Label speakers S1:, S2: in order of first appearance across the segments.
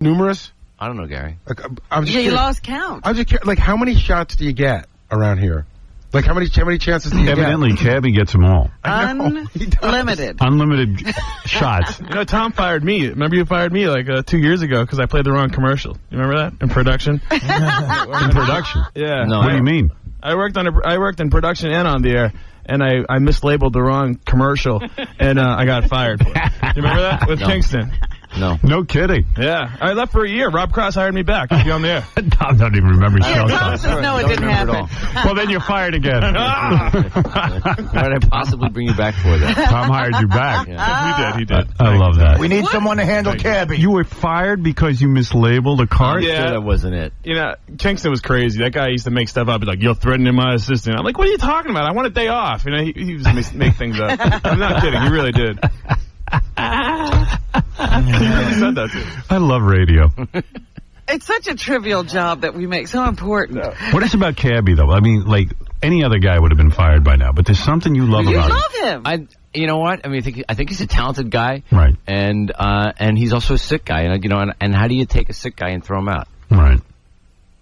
S1: Numerous?
S2: I don't know, Gary.
S1: I'm just
S3: you lost count.
S1: I'm just like, how many shots do you get around here? Like, how many chances do you
S4: Evidently, Cabby gets them all.
S3: Unlimited.
S4: Unlimited shots.
S5: You know, Tom fired me. Remember you fired me like 2 years ago because I played the wrong commercial. You remember that? In production?
S4: In production?
S5: Yeah.
S2: No.
S4: What do you mean?
S5: I worked in production and on the air, and I mislabeled the wrong commercial, and I got fired for it. You remember that? With Kingston.
S4: No kidding.
S5: Yeah. I left for a year. Rob Cross hired me back to be on the air.
S4: Tom doesn't even remember
S3: Tom says no, it didn't happen.
S4: Well, then you're fired again.
S2: Why did I possibly bring you back for that?
S4: Tom hired you back.
S5: Yeah. He did.
S4: I love that.
S6: We need someone to handle Cabby.
S4: You were fired because you mislabeled a card?
S5: Yeah.
S2: That wasn't it.
S5: You know, Kingston was crazy. That guy used to make stuff up. He's like, you're threatening my assistant. I'm like, what are you talking about? I want a day off. You know, he used to make things up. I'm not kidding. He really did. He really said that too.
S4: I love radio.
S3: It's such a trivial job that we make so important.
S4: What is about Cabby, though? I mean, like, any other guy would have been fired by now, but there's something you love about
S3: him.
S2: You know what? I mean, I think he's a talented guy.
S4: Right.
S2: And he's also a sick guy. And how do you take a sick guy and throw him out?
S4: Right.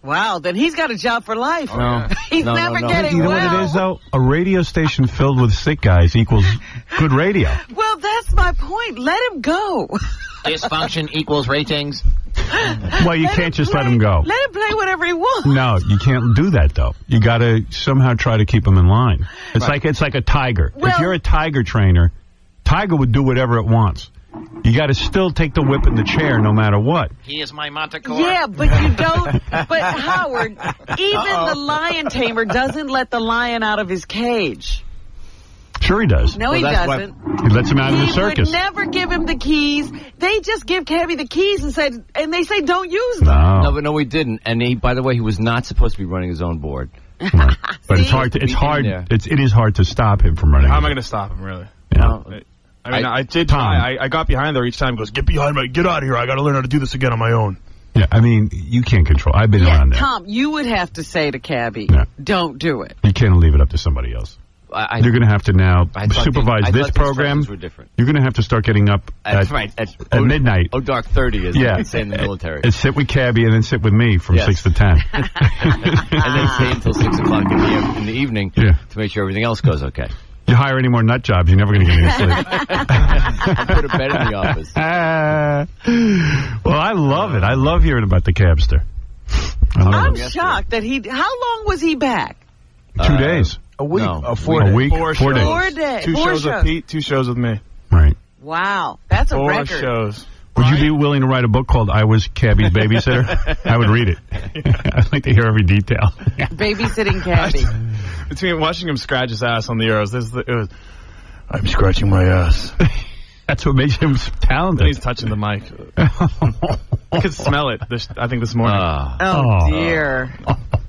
S3: Wow, then he's got a job for life.
S2: No.
S3: He's never getting
S4: You know
S3: well.
S4: what it is, though? A radio station filled with sick guys equals good radio.
S3: Well, that's my point. Let him go.
S2: Dysfunction equals ratings.
S4: Well, you can't just let him go.
S3: Let him play whatever he wants.
S4: No, you can't do that, though. You got to somehow try to keep him in line. It's like a tiger.
S3: Well, if
S4: you're a tiger trainer, tiger would do whatever it wants. You got to still take the whip in the chair no matter what.
S2: He is my Montecore.
S3: Yeah, but you don't. But Howard, even the lion tamer doesn't let the lion out of his cage.
S4: Sure he does.
S3: No, he doesn't.
S4: He lets him out of the
S3: He
S4: circus.
S3: would never give him the keys. They just give Cabby the keys and they say don't use them.
S4: No,
S2: we didn't. And by the way, he was not supposed to be running his own board.
S4: Right. But it's hard. It is hard to stop him from running.
S5: How am I going to stop him, really?
S4: Yeah.
S5: I mean, I did try. I got behind there each time. He goes, get behind me. Get out of here. I got to learn how to do this again on my own.
S4: Yeah, I mean, you can't control. I've been around there.
S3: Tom, you would have to say to Cabby, don't do it.
S4: You can't leave it up to somebody else. You're going to have to now supervise this program. You're going to have to start getting up at midnight.
S2: Oh, dark 30 is what they say in the military.
S4: And sit with Cabby and then sit with me from 6 to 10.
S2: And then stay until 6 o'clock in the evening to make sure everything else goes okay.
S4: You hire any more nut jobs, you're never going to get any sleep.
S2: I'll put a bed in the office.
S4: Well, I love it. I love hearing about the Cabster.
S3: I'm shocked that how long was he back?
S4: 2 days.
S6: A week.
S5: No,
S6: 4 days.
S4: A week.
S5: 4
S4: 4 days.
S3: 4 days.
S5: 2 shows with Pete, 2 shows with me.
S4: Right.
S3: Wow, that's a
S5: 4
S3: record.
S5: shows.
S4: Would you be willing to write a book called I Was Cabby's Babysitter? I would read it. I'd like to hear every detail.
S3: Babysitting Cabby.
S5: Between watching him scratch his ass on the arrows, I'm scratching my ass.
S4: That's what makes him talented.
S5: Then he's touching the mic. I could smell it, I think, this morning.
S3: Oh, dear.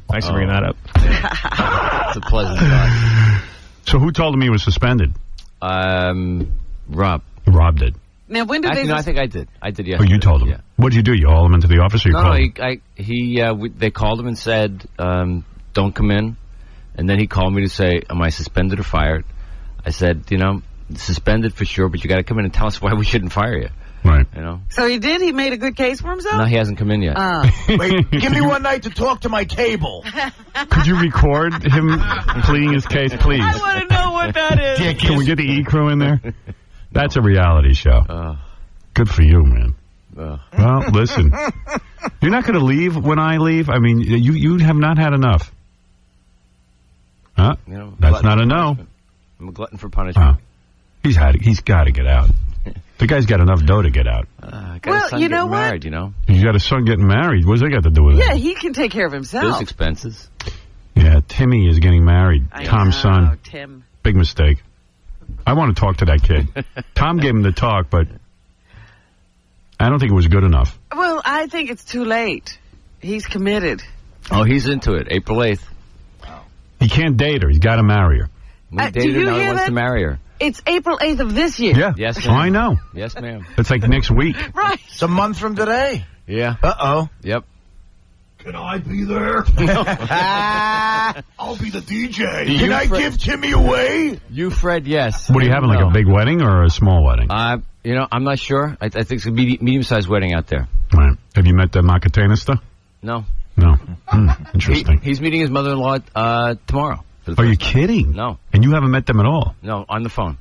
S5: Thanks for bringing that up.
S2: It's a pleasant thought.
S4: So who told him he was suspended?
S2: Rob.
S4: Rob did.
S3: Now, when did
S2: I think I did. I did yesterday.
S4: Oh, you told him?
S2: Yeah.
S4: What did you do? You hauled him into the office or you called him?
S2: They called him and said, don't come in. And then he called me to say, am I suspended or fired? I said, suspended for sure, but you got to come in and tell us why we shouldn't fire you.
S4: Right.
S3: So he did? He made a good case for himself?
S2: No, he hasn't come in yet.
S6: Wait, give me one night to talk to my cable.
S4: Could you record him pleading his case, please?
S3: I want to know what that is.
S4: Can we get the E-Crew in there? That's a reality show. Good for you, man. Well, listen. You're not going to leave when I leave? I mean, you have not had enough. Huh? That's not a no.
S2: I'm a glutton for punishment.
S4: He's got to get out. The guy's got enough dough to get out.
S2: Got a son getting married,
S4: He's got a son getting married. What's that got to do with it?
S3: Yeah, he can take care of himself.
S2: Those expenses.
S4: Yeah, Timmy is getting married. Tom's son.
S3: Tim.
S4: Big mistake. I want to talk to that kid. Tom gave him the talk, but I don't think it was good enough.
S3: Well, I think it's too late. He's committed.
S2: Oh, he's into it. April 8th.
S4: He can't date her. He's got to marry her.
S2: We dated her, now he wants to marry her.
S3: It's April 8th of this year.
S4: Yeah.
S2: Yes,
S4: ma'am. I know.
S2: Yes, ma'am.
S4: It's like next week.
S3: Right.
S6: It's a month from today.
S2: Yeah.
S6: Uh-oh.
S2: Yep.
S6: Can I be there? I'll be the DJ. Can I give Timmy away?
S2: You, Fred, yes.
S4: What are you having, like a big wedding or a small wedding?
S2: I'm not sure. I think it's a medium-sized wedding out there.
S4: Right. Have you met the Macatanista?
S2: No.
S4: No. Interesting.
S2: He's meeting his mother-in-law tomorrow.
S4: Are you kidding?
S2: No.
S4: And you haven't met them at all?
S2: No, on the phone.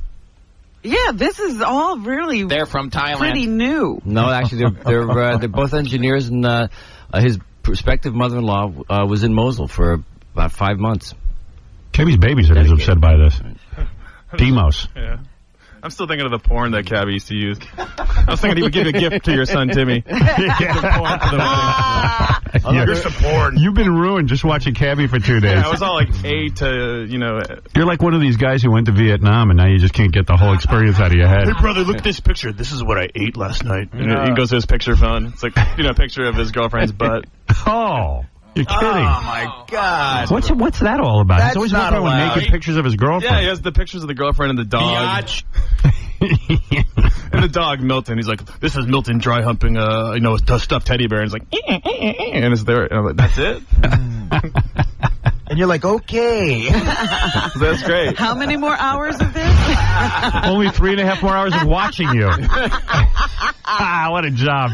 S3: Yeah, this is all really
S7: They're from Thailand.
S3: pretty new.
S2: No, actually, they're both engineers, and his prospective mother-in-law was in Mosul for about 5 months.
S4: Kevy's babysitter's upset by this. Demos.
S5: Yeah. I'm still thinking of the porn that Cabby used to use. I was thinking he would give a gift to your son, Timmy. Gift of porn for the wedding.
S4: Yeah.
S6: Here's some porn.
S4: You've been ruined just watching Cabby for 2 days.
S5: Yeah, I was all like A to,
S4: You're like one of these guys who went to Vietnam and now you just can't get the whole experience out of your head.
S6: Hey, brother, look at this picture. This is what I ate last night.
S5: he goes to his picture phone. It's like, a picture of his girlfriend's butt.
S4: Oh, you're kidding.
S6: Oh, my God.
S4: What's that all about?
S6: That's
S4: He's always
S6: not
S4: walking around with
S6: allowed.
S4: naked pictures of his girlfriend.
S5: Yeah, he has the pictures of the girlfriend and the dog. And the dog, Milton. He's like, this is Milton dry humping, a stuffed teddy bear. And he's like, and it's there. And I'm like, that's it?
S6: And you're like, okay.
S5: That's great.
S3: How many more hours of this?
S4: Only 3.5 more hours of watching you. What a job.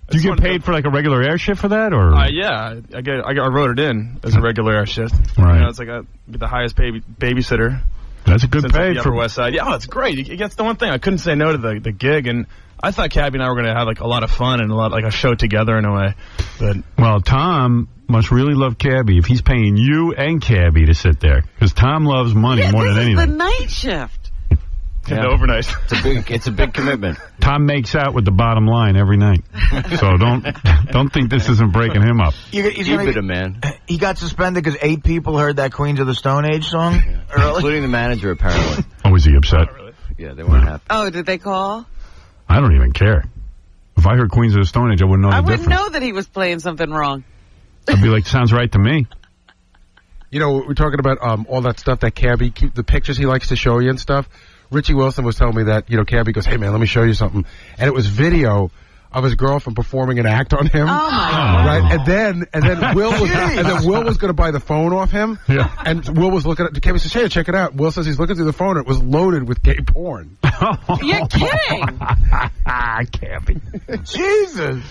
S4: Do you get paid for like a regular air shift for that, or?
S5: Yeah, I wrote it in as a regular air shift.
S4: Right.
S5: It's like I get the highest babysitter.
S4: That's a good
S5: Since
S4: pay
S5: the
S4: for
S5: Upper West Side. Yeah, it's great. That's the one thing I couldn't say no to the gig, and I thought Cabby and I were going to have like a lot of fun and a show together in a way. But
S4: well, Tom must really love Cabby if he's paying you and Cabby to sit there, because Tom loves money more than anything.
S3: This is the night shift.
S5: the overnight.
S2: It's a big commitment.
S4: Tom makes out with the bottom line every night, so don't think this isn't breaking him up.
S6: He's gonna,
S2: man.
S6: He got suspended because 8 people heard that Queens of the Stone Age song early.
S2: Including the manager, apparently.
S4: Oh, was he upset?
S2: Yeah, they weren't happy.
S3: Oh, did they call?
S4: I don't even care. If I heard Queens of the Stone Age, I wouldn't know the
S3: I
S4: difference.
S3: wouldn't know that he was playing something wrong.
S4: I'd be like, sounds right to me.
S1: You know, we're talking about all that stuff that Cabby, the pictures he likes to show you and stuff. Richie Wilson was telling me that, Cabby goes, hey, man, let me show you something. And it was video of his girlfriend performing an act on him.
S3: Oh, my God.
S1: Right? And then Will was going to buy the phone off him.
S4: Yeah.
S1: And Will was looking at Cabby says, hey, check it out. Will says he's looking through the phone. And it was loaded with gay porn.
S3: You're kidding.
S4: Cabby.
S6: Jesus.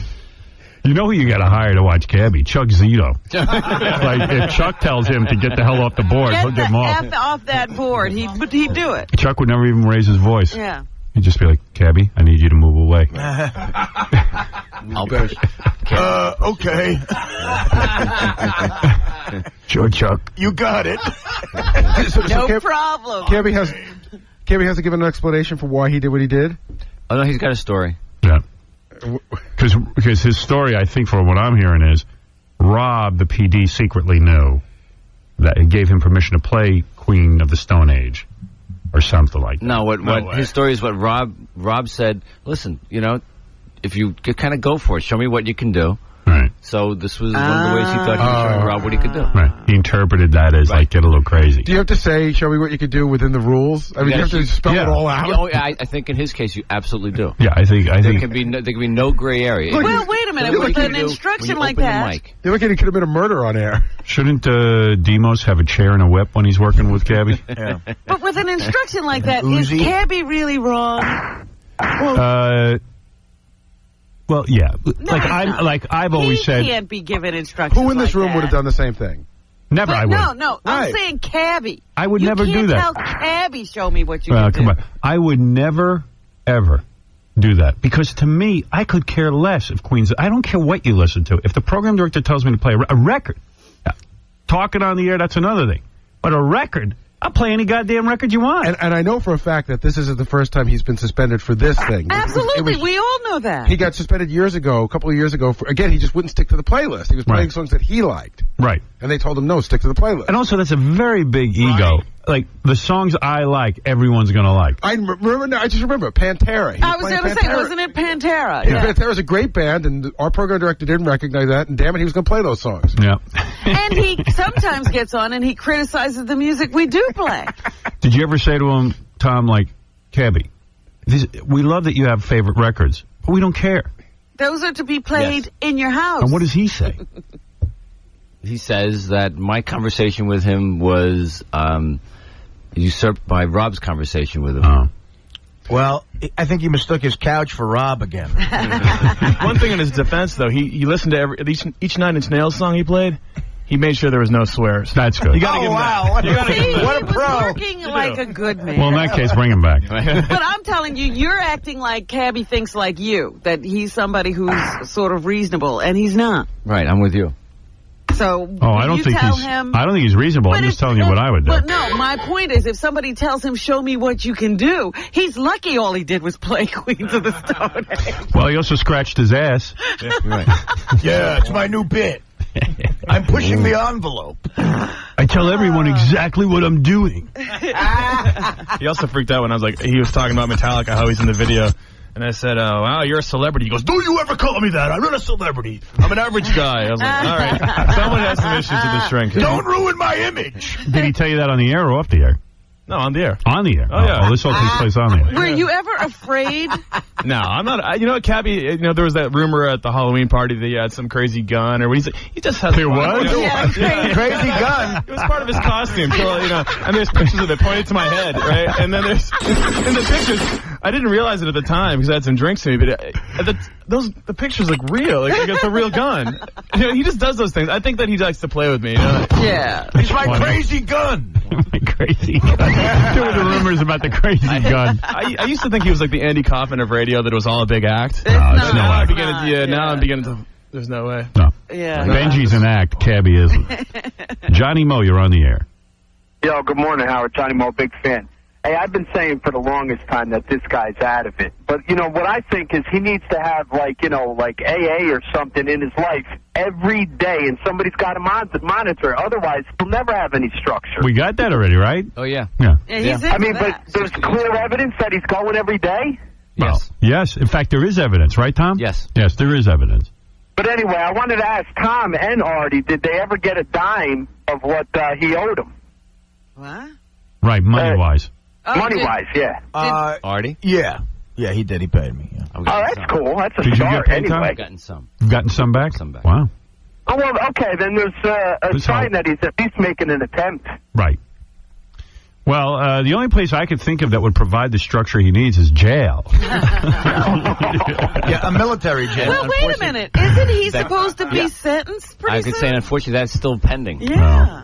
S4: You know who you got to hire to watch Cabby? Chuck Zito. Like, if Chuck tells him to get the hell off the board, he'll get him off.
S3: Get the F off that board. He'd do it.
S4: Chuck would never even raise his voice.
S3: Yeah.
S4: He'd just be like, Cabby, I need you to move away.
S2: I'll push.
S6: Okay.
S4: Sure, Chuck.
S6: You got it.
S3: No problem.
S1: Cabby has to give an explanation for why he did what he did.
S2: Oh, no, he's got a story.
S4: Yeah. Because his story, I think, from what I'm hearing, is Rob, the PD, secretly knew that it gave him permission to play Queen of the Stone Age or something like that.
S2: No, what his story is what Rob said, listen, if you kind of go for it, show me what you can do.
S4: Right.
S2: So this was one of the ways he thought he was showing Rob what he could do.
S4: Right. He interpreted that as, like, get a little crazy.
S1: Do you have to say, show me what you could do within the rules? I mean, you have to spell it all out?
S2: I think in his case, you absolutely do.
S4: Yeah, I think
S2: There can be no gray area.
S3: Well, wait a minute. With an instruction like that.
S1: You're looking, he could have been a murder on air.
S4: Shouldn't Demos have a chair and a whip when he's working with Cabby?
S6: Yeah.
S3: But with an instruction like that, is
S6: Uzi?
S3: Cabby really wrong?
S4: Well, yeah. I've always said,
S3: He can't be given instructions.
S1: Who in this
S3: like
S1: room
S3: that.
S1: would have done the same thing?
S4: never.
S3: But
S4: I would.
S3: no. I'm
S1: Right.
S3: saying Cabby.
S4: I would
S3: You
S4: never do
S3: can't
S4: that.
S3: tell Cabby, show me what you
S4: Well,
S3: can
S4: come
S3: do.
S4: on. I would never, ever do that. Because to me, I could care less if Queens... I don't care what you listen to. If the program director tells me to play a record, talking on the air, that's another thing. But a record, I'll play any goddamn record you want.
S1: And I know for a fact that this isn't the first time he's been suspended for this thing.
S3: Absolutely. We all know that.
S1: He got suspended a couple of years ago. Again, he just wouldn't stick to the playlist. He was playing
S4: Right.
S1: songs that he liked.
S4: Right.
S1: And they told him, no, stick to the playlist.
S4: And also, that's a very big ego. Like, the songs I like, everyone's going to like.
S1: I just remember Pantera.
S3: I was going to say, wasn't it Pantera? Yeah.
S1: Pantera's a great band, and our program director didn't recognize that, and damn it, he was going to play those songs.
S4: Yeah.
S3: And he sometimes gets on and he criticizes the music we do play.
S4: Did you ever say to him, Tom, like, Cabby, we love that you have favorite records, but we don't care.
S3: Those are to be played in your house.
S4: And what does he say?
S2: He says that my conversation with him was usurped by Rob's conversation with him.
S4: Oh.
S6: Well, I think he mistook his couch for Rob again.
S5: One thing in his defense, though, he listened to each Nine Inch Nails song he played. He made sure there was no swears.
S4: That's good.
S5: You gotta give him that. You gotta give him that.
S6: What a pro.
S3: He was working like a good man.
S4: Well, in that case, bring him back.
S3: But I'm telling you, you're acting like Cabby thinks like you, that he's somebody who's sort of reasonable, and he's not.
S2: Right, I'm with you.
S3: So
S4: I don't think he's reasonable. I'm just telling you what I would do.
S3: But no, my point is, if somebody tells him, show me what you can do, he's lucky all he did was play Queens of the Stone Age.
S4: Well, he also scratched his ass.
S2: Right.
S6: Yeah, it's my new bit. I'm pushing the envelope.
S4: I tell everyone exactly what I'm doing.
S5: He also freaked out when he was talking about Metallica, how he's in the video. And I said, wow, you're a celebrity. He goes, don't you ever call me that. I'm not a celebrity. I'm an average guy. I was like, all right. Someone has some issues with this shrink.
S6: Don't ruin my image.
S4: Did he tell you that on the air or off the air?
S5: No, on the air.
S4: On the air.
S5: Oh, yeah.
S4: Oh, this all takes place on the air.
S3: Were you ever afraid?
S5: No, I'm not. You know what, Cabby? There was that rumor at the Halloween party that he had some crazy gun, or he just has.
S4: There was?
S6: Crazy gun.
S5: It was part of his costume. So, and there's pictures of it pointed to my head, right? And then there's in the pictures. I didn't realize it at the time because I had some drinks to me, but the pictures look real. Like it's a real gun. He just does those things. I think that he likes to play with me.
S3: Yeah.
S6: It's my crazy gun.
S4: My crazy gun. There were the rumors about the crazy gun.
S5: I used to think he was like the Andy Kaufman of radio, that it was all a big act.
S4: No, it's no act.
S5: Now I'm beginning to. There's no way.
S4: No.
S3: Yeah.
S4: Benji's an act. Cabby isn't. Johnny Moe, you're on the air.
S7: Yo, good morning, Howard. Johnny Moe, big fan. Hey, I've been saying for the longest time that this guy's out of it. But, what I think is he needs to have, like AA or something in his life every day, and somebody's got to monitor it. Otherwise, he'll never have any structure.
S4: We got that already, right?
S2: Oh, yeah.
S4: Yeah.
S3: He's into
S7: but there's clear evidence that he's going every day?
S2: Yes.
S4: Well, yes. In fact, there is evidence, right, Tom?
S2: Yes.
S4: Yes, there is evidence.
S7: But anyway, I wanted to ask Tom and Artie, did they ever get a dime of what he owed them?
S3: What?
S4: Right, money-wise.
S7: Money-wise, yeah.
S2: Artie?
S6: Yeah. Yeah, he did. He paid me. Yeah.
S7: Oh, that's cool. That's a
S4: Did you
S7: start
S4: get paid, Tom?
S7: anyway.
S2: I've gotten some.
S4: You've gotten some back?
S2: Some back.
S4: Wow.
S7: Oh, well, okay, then there's a sign that he's at least making an attempt.
S4: Right. Well, the only place I could think of that would provide the structure he needs is jail.
S6: Yeah, a military jail.
S3: Well, wait a minute. Isn't he supposed to be sentenced pretty
S2: I could say,
S3: soon?
S2: unfortunately, that's still pending.
S3: Yeah.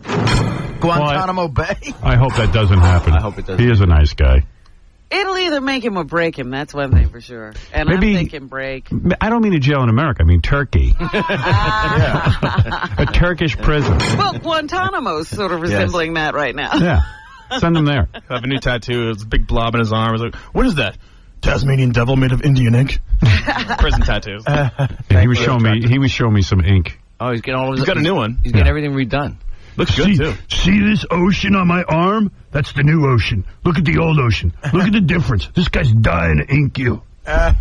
S6: Guantanamo Bay.
S4: I hope that doesn't happen.
S2: I hope it doesn't.
S4: He is a nice guy.
S3: It'll either make him or break him. That's one thing for sure. And
S4: Maybe-
S3: I'm thinking break.
S4: I don't mean a jail in America. I mean Turkey. A Turkish prison.
S3: Well, Guantanamo's sort of resembling that right now.
S4: Yeah. Send him there.
S5: I have a new tattoo. It's a big blob in his arm. I was like, what is that? Tasmanian devil made of Indian ink. Prison tattoos.
S4: And he was showing me some ink.
S2: Oh, he's getting all of his.
S5: He's got a new one.
S2: He's getting everything redone.
S5: Looks good, too.
S4: See this ocean on my arm? That's the new ocean. Look at the old ocean. Look at the difference. This guy's dying to ink you. I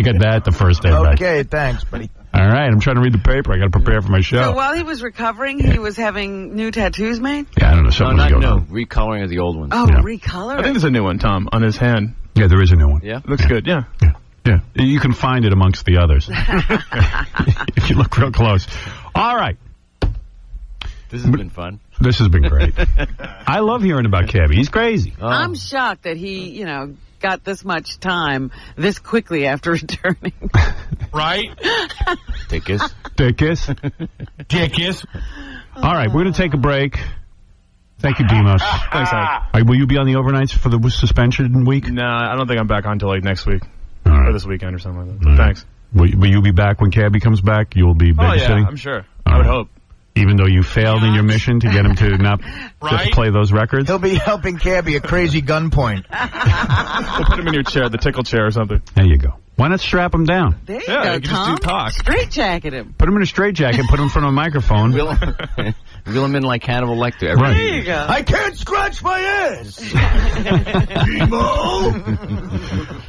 S4: got that the first day back.
S6: Okay, thanks, buddy.
S4: All right, I'm trying to read the paper. I got to prepare for my show.
S3: So while he was recovering, he was having new tattoos made?
S4: Yeah, I don't know. Something was
S2: not
S4: going
S2: new.
S4: on.
S2: Recoloring of the old ones.
S3: Oh,
S4: Yeah.
S3: recolor.
S5: I think there's a new one, Tom, on his hand.
S4: Yeah, there is a new one.
S2: Yeah?
S5: Looks good, yeah.
S4: Yeah. You can find it amongst the others. If you look real close. All right.
S2: This has been fun.
S4: This has been great. I love hearing about Cabby. He's crazy.
S2: Oh.
S3: I'm shocked that he, got this much time this quickly after returning.
S5: Right?
S2: Dickus.
S4: Dickus.
S6: Dickus.
S4: All right, we're going to take a break. Thank you, Demos.
S5: Thanks, Hank.
S4: All right, will you be on the overnights for the suspension week?
S5: Nah, I don't think I'm back on until next week.
S4: All right.
S5: Or this weekend or something like that. But thanks.
S4: Will you be back when Cabby comes back? You'll be
S5: Oh,
S4: babysitting?
S5: yeah, I'm sure. I would hope.
S4: Even though you failed in your mission to get him to not
S5: Right.
S4: play those records?
S6: He'll be helping Cabby at crazy gunpoint.
S5: We'll put him in your chair, the tickle chair or something.
S4: There you go. Why not strap him down?
S3: There you
S5: Yeah,
S3: go,
S5: you can just
S3: Tom.
S5: do talk.
S3: Straight jacket him.
S4: Put him in a straitjacket, put him in front of a microphone.
S2: Reel him in like Hannibal Lecter. Every
S4: Right.
S3: There you go.
S6: I can't scratch my ass.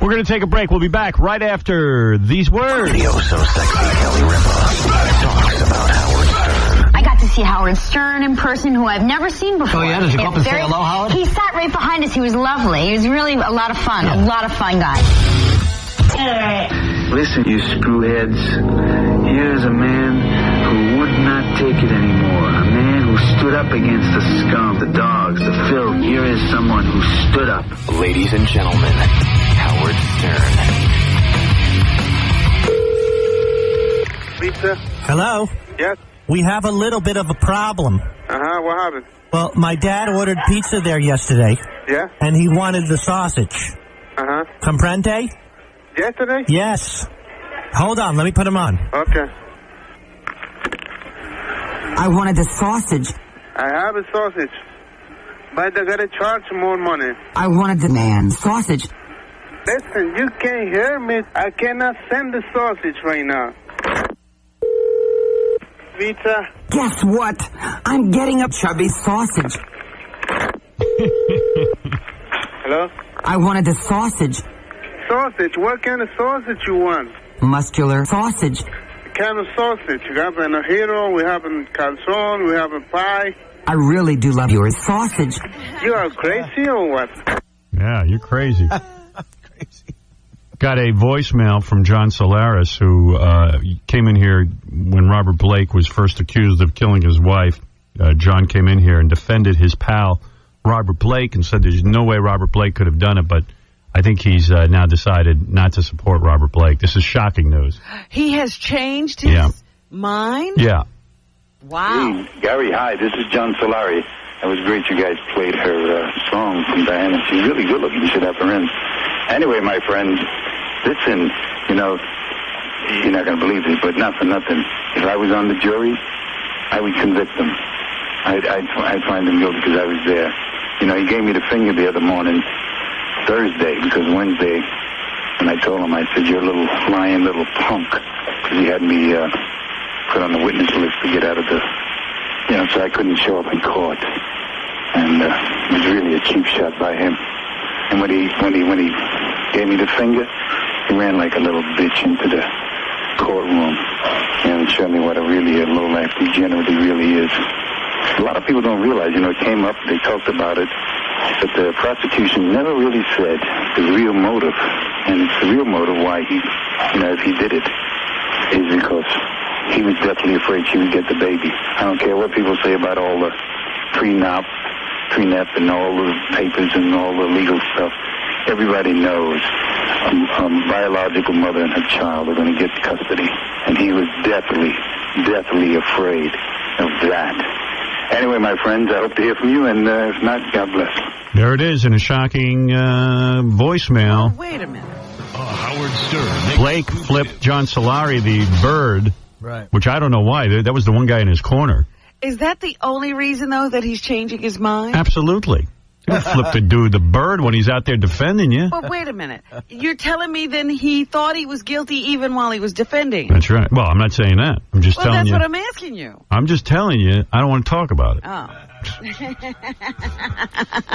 S4: We're going to take a break. We'll be back right after these words.
S8: Radio so sexy, Kelly Ripa talks about Howard Stern.
S9: I got to see Howard Stern in person, who I've never seen before.
S8: Oh, yeah? Did you go up and say hello, Howard?
S9: He sat right behind us. He was lovely. He was really a lot of fun. A lot of fun guy.
S10: Listen, you screwheads. Here's a man who would not take it anymore. A man who who stood up against the scum, the dogs, the filth. Here is someone who stood up.
S8: Ladies and gentlemen, Howard Stern.
S11: Pizza?
S12: Hello?
S11: Yes?
S12: We have a little bit of a problem.
S11: Uh-huh, what happened?
S12: Well, my dad ordered pizza there yesterday.
S11: Yeah?
S12: And he wanted the sausage.
S11: Uh-huh.
S12: Comprende?
S11: Yesterday?
S12: Yes. Hold on, let me put him on.
S11: Okay.
S13: I wanted the sausage.
S11: I have a sausage, but I gotta charge more money.
S13: I wanted the man sausage.
S11: Listen, you can't hear me. I cannot send the sausage right now. Pizza?
S13: Guess what? I'm getting a chubby sausage.
S11: Hello?
S13: I wanted the sausage.
S11: Sausage? What kind of sausage you want?
S13: Muscular sausage.
S11: What kind of sausage? You have a hero, we have a calzone, we have a pie.
S13: I really do love your sausage.
S11: You are crazy or what?
S4: Yeah, you're crazy. Got a voicemail from John Solaris, who came in here when Robert Blake was first accused of killing his wife. John came in here and defended his pal, Robert Blake, and said there's no way Robert Blake could have done it, but I think he's now decided not to support Robert Blake. This is shocking news.
S3: He has changed his mind?
S4: Yeah.
S3: Wow.
S14: Hey, Gary, hi. This is John Solari. It was great you guys played her song from Diana. She's really good looking. You should have her in. Anyway, my friend, listen, you know, you're not going to believe this, but not for nothing. If I was on the jury, I would convict him. I'd find him guilty because I was there. You know, he gave me the finger the other morning, Thursday, because Wednesday, and I told him, I said, you're a little lying little punk, because he had me put on the witness list to get out of the, you know, so I couldn't show up in court. And it was really a cheap shot by him. And when he gave me the finger, he ran like a little bitch into the courtroom and showed me what a low-life degenerate he really is. A lot of people don't realize, you know, it came up, they talked about it, but the prosecution never really said the real motive. And it's the real motive why he, you know, if he did it, is because he was definitely afraid she would get the baby. I don't care what people say about all the prenup and all the papers and all the legal stuff. Everybody knows a biological mother and her child are going to get custody. And he was definitely afraid of that. Anyway, my friends, I hope to hear from you, and if not, God bless.
S4: There it is in a shocking voicemail.
S3: Oh, wait a minute.
S4: Howard Stern. Blake flipped John Solari, the bird,
S6: right?
S4: Which I don't know why. That was the one guy in his corner.
S3: Is that the only reason, though, that he's changing his mind?
S4: Absolutely. You don't flip the dude, the bird, when he's out there defending you.
S3: But wait a minute. You're telling me then he thought he was guilty even while he was defending?
S4: That's right. Well, I'm not saying that. I'm just telling you.
S3: Well, that's what I'm asking you.
S4: I'm just telling you. I don't want to talk about it.
S3: Oh.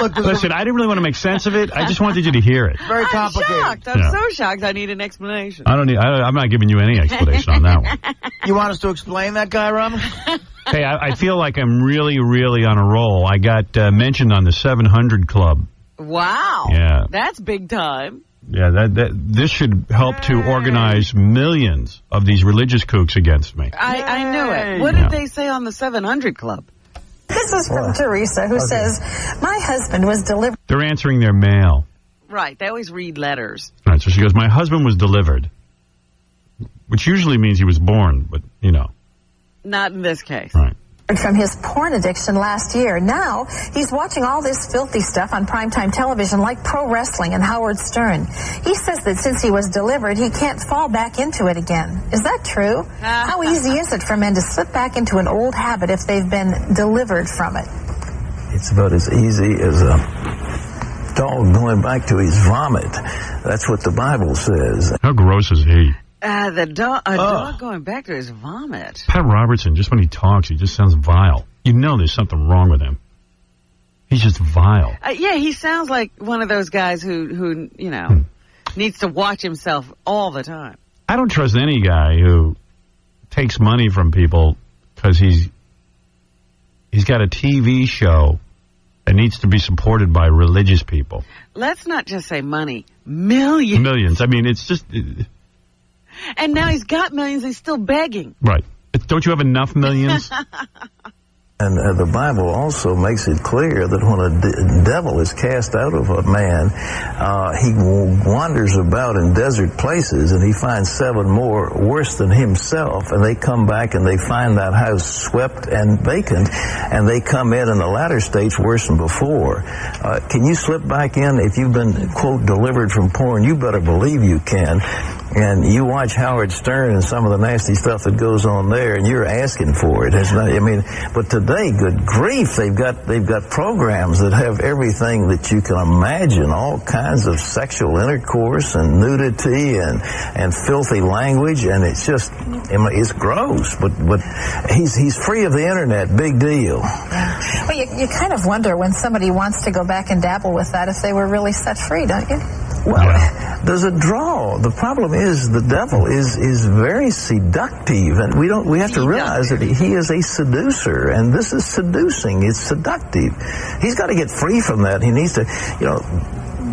S6: Look,
S4: listen, I didn't really want to make sense of it. I just wanted you to hear it.
S6: Very complicated.
S3: I'm shocked. I'm so shocked. I need an explanation.
S4: I'm not giving you any explanation on that one.
S6: You want us to explain that guy, Rum?
S4: Hey, I feel like I'm really on a roll. I got mentioned on the 700 Club.
S3: Wow.
S4: Yeah.
S3: That's big time.
S4: Yeah, this should help to organize millions of these religious kooks against me.
S3: I knew it. What did they say on the 700 Club?
S15: This is from Teresa, who says, my husband was delivered.
S4: They're answering their mail.
S3: Right. They always read letters.
S4: All right, so she goes, my husband was delivered, which usually means he was born, but, you know.
S3: Not in this case.
S4: Right.
S15: From his porn addiction last year. Now, he's watching all this filthy stuff on primetime television like pro wrestling and Howard Stern. He says that since he was delivered, he can't fall back into it again. Is that true? How easy is it for men to slip back into an old habit if they've been delivered from it?
S16: It's about as easy as a dog going back to his vomit. That's what the Bible says.
S4: How gross is he?
S3: A dog going back to his vomit.
S4: Pat Robertson, just when he talks, he just sounds vile. You know there's something wrong with him. He's just vile.
S3: Yeah, he sounds like one of those guys who you know, needs to watch himself all the time.
S4: I don't trust any guy who takes money from people because he's got a TV show that needs to be supported by religious people.
S3: Let's not just say money. Millions.
S4: Millions. I mean, it's just...
S3: And now he's got millions, he's still begging.
S4: Right. Don't you have enough millions?
S16: And the Bible also makes it clear that when a devil is cast out of a man, he wanders about in desert places, and he finds 7 more worse than himself, and they come back and they find that house swept and vacant, and they come in the latter stage worse than before. Can you slip back in if you've been, quote, delivered from porn? You better believe you can. And you watch Howard Stern and some of the nasty stuff that goes on there, and you're asking for it. It's not, I mean, but today, good grief, they've got programs that have everything that you can imagine, all kinds of sexual intercourse and nudity and filthy language, and it's just, it's gross. But he's free of the internet, big deal.
S15: Well, you kind of wonder when somebody wants to go back and dabble with that if they were really set free, don't you?
S16: Well, there's a draw. The problem is the devil is very seductive, and we have to realize that he is a seducer, and this is seducing. It's seductive. He's got to get free from that. He needs to,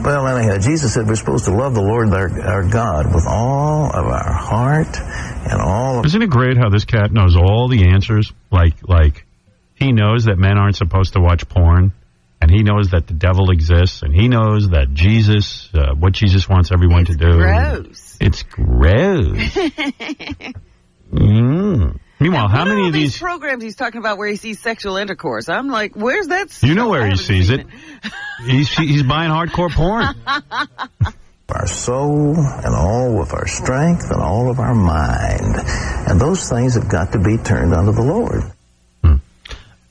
S16: well, anyhow, Jesus said we're supposed to love the Lord our God with all of our heart and all of...
S4: Isn't it great how this cat knows all the answers? Like he knows that men aren't supposed to watch porn. And he knows that the devil exists, and he knows that Jesus, what Jesus wants everyone to do.
S3: Gross.
S4: It's gross. Meanwhile, how many of these
S3: programs he's talking about where he sees sexual intercourse? I'm like, where's that?
S4: You know where he sees it. He's buying hardcore porn.
S16: Our soul and all of our strength and all of our mind. And those things have got to be turned unto the Lord.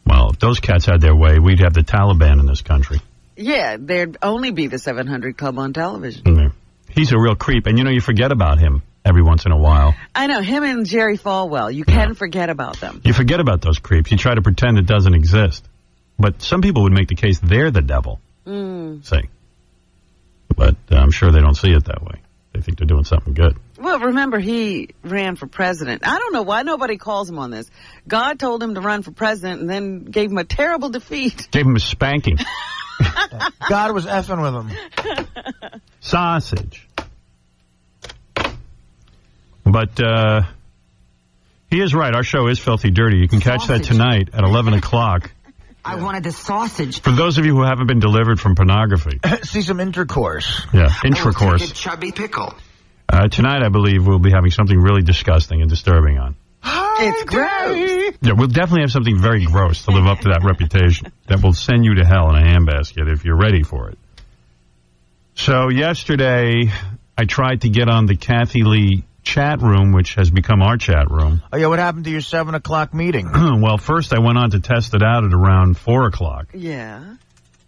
S4: Well, if those cats had their way, we'd have the Taliban in this country.
S3: Yeah, there'd only be the 700 Club on television.
S4: Mm-hmm. He's a real creep. And, you forget about him every once in a while.
S3: I know. Him and Jerry Falwell. You can forget about them.
S4: You forget about those creeps. You try to pretend it doesn't exist. But some people would make the case they're the devil. Say. But I'm sure they don't see it that way. They think they're doing something good.
S3: Well, remember, he ran for president. I don't know why nobody calls him on this. God told him to run for president and then gave him a terrible defeat.
S4: Gave him a spanking.
S6: God was effing with him.
S4: Sausage. But he is right. Our show is Filthy Dirty. You can catch that tonight at 11 o'clock.
S13: I wanted a sausage.
S4: For those of you who haven't been delivered from pornography.
S6: See some intercourse.
S4: Yeah, intercourse.
S13: A chubby pickle.
S4: Tonight, I believe, we'll be having something really disgusting and disturbing on.
S3: It's gross.
S4: Yeah, we'll definitely have something very gross to live up to that reputation that will send you to hell in a handbasket if you're ready for it. So yesterday, I tried to get on the Kathy Lee chat room, which has become our chat room.
S6: Oh, yeah, what happened to your 7 o'clock meeting?
S4: Well, first I went on to test it out at around 4 o'clock.
S3: Yeah.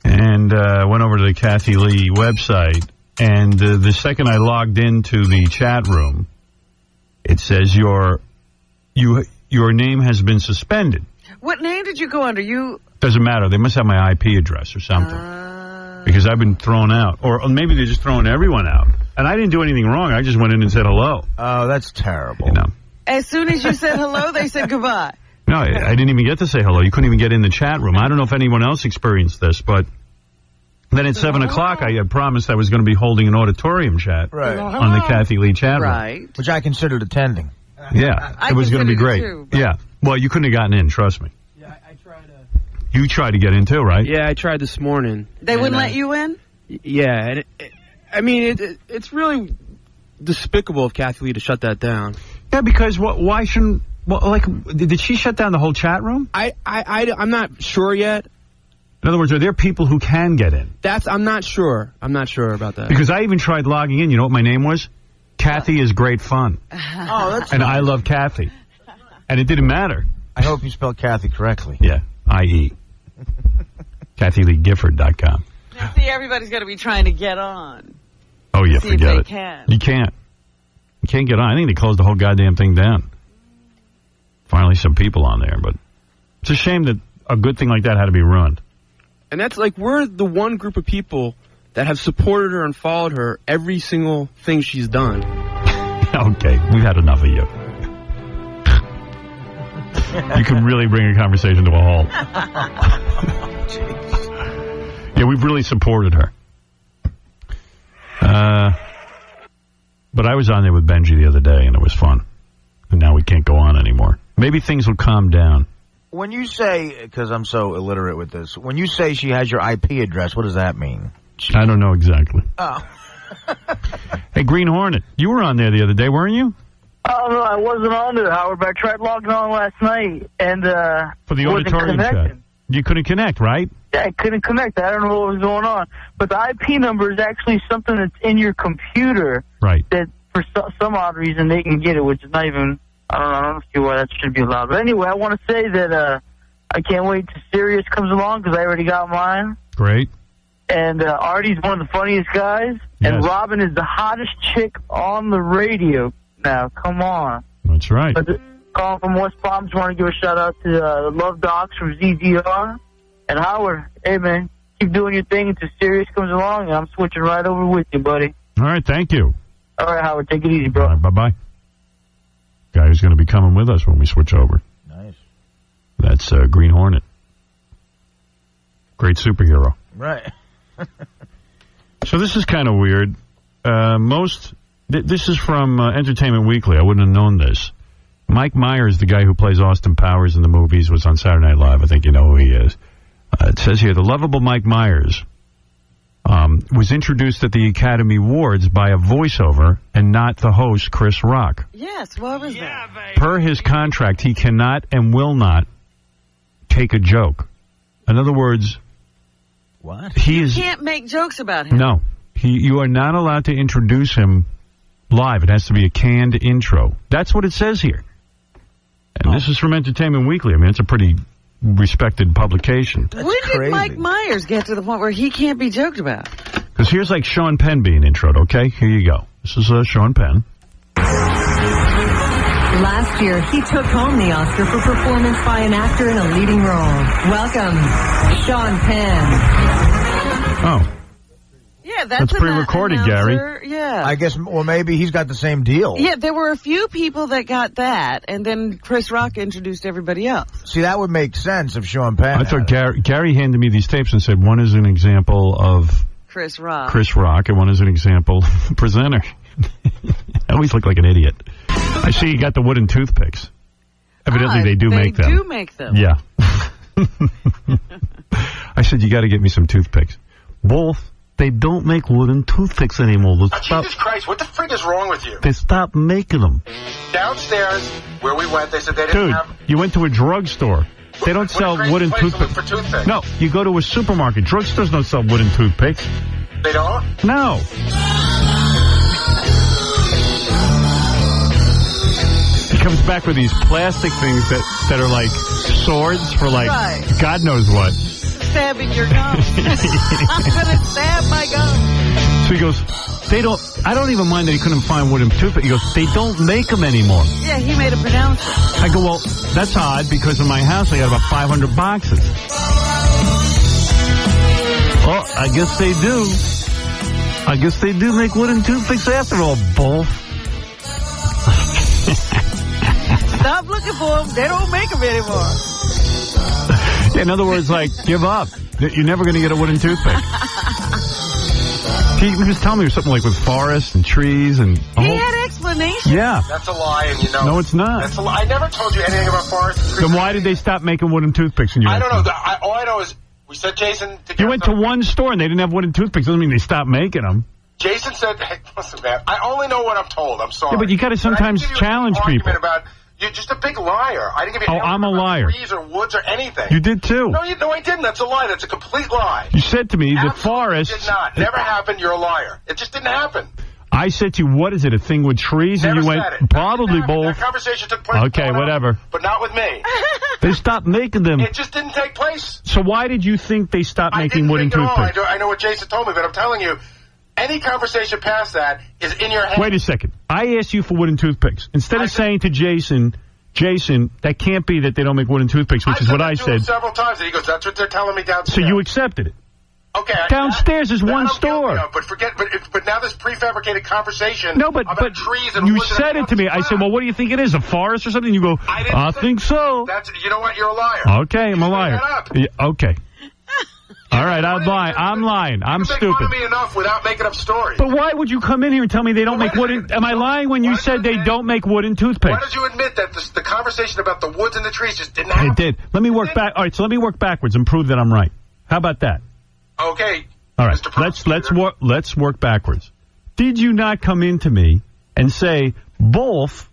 S4: And went over to the Kathy Lee website. And the second I logged into the chat room, it says your name has been suspended.
S3: What name did you go under?
S4: Doesn't matter. They must have my IP address or something. Because I've been thrown out. Or maybe they're just throwing everyone out. And I didn't do anything wrong. I just went in and said hello.
S6: Oh, that's terrible.
S3: As soon as you said hello, they said goodbye.
S4: No, I didn't even get to say hello. You couldn't even get in the chat room. I don't know if anyone else experienced this, but then at 7 o'clock, I had promised I was going to be holding an auditorium chat on the Kathy Lee chat room.
S3: Right.
S6: Which I considered attending.
S4: Yeah, it was going to be great.
S3: Too,
S4: yeah. Well, you couldn't have gotten in, trust me.
S17: Yeah, I tried to...
S4: You tried to get in too, right?
S17: Yeah, I tried this morning.
S3: They wouldn't let you in?
S17: Yeah, and it's really despicable of Kathy Lee to shut that down.
S4: Yeah, because why shouldn't... did she shut down the whole chat room?
S17: I'm not sure yet.
S4: In other words, are there people who can get in?
S17: I'm not sure. I'm not sure about that.
S4: Because I even tried logging in. You know what my name was? Kathy is great fun.
S6: Oh, that's
S4: And I love Kathy. And it didn't matter.
S6: I hope you spelled Kathy correctly.
S4: Yeah, I-E. KathyLeeGifford.com.
S3: See, everybody's going to be trying to get on.
S4: Oh, yeah,
S3: See
S4: forget
S3: if
S4: it.
S3: they can.
S4: You can't. You can't get on. I think they closed the whole goddamn thing down. Finally, some people on there, but it's a shame that a good thing like that had to be ruined.
S17: And that's we're the one group of people that have supported her and followed her every single thing she's done.
S4: Okay, we've had enough of you. You can really bring a conversation to a halt. Yeah, we've really supported her. But I was on there with Benji the other day, and it was fun. And now we can't go on anymore. Maybe things will calm down.
S6: When you say, because I'm so illiterate with this, when you say she has your IP address, what does that mean?
S4: I don't know exactly.
S6: Oh.
S4: Hey, Green Hornet, you were on there the other day, weren't you?
S18: Oh, no, I wasn't on there, Howard, but I tried logging on last night, and
S4: for the
S18: wasn't
S4: auditorium chat.
S18: connecting.
S4: You couldn't connect, right?
S18: Yeah, I couldn't connect. I don't know what was going on. But the IP number is actually something that's in your computer.
S4: Right.
S18: That for some odd reason they can get it, which is not even, I don't see why that should be allowed. But anyway, I want to say that I can't wait till Sirius comes along because I already got mine.
S4: Great.
S18: And Artie's one of the funniest guys.
S4: Yes.
S18: And Robin is the hottest chick on the radio now. Come on.
S4: That's right.
S18: But calling from West Palm, just want to give a shout-out to the Love Docs from ZDR. And Howard, hey, man, keep doing your thing until Sirius comes along, and I'm switching right over with you, buddy.
S4: All right, thank you.
S18: All right, Howard, take it easy, bro.
S4: All right, bye-bye. Guy who's going to be coming with us when we switch over.
S6: Nice.
S4: That's Green Hornet. Great superhero.
S6: Right.
S4: So this is kind of weird. This is from Entertainment Weekly. I wouldn't have known this. Mike Myers, the guy who plays Austin Powers in the movies, was on Saturday Night Live. I think you know who he is. It says here, the lovable Mike Myers was introduced at the Academy Awards by a voiceover and not the host, Chris Rock.
S3: Yes, what was that?
S4: Per his contract, he cannot and will not take a joke. In other words...
S6: What?
S3: You can't make jokes about him.
S4: No. You are not allowed to introduce him live. It has to be a canned intro. That's what it says here. And this is from Entertainment Weekly. I mean, it's a pretty respected publication.
S3: When did Mike Myers get to the point where he can't be joked about?
S4: Because here's like Sean Penn being introed, okay? Here you go. This is Sean Penn.
S19: Last year, he took home the Oscar for performance by an actor in a leading role. Welcome, Sean Penn.
S4: Oh.
S3: Yeah, that's
S4: pre-recorded, Gary.
S3: Yeah.
S6: I guess, well, maybe he's got the same deal.
S3: Yeah, there were a few people that got that, and then Chris Rock introduced everybody else.
S6: See, that would make sense if Sean Penn.
S4: I thought Gary handed me these tapes and said one is an example of
S3: Chris Rock,
S4: and one is an example presenter. I always look like an idiot. I see you got the wooden toothpicks. Evidently, they do make them.
S3: They do make them.
S4: Yeah. I said, you got to get me some toothpicks. Both. They don't make wooden toothpicks anymore.
S1: Jesus Christ, what the frig is wrong with you?
S4: They stopped making them.
S1: Downstairs, where we went, they said they didn't have...
S4: Dude, you went to a drugstore. They don't sell wooden toothpicks. No, you go to a supermarket. Drugstores don't sell wooden toothpicks.
S1: They don't?
S4: No. He comes back with these plastic things that are like swords for like God knows what.
S3: Stabbing your gum. I'm gonna stab my gum.
S4: So he goes, I don't even mind that he couldn't find wooden toothpicks. He goes, they don't make them anymore.
S3: Yeah, he made a pronouncement.
S4: I go, well, that's odd because in my house I got about 500 boxes. Well, I guess they do. I guess they do make wooden toothpicks after all, bull.
S3: Stop looking for them. They don't make them anymore.
S4: In other words, like, give up. You're never going to get a wooden toothpick. He was telling me something like with forests and trees and...
S3: He had explanations.
S4: Yeah.
S1: That's a lie, and you know...
S4: No, it's not.
S1: That's a lie. I never told you anything about forests and trees.
S4: Then why did they stop making wooden toothpicks?
S1: I don't know. All I know is we said, Jason...
S4: You went to one store and they didn't have wooden toothpicks. Doesn't mean they stopped making them.
S1: Jason said... Hey, listen, man, I only know what I'm told. I'm sorry.
S4: Yeah, but you got to sometimes challenge people.
S1: You're just a big liar. I didn't give you
S4: I'm a liar.
S1: Trees or woods or anything.
S4: You did too.
S1: No, I didn't. That's a lie. That's a complete lie.
S4: You said to me the forest
S1: did not. Never happened. You're a liar. It just didn't happen.
S4: I said to you, what is it? A thing with trees?
S1: Never
S4: and you went probably both.
S1: That conversation took place.
S4: Okay, whatever.
S1: But not with me.
S4: They stopped making them.
S1: It just didn't take place.
S4: So why did you think they stopped making wooden toothpicks?
S1: I know what Jason told me, but I'm telling you. Any conversation past that is in your head.
S4: Wait a second. I asked you for wooden toothpicks. Instead of saying to Jason, that can't be that they don't make wooden toothpicks, which is what I said.
S1: Several times, and he goes, "That's what they're telling me downstairs."
S4: So you accepted it.
S1: Okay.
S4: Downstairs is one store.
S1: But now this prefabricated conversation.
S4: No, but
S1: trees and
S4: you said it to me. I said, "Well, what do you think it is? A forest or something?" You go, "I think so."
S1: You know what? You're a liar.
S4: Okay, I'm a liar. Yeah, okay. All right, I'm lying. I'm stupid.
S1: You make fun of me enough without making up stories.
S4: But why would you come in here and tell me they don't make wooden... Am I lying when you said they don't make wooden toothpicks?
S1: Why did you admit that the conversation about the woods and the trees just didn't happen?
S4: It did. Let me work back. All right, so let me work backwards and prove that I'm right. How about that?
S1: Okay.
S4: All right, let's work backwards. Did you not come into me and say, Bolf,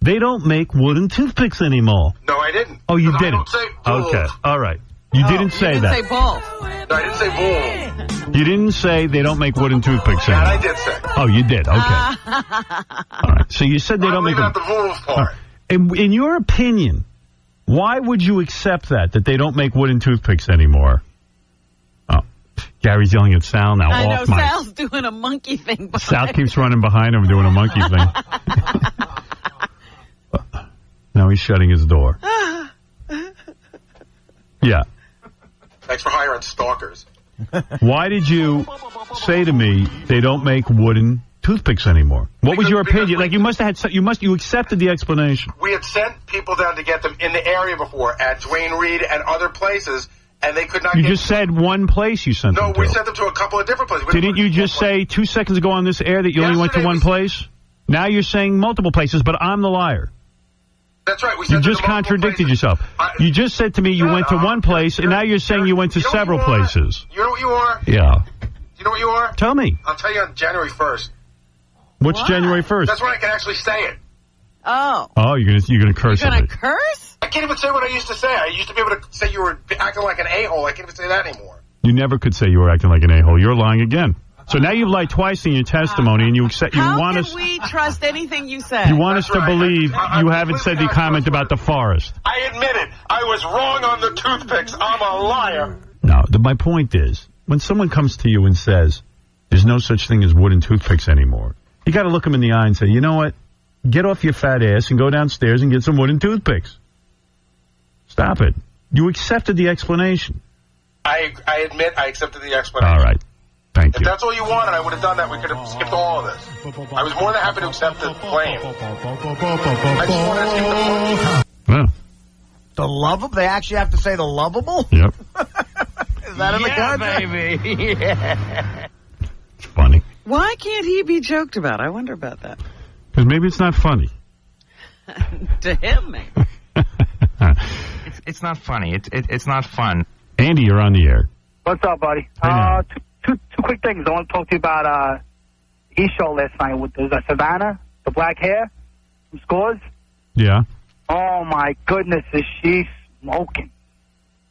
S4: they don't make wooden toothpicks anymore?
S1: No, I didn't.
S4: Oh, you didn't?
S1: I don't say Bolf.
S4: Okay, all right. You didn't say that.
S3: You didn't say Bolf.
S1: No, I didn't say Bolf.
S4: You didn't say they don't make wooden toothpicks anymore.
S1: That I did say.
S4: Oh, you did. Okay. All right. So you said they don't make them.
S1: the Wolf part.
S4: In your opinion, why would you accept that they don't make wooden toothpicks anymore? Oh, Gary's yelling at Sal now.
S3: I know,
S4: off mic.
S3: Sal's doing a monkey thing.
S4: Sal keeps running behind him doing a monkey thing. Now he's shutting his door. Yeah.
S1: Thanks for hiring stalkers.
S4: Why did you say to me they don't make wooden toothpicks anymore? What was your opinion? Like you must have had you accepted the explanation.
S1: We had sent people down to get them in the area before at Dwayne Reed and other places, and they could not.
S4: You just said one place you sent them to.
S1: No, we sent them to a couple of different places.
S4: Didn't you just say 2 seconds ago on this air that you only went to one place? Now you're saying multiple places, but I'm the liar.
S1: That's right.
S4: You just contradicted yourself. You just said to me you went to one place, and now you're saying you went to several places.
S1: You know what you are?
S4: Yeah.
S1: You know what you are?
S4: Tell me.
S1: I'll tell you on January 1st.
S4: What's January 1st?
S1: That's when I can actually say it.
S3: Oh.
S4: Oh, you're gonna curse
S3: You're
S4: at
S3: gonna
S4: me.
S3: curse?
S1: I can't even say what I used to say. I used to be able to say you were acting like an a-hole. I can't even say that anymore.
S4: You never could say you were acting like an a-hole. You're lying again. So now you've lied twice in your testimony, and you accept. You
S3: How
S4: want
S3: can
S4: us.
S3: we trust anything you say?
S4: You want us to believe you haven't said the comment about the forest.
S1: I admit it. I was wrong on the toothpicks. I'm a liar.
S4: No, my point is, when someone comes to you and says, there's no such thing as wooden toothpicks anymore, you got to look them in the eye and say, you know what? Get off your fat ass and go downstairs and get some wooden toothpicks. Stop it. You accepted the explanation.
S1: I admit I accepted the explanation.
S4: All right. Thank
S1: If
S4: you.
S1: that's all you wanted, I would have done that. We could have skipped all of this. I was more than happy to accept the blame. I just wanted to skip the blame.
S4: Yeah.
S6: The lovable? They actually have to say the lovable?
S4: Yep.
S6: Is that in the contract?
S2: baby. Yeah.
S4: It's funny.
S3: Why can't he be joked about? I wonder about that.
S4: Because maybe it's not funny.
S3: To him, maybe.
S20: It's not funny. It's not fun.
S4: Andy, you're on the air.
S18: What's up, buddy? Two quick things. I want to talk to you about his show last night with Savannah, the black hair from Scores.
S4: Yeah.
S18: Oh, my goodness, is she smoking.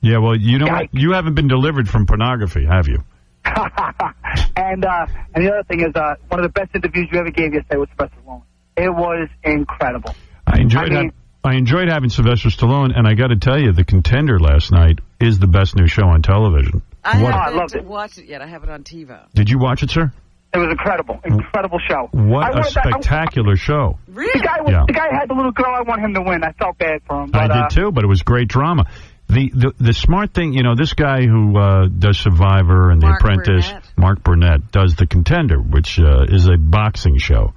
S4: Yeah, well, you know what? You haven't been delivered from pornography, have you?
S18: And the other thing is one of the best interviews you ever gave yesterday was Sylvester Stallone. It was incredible.
S4: I enjoyed having Sylvester Stallone, and I got to tell you, The Contender last night is the best new show on television.
S3: I haven't watched it yet. I have it on TiVo.
S4: Did you watch it, sir?
S18: It was incredible. Incredible show.
S4: What a spectacular show.
S18: Really? The guy had the little girl. I want him to win. I felt bad for him. But,
S4: I did too, but it was great drama. The smart thing, you know, this guy who does Survivor and The Apprentice, Mark Burnett, does The Contender, which is a boxing show.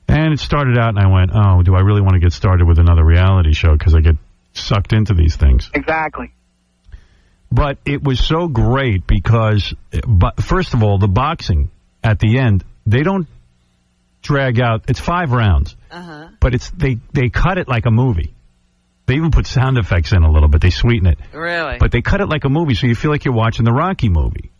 S4: And it started out, and I went, oh, do I really want to get started with another reality show? Because I get sucked into these things.
S18: Exactly.
S4: But it was so great because, first of all, the boxing at the end, they don't drag out. It's 5 rounds, but they cut it like a movie. They even put sound effects in a little bit. They sweeten it.
S3: Really?
S4: But they cut it like a movie, so you feel like you're watching the Rocky movie.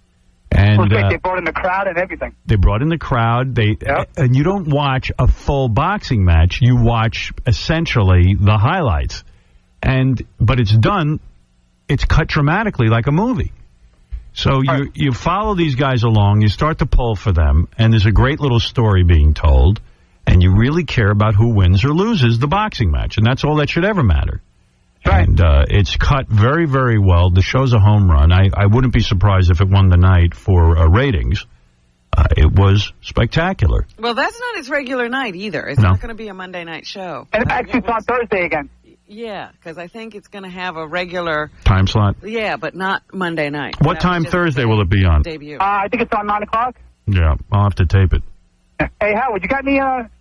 S4: And
S18: they brought in the crowd and everything.
S4: They brought in the crowd. And you don't watch a full boxing match. You watch essentially the highlights. But it's done. It's cut dramatically like a movie. So you follow these guys along. You start to pull for them, and there's a great little story being told. And you really care about who wins or loses the boxing match, and that's all that should ever matter. Right. And it's cut very, very well. The show's a home run. I wouldn't be surprised if it won the night for ratings. It was spectacular.
S3: Well, that's not its regular night either. It's not going to be a Monday night show.
S18: And actually, it's on Thursday again.
S3: Yeah, because I think it's going to have a regular
S4: time slot.
S3: Yeah, but not Monday night.
S4: What time Thursday will it be on?
S3: Debut.
S18: I think it's on 9 o'clock.
S4: Yeah, I'll have to tape it.
S18: Hey, Howard, you got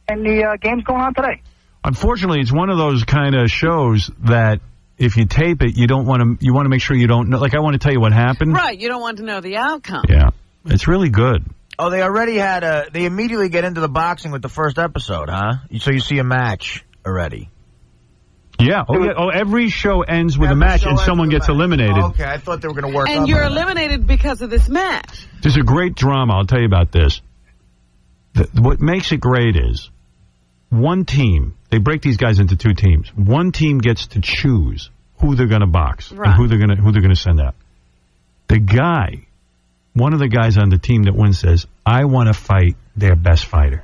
S18: any games going on today?
S4: Unfortunately, it's one of those kind of shows that if you tape it, you want to make sure you don't know. Like, I want to tell you what happened.
S3: Right, you don't want to know the outcome.
S4: Yeah, it's really good.
S6: Oh, they already had they immediately get into the boxing with the first episode, huh? So you see a match already.
S4: Yeah. Oh, every show ends with a match and someone gets eliminated.
S6: Oh, okay, I thought they were going to work.
S3: And you're eliminated because of this match.
S4: There's a great drama. I'll tell you about this. What makes it great is one team. They break these guys into two teams. One team gets to choose who they're going to box and who they're going to send out. One of the guys on the team that wins says, "I want to fight their best fighter."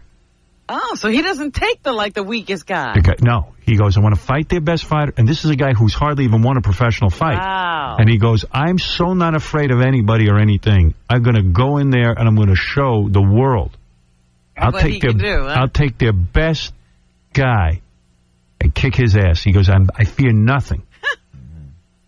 S3: Oh, so he doesn't take the weakest guy.
S4: No, he goes, "I want to fight their best fighter." And this is a guy who's hardly even won a professional fight.
S3: Wow.
S4: And he goes, "I'm so not afraid of anybody or anything. I'm going to go in there and I'm going to show the world. I'll take their best guy and kick his ass." He goes, "I fear nothing."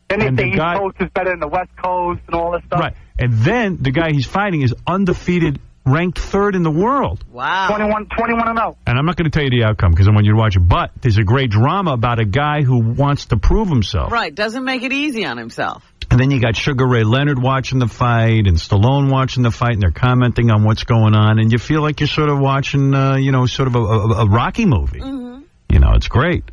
S7: Anything East Coast is better than the West Coast and all this stuff.
S4: Right. And then the guy he's fighting is undefeated, ranked third in the world.
S3: Wow.
S7: 21-0.
S4: And I'm not going to tell you the outcome because I want you to watch it. But there's a great drama about a guy who wants to prove himself.
S3: Right. Doesn't make it easy on himself.
S4: And then you got Sugar Ray Leonard watching the fight and Stallone watching the fight, and they're commenting on what's going on. And you feel like you're sort of watching, sort of a Rocky movie. Mm-hmm. It's great.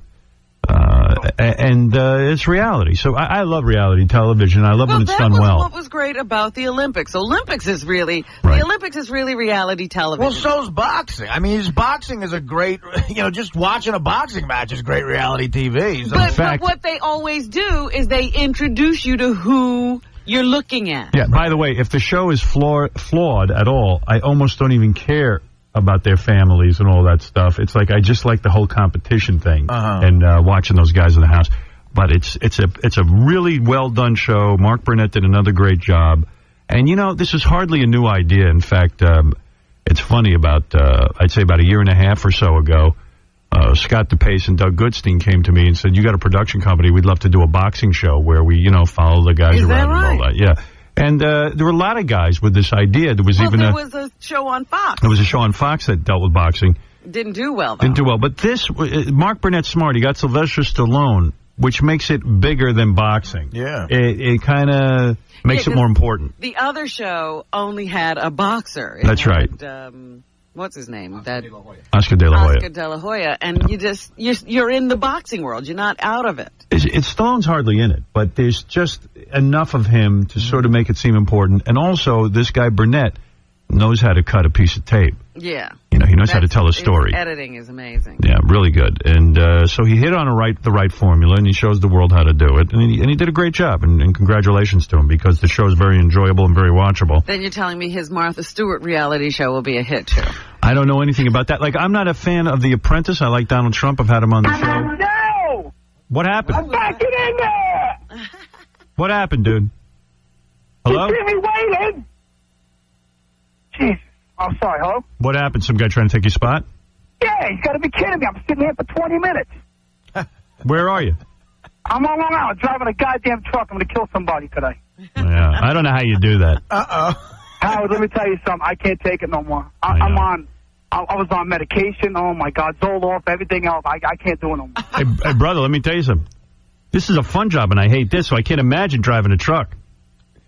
S4: And it's reality. So I love reality television. I love when it's done well.
S3: What was great about the Olympics. The Olympics is really reality television.
S6: Well, so's boxing. I mean, boxing is a great, just watching a boxing match is great reality TV. So
S3: but what they always do is they introduce you to who you're looking at.
S4: Yeah, by the way, if the show is flawed at all, I almost don't even care about their families and all that stuff. It's like I just like the whole competition thing and watching those guys in the house. But it's a really well done show. Mark Burnett did another great job. And this is hardly a new idea. In fact, it's funny. I'd say about a year and a half or so ago, Scott DePace and Doug Goodstein came to me and said, "You got a production company? We'd love to do a boxing show where we follow the guys around and all that." Yeah. And there were a lot of guys with this idea. There was
S3: there was a show on Fox.
S4: There was a show on Fox that dealt with boxing.
S3: Didn't do well, though.
S4: Didn't do well. But this, Mark Burnett's smart. He got Sylvester Stallone, which makes it bigger than boxing.
S6: Yeah.
S4: It kind of makes it more important.
S3: The other show only had a boxer.
S4: That's right.
S3: What's his name?
S4: Oscar De La Hoya.
S3: Oscar De La Hoya. And you're in the boxing world. You're not out of it.
S4: Stallone's hardly in it, but there's just enough of him to sort of make it seem important. And also, this guy Burnett knows how to cut a piece of tape.
S3: Yeah.
S4: He knows how to tell a story.
S3: His editing is amazing.
S4: Yeah, really good. And so he hit on the right formula, and he shows the world how to do it. And he did a great job, and congratulations to him, because the show is very enjoyable and very watchable.
S3: Then you're telling me his Martha Stewart reality show will be a hit, too.
S4: I don't know anything about that. Like, I'm not a fan of The Apprentice. I like Donald Trump. I've had him on the show.
S7: No!
S4: What happened?
S7: I'm back in there!
S4: What happened, dude? Hello?
S7: You keep me waiting! Jeez. I'm sorry, hello?
S4: What happened? Some guy trying to take your spot?
S7: Yeah, you got to be kidding me. I'm sitting here for 20 minutes.
S4: Where are you?
S7: I'm on Long Island driving a goddamn truck. I'm going to kill somebody today.
S4: Yeah, I don't know how you do that.
S7: Howard, let me tell you something. I can't take it no more. I was on medication. Oh, my God. Zoloft, everything else. I can't do it no more.
S4: Hey, brother, let me tell you something. This is a fun job, and I hate this, so I can't imagine driving a truck.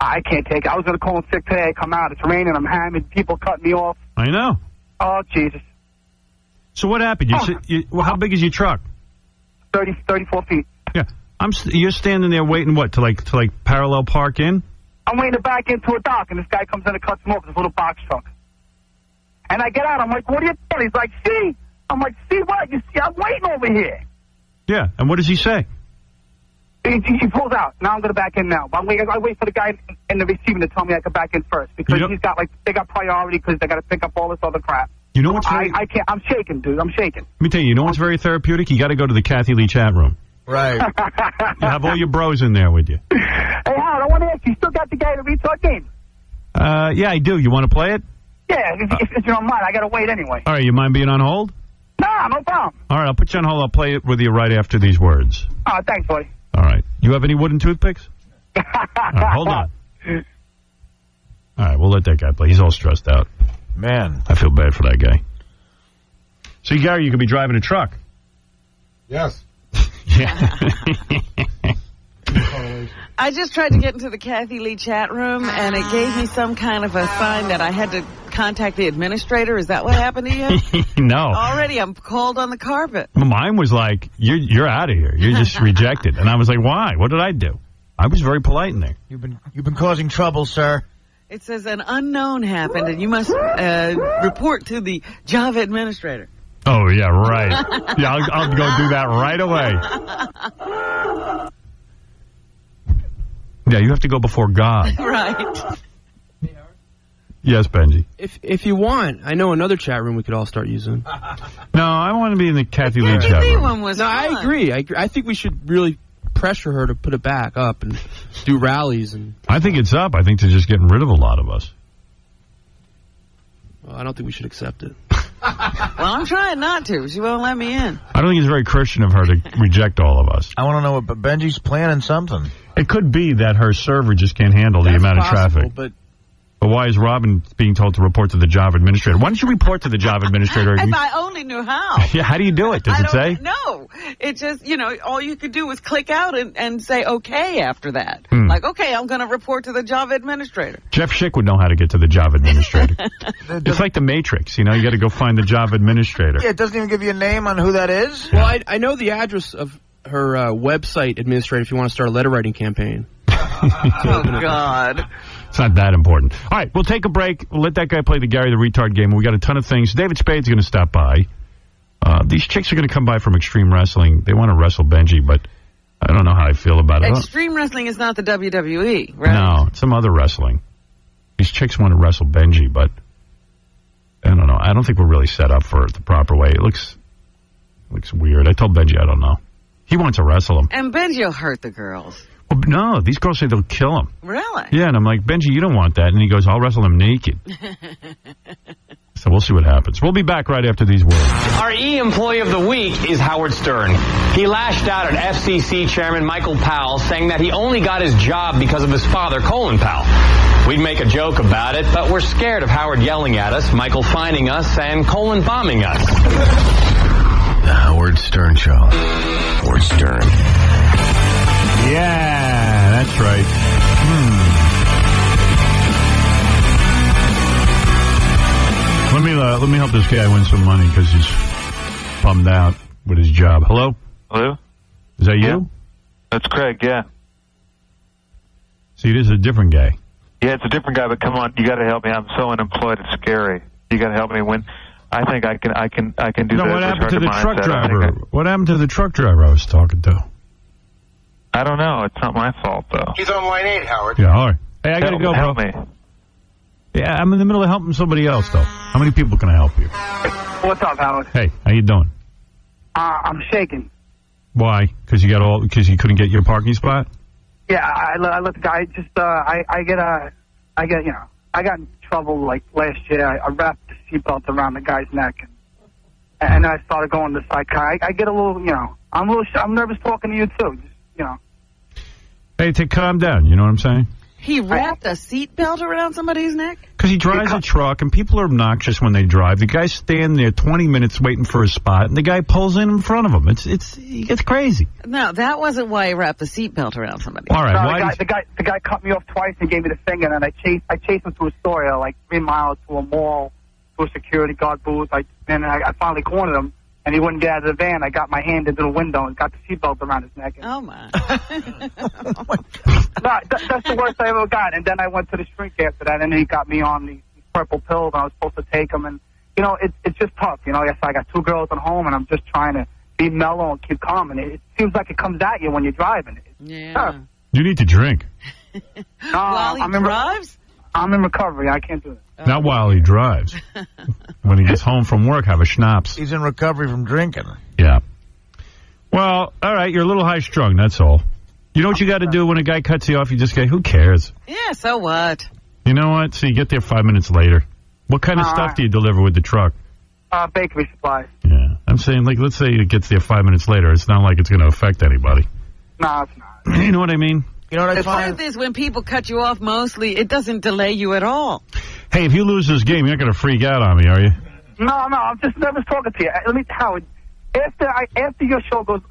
S7: I can't take it. I was going to call in sick today. I come out. It's raining. I'm hammered. People cut me off.
S4: I know.
S7: Oh, Jesus.
S4: So what happened? How big is your truck?
S7: 34 feet.
S4: Yeah. You're standing there waiting, what, to like parallel park in?
S7: I'm waiting to back into a dock, and this guy comes in and cuts him off with his little box truck. And I get out. I'm like, what are you doing? He's like, see? I'm like, see what? You see, I'm waiting over here.
S4: Yeah. And what does he say?
S7: He pulls out. Now I'm going to back in now. But I wait for the guy in the receiving to tell me I could back in first. Because they got priority because they got to pick up all this other crap.
S4: You know what's
S7: I can't. I'm shaking, dude. I'm shaking.
S4: Let me tell you, what's very therapeutic? You got to go to the Kathy Lee chat room.
S6: Right.
S4: You have all your bros in there with you.
S7: Hey, Howard, I want to ask you still got the guy in the retard game?
S4: Yeah, I do. You want to play it?
S7: Yeah, if you don't mind. I got to wait anyway.
S4: All right, you mind being on hold?
S7: Nah, no problem.
S4: All right, I'll put you on hold. I'll play it with you right after these words.
S7: Oh, thanks, buddy.
S4: All right. You have any wooden toothpicks? All right, hold on. All right, we'll let that guy play. He's all stressed out.
S6: Man.
S4: I feel bad for that guy. See, Gary, you could be driving a truck.
S1: Yes.
S4: Yeah.
S3: I just tried to get into the Kathy Lee chat room, and it gave me some kind of a sign that I had to contact the administrator. Is that what happened to you?
S4: No.
S3: Already, I'm called on the carpet.
S4: Well, mine was like, you're out of here. You're just rejected. And I was like, why? What did I do? I was very polite in there.
S6: You've been causing trouble, sir.
S3: It says an unknown happened, and you must report to the Java administrator.
S4: Oh, yeah, right. Yeah, I'll go do that right away. Yeah, you have to go before God.
S3: Right.
S4: Yes, Benji.
S17: If you want, I know another chat room we could all start using.
S4: No, I want to be in the Kathy Lee chat room.
S3: One was
S17: no,
S3: fun.
S17: I agree. I think we should really pressure her to put it back up and do rallies. And
S4: I think it's up. I think they're just getting rid of a lot of us.
S17: well, I don't think we should accept it.
S3: Well, I'm trying not to. She won't let me in.
S4: I don't think it's very Christian of her to reject all of us.
S6: I want to know what Benji's planning something.
S4: It could be that her server just can't handle the amount of traffic.
S17: But
S4: why is Robin being told to report to the Java administrator? Why don't you report to the Java administrator?
S3: If I only knew how.
S4: Yeah, how do you do it? Does it say?
S3: No. It just, all you could do was click out and say okay after that. Like, okay, I'm going to report to the Java administrator.
S4: Jeff Schick would know how to get to the Java administrator. It's like the Matrix, you got to go find the Java administrator.
S6: Yeah, it doesn't even give you a name on who that is.
S17: Well, I know the address of her website administrator if you want to start a letter writing campaign.
S3: Oh, God.
S4: It's not that important. All right, we'll take a break. We'll let that guy play the Gary the Retard game. We got a ton of things. David Spade's going to stop by. These chicks are going to come by from Extreme Wrestling. They want to wrestle Benji, but I don't know how I feel about it.
S3: Extreme Wrestling is not the WWE, right?
S4: No, it's some other wrestling. These chicks want to wrestle Benji, but I don't know. I don't think we're really set up for it the proper way. It looks weird. I told Benji I don't know. He wants to wrestle him.
S3: And Benji will hurt the girls.
S4: Well, no, these girls say they'll kill him.
S3: Really?
S4: Yeah, and I'm like, Benji, you don't want that. And he goes, I'll wrestle him naked. So we'll see what happens. We'll be back right after these words.
S21: Our E-Employee of the Week is Howard Stern. He lashed out at FCC Chairman Michael Powell, saying that he only got his job because of his father, Colin Powell. We'd make a joke about it, but we're scared of Howard yelling at us, Michael fining us, and Colin bombing us.
S8: The Howard Stern Show. Howard Stern.
S4: Yeah, that's right. Let me help this guy win some money because he's bummed out with his job. Hello?
S22: Hello?
S4: Is that you?
S22: Yeah. That's Craig, yeah.
S4: See, this is a different guy.
S22: Yeah, it's a different guy, but come on, you got to help me. I'm so unemployed, it's scary. You got to help me win. I think I can do that.
S4: What happened to the truck driver? What happened to the truck driver I was talking to?
S22: I don't know. It's not my fault, though.
S23: He's on line 8, Howard.
S4: Yeah, all right. Hey, I got to go, bro.
S22: Help me.
S4: Yeah, I'm in the middle of helping somebody else, though. How many people can I help you?
S23: What's up, Howard?
S4: Hey, how you doing?
S23: I'm shaking.
S4: Why? Because you couldn't get your parking spot?
S23: Yeah, I let the guy just, I got in trouble like last year. I wrapped the seatbelt around the guy's neck, and I started going to psych. I get a little, I'm nervous talking to you too. Just,
S4: Hey, calm down. You know what I'm saying?
S3: He wrapped a seatbelt around somebody's neck?
S4: Because he drives a truck, and people are obnoxious when they drive. The guy's standing there 20 minutes waiting for his spot, and the guy pulls in front of him. He gets crazy.
S3: No, that wasn't why he wrapped the seatbelt around somebody.
S4: All right,
S23: no, the guy cut me off twice and gave me the finger, and I chased him to a store, like 3 miles to a mall, to a security guard booth. I finally cornered him, and he wouldn't get out of the van. I got my hand into the window and got the seatbelt around his neck.
S3: Oh, my.
S23: No, that's the worst I ever got. And then I went to the shrink after that, and he got me on these purple pills, and I was supposed to take them. And, it's just tough. I got 2 girls at home, and I'm just trying to be mellow and keep calm. And it seems like it comes at you when you're driving.
S3: Yeah.
S4: You need to drink.
S3: While he drives?
S23: I'm in recovery. I can't do it.
S4: Not while he drives. When he gets home from work, have a schnapps.
S6: He's in recovery from drinking.
S4: Yeah. Well, all right, you're a little high-strung, that's all. You know what you got to do when a guy cuts you off? You just go, who cares?
S3: Yeah, so what?
S4: You know what? So you get there 5 minutes later. What kind of stuff do you deliver with the truck?
S23: Bakery supplies.
S4: Yeah. I'm saying, let's say it gets there 5 minutes later. It's not like it's going to affect anybody.
S23: No, it's not.
S4: You know what I mean?
S6: You know what I
S3: The
S6: find?
S3: truth is, when people cut you off, mostly, it doesn't delay you at all.
S4: Hey, if you lose this game, you're not going to freak out on me, are you?
S23: No, I'm just nervous talking to you. Howard, after your show goes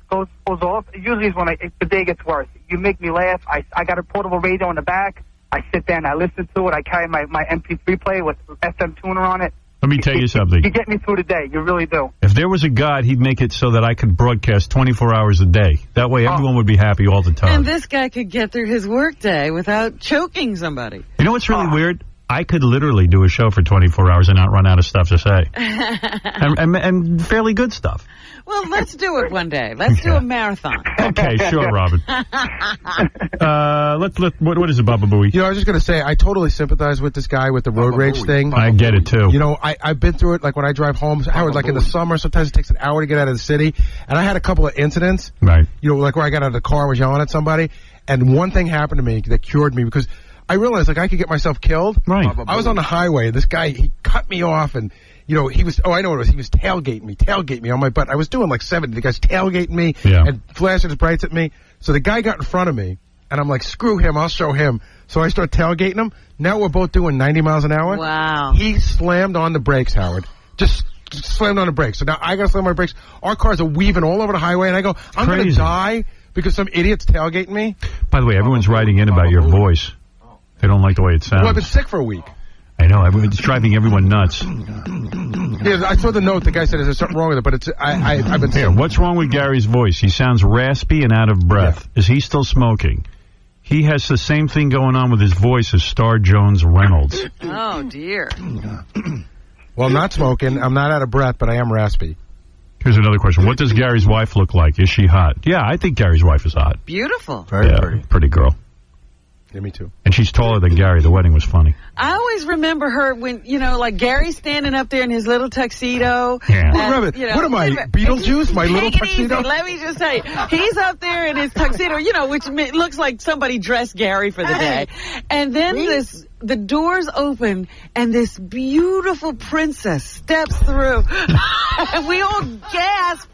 S23: off, usually is when the day gets worse. You make me laugh. I got a portable radio in the back. I sit there and I listen to it. I carry my MP3 player with FM tuner on it.
S4: Let me tell you something.
S23: You get me through the day. You really do.
S4: If there was a God, he'd make it so that I could broadcast 24 hours a day. That way everyone would be happy all the time.
S3: And this guy could get through his workday without choking somebody.
S4: You know what's really weird? I could literally do a show for 24 hours and not run out of stuff to say. and fairly good stuff.
S3: Well, let's do it one day. Let's do a marathon.
S4: Okay, sure, Robin. What is it, Baba Booey?
S1: You know, I was just going to say, I totally sympathize with this guy with the road rage thing.
S4: I get it, too.
S1: You know, I've been through it, like when I drive home, Howard, like in the summer, sometimes it takes an hour to get out of the city. And I had a couple of incidents.
S4: Right.
S1: You know, like where I got out of the car and was yelling at somebody. And one thing happened to me that cured me because I realized, like, I could get myself killed.
S4: Right.
S1: I was on the highway. This guy, he cut me off, and, you know, he was, I know what it was. He was tailgating me on my butt. I was doing like 70. The guy's tailgating me and flashing his brights at me. So the guy got in front of me, and I'm like, screw him, I'll show him. So I start tailgating him. Now we're both doing 90 miles an hour.
S3: Wow.
S1: He slammed on the brakes, Howard. Just slammed on the brakes. So now I got to slam my brakes. Our cars are weaving all over the highway, and I go, I'm going to die because some idiot's tailgating me.
S4: By the way, everyone's writing in about your voice. They don't like the way it sounds.
S1: Well, I've been sick for a week.
S4: I know. It's driving everyone nuts.
S1: Yeah, I saw the note. The guy said, "Is there something wrong with it?" But it's I've been sick.
S4: What's wrong with Gary's voice? He sounds raspy and out of breath. Yeah. Is he still smoking? He has the same thing going on with his voice as Star Jones Reynolds.
S3: Oh dear.
S1: Well, I'm not smoking. I'm not out of breath, but I am raspy.
S4: Here's another question. What does Gary's wife look like? Is she hot? Yeah, I think Gary's wife is hot.
S3: Beautiful.
S4: Very pretty girl.
S1: Yeah, me too.
S4: And she's taller than Gary. The wedding was funny.
S3: I always remember her when, you know, like Gary's standing up there in his little tuxedo.
S4: Yeah.
S3: And, you know,
S1: what am I, Beetlejuice? My little tuxedo?
S3: Easy. Let me just say, he's up there in his tuxedo, you know, which looks like somebody dressed Gary for the day. And then the doors open, and this beautiful princess steps through. And we all gasp.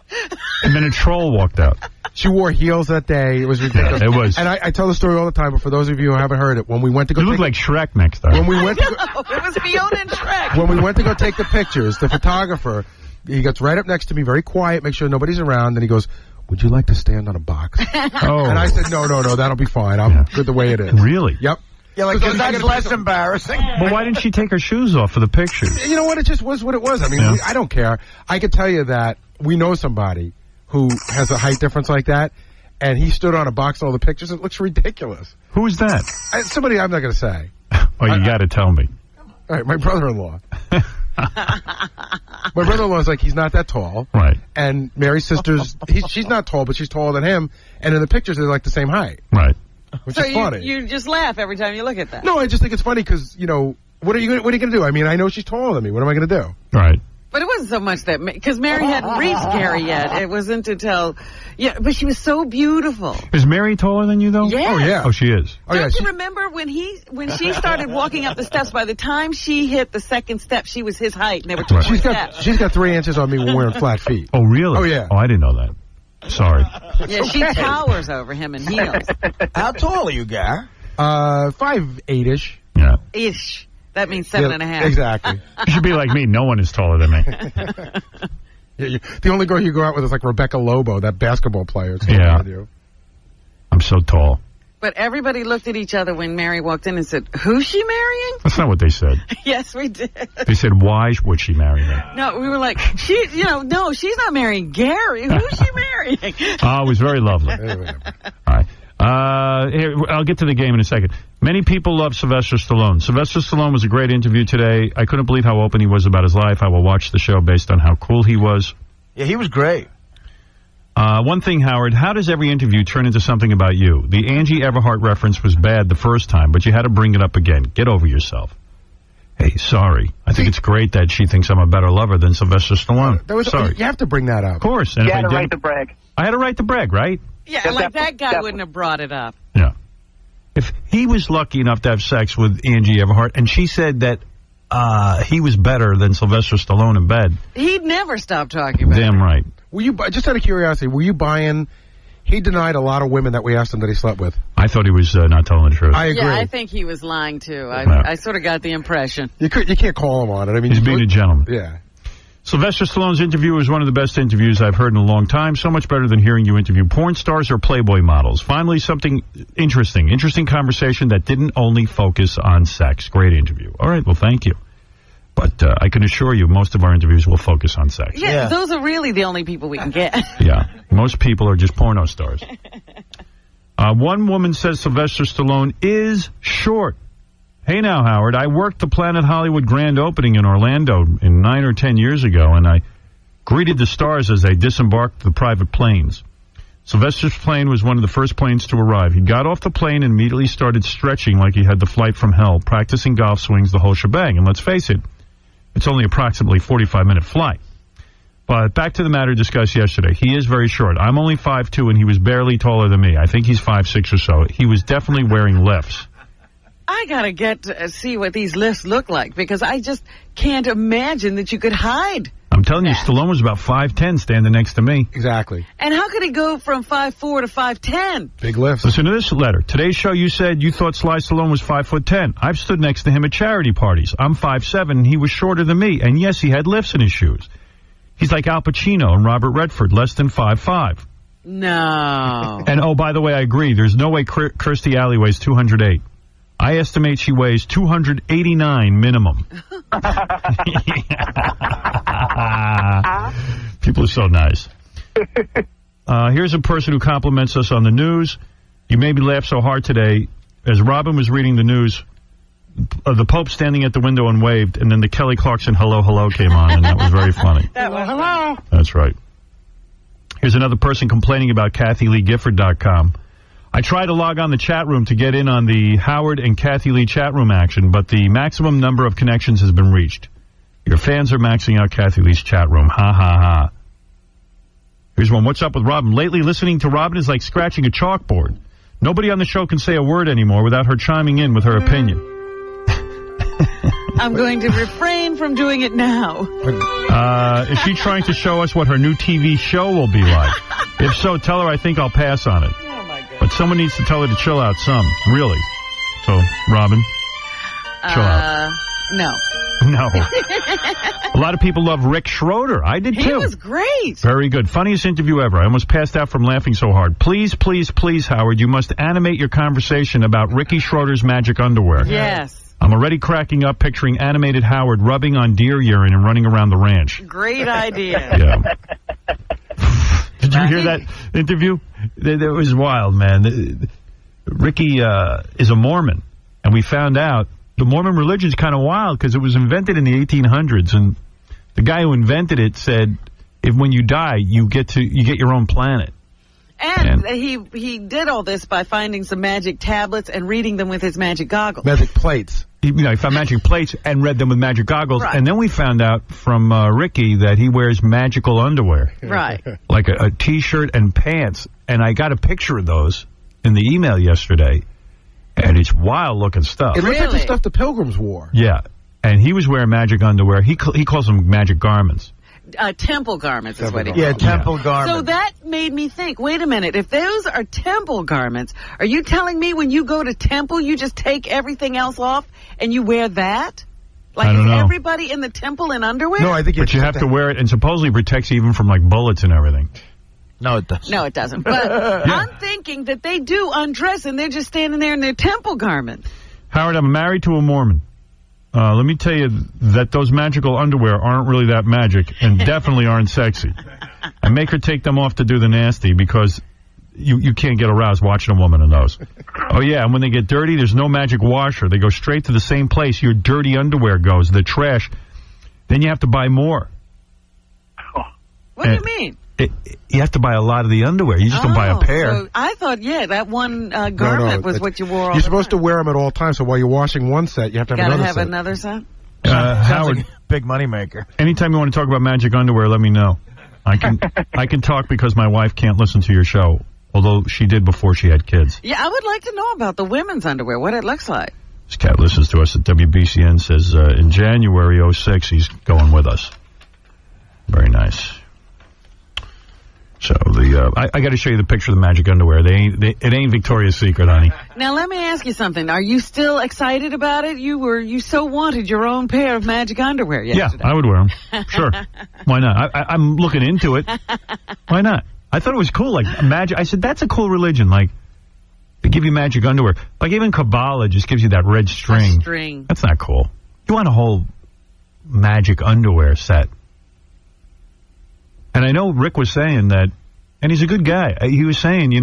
S4: And then a troll walked out.
S1: She wore heels that day. It was ridiculous.
S4: Yeah, it was.
S1: And I tell the story all the time, but for those of you who haven't heard it, when we went to go,
S4: you look like Shrek next time.
S1: When we went to
S3: it was Fiona and Shrek.
S1: When we went to go take the pictures, the photographer, he gets right up next to me, very quiet, make sure nobody's around, and he goes, "Would you like to stand on a box?"
S4: Oh.
S1: And I said, "No, that'll be fine. I'm good the way it is."
S4: Really?
S1: Yep.
S6: Yeah, like that's less embarrassing.
S4: Well, why didn't she take her shoes off for the pictures?
S1: You know what? It just was what it was. I mean, I don't care. I could tell you that we know somebody who has a height difference like that, and he stood on a box in all the pictures. It looks ridiculous.
S4: Who is that?
S1: Somebody I'm not going to say.
S4: Well, you got to tell me.
S1: All right, my brother-in-law. My brother-in-law is like, he's not that tall.
S4: Right.
S1: And Mary's sister's, she's not tall, but she's taller than him. And in the pictures, they're like the same height.
S4: Right.
S1: Which
S3: so
S1: is funny.
S3: You just laugh every time you look at that.
S1: No, I just think it's funny because, you know, what are you going to do? I mean, I know she's taller than me. What am I going to do?
S4: Right.
S3: But it wasn't so much that, because Mary hadn't reached Gary yet. It wasn't until, but she was so beautiful.
S4: Is Mary taller than you, though?
S3: Yes.
S1: Oh, yeah.
S4: Oh, she is.
S3: Don't you remember when she started walking up the steps, by the time she hit the second step, she was his height, and they were 2 steps.
S1: She's got 3 inches on me when wearing flat feet.
S4: Oh, really?
S1: Oh, yeah.
S4: Oh, I didn't know that. Sorry.
S3: Yeah, she towers over him in heels.
S6: How tall are you, Gar?
S1: 5'8"-ish.
S4: Yeah.
S3: Ish. That means 7.5.
S1: Exactly.
S4: You should be like me. No one is taller than me.
S1: The only girl you go out with is like Rebecca Lobo, that basketball player.
S4: Yeah. I'm so tall.
S3: But everybody looked at each other when Mary walked in and said, "Who's she marrying?"
S4: That's not what they said.
S3: Yes, we did.
S4: They said, "Why would she marry me?"
S3: No, we were like, no, she's not marrying Gary. Who's she marrying?
S4: Oh, it was very lovely. All right. Here, I'll get to the game in a second. Many people love Sylvester Stallone. Sylvester Stallone was a great interview today. I couldn't believe how open he was about his life. I will watch the show based on how cool he was.
S6: Yeah, he was great.
S4: One thing, Howard, how does every interview turn into something about you? The Angie Everhart reference was bad the first time, but you had to bring it up again. Get over yourself. Hey, sorry. I think it's great that she thinks I'm a better lover than Sylvester Stallone.
S1: Sorry. You have to bring that up.
S4: Of course.
S7: And you had a right to brag.
S4: I had a right to brag, right?
S3: Yeah, like that guy wouldn't have brought it up.
S4: Yeah. If he was lucky enough to have sex with Angie Everhart, and she said that he was better than Sylvester Stallone in bed,
S3: he'd never stop talking about it.
S4: Damn right.
S1: Were you, just out of curiosity, were you buying... He denied a lot of women that we asked him that he slept with.
S4: I thought he was not telling the truth.
S1: I agree.
S3: Yeah, I think he was lying, too. I sort of got the impression.
S1: You can't call him on it. I mean,
S4: he's being a gentleman.
S1: Yeah.
S4: Sylvester Stallone's interview was one of the best interviews I've heard in a long time. So much better than hearing you interview porn stars or Playboy models. Finally, something interesting. Interesting conversation that didn't only focus on sex. Great interview. All right, well, thank you. But I can assure you most of our interviews will focus on sex.
S3: Yeah, those are really the only people we can get.
S4: Yeah, most people are just porno stars. One woman says Sylvester Stallone is short. Hey now, Howard, I worked the Planet Hollywood grand opening in Orlando 9 or 10 years ago, and I greeted the stars as they disembarked the private planes. Sylvester's plane was one of the first planes to arrive. He got off the plane and immediately started stretching like he had the flight from hell, practicing golf swings, the whole shebang. And let's face it, it's only approximately a 45-minute flight. But back to the matter discussed yesterday. He is very short. I'm only 5'2", and he was barely taller than me. I think he's 5'6" or so. He was definitely wearing lifts.
S3: I gotta get to see what these lifts look like, because I just can't imagine that you could hide.
S4: I'm telling you, Stallone was about 5'10", standing next to me.
S1: Exactly.
S3: And how could he go from 5'4" to 5'10"?
S1: Big lift.
S4: Listen to this letter. Today's show, you said you thought Sly Stallone was 5'10". I've stood next to him at charity parties. I'm 5'7", and he was shorter than me. And yes, he had lifts in his shoes. He's like Al Pacino and Robert Redford, less than 5'5".
S3: No.
S4: And oh, by the way, I agree. There's no way Kirstie Alley weighs 208. I estimate she weighs 289 minimum. People are so nice. Here's a person who compliments us on the news. You made me laugh so hard today. As Robin was reading the news, the Pope standing at the window and waved, and then the Kelly Clarkson hello, hello came on, and that was very funny.
S3: That was hello.
S4: That's right. Here's another person complaining about KathyLeeGifford.com. I tried to log on the chat room to get in on the Howard and Kathy Lee chat room action, but the maximum number of connections has been reached. Your fans are maxing out Kathy Lee's chat room. Ha, ha, ha. Here's one. What's up with Robin? Lately, listening to Robin is like scratching a chalkboard. Nobody on the show can say a word anymore without her chiming in with her opinion.
S3: I'm going to refrain from doing it now.
S4: Is she trying to show us what her new TV show will be like? If so, tell her I think I'll pass on it. But someone needs to tell her to chill out some, really. So, Robin, chill out.
S3: No.
S4: No. A lot of people love Rick Schroeder. I did, too.
S3: He was great.
S4: Very good. Funniest interview ever. I almost passed out from laughing so hard. Please, please, please, Howard, you must animate your conversation about Ricky Schroeder's magic underwear.
S3: Yes.
S4: I'm already cracking up picturing animated Howard rubbing on deer urine and running around the ranch.
S3: Great idea.
S4: Yeah. Did you hear that interview? That was wild, man. Ricky is a Mormon, and we found out the Mormon religion is kind of wild because it was invented in the 1800s, and the guy who invented it said, "If when you die, you get your own planet."
S3: And he did all this by finding some magic tablets and reading them with his magic goggles.
S1: Magic plates.
S4: He found magic plates and read them with magic goggles.
S3: Right.
S4: And then we found out from Ricky that he wears magical underwear.
S3: Right.
S4: Like a T-shirt and pants. And I got a picture of those in the email yesterday. And it's wild-looking stuff.
S1: It looks like the stuff the Pilgrims wore.
S4: Yeah. And he was wearing magic underwear. He calls them magic garments.
S3: Temple garments is what he
S6: Yeah,
S3: called
S6: temple
S3: them.
S6: garments.
S3: So that made me think, wait a minute, if those are temple garments, are you telling me when you go to temple, you just take everything else off and you wear that? Like,
S4: I don't
S3: is
S4: know.
S3: everybody in the temple in underwear?
S1: No, I think
S4: But you have to wear it, and supposedly protects you even from, like, bullets and everything.
S6: No, it doesn't.
S3: No, it doesn't. But I'm thinking that they do undress and they're just standing there in their temple garments.
S4: Howard, I'm married to a Mormon. Let me tell you that those magical underwear aren't really that magic and definitely aren't sexy. I make her take them off to do the nasty because you can't get aroused watching a woman in those. Oh, yeah, and when they get dirty, there's no magic washer. They go straight to the same place your dirty underwear goes, the trash. Then you have to buy more.
S3: What do you mean?
S4: You have to buy a lot of the underwear. You just don't buy a pair.
S3: So I thought, that one garment was what you wore all
S1: You're supposed to wear them at all times, so while you're washing one set, you have to have another set.
S3: Gotta have another set?
S4: Howard,
S6: like a big money maker.
S4: Anytime you want to talk about magic underwear, let me know. I can talk because my wife can't listen to your show, although she did before she had kids.
S3: Yeah, I would like to know about the women's underwear, what it looks like.
S4: This cat listens to us at WBCN, says in January 06 he's going with us. Very nice. So I got to show you the picture of the magic underwear. It ain't Victoria's Secret, honey.
S3: Now let me ask you something. Are you still excited about it? You so wanted your own pair of magic underwear yesterday.
S4: Yeah, I would wear them. Sure. Why not? I'm looking into it. Why not? I thought it was cool. Like magic. I said that's a cool religion. Like they give you magic underwear. Like even Kabbalah just gives you that red string. That's not cool. You want a whole magic underwear set. And I know Rick was saying that, and he's a good guy. He was saying,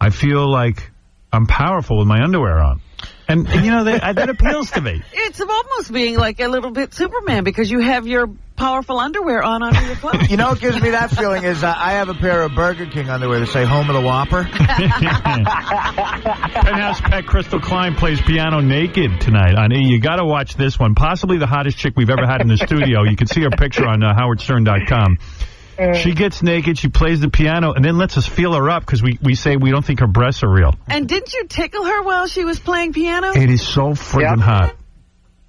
S4: I feel like I'm powerful with my underwear on. And that appeals to me.
S3: It's almost being like a little bit Superman because you have your powerful underwear on under your clothes.
S6: You know what gives me that feeling is I have a pair of Burger King underwear that say Home of the Whopper.
S4: Penthouse Pet Crystal Klein plays piano naked tonight on E! You got to watch this one. Possibly the hottest chick we've ever had in the studio. You can see her picture on howardstern.com. She gets naked, she plays the piano, and then lets us feel her up because we say we don't think her breasts are real.
S3: And didn't you tickle her while she was playing piano?
S4: It is so friggin' hot.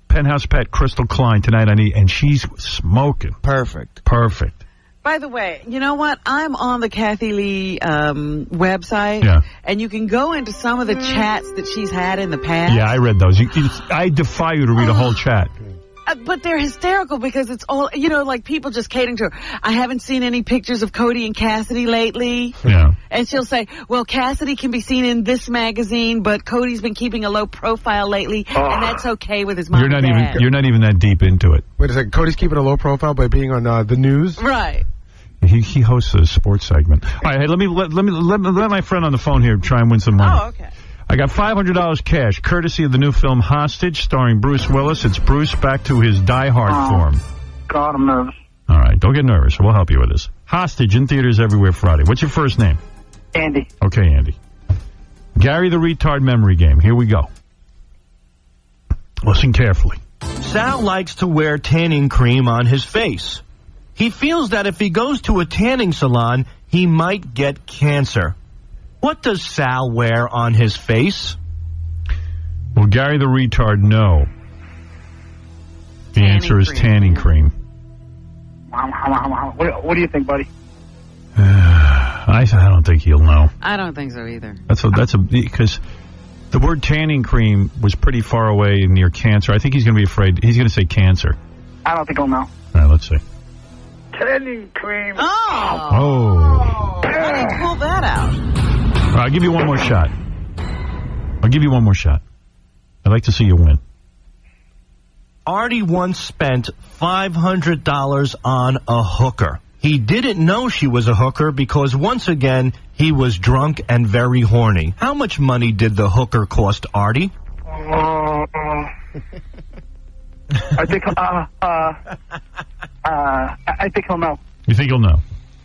S4: Penthouse Pet Crystal Klein tonight on E! And she's smoking.
S6: Perfect.
S3: By the way, you know what? I'm on the Kathy Lee website, and you can go into some of the chats that she's had in the past.
S4: Yeah, I read those. I defy you to read a whole chat.
S3: But they're hysterical because it's all, like people just catering to her. I haven't seen any pictures of Cody and Cassidy lately.
S4: Yeah.
S3: And she'll say, well, Cassidy can be seen in this magazine, but Cody's been keeping a low profile lately, and that's okay with his mom and dad.
S4: You're not even that deep into it.
S1: Wait a second. Cody's keeping a low profile by being on the news?
S3: Right.
S4: He hosts a sports segment. All right, hey, let my friend on the phone here try and win some money.
S3: Oh, okay.
S4: I got $500 cash, courtesy of the new film Hostage, starring Bruce Willis. It's Bruce back to his die-hard form.
S23: God, I'm nervous.
S4: All right, don't get nervous. We'll help you with this. Hostage in theaters everywhere Friday. What's your first name?
S23: Andy.
S4: Okay, Andy. Gary the Retard memory game. Here we go. Listen carefully.
S12: Sal likes to wear tanning cream on his face. He feels that if he goes to a tanning salon, he might get cancer. What does Sal wear on his face?
S4: Well, Gary the Retard, no. The answer is tanning cream.
S23: What do you think, buddy?
S4: I don't think he'll know.
S3: I don't think so either.
S4: Because the word tanning cream was pretty far away near cancer. I think he's going to be afraid. He's going to say cancer.
S23: I don't think he'll know.
S4: All right, let's see.
S23: Tanning cream.
S4: Oh.
S3: How do you pull that out?
S4: All right, I'll give you one more shot. I'd like to see you win.
S12: Artie once spent $500 on a hooker. He didn't know she was a hooker because, once again, he was drunk and very horny. How much money did the hooker cost Artie?
S23: I think he'll know.
S4: You think he'll know?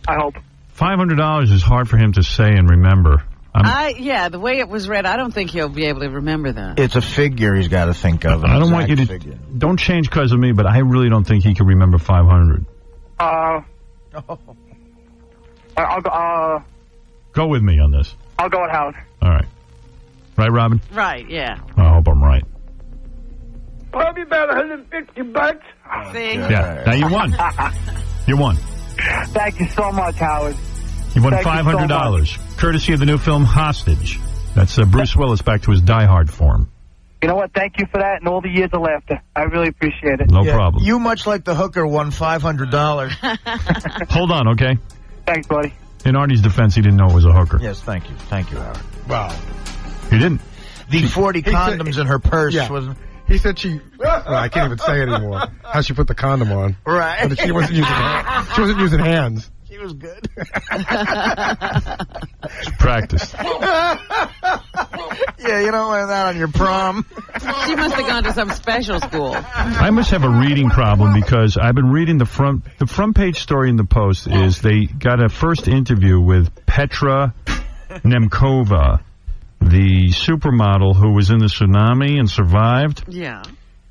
S23: I hope.
S4: $500 is hard for him to say and remember.
S3: The way it was read, I don't think he'll be able to remember that.
S6: It's a figure he's got to think of.
S4: I don't want you to... Don't change because of me, but I really don't think he can remember 500.
S23: I'll go.
S4: Go with me on this.
S23: I'll go with Howard.
S4: All right. Right, Robin?
S3: Right, yeah.
S4: I hope I'm right.
S23: Probably about $150.
S3: See?
S4: Yeah. Now you won. You won.
S23: Thank you so much, Howard.
S4: You won $500, courtesy of the new film Hostage. That's Bruce Willis back to his die-hard form.
S23: You know what? Thank you for that and all the years of laughter. I really appreciate it.
S4: No problem.
S6: You, much like the hooker, won $500.
S4: Hold on, okay?
S23: Thanks, buddy.
S4: In Artie's defense, he didn't know it was a hooker.
S6: Yes, thank you. Thank you, Howard.
S1: Wow.
S4: He didn't.
S6: The 40 condoms in her purse wasn't...
S1: He said I can't even say it anymore. How she put the condom on.
S6: Right.
S1: But she wasn't using hands.
S6: She was good.
S4: She practiced.
S6: Yeah, you don't learn that on your prom.
S3: She must have gone to some special school.
S4: I must have a reading problem because I've been reading the front page story in the Post is they got a first interview with Petra Nemkova, the supermodel who was in the tsunami and survived.
S3: Yeah.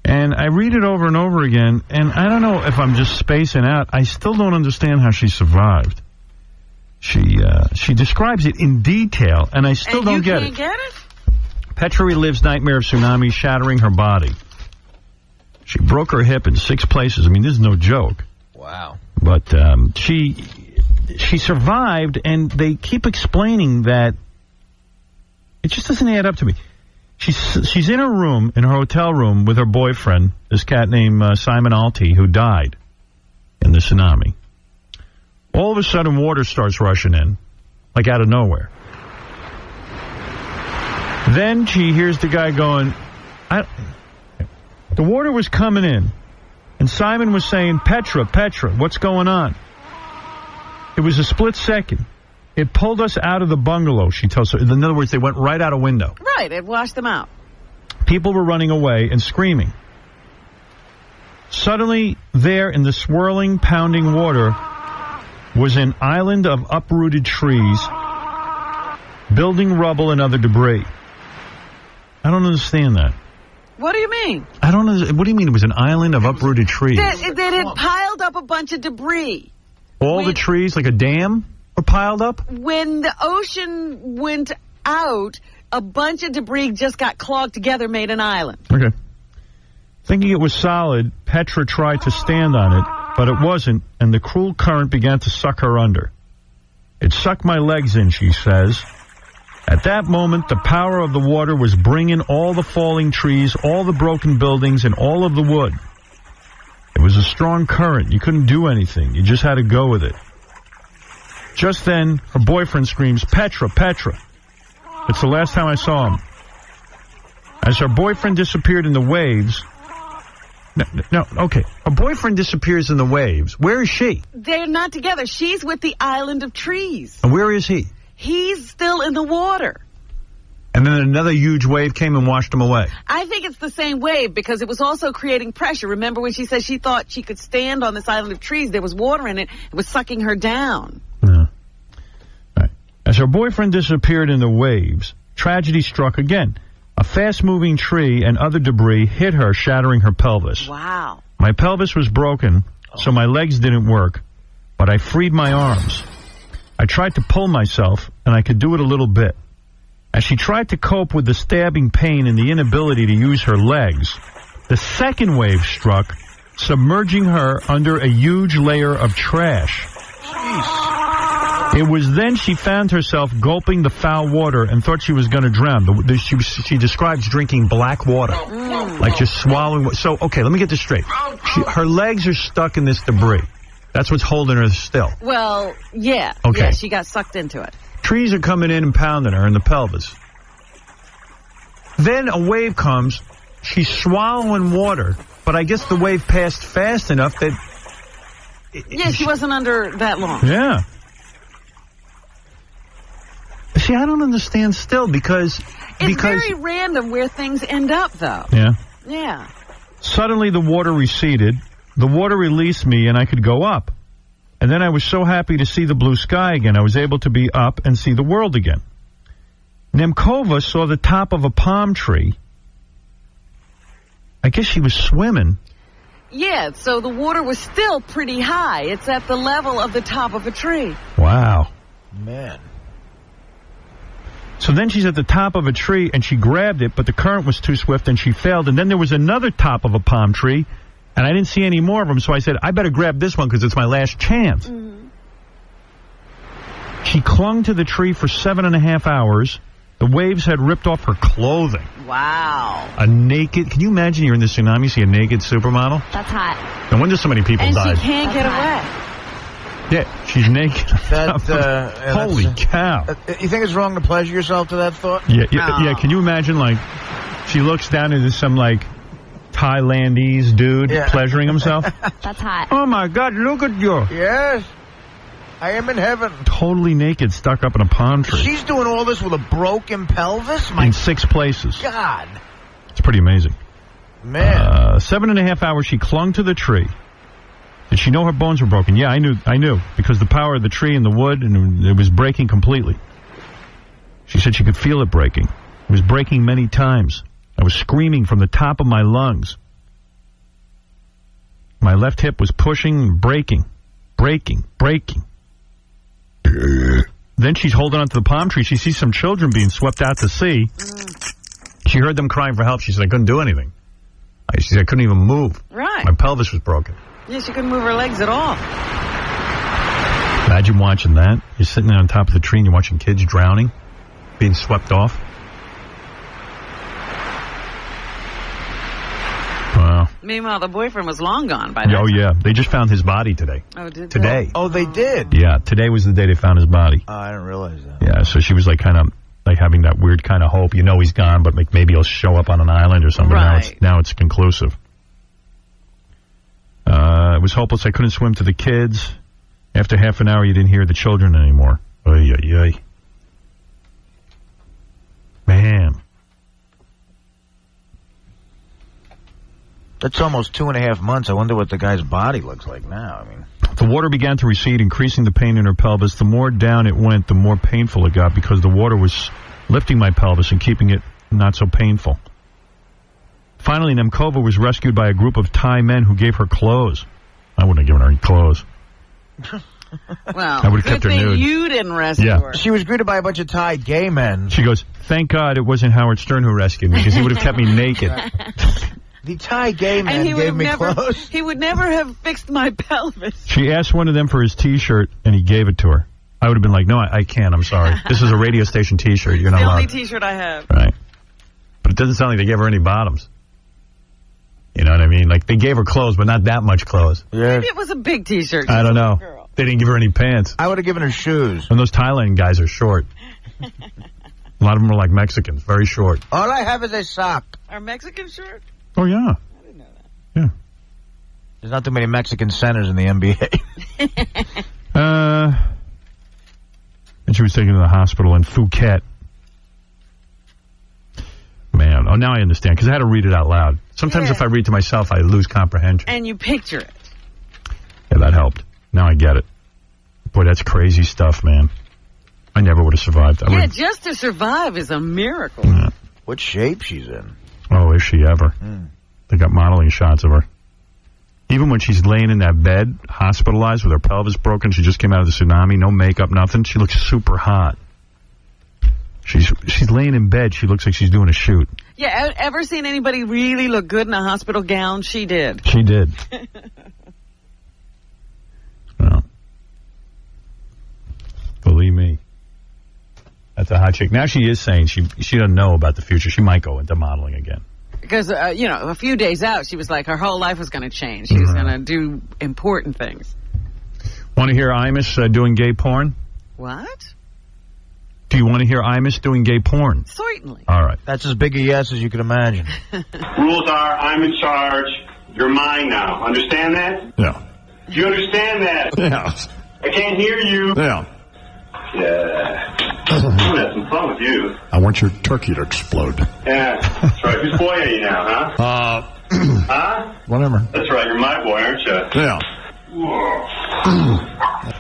S4: And I read it over and over again, and I don't know if I'm just spacing out. I still don't understand how she survived. She describes it in detail, and I still don't get it.
S3: You can't get it?
S4: Petra relives nightmare of tsunami shattering her body. She broke her hip in 6 places. I mean, this is no joke.
S6: Wow.
S4: But she she survived, and they keep explaining that it just doesn't add up to me. She's in her room, in her hotel room, with her boyfriend, this cat named Simon Artie, who died in the tsunami. All of a sudden, water starts rushing in, like out of nowhere. Then she hears the guy going, the water was coming in, and Simon was saying, Petra, what's going on? It was a split second. It pulled us out of the bungalow, she tells her. In other words, they went right out a window.
S3: Right, it washed them out.
S4: People were running away and screaming. Suddenly, there in the swirling, pounding water was an island of uprooted trees, building rubble and other debris. I don't understand that.
S3: What do you mean?
S4: I don't know. What do you mean it was an island of uprooted trees?
S3: That had piled up a bunch of debris.
S4: All the trees, like a dam, were piled up?
S3: When the ocean went out, a bunch of debris just got clogged together, made an island.
S4: Okay. Thinking it was solid, Petra tried to stand on it, but it wasn't, and the cruel current began to suck her under. It sucked my legs in, she says. At that moment, the power of the water was bringing all the falling trees, all the broken buildings, and all of the wood. It was a strong current. You couldn't do anything. You just had to go with it. Just then, her boyfriend screams, Petra. It's the last time I saw him. As her boyfriend disappeared in the waves... No, okay. Her boyfriend disappears in the waves. Where is she?
S3: They're not together. She's with the island of trees.
S4: And where is he?
S3: He's still in the water.
S4: And then another huge wave came and washed him away.
S3: I think it's the same wave because it was also creating pressure. Remember when she said she thought she could stand on this island of trees? There was water in it. It was sucking her down.
S4: Yeah. Right. As her boyfriend disappeared in the waves, tragedy struck again. A fast-moving tree and other debris hit her, shattering her pelvis.
S3: Wow.
S4: My pelvis was broken, so my legs didn't work, but I freed my arms. I tried to pull myself, and I could do it a little bit. As she tried to cope with the stabbing pain and the inability to use her legs, the second wave struck, submerging her under a huge layer of trash. Jeez. It was then she found herself gulping the foul water and thought she was going to drown. She describes drinking black water, like just swallowing. So, okay, let me get this straight. Her legs are stuck in this debris. That's what's holding her still.
S3: Well, yeah.
S4: Okay.
S3: Yeah, she got sucked into it.
S4: Trees are coming in and pounding her in the pelvis. Then a wave comes. She's swallowing water, but I guess the wave passed fast enough that...
S3: Yeah, she wasn't under that long.
S4: Yeah. See, I don't understand still because...
S3: It's very random where things end up, though.
S4: Yeah.
S3: Yeah.
S4: Suddenly the water receded. The water released me and I could go up. And then I was so happy to see the blue sky again. I was able to be up and see the world again. Nemkova saw the top of a palm tree. I guess she was swimming.
S3: Yeah, so the water was still pretty high. It's at the level of the top of a tree.
S4: Wow.
S6: Man.
S4: So then she's at the top of a tree and she grabbed it, but the current was too swift and she failed. And then there was another top of a palm tree. And I didn't see any more of them, so I said, I better grab this one because it's my last chance. Mm-hmm. She clung to the tree for 7.5 hours. The waves had ripped off her clothing.
S3: Wow.
S4: Can you imagine you're in the tsunami, you see a naked supermodel?
S15: That's hot.
S4: No wonder so many people died.
S3: And she can't get away.
S4: Yeah, she's naked. Holy cow.
S6: You think it's wrong to pleasure yourself to that thought?
S4: Yeah. Can you imagine, like, she looks down into some, like, Thailandese dude pleasuring himself?
S15: That's hot.
S4: Oh, my God, look at you.
S6: Yes. I am in heaven.
S4: Totally naked, stuck up in a palm tree.
S6: She's doing all this with a broken pelvis?
S4: In 6 places.
S6: God.
S4: It's pretty amazing.
S6: Man.
S4: 7.5 hours, she clung to the tree. Did she know her bones were broken? Yeah, I knew. Because the power of the tree and the wood, and it was breaking completely. She said she could feel it breaking. It was breaking many times. I was screaming from the top of my lungs. My left hip was pushing, breaking. Then she's holding onto the palm tree. She sees some children being swept out to sea. She heard them crying for help. She said, I couldn't do anything. She said, I couldn't even move.
S3: Right.
S4: My pelvis was broken.
S3: Yeah, she couldn't move her legs at all.
S4: Imagine watching that. You're sitting there on top of the tree and you're watching kids drowning, being swept off. Wow.
S3: Meanwhile, the boyfriend was long gone by now.
S4: Oh, yeah. They just found his body today.
S3: Oh, did
S4: Today.
S6: Oh, they did?
S4: Yeah, today was the day they found his body.
S6: Oh, I didn't realize that.
S4: Yeah, so she was like kind of like having that weird kind of hope. You know he's gone, but like maybe he'll show up on an island or something.
S3: Right.
S4: Now it's conclusive. It was hopeless. I couldn't swim to the kids. After half an hour, you didn't hear the children anymore. Oy, oy, oy. Man.
S6: That's almost 2.5 months. I wonder what the guy's body looks like now. I mean,
S4: The water began to recede, increasing the pain in her pelvis. The more down it went, the more painful it got because the water was lifting my pelvis and keeping it not so painful. Finally, Nemkova was rescued by a group of Thai men who gave her clothes. I wouldn't have given her any clothes.
S3: Well,
S4: I would've kept her
S3: good thing
S4: nude.
S3: you didn't rescue
S4: Yeah.
S3: her.
S6: she was greeted by a bunch of Thai gay men.
S4: She goes, "Thank God it wasn't Howard Stern who rescued me because he would have kept me naked."
S6: The Thai gay
S3: And
S6: men
S3: he would
S6: gave
S3: have
S6: me
S3: never,
S6: clothes.
S3: he would never have fixed my pelvis.
S4: She asked one of them for his T-shirt, and he gave it to her. I would have been like, "No, I can't. I'm sorry. This is a radio station T-shirt. You're not
S3: The only
S4: allowed."
S3: T-shirt I have.
S4: Right. But it doesn't sound like they gave her any bottoms. You know what I mean? Like, they gave her clothes, but not that much clothes.
S6: Yeah.
S3: Maybe it was a big T-shirt.
S4: I don't know.
S3: Girl.
S4: They didn't give her any pants.
S6: I would have given her shoes.
S4: And those Thailand guys are short. A lot of them are like Mexicans, very short.
S6: All I have is a sock.
S3: Are Mexican short?
S4: Oh, yeah.
S3: I didn't know that.
S4: Yeah.
S6: There's not too many Mexican centers in the NBA.
S4: And she was taken to the hospital in Phuket. Man, oh, now I understand, because I had to read it out loud. Sometimes if I read to myself, I lose comprehension.
S3: And you picture it.
S4: Yeah, that helped. Now I get it. Boy, that's crazy stuff, man. I never would have survived. I
S3: Yeah,
S4: would've-
S3: just to survive is a miracle.
S4: Yeah.
S6: What shape she's in.
S4: Oh, is she ever? They got modeling shots of her. Even when she's laying in that bed, hospitalized with her pelvis broken, she just came out of the tsunami, no makeup, nothing. She looks super hot. She's laying in bed. She looks like she's doing a shoot.
S3: Yeah, ever seen anybody really look good in a hospital gown? She did.
S4: She did. Well, believe me. That's a hot chick. Now she is saying she doesn't know about the future. She might go into modeling again.
S3: Because, a few days out, she was like, her whole life was going to change. She was going to do important things.
S4: Want to hear Imus doing gay porn?
S3: What?
S4: Do you want to hear Imus doing gay porn?
S3: Certainly.
S4: All right.
S6: That's as big a yes as you can imagine.
S5: Rules are, I'm in charge. You're mine now. Understand that?
S4: Yeah.
S5: Do you understand that?
S4: Yeah.
S5: I can't hear you.
S4: Yeah.
S5: Yeah. I'm gonna have some fun with you.
S9: I want your turkey to explode.
S5: Yeah, that's right. Whose boy are you now, huh? Huh?
S9: Whatever.
S5: That's right. You're my boy, aren't you?
S9: Yeah.
S5: Whoa.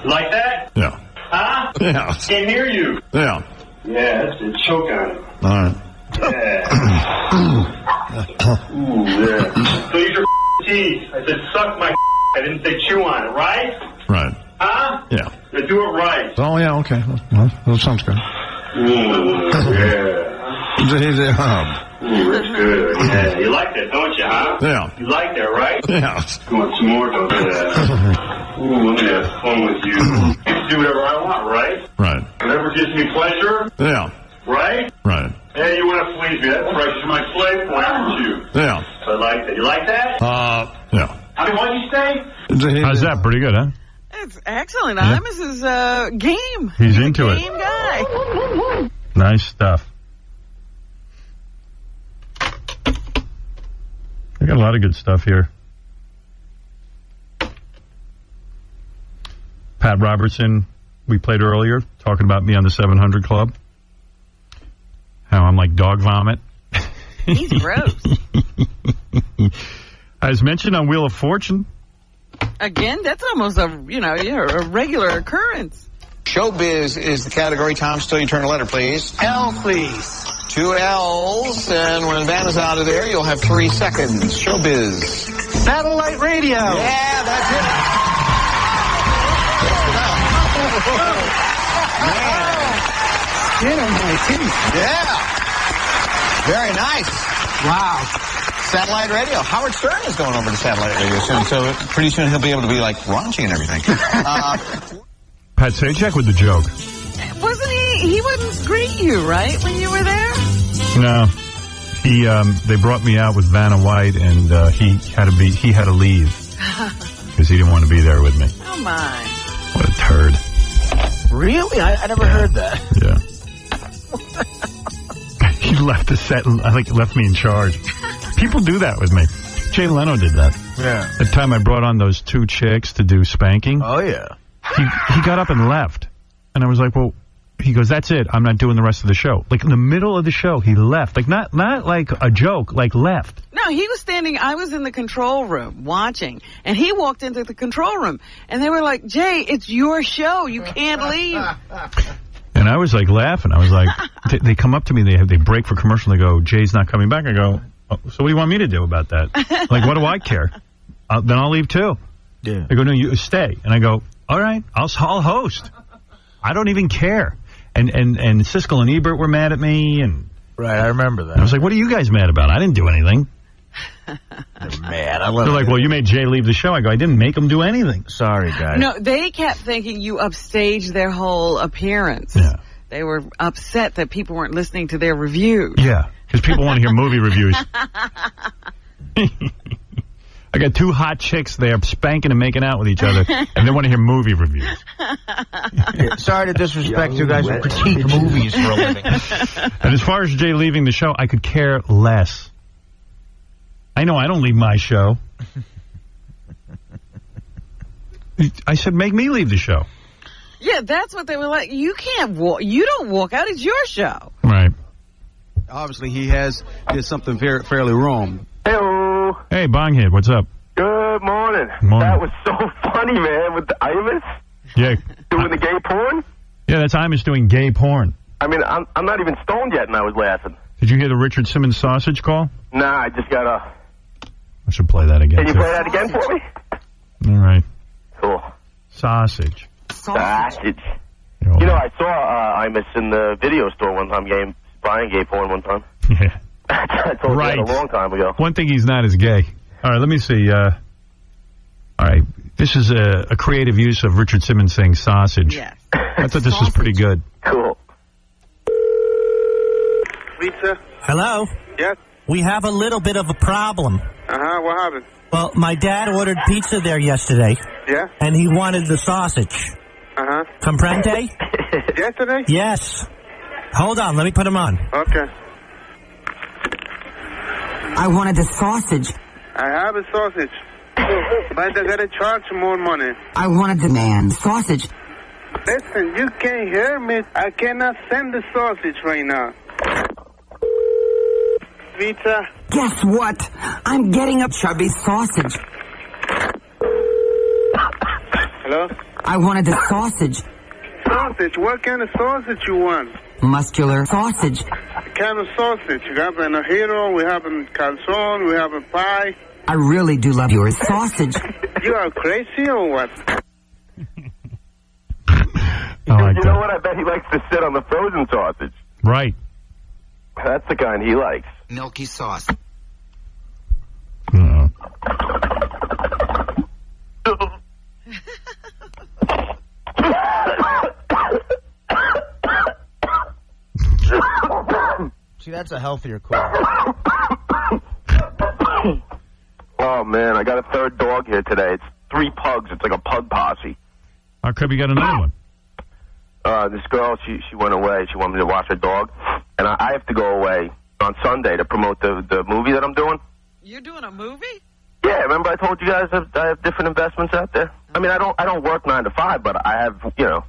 S5: Like that?
S9: Yeah.
S5: Huh?
S9: Yeah.
S5: Can't hear you.
S9: Yeah.
S5: Yeah, that's it. Choke on him.
S9: All right.
S5: Yeah. Ooh, yeah. So use your teeth. I said suck my I didn't say chew on it, right?
S9: Right.
S5: Huh?
S9: Yeah.
S5: Yeah, do it right.
S9: Oh, yeah, okay. Well, that sounds good.
S5: Ooh, yeah.
S9: He's a
S5: Ooh, that's good. Yeah, you like that, don't you, huh?
S9: Yeah.
S5: You like that, right?
S9: Yeah.
S5: You want some more, don't you? Ooh, let me have fun with you. Do whatever I want, right?
S9: Right.
S5: Whatever gives me pleasure,
S9: Yeah.
S5: right?
S9: Right.
S5: Hey, you want to please me. That's right. You're my slave boy, aren't you?
S9: Yeah.
S5: I like that. You like that?
S9: Yeah.
S5: I mean, what did you say?
S4: How's that? Pretty good, huh?
S3: It's excellent.
S4: Yeah.
S3: Imus is game.
S4: He's into it.
S3: Game guy.
S4: Nice stuff. I got a lot of good stuff here. Pat Robertson, we played earlier, talking about me on the 700 Club. How I'm like dog vomit.
S3: He's gross.
S4: As mentioned on Wheel of Fortune.
S3: Again, that's almost a regular occurrence.
S10: Showbiz is the category. Tom, still you turn a letter, please. L, please. 2 L's, and when Van is out of there, you'll have 3 seconds. Showbiz.
S18: Satellite radio.
S10: Yeah, that's it.
S18: Get on my teeth.
S10: Yeah. Very nice.
S18: Wow.
S10: Satellite radio. Howard Stern is going over to satellite radio soon, so pretty soon he'll be able to be like raunchy and everything.
S4: Pat Sajak with the joke.
S3: Wasn't he wouldn't greet you, right, when you were there?
S4: No. They brought me out with Vanna White, and he had to leave because he didn't want to be there with me.
S3: Oh my!
S4: What a turd!
S6: Really? I never heard that.
S4: Yeah. He left the set and left me in charge. People do that with me. Jay Leno did that.
S6: Yeah.
S4: The time I brought on those 2 chicks to do spanking.
S6: Oh yeah.
S4: He got up and left, and I was like, well. He goes, that's it. I'm not doing the rest of the show. Like, in the middle of the show, he left. Like, not like a joke, like left.
S3: No, he was standing, I was in the control room watching, and he walked into the control room, and they were like, Jay, it's your show. You can't leave.
S4: And I was, like, laughing. I was like, they come up to me, they break for commercial, and they go, Jay's not coming back. I go, oh, so what do you want me to do about that? Like, what do I care? Then I'll leave, too.
S6: Yeah.
S4: They go, no, you stay. And I go, all right, I'll host. I don't even care. And Siskel and Ebert were mad at me, and
S6: right, I remember that.
S4: I was like, what are you guys mad about? I didn't do anything.
S6: They're mad.
S4: They're like, well, you made Jay leave the show. I go, I didn't make him do anything.
S6: Sorry, guys.
S3: No, they kept thinking you upstaged their whole appearance.
S4: Yeah.
S3: They were upset that people weren't listening to their reviews.
S4: Yeah, because people want to hear movie reviews. I got 2 hot chicks there spanking and making out with each other, and they want to hear movie reviews.
S6: Sorry to disrespect you guys who critique movies for a living.
S4: And as far as Jay leaving the show, I could care less. I know I don't leave my show. I said, make me leave the show.
S3: Yeah, that's what they were like. You can't walk. You don't walk out. It's your show.
S4: Right.
S11: Obviously, he did something fairly wrong.
S5: Hello.
S4: Hey, Bonghead, what's up?
S5: Good morning.
S4: Morning.
S5: That was so funny, man, with the Imus
S4: Yeah.
S5: doing the gay porn.
S4: Yeah, that's Imus doing gay porn.
S5: I mean, I'm not even stoned yet, and I was laughing.
S4: Did you hear the Richard Simmons sausage call?
S5: Nah, I just got a...
S4: I should play that again,
S5: Can you
S4: too.
S5: play that again for me?
S4: All right.
S5: Cool.
S4: Sausage.
S5: Sausage. You know, I saw Imus in the video store one time, buying gay porn one time.
S4: Yeah.
S5: I told you that a long time ago.
S4: One thing he's not is gay. All right, let me see. All right, this is a creative use of Richard Simmons saying sausage.
S3: Yes.
S4: I thought this was pretty good.
S5: Cool.
S14: Pizza?
S16: Hello?
S14: Yes?
S16: We have a little bit of a problem.
S14: Uh-huh, what happened?
S16: Well, my dad ordered pizza there yesterday.
S14: Yeah?
S16: And he wanted the sausage.
S14: Uh-huh.
S16: Comprende?
S14: Yesterday?
S16: Yes. Hold on, let me put him on.
S14: Okay.
S13: I wanted the sausage.
S14: I have a sausage. But I gotta charge more money.
S13: I wanted the man sausage.
S14: Listen, you can't hear me. I cannot send the sausage right now. Pizza?
S13: Guess what? I'm getting a chubby sausage.
S14: Hello?
S13: I wanted the sausage.
S14: Sausage? What kind of sausage you want?
S13: Muscular sausage.
S14: What kind of sausage? You have a hero, we have a calzone, we have a pie.
S13: I really do love your sausage.
S14: You are crazy or what?
S4: I like
S5: You know what? I bet he likes to sit on the frozen sausage.
S4: Right.
S5: That's the kind he likes.
S13: Milky sauce.
S6: See, that's a healthier call.
S5: Oh, man, I got a third dog here today. It's 3 pugs. It's like a pug posse.
S4: How come you got another one?
S5: This girl, she went away. She wanted me to watch her dog. And I have to go away on Sunday to promote the movie that I'm doing.
S3: You're doing a movie?
S5: Yeah, remember I told you guys I have different investments out there? I mean, I don't work 9 to 5, but I have, how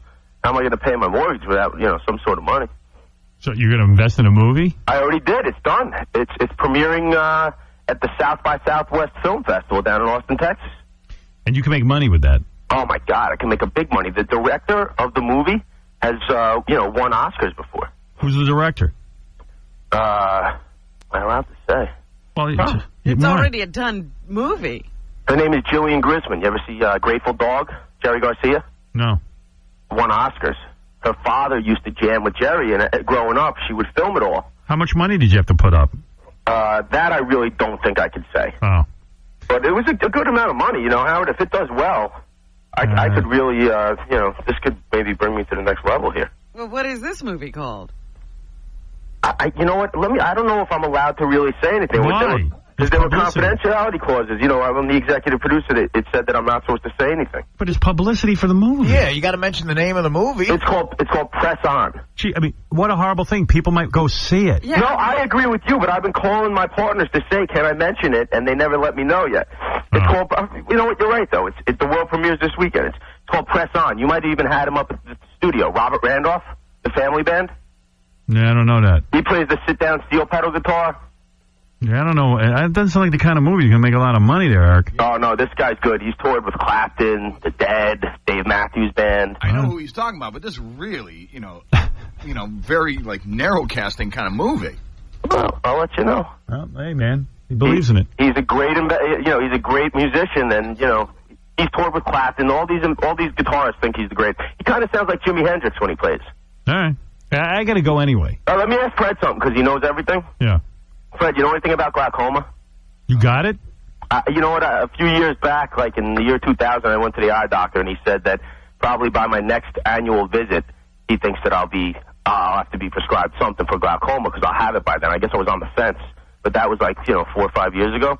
S5: am I going to pay my mortgage without, some sort of money?
S4: So you're going to invest in a movie?
S5: I already did. It's done. It's premiering at the South by Southwest Film Festival down in Austin, Texas.
S4: And you can make money with that.
S5: Oh, my God. I can make a big money. The director of the movie has, won Oscars before.
S4: Who's the director?
S5: Am I allowed to say?
S4: Well,
S3: it's already a done movie.
S5: Her name is Jillian Grisman. You ever see Grateful Dog, Jerry Garcia?
S4: No.
S5: Won Oscars. Her father used to jam with Jerry, and growing up, she would film it all.
S4: How much money did you have to put up?
S5: That I really don't think I could say.
S4: Oh.
S5: But it was a good amount of money, Howard. If it does well, I could really, this could maybe bring me to the next level here.
S3: Well, what is this movie called?
S5: You know what? I don't know if I'm allowed to really say anything.
S4: Why?
S5: Because there were confidentiality clauses. You know, I'm the executive producer. It said that I'm not supposed to say anything.
S4: But it's publicity for the movie.
S6: Yeah, you got to mention the name of the movie.
S5: It's called Press On.
S4: Gee, I mean, what a horrible thing. People might go see it.
S5: Yeah. No, I agree with you, but I've been calling my partners to say, can I mention it? And they never let me know yet. It's called, you know what, you're right, though. It's the world premieres this weekend. It's called Press On. You might have even had him up at the studio. Robert Randolph, the family band.
S4: Yeah, I don't know that.
S5: He plays the sit-down steel pedal guitar.
S4: Yeah, I don't know. It doesn't sound like the kind of movie you're going to make a lot of money there, Eric.
S5: Oh, no, this guy's good. He's toured with Clapton, The Dead, Dave Matthews Band.
S2: I know who he's talking about, but this is really, very, narrow casting kind of movie.
S5: Well, I'll let you know.
S4: Well, hey, man. He believes in it.
S5: He's a great, he's a great musician, and, he's toured with Clapton. All these guitarists think he's the great. He kind of sounds like Jimi Hendrix when he plays.
S4: All right. I got to go anyway.
S5: Let me ask Fred something, because he knows everything.
S4: Yeah.
S5: Fred, you know anything about glaucoma?
S4: You got it?
S5: You know what? A few years back, like in the year 2000, I went to the eye doctor, and he said that probably by my next annual visit, he thinks that I'll have to be prescribed something for glaucoma because I'll have it by then. I guess I was on the fence, but that was 4 or 5 years ago.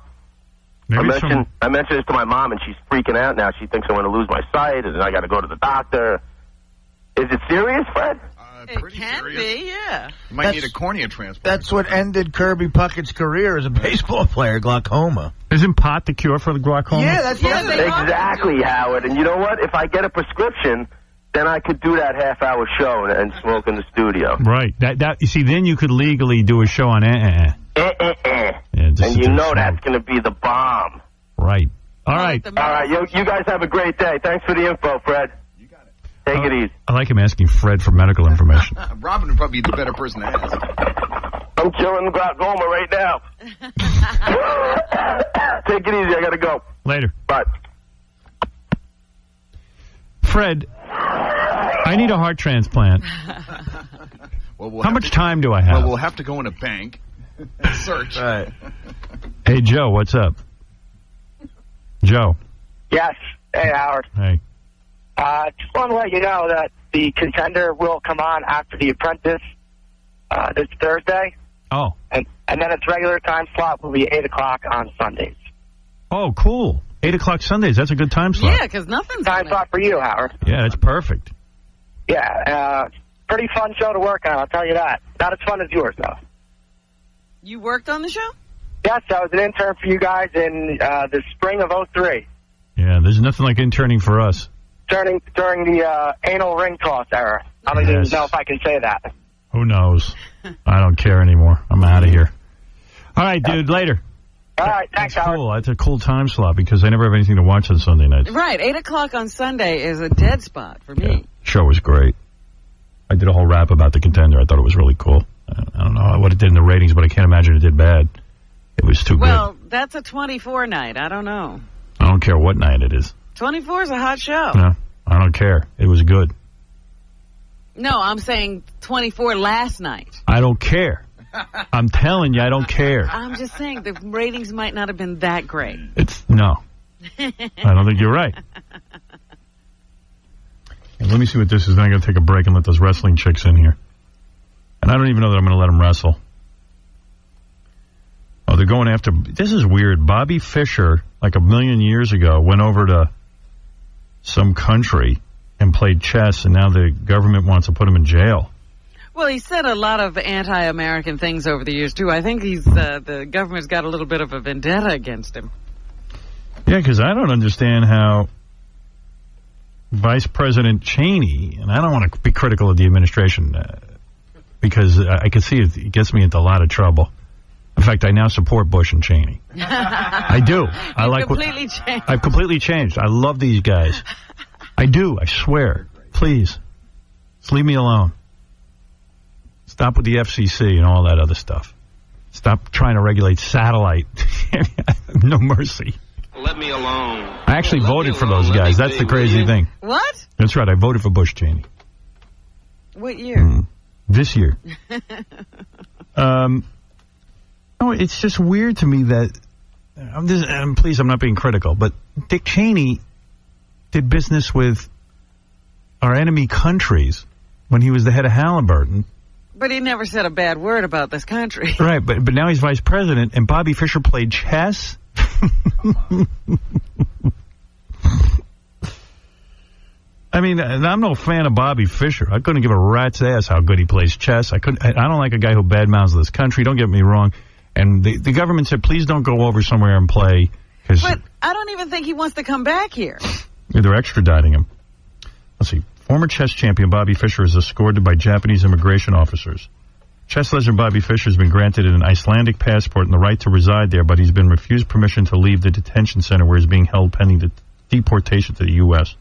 S5: I mentioned this to my mom, and she's freaking out now. She thinks I'm going to lose my sight, and I got to go to the doctor. Is it serious, Fred?
S3: It can be, yeah.
S2: You might need a cornea transplant.
S6: That's what ended Kirby Puckett's career as a baseball player, glaucoma.
S4: Isn't pot the cure for the glaucoma?
S6: Yeah, that's
S5: exactly, Howard. And you know what? If I get a prescription, then I could do that half-hour show and smoke in the studio.
S4: Right. You see, then you could legally do a show on Yeah,
S5: and you know that's going to be the bomb.
S4: Right. All right.
S5: All right. You guys have a great day. Thanks for the info, Fred. Take it easy.
S4: I like him asking Fred for medical information.
S2: Robin would probably be the better person to ask.
S5: I'm killing glaucoma right now. Take it easy. I got to go.
S4: Later.
S5: Bye.
S4: Fred, I need a heart transplant. How much time do I have?
S2: Well, we'll have to go in a bank and search.
S6: Right.
S4: Hey, Joe, what's up? Joe.
S19: Yes. Hey, Howard.
S4: Hey.
S19: Just want to let you know that the Contender will come on after The Apprentice this Thursday.
S4: Oh.
S19: And then its regular time slot will be 8 o'clock on Sundays.
S4: Oh, cool. 8 o'clock Sundays. That's a good time slot.
S3: Yeah, because nothing's
S19: time slot for you, Howard.
S4: Yeah, that's perfect.
S19: Yeah, pretty fun show to work on, I'll tell you that. Not as fun as yours, though.
S3: You worked on the show?
S19: Yes, I was an intern for you guys in the spring of '03.
S4: Yeah, there's nothing like interning for us.
S19: During the anal ring toss era. I don't even know if I can say that.
S4: Who knows? I don't care anymore. I'm out of here. All right, dude, later.
S19: All right, thanks, Howard.
S4: Cool. That's a cool time slot because I never have anything to watch on Sunday nights.
S3: Right, 8 o'clock on Sunday is a dead spot for me.
S4: Yeah. Show was great. I did a whole rap about the Contender. I thought it was really cool. I don't know what it did in the ratings, but I can't imagine it did bad. It was too good.
S3: Well, that's a 24 night. I don't know.
S4: I don't care what night it is.
S3: 24 is a hot show.
S4: No, I don't care. It was good.
S3: No, I'm saying 24 last night.
S4: I don't care. I'm telling you, I don't care.
S3: I'm just saying the ratings might not have been that great.
S4: No. I don't think you're right. Let me see what this is. Then I'm going to take a break and let those wrestling chicks in here. And I don't even know that I'm going to let them wrestle. Oh, they're going after... This is weird. Bobby Fischer, like a million years ago, went over to some country and played chess, and now the government wants to put him in jail.
S3: Well, he said a lot of anti-American things over the years, too. I think the government's got a little bit of a vendetta against him.
S4: Yeah, because I don't understand how Vice President Cheney, and I don't want to be critical of the administration, because I can see it gets me into a lot of trouble. In fact, I now support Bush and Cheney. I do. I've completely changed. I love these guys. I do. I swear. Please. Just leave me alone. Stop with the FCC and all that other stuff. Stop trying to regulate satellite. No mercy.
S20: Let me alone.
S4: I actually voted for those guys. That's the crazy thing.
S3: What?
S4: That's right. I voted for Bush Cheney.
S3: What year?
S4: This year. No, it's just weird to me that... please, I'm not being critical, but Dick Cheney did business with our enemy countries when he was the head of Halliburton.
S3: But he never said a bad word about this country.
S4: Right, but now he's vice president, and Bobby Fischer played chess? I mean, I'm no fan of Bobby Fischer. I couldn't give a rat's ass how good he plays chess. I don't like a guy who badmouths this country. Don't get me wrong. And the government said, please don't go over somewhere and play.
S3: But I don't even think he wants to come back here.
S4: They're extraditing him. Let's see. Former chess champion Bobby Fischer is escorted by Japanese immigration officers. Chess legend Bobby Fischer has been granted an Icelandic passport and the right to reside there, but he's been refused permission to leave the detention center where he's being held pending the deportation to the U.S.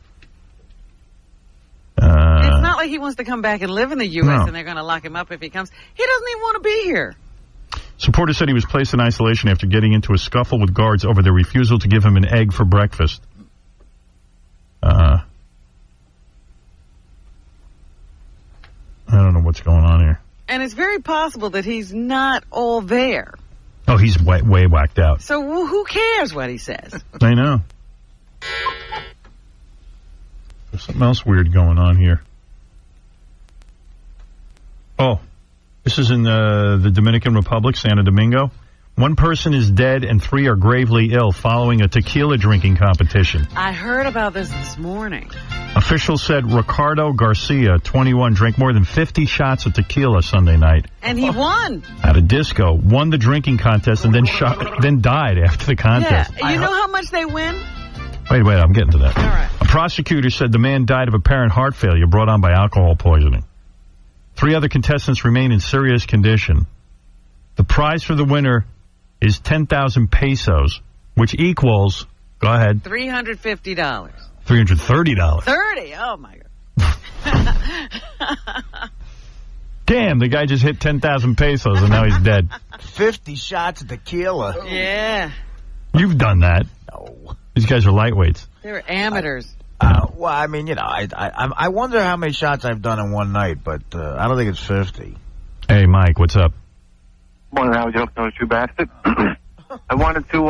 S3: It's not like he wants to come back and live in the U.S.
S4: No.
S3: and they're going to lock him up if he comes. He doesn't even want to be here.
S4: Supporters said he was placed in isolation after getting into a scuffle with guards over their refusal to give him an egg for breakfast. I don't know what's going on here.
S3: And it's very possible that he's not all there.
S4: Oh, he's way whacked out.
S3: So who cares what he says?
S4: I know. There's something else weird going on here. Oh, this is in the Dominican Republic, Santo Domingo. 1 person is dead and 3 are gravely ill following a tequila drinking competition.
S3: I heard about this morning.
S4: Officials said Ricardo Garcia, 21, drank more than 50 shots of tequila Sunday night.
S3: And he won.
S4: At a disco, won the drinking contest, and then died after the contest.
S3: Yeah, you know how much they win?
S4: Wait, I'm getting to that.
S3: All right.
S4: A prosecutor said the man died of apparent heart failure brought on by alcohol poisoning. 3 other contestants remain in serious condition. The prize for the winner is 10,000 pesos, which equals, go ahead,
S3: $350.
S4: $330.
S3: 30. Oh my God.
S4: Damn, the guy just hit 10,000 pesos and now he's dead.
S6: 50 shots of tequila.
S3: Yeah.
S4: You've done that.
S6: No.
S4: These guys are lightweights.
S3: They're amateurs.
S6: Well, I mean, you know, I wonder how many shots I've done in one night, but I don't think it's 50.
S4: Hey, Mike, what's up?
S7: Morning, Howard. You don't know you bastard. I wanted to,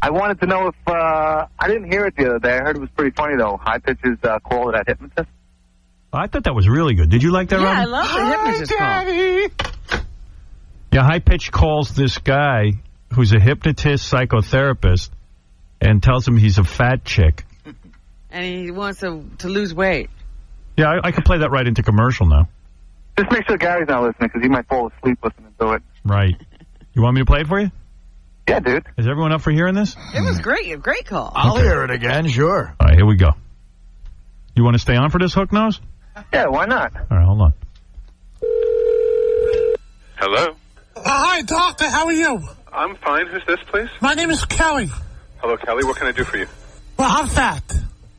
S7: I wanted to know if, I didn't hear it the other day. I heard it was pretty funny, though. High Pitch's call to that hypnotist.
S4: I thought that was really good. Did you like that,
S3: Yeah,
S4: Ronnie?
S3: I love the hypnotist call.
S4: Yeah, High Pitch calls this guy who's a hypnotist, psychotherapist, and tells him he's a fat chick.
S3: And he wants to lose weight.
S4: Yeah, I could play that right into commercial now.
S7: Just make sure Gary's not listening, because he might fall asleep listening to it.
S4: Right. You want me to play it for you?
S7: Yeah, dude.
S4: Is everyone up for hearing this?
S3: It was great. A great call.
S6: I'll hear it again, sure.
S4: All right, here we go. You want to stay on for this, Hook Nose?
S7: Yeah, why not?
S4: All right, hold on.
S17: Hello?
S20: Hi, doctor. How are you?
S17: I'm fine. Who's this, please?
S20: My name is Kelly.
S17: Hello, Kelly. What can I do for you?
S20: Well, I'm fat.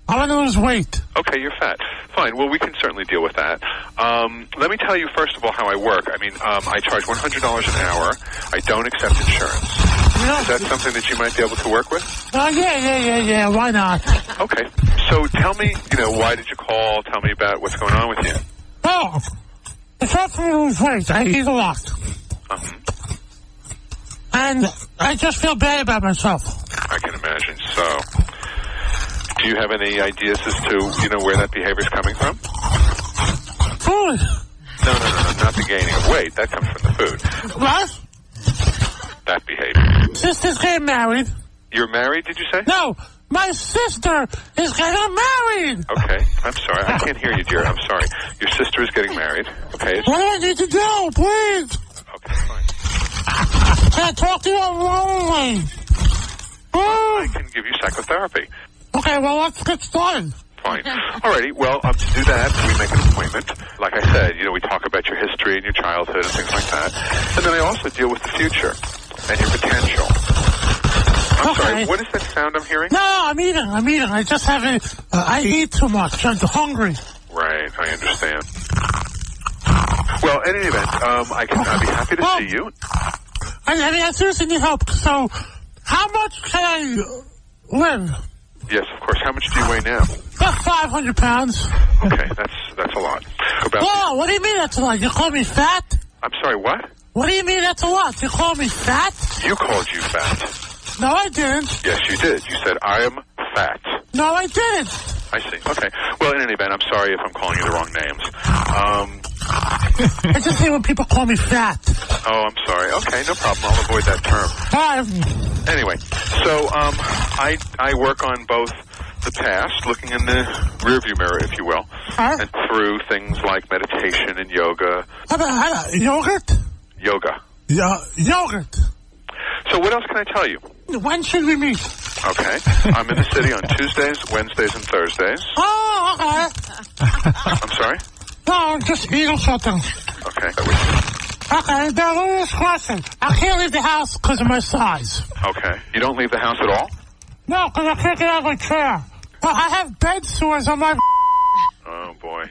S20: I want to lose weight.
S17: Okay, you're fat. Fine. Well, we can certainly deal with that. Let me tell you, first of all, how I work. I mean, I charge $100 an hour. I don't accept insurance. Is that something that you might be able to work with?
S20: Yeah. Why not?
S17: Okay. So tell me, why did you call? Tell me about what's going on with you.
S20: Oh, it's hard for me to lose weight. I eat a lot. And I just feel bad about myself.
S17: I can imagine. So, do you have any ideas as to, where that behavior's coming from?
S20: Food.
S17: No, not the gaining of weight. That comes from the food.
S20: What?
S17: That behavior.
S20: Sister's getting married.
S17: You're married, did you say?
S20: No, my sister is getting married.
S17: Okay, I'm sorry. I can't hear you, dear. I'm sorry. Your sister is getting married. Okay.
S20: What do I need to do, please?
S17: Okay, fine.
S20: Can I talk to you lonely?
S17: I can give you psychotherapy.
S20: Okay, well, let's get started.
S17: Fine. Alrighty, well, to do that, we make an appointment. Like I said, we talk about your history and your childhood and things like that. And then I also deal with the future and your potential. I'm sorry, what is that sound I'm hearing?
S20: No, I'm eating. I just haven't, I eat too much. I'm hungry.
S17: Right, I understand. Well, in any event, I'd be happy to see you.
S20: I seriously need help. So, how much can I live?
S17: Yes, of course. How much do you weigh now?
S20: About 500 pounds.
S17: Okay, that's a lot.
S20: Whoa, what do you mean that's a lot? You call me fat?
S17: I'm sorry, what?
S20: What do you mean that's a lot? You call me fat?
S17: You called you fat.
S20: No, I didn't.
S17: Yes, you did. You said, I am fat.
S20: No, I didn't.
S17: I see. Okay. Well, in any event, I'm sorry if I'm calling you the wrong names.
S20: I just hate when people call me fat.
S17: Oh, I'm sorry. Okay, no problem. I'll avoid that term. Anyway, so I work on both the past, looking in the rearview mirror, if you will, and through things like meditation and yoga.
S20: How about yogurt?
S17: Yoga.
S20: Yogurt.
S17: So what else can I tell you?
S20: When should we meet?
S17: Okay. I'm in the city on Tuesdays, Wednesdays, and Thursdays.
S20: Oh, okay.
S17: I'm sorry?
S20: No, just eating something.
S17: Okay.
S20: Okay, now let me ask a question. I can't leave the house because of my size.
S17: Okay. You don't leave the house at all?
S20: No, because I can't get out of my chair. Well, I have bed sores on my...
S17: Oh, boy.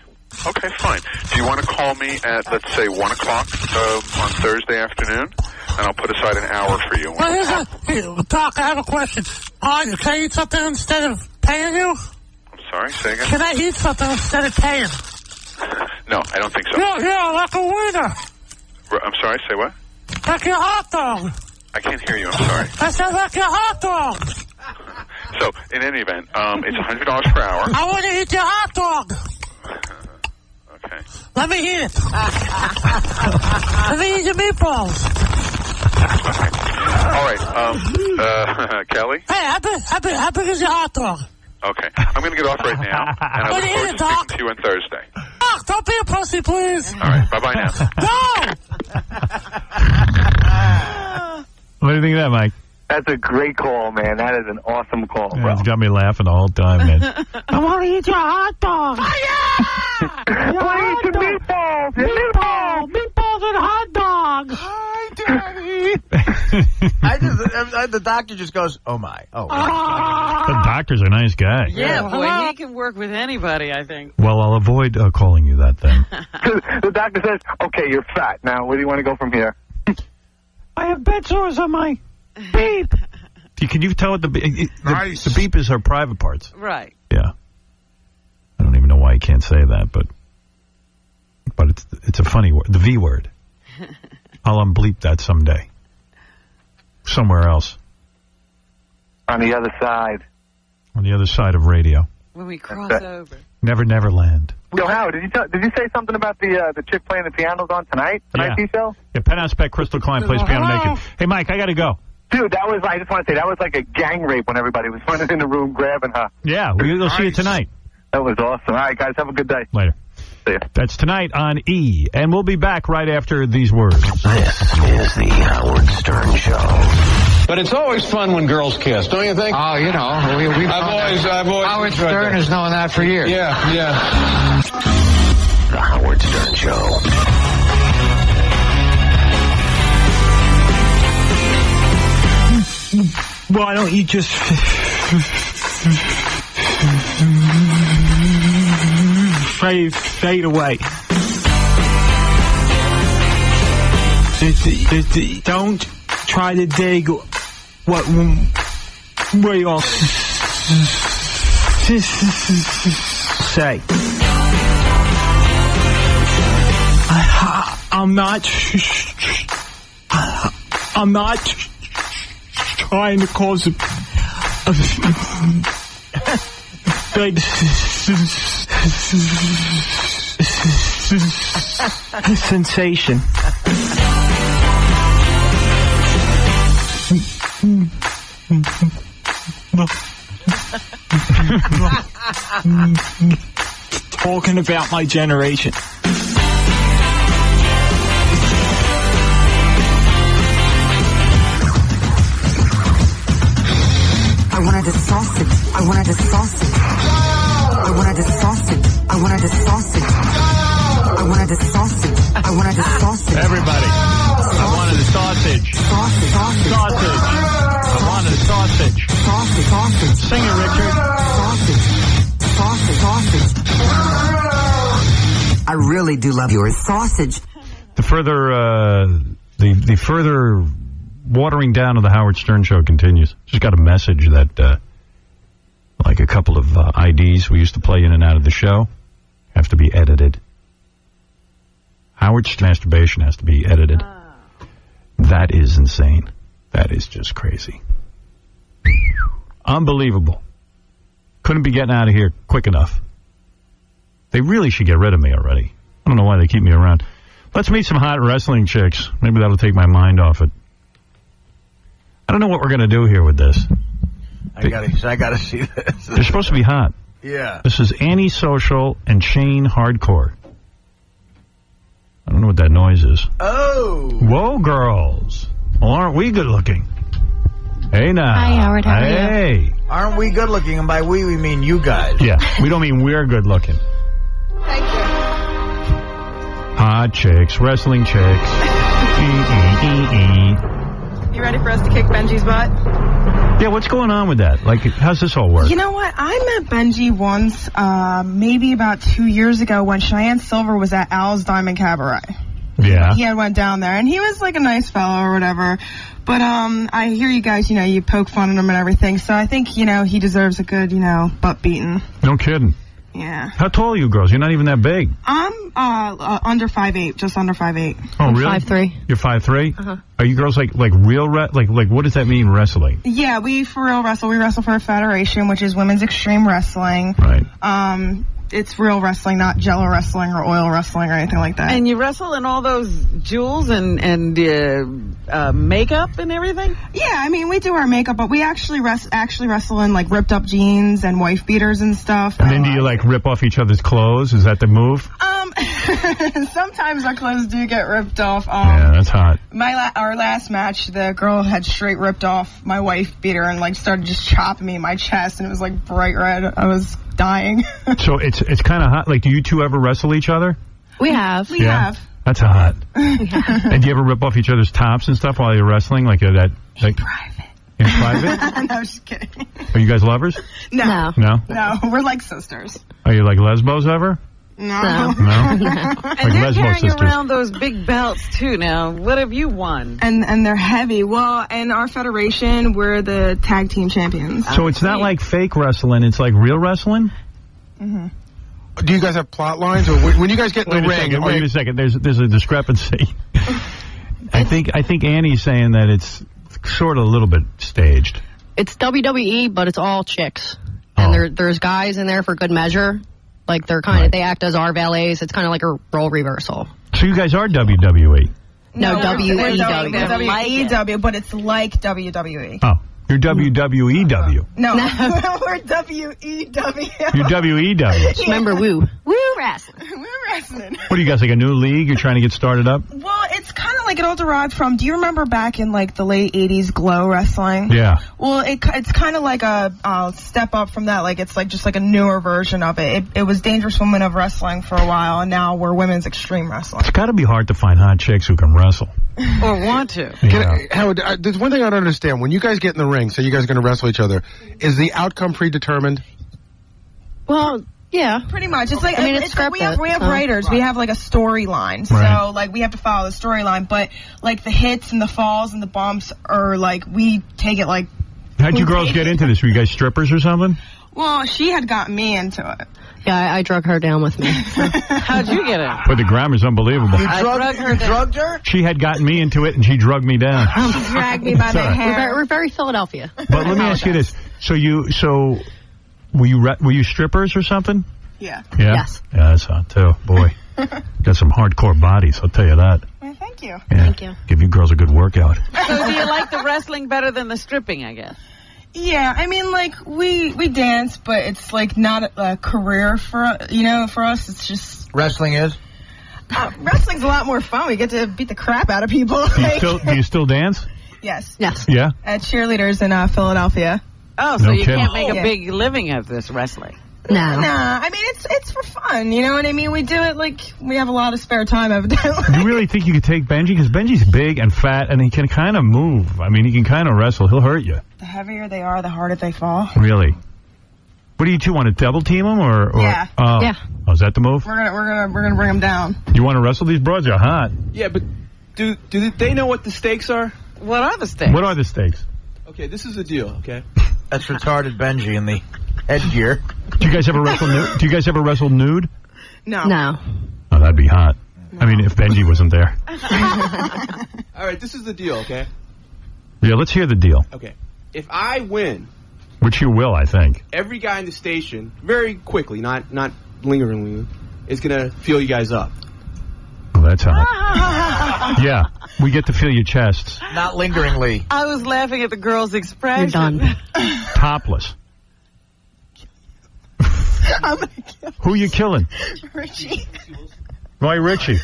S17: Okay, fine. Do you want to call me at, let's say, 1 o'clock on Thursday afternoon? And I'll put aside an hour for you.
S20: Well, Doc, I have a question. Can I eat something instead of paying you?
S17: I'm sorry, say again?
S20: Can I eat something instead of paying?
S17: No, I don't think so.
S20: Yeah, like a wiener.
S17: I'm sorry, say what?
S20: Like your hot dog.
S17: I can't hear you, I'm sorry.
S20: I said like your hot dog.
S17: So, in any event, it's $100 per hour.
S20: I want to eat your hot dog.
S17: Okay.
S20: Let me eat it. Let me eat your meatballs.
S17: Okay. All right, Kelly?
S20: Hey, how big is your hot dog?
S17: Okay. I'm going to get off right now, and I look forward to speaking to you on Thursday.
S20: Doc, don't be a pussy, please.
S17: All right, bye-bye now.
S20: No!
S4: What do you think of that, Mike?
S7: That's a great call, man. That is an awesome call, bro.
S4: It's got me laughing the whole time, man.
S20: I want to eat your hot dog. Oh, yeah! I want to eat your meatballs. Meatballs and hot dogs. Hi, Daddy.
S6: The doctor just goes, oh, my. Oh,
S4: The doctor's a nice guy.
S3: Yeah, boy, he can work with anybody, I think.
S4: Well, I'll avoid calling you that then.
S7: The doctor says, okay, you're fat. Now, where do you want to go from here?
S20: I have bed sores on my beep.
S4: Can you tell what the beep is her private parts?
S3: Right.
S4: Yeah. I don't even know why you can't say that, but it's a funny word. The V word. I'll unbleep that someday. Somewhere else.
S7: On the other side.
S4: On the other side of radio.
S3: When we cross over.
S4: Neverland.
S7: Yo, Howard, did you say something about the chick playing the pianos on tonight's show?
S4: Yeah, Penthouse Spec Crystal Klein plays piano naked. Hey, Mike, I got to go.
S7: Dude, I just want to say, that was like a gang rape when everybody was running in the room grabbing her.
S4: Yeah, we'll see you tonight.
S7: That was awesome. All right, guys, have a good day.
S4: Later.
S7: See ya.
S4: That's tonight on E, and we'll be back right after these words.
S8: This is the Howard Stern Show. But it's always fun when girls kiss, don't you think?
S21: Oh, you know, I've always Howard Stern has known that for years.
S8: Yeah.
S21: The Howard Stern Show.
S12: Why don't you just fade away? Don't try to dig what we all say. I'm not trying to cause a big sensation. Talking about my generation.
S13: I wanted a sausage. I wanted a sausage. I wanted a sausage. I wanted a sausage. I wanted a sausage. I wanted a sausage.
S4: Everybody. I wanted a sausage.
S13: Sausage. Sausage.
S4: Sausage. I wanted a sausage.
S13: Sausage. Sausage.
S4: Sing it, Richard.
S13: Sausage. Sausage. Sausage. I really do love your sausage.
S4: The further watering down of the Howard Stern Show continues. Just got a message that like a couple of IDs we used to play in and out of the show have to be edited. Howard's masturbation has to be edited. That is insane. That is just crazy. Unbelievable. Couldn't be getting out of here quick enough. They really should get rid of me already. I don't know why they keep me around. Let's meet some hot wrestling chicks. Maybe that'll take my mind off it. I don't know what we're going to do here with this.
S6: I gotta see this.
S4: They're supposed to be hot.
S6: Yeah.
S4: This is Antisocial and Chain Hardcore. I don't know what that noise is.
S6: Oh.
S4: Whoa, girls. Well, aren't we good looking? Hey, now.
S1: Hi, Howard. How are you?
S4: Hey.
S6: Aren't we good looking? And by we mean you guys.
S4: Yeah, we don't mean we're good looking.
S1: Thank you.
S4: Hot chicks, wrestling chicks.
S1: You ready for us to kick Benji's butt?
S4: Yeah, what's going on with that? Like, how's this all work?
S1: You know what? I met Benji once, maybe about 2 years ago when Cheyenne Sylver was at Al's Diamond Cabaret.
S4: Yeah.
S1: He had went down there, and he was like a nice fellow or whatever. But I hear you guys, you poke fun at him and everything. So I think, he deserves a good, butt beating.
S4: No kidding.
S1: Yeah.
S4: How tall are you girls? You're not even that big.
S1: I'm under 5'8", just under 5'8".
S4: Oh, really?
S1: 5'3".
S4: You're 5'3"?
S1: Uh-huh.
S4: Are you girls like real like what does that mean, wrestling?
S1: Yeah, we for real wrestle. We wrestle for a federation, which is Women's Extreme Wrestling.
S4: Right.
S1: It's real wrestling, not jello wrestling or oil wrestling or anything like that.
S3: And you wrestle in all those jewels and makeup and everything?
S1: Yeah, we do our makeup, but we actually wrestle in like ripped up jeans and wife beaters and stuff.
S4: And then do you like rip off each other's clothes? Is that the move?
S1: Sometimes our clothes do get ripped off.
S4: Yeah, that's hot.
S1: Our last match, the girl had straight ripped off my wife beater and like started just chopping me in my chest, and it was like bright red. I was dying.
S4: So it's kind of hot. Like, do you two ever wrestle each other?
S1: We have. We have.
S4: That's hot. And do you ever rip off each other's tops and stuff while you're wrestling? Like that? Like, in private?
S1: No, just kidding.
S4: Are you guys lovers?
S1: No.
S4: No?
S1: No, we're like sisters.
S4: Are you like lesbos ever?
S1: No.
S4: No?
S3: And
S4: Like
S3: they're
S4: lesbo
S3: carrying
S4: sisters.
S3: around those big belts, too, now. What have you won?
S1: And they're heavy. Well, in our federation, we're the tag team champions.
S4: So it's not like fake wrestling, it's like real wrestling?
S1: Mm-hmm.
S22: Do you guys have plot lines, or when you guys get in the ring?
S4: Wait a second. There's a discrepancy. I think Annie's saying that it's sort of a little bit staged.
S23: It's WWE, but it's all chicks, and there's guys in there for good measure. Like they act as our valets. It's kind of like a role reversal.
S4: So you guys are WWE?
S23: No, WEW.
S1: WEW, but it's like WWE.
S4: Oh, you're WWEW.
S1: No, we're WEW.
S4: You're WEW.
S23: Remember Woo wrestling.
S1: Woo wrestling.
S4: What do you guys, like a new league you're trying to get started up?
S1: Well, it's kind of like it all derived from, do you remember back in like the late 80s Glow Wrestling?
S4: Yeah.
S1: Well, it's kind of like a step up from that. Like it's like just like a newer version of it. It was Dangerous Women of Wrestling for a while, and now we're Women's Extreme Wrestling.
S4: It's got to be hard to find hot chicks who can wrestle.
S3: Or want to.
S22: Howard, there's one thing I don't understand. When you guys get in the ring, so you guys are going to wrestle each other, is the outcome predetermined?
S23: Well, yeah.
S1: Pretty much. It's like,
S23: it's scripted.
S1: We have writers. We have like a storyline.
S23: Right.
S1: So like we have to follow the storyline, but like the hits and the falls and the bumps are like, we take it like.
S4: How'd you girls get into this? Were you guys strippers or something?
S1: Well, she had gotten me into it.
S23: Yeah, I drug her down with me.
S3: How'd you get it?
S4: But the grammar's unbelievable.
S1: You drugged her?
S4: She had gotten me into it, and she drugged me down.
S1: She dragged me by the hair.
S23: We're very Philadelphia.
S4: But let me ask you this: So were you strippers or something?
S1: Yeah.
S4: Yeah.
S23: Yes.
S4: Yeah, that's hot too. Boy, got some hardcore bodies. I'll tell you that.
S1: Well, thank you.
S4: Yeah.
S23: Thank you.
S4: Give you girls a good workout.
S3: So do you like the wrestling better than the stripping, I guess?
S1: Yeah, I mean, like, we dance, but it's, like, not a career for us. It's just...
S6: Wrestling is?
S1: Wrestling's a lot more fun. We get to beat the crap out of people.
S4: Do you still dance?
S1: Yes.
S23: Yes.
S4: Yeah?
S1: At cheerleaders in Philadelphia.
S3: Oh, so
S4: No
S3: you
S4: kidding.
S3: can't make a big living of this wrestling.
S23: No.
S1: Nah, I mean, it's for fun, you know what I mean? We do it like we have a lot of spare time, evidently.
S4: You really think you could take Benji? Because Benji's big and fat, and he can kind of move. I mean, he can kind of wrestle. He'll hurt you.
S1: The heavier they are, the harder they fall.
S4: Really? What do you two want to double team him or?
S1: Yeah.
S23: Yeah.
S4: Oh, is that the move?
S1: We're gonna bring them down.
S4: You want to wrestle? These broads are hot.
S11: Yeah, but do they know what the stakes are?
S3: What are the stakes?
S4: What are the stakes?
S11: Okay, this is the deal, okay?
S6: That's retarded Benji in the headgear.
S4: Do you guys ever wrestle nude? Do you guys ever wrestle nude?
S1: No.
S23: No.
S4: Oh, that'd be hot. No. I mean, if Benji wasn't there.
S11: All right, this is the deal, okay?
S4: Yeah, let's hear the deal.
S11: Okay.
S9: if I win,
S4: which you will, I think.
S9: every guy in the station, very quickly, not lingeringly, is going to feel you guys up.
S4: Well, that's hot. Yeah, we get to feel your chests.
S6: Not lingeringly.
S3: I was laughing at the girl's expression.
S23: You're done.
S4: Topless. Who are you killing?
S1: Richie.
S4: Why Richie?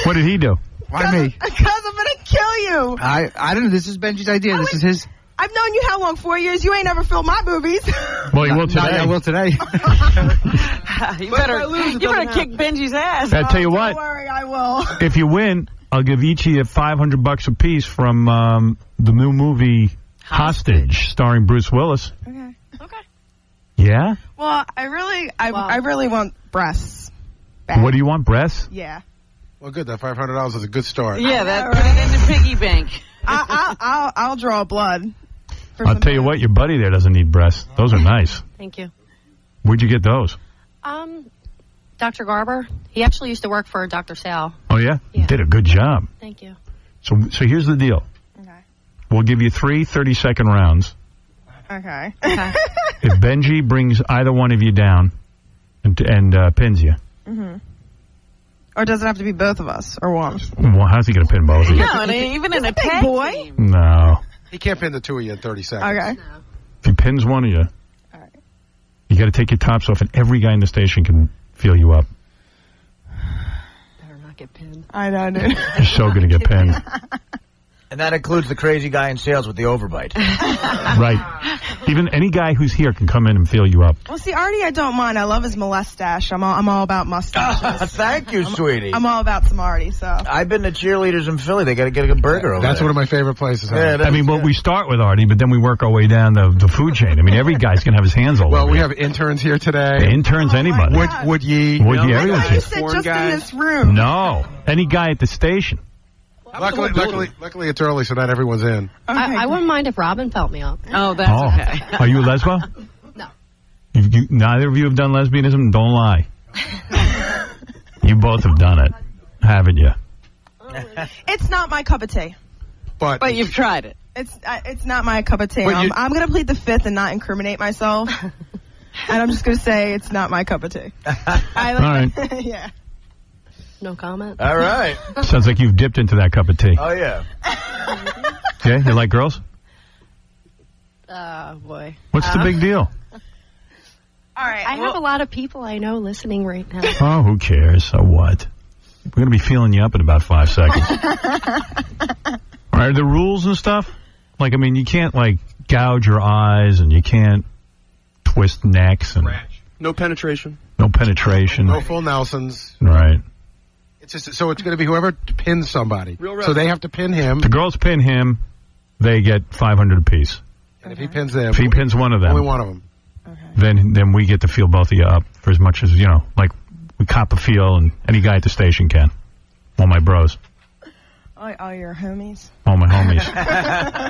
S4: What did he do?
S22: Why me?
S1: Because I'm going to kill you.
S22: I don't know. This is Benji's idea. This is his.
S1: I've known you how long? 4 years? You ain't ever filled my boobies.
S4: Well, you will today.
S22: I will today.
S3: You better kick Benji's ass.
S4: I tell you what.
S1: Don't worry, I will.
S4: If you win, I'll give each of you $500 apiece from the new movie Hostage, starring Bruce Willis.
S1: Okay.
S4: Yeah?
S1: Well, I really want breasts.
S4: What do you want, breasts?
S1: Yeah.
S22: Well, good. That $500 is a good start.
S3: Yeah, that put it in the piggy bank.
S1: I'll draw blood.
S4: I'll tell you what, your buddy there doesn't need breasts. Those are nice.
S23: Thank you.
S4: Where'd you get those?
S23: Dr. Garber. He actually used to work for Dr. Sal.
S4: Oh, yeah? You did a good job.
S23: Thank you.
S4: So here's the deal.
S1: Okay.
S4: We'll give you 3 30-second rounds.
S1: Okay.
S4: If Benji brings either one of you down and pins you.
S1: Mm-hmm. Or does it have to be both of us, or one?
S4: Well, how's he going to pin both of you?
S3: No, even in a tag
S1: boy.
S3: team.
S4: No.
S22: He can't pin the two of you in 30 seconds.
S1: Okay.
S4: If he pins one of you, you got to take your tops off, and every guy in the station can feel you up.
S23: Better not get pinned.
S1: I know, dude.
S4: You're so going to get pinned.
S6: And that includes the crazy guy in sales with the overbite.
S4: Right. Even any guy who's here can come in and feel you up.
S1: Well, see, Artie, I don't mind. I love his mustache. I'm all about mustaches.
S6: Thank you, sweetie.
S1: I'm all about some Artie, so.
S6: I've been to cheerleaders in Philly. They got to get a good burger over
S22: That's
S6: there.
S22: one of my favorite places.
S6: Yeah,
S4: I mean, well, we start with Artie, but then we work our way down the food chain. I mean, every guy's going to have his hands all over.
S22: Well, we
S4: it.
S22: have interns here today.
S4: Interns, anybody.
S22: Would ye?
S4: Everyone's
S1: You
S4: here.
S1: sit just in this room.
S4: No. Any guy at the station.
S22: Luckily, it's early, so not everyone's in.
S23: I wouldn't mind if Robin felt me up.
S3: Oh, that's okay.
S4: Are you a lesbo?
S23: No.
S4: Neither of you have done lesbianism? Don't lie. You both have done it, haven't you?
S1: It's not my cup of tea.
S3: But you've tried it.
S1: It's not my cup of tea. I'm going to plead the fifth and not incriminate myself. And I'm just going to say it's not my cup of tea.
S4: All right.
S1: Yeah.
S23: No comment.
S6: All right.
S4: Sounds like you've dipped into that cup of tea.
S6: Oh, yeah.
S4: Yeah, you like girls?
S23: Boy.
S4: What's the big deal?
S1: All right.
S23: I have a lot of people I know listening right now.
S4: Oh, who cares? So what? We're going to be feeling you up in about 5 seconds. All right, the rules and stuff? Like, I mean, you can't, like, gouge your eyes, and you can't twist necks. And
S9: No penetration.
S4: No penetration.
S22: No full Nelsons.
S4: Right.
S22: It's just so it's going to be whoever pins somebody.
S9: Real
S22: So they have to pin him.
S4: The girls pin him, they get $500 apiece.
S22: And if he pins them.
S4: If he pins one of them.
S22: Only one of them.
S4: Then we get to feel both of you up for as much as, like we cop a feel, and any guy at the station can. All my bros.
S1: All your homies.
S4: All my homies.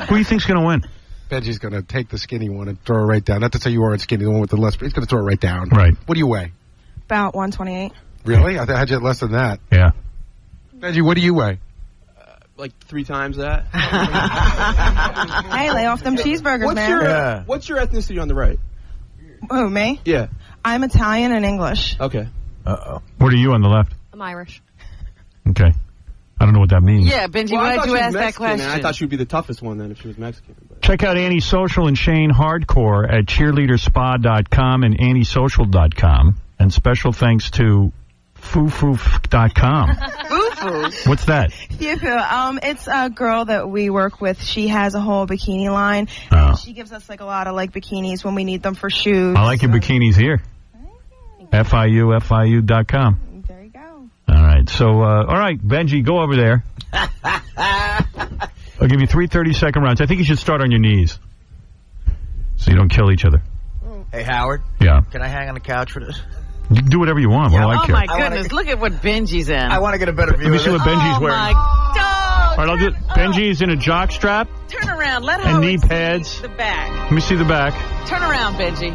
S4: Who do you think's going to win?
S22: Benji's going to take the skinny one and throw it right down. Not to say you aren't skinny, the one with the less, but he's going to throw it right down.
S4: Right.
S22: What do you weigh?
S1: About 128.
S22: Really? I had you at less than that.
S4: Yeah.
S22: Benji, what do you weigh?
S9: Like 3 times that.
S1: Hey, lay off them cheeseburgers, man.
S9: What's your ethnicity on the right?
S1: Oh, me?
S9: Yeah.
S1: I'm Italian and English.
S9: Okay.
S6: Uh-oh.
S4: What are you on the left?
S23: I'm Irish.
S4: Okay. I don't know what that means.
S3: Yeah, Benji, why did you ask that question?
S9: I thought she would be the toughest one then if she was Mexican. But.
S4: Check out Antisocial and Shane Hardcore at cheerleaderspa.com and antisocial.com. And special thanks to foofoof.com.
S1: Foo-foo?
S4: What's that?
S1: Foo-foo. It's a girl that we work with. She has a whole bikini line.
S4: Oh.
S1: She gives us like a lot of like bikinis when we need them for shoes.
S4: I like your bikinis here. FIU.com.
S1: There you go.
S4: All right. So, all right, Benji, go over there. I'll give you 3 30-second rounds. I think you should start on your knees so you don't kill each other.
S6: Hey, Howard.
S4: Yeah.
S6: Can I hang on the couch for this?
S4: You can do whatever you want. What do I care?
S3: Oh, my goodness. Look at what Benji's in.
S6: I want to get a better view
S4: Let me
S6: of
S4: see
S6: this.
S4: what Benji's wearing.
S3: My dog.
S4: All right, I'll do. Benji's in a jock strap
S3: Turn around. Let
S4: and
S3: Howard
S4: knee
S3: see
S4: pads.
S3: the back.
S4: Let me see the back.
S3: Turn around, Benji.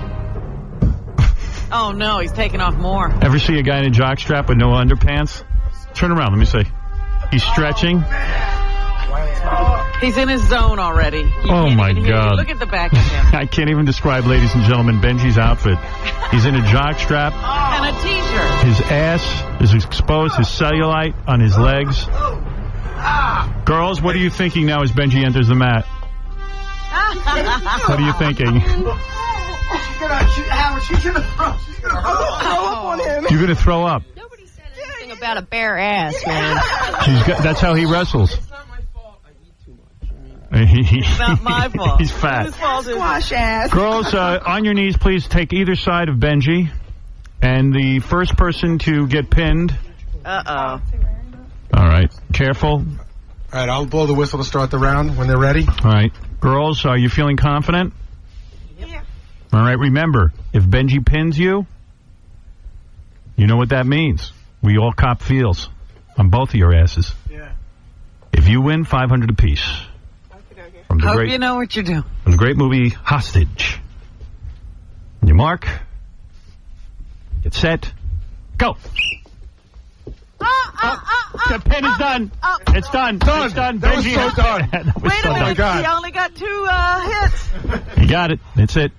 S3: Oh, no. He's taking off more.
S4: Ever see a guy in a jock strap with no underpants? Turn around. Let me see. He's stretching.
S3: He's in his zone already.
S4: Oh, my God.
S3: Look at the back of him.
S4: I can't even describe, ladies and gentlemen, Benji's outfit. He's in a jock strap.
S3: And a T-shirt.
S4: His ass is exposed, his cellulite on his legs. Girls, what are you thinking now as Benji enters the mat? What are you thinking?
S1: She's gonna throw up on him.
S4: You're going to throw up.
S23: Nobody said anything about a bare ass, man.
S4: That's how he wrestles.
S9: It's not my fault. I eat too much.
S3: It's not my fault.
S4: He's fat.
S3: Whose fault is it?
S1: Squash ass.
S4: Girls, on your knees, please take either side of Benji. And the first person to get pinned.
S3: Uh-oh.
S4: All right. Careful.
S22: All right, I'll blow the whistle to start the round when they're ready.
S4: All right. Girls, are you feeling confident?
S1: Yeah.
S4: All right. Remember, if Benji pins you, you know what that means. We all cop feels on both of your asses.
S22: Yeah.
S4: If you win, $500 apiece. From the
S3: Hope you know what you're doing.
S4: From the great movie Hostage. On your mark. Get set. Go. The pin is done. It's done. It's done.
S22: That was
S4: Benji
S22: so
S4: has-
S22: done.
S4: That was
S3: Wait
S4: so
S3: a minute.
S22: God.
S3: He only got 2 hits.
S4: You got it. That's it.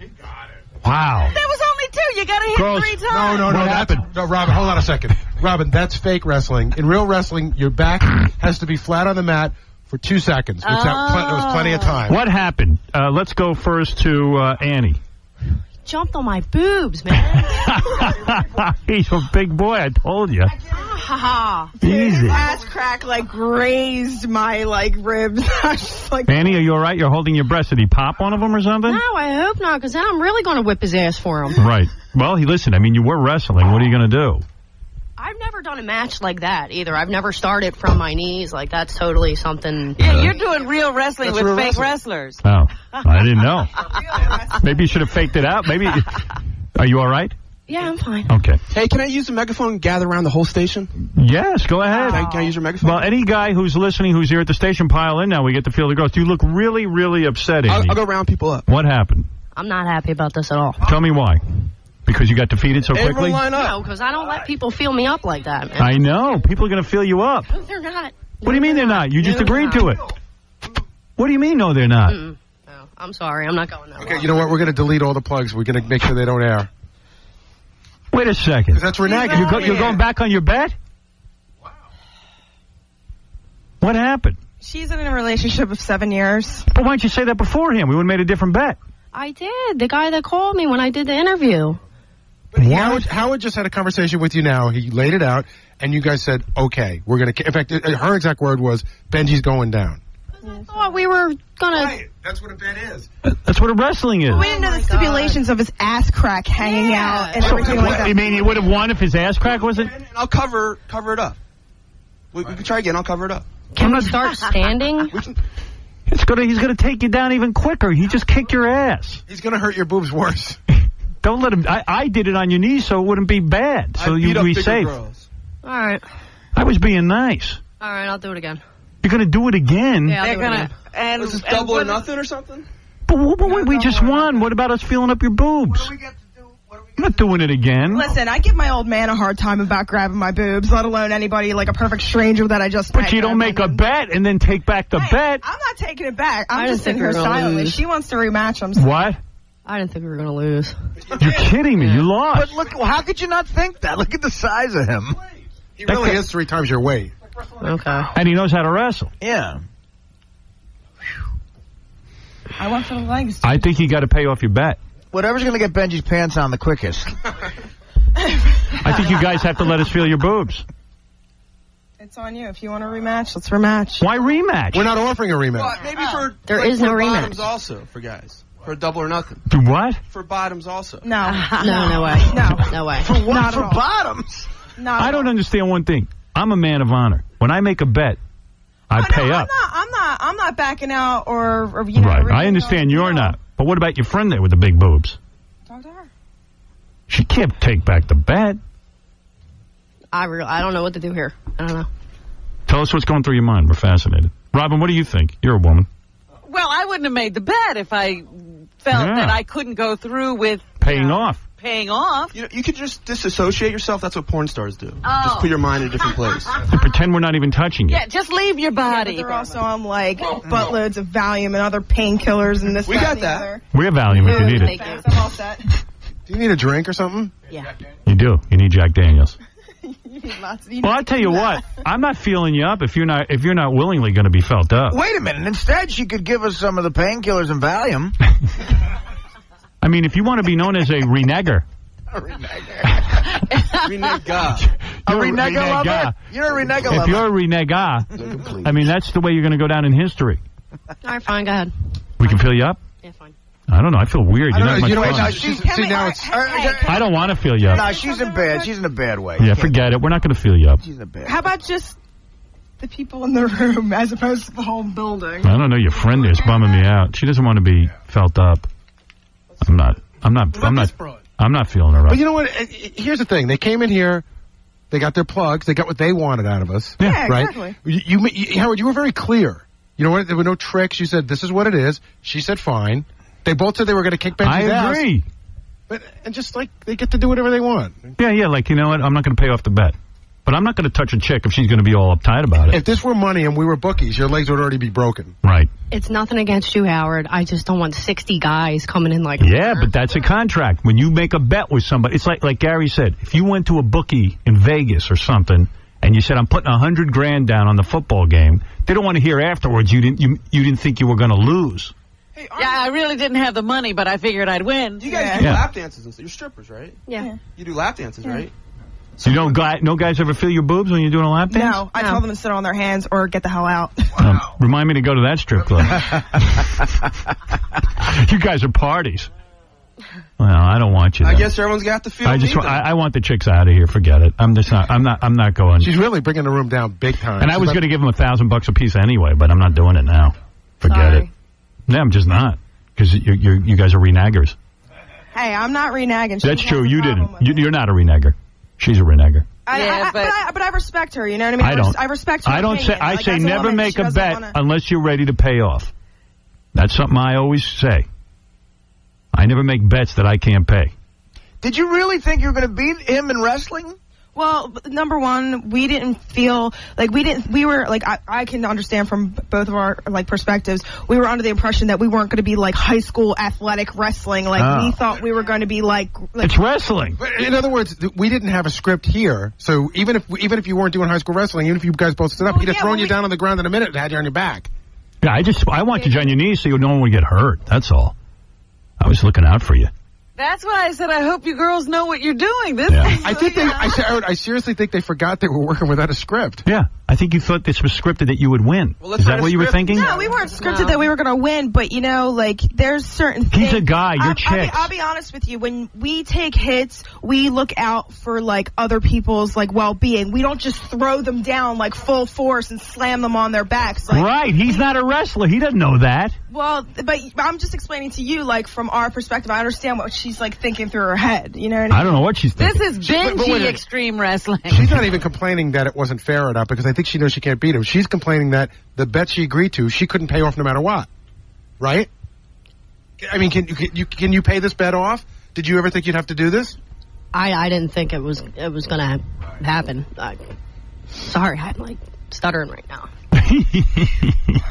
S4: Wow.
S3: There was only 2. You got to hit
S4: Girls,
S3: 3 times.
S22: No,
S4: What
S22: that's,
S4: happened?
S22: no, Robin, hold on a second. Robin, that's fake wrestling. In real wrestling, your back has to be flat on the mat for 2 seconds, which there was plenty of time.
S4: What happened? Let's go first to Annie.
S23: Jumped on my boobs, man.
S4: He's a big boy, I told you. Easy.
S1: His ass crack grazed my ribs. I was just like,
S4: Annie, are you all right? You're holding your breast. Did he pop one of them or something?
S23: No, I hope not, because then I'm really going to whip his ass for him.
S4: Right. Well, listen, I mean, you were wrestling. What are you going to do?
S23: I've never done a match like that either. I've never started from my knees. That's totally something.
S3: Yeah, you're doing real wrestling
S22: That's
S3: with
S22: real
S3: fake
S22: wrestling.
S3: wrestlers.
S4: Oh, I didn't know. Maybe you should have faked it out. Maybe. Are you all right?
S23: Yeah, I'm fine.
S4: Okay.
S9: Hey, can I use the megaphone and gather around the whole station?
S4: Yes, go ahead.
S9: Can I use your megaphone?
S4: Well, any guy who's listening who's here at the station, pile in now. We get to feel the girls. You look really, really upset, Annie.
S9: I'll go round people up.
S4: What happened?
S23: I'm not happy about this at all.
S4: Tell me why. Because you got defeated so
S9: Everyone
S4: quickly?
S9: line up.
S23: No, because I don't let people feel me up like that, man.
S4: I know. People are going to fill you up.
S23: No, they're not.
S4: What do you mean they're not? You just agreed to it. What do you mean, no, they're not?
S23: No, I'm sorry. I'm not going that
S22: Okay, you know what? We're going to delete all the plugs. We're going to make sure they don't air.
S4: Wait a second.
S22: That's reneging.
S4: You're going back on your bet? Wow. What happened?
S1: she's in a relationship of 7 years.
S4: But why didn't you say that beforehand? We would have made a different bet.
S23: I did. The guy that called me when I did the interview.
S22: But Howard just had a conversation with you now. He laid it out, and you guys said, okay, we're going to... In fact, her exact word was, Benji's going down.
S23: I thought we were going to...
S22: Right. That's what a bet is.
S4: That's what a wrestling is.
S1: We didn't know the stipulations of his ass crack hanging out and everything like that.
S4: You mean he would have won if his ass crack wasn't...
S9: I'll cover it up. We can try again. I'll cover it up.
S23: Can we start standing?
S4: He's gonna take you down even quicker. He just kicked your ass.
S22: He's going to hurt your boobs worse.
S4: Don't let him... I did it on your knees so it wouldn't be bad. So you'd be safe.
S9: Girls.
S23: All right.
S4: I was being nice.
S23: All right, I'll do it again.
S4: You're going to do it again?
S23: Yeah,
S3: They're gonna... And,
S9: Was this double or nothing or something?
S4: But we just won. What about us feeling up your boobs? I'm not doing it again.
S1: Listen, I give my old man a hard time about grabbing my boobs, let alone anybody like a perfect stranger that I just met.
S4: But you don't make a bet and then take back the bet.
S1: I'm not taking it back. I'm
S23: I
S1: just
S23: didn't
S1: sitting
S23: think
S1: here
S23: we were gonna
S1: silently.
S23: lose.
S1: She wants to rematch. I'm sorry.
S4: What?
S23: I didn't think we were going to lose.
S4: You're kidding me. You lost.
S6: But look, how could you not think that? Look at the size of him.
S22: He really is 3 times your weight.
S23: Okay.
S4: And he knows how to wrestle.
S6: Yeah.
S1: I went for the legs.
S4: I think you got to pay off your bet.
S6: Whatever's going to get Benji's pants on the quickest.
S4: I think you guys have to let us feel your boobs.
S1: It's on you. If you want to rematch, let's rematch.
S4: Why rematch?
S22: We're not offering a rematch.
S9: Well, maybe for
S23: There is no
S9: for
S23: rematch.
S9: bottoms also for guys for double or nothing.
S4: Do what?
S9: For bottoms also.
S1: No.
S23: No way. No way.
S6: For what?
S1: Not
S6: For
S1: at all.
S6: bottoms?
S1: Not
S4: I
S1: at
S4: don't
S1: all.
S4: understand one thing. I'm a man of honor. When I make a bet, I pay up.
S1: I'm not backing out or you know.
S4: Right.
S1: or
S4: I understand you're not. But what about your friend there with the big boobs?
S1: Talk to her.
S4: She can't take back the bet.
S23: I don't know what to do here. I don't know.
S4: Tell us what's going through your mind. We're fascinated. Robin, what do you think? You're a woman.
S3: Well, I wouldn't have made the bet if I felt
S4: Yeah.
S3: that I couldn't go through with
S4: Paying off.
S3: paying off.
S9: You could just disassociate yourself. That's what porn stars do.
S3: Oh.
S9: Just put your mind in a different place.
S4: And pretend we're not even touching you.
S3: Yeah, just leave your body.
S1: But they're also on like buttloads of Valium and other painkillers and this.
S9: We got that.
S4: We have Valium if you need it.
S1: Thanks, I'm all set.
S22: Do you need a drink or something?
S1: Yeah.
S4: You do. You need Jack Daniels.
S1: You need lots.
S4: Well, I tell you what, I'm not feeling you up if you're not willingly going to be felt up.
S6: Wait a minute. Instead, she could give us some of the painkillers and Valium.
S4: I mean, if you want to be known as a renegger.
S9: Renega.
S6: A renega lover? You're a renega lover.
S4: If you're a renega, I mean, that's the way you're going to go down in history.
S23: All right, fine, go ahead.
S4: We can fill you up?
S23: Yeah, fine.
S4: I don't know. I feel weird. You're not much fun. I don't want to feel you up.
S6: No, she's in bad. She's in a bad way.
S4: Yeah, forget it. We're not going to feel you up.
S6: She's in a bad.
S1: How about just the people in the room as opposed to the whole building?
S4: I don't know. Your friend there's bumming me out. She doesn't want to be felt up. I'm not feeling her up.
S22: But you know what? Here's the thing. They came in here. They got their plugs. They got what they wanted out of us.
S1: Yeah,
S22: right?
S1: exactly.
S22: Howard, you were very clear. You know what? There were no tricks. You said, this is what it is. She said, fine. They both said they were going to kick Benji's ass.
S4: I agree.
S22: And just like, they get to do whatever they want.
S4: Yeah, like, you know what? I'm not going to pay off the bet. But I'm not going to touch a chick if she's going to be all uptight about it.
S22: If this were money and we were bookies, your legs would already be broken.
S4: Right.
S23: It's nothing against you, Howard. I just don't want 60 guys coming in like...
S4: Yeah, but that's a contract. When you make a bet with somebody, it's like Gary said, if you went to a bookie in Vegas or something, and you said, I'm putting $100,000 down on the football game, they don't want to hear afterwards you didn't think you were going to lose.
S3: Yeah, I really didn't have the money, but I figured I'd win.
S9: You guys do lap dances and stuff. You're strippers, right?
S23: Yeah.
S9: You do lap dances, right?
S4: So you don't no guys ever feel your boobs when you're doing a lap dance?
S1: No, I tell them to sit on their hands or get the hell out.
S4: Remind me to go to that strip club. You guys are parties. Well, I don't want you.
S9: I guess everyone's got to feel.
S4: I want the chicks out of here. Forget it. I'm not going.
S22: She's really bringing the room down big time.
S4: And I was going to give them $1,000 a piece anyway, but I'm not doing it now. Forget it. No, I'm just not, because you guys are renaggers.
S1: Hey, I'm not renagging.
S4: That's true. You didn't. You're not a renegger. She's a renegger.
S1: But I respect her. You know what I mean?
S4: I don't.
S1: I respect her.
S4: I don't say. I say never make a bet
S1: wanna...
S4: unless you're ready to pay off. That's something I always say. I never make bets that I can't pay.
S6: Did you really think you were going to beat him in wrestling?
S1: Well, number one, we didn't feel like we were like, I can understand from both of our like perspectives. We were under the impression that we weren't going to be like high school athletic wrestling. Like we thought we were going to be like
S4: it's wrestling.
S22: But in other words, we didn't have a script here. So even if you weren't doing high school wrestling, even if you guys both stood up, we'd have thrown you down on the ground in a minute and had you on your back.
S4: Yeah, I want you on your knees so no one would get hurt. That's all. I was looking out for you.
S3: That's why I said I hope you girls know what you're doing.
S22: I seriously think they forgot they were working without a script.
S4: Yeah, I think you thought this was scripted that you would win.
S9: Well,
S4: is that what you were thinking?
S1: No, we weren't scripted that we were going to win, but you know, like there's certain things.
S4: He's a guy, you're chicks.
S1: I'll be honest with you. When we take hits, we look out for like other people's like well-being. We don't just throw them down like full force and slam them on their backs. Like,
S4: right, he's not a wrestler. He doesn't know that.
S1: Well, but I'm just explaining to you, like from our perspective. I understand what she's like thinking through her head. You know what I mean?
S4: I don't know what she's thinking.
S3: This is Benji Extreme Wrestling.
S22: She's not even complaining that it wasn't fair enough because I think she knows she can't beat him. She's complaining that the bet she agreed to, she couldn't pay off no matter what. Right? I mean, can you pay this bet off? Did you ever think you'd have to do this?
S23: I didn't think it was going to happen. Sorry, I'm like stuttering right now.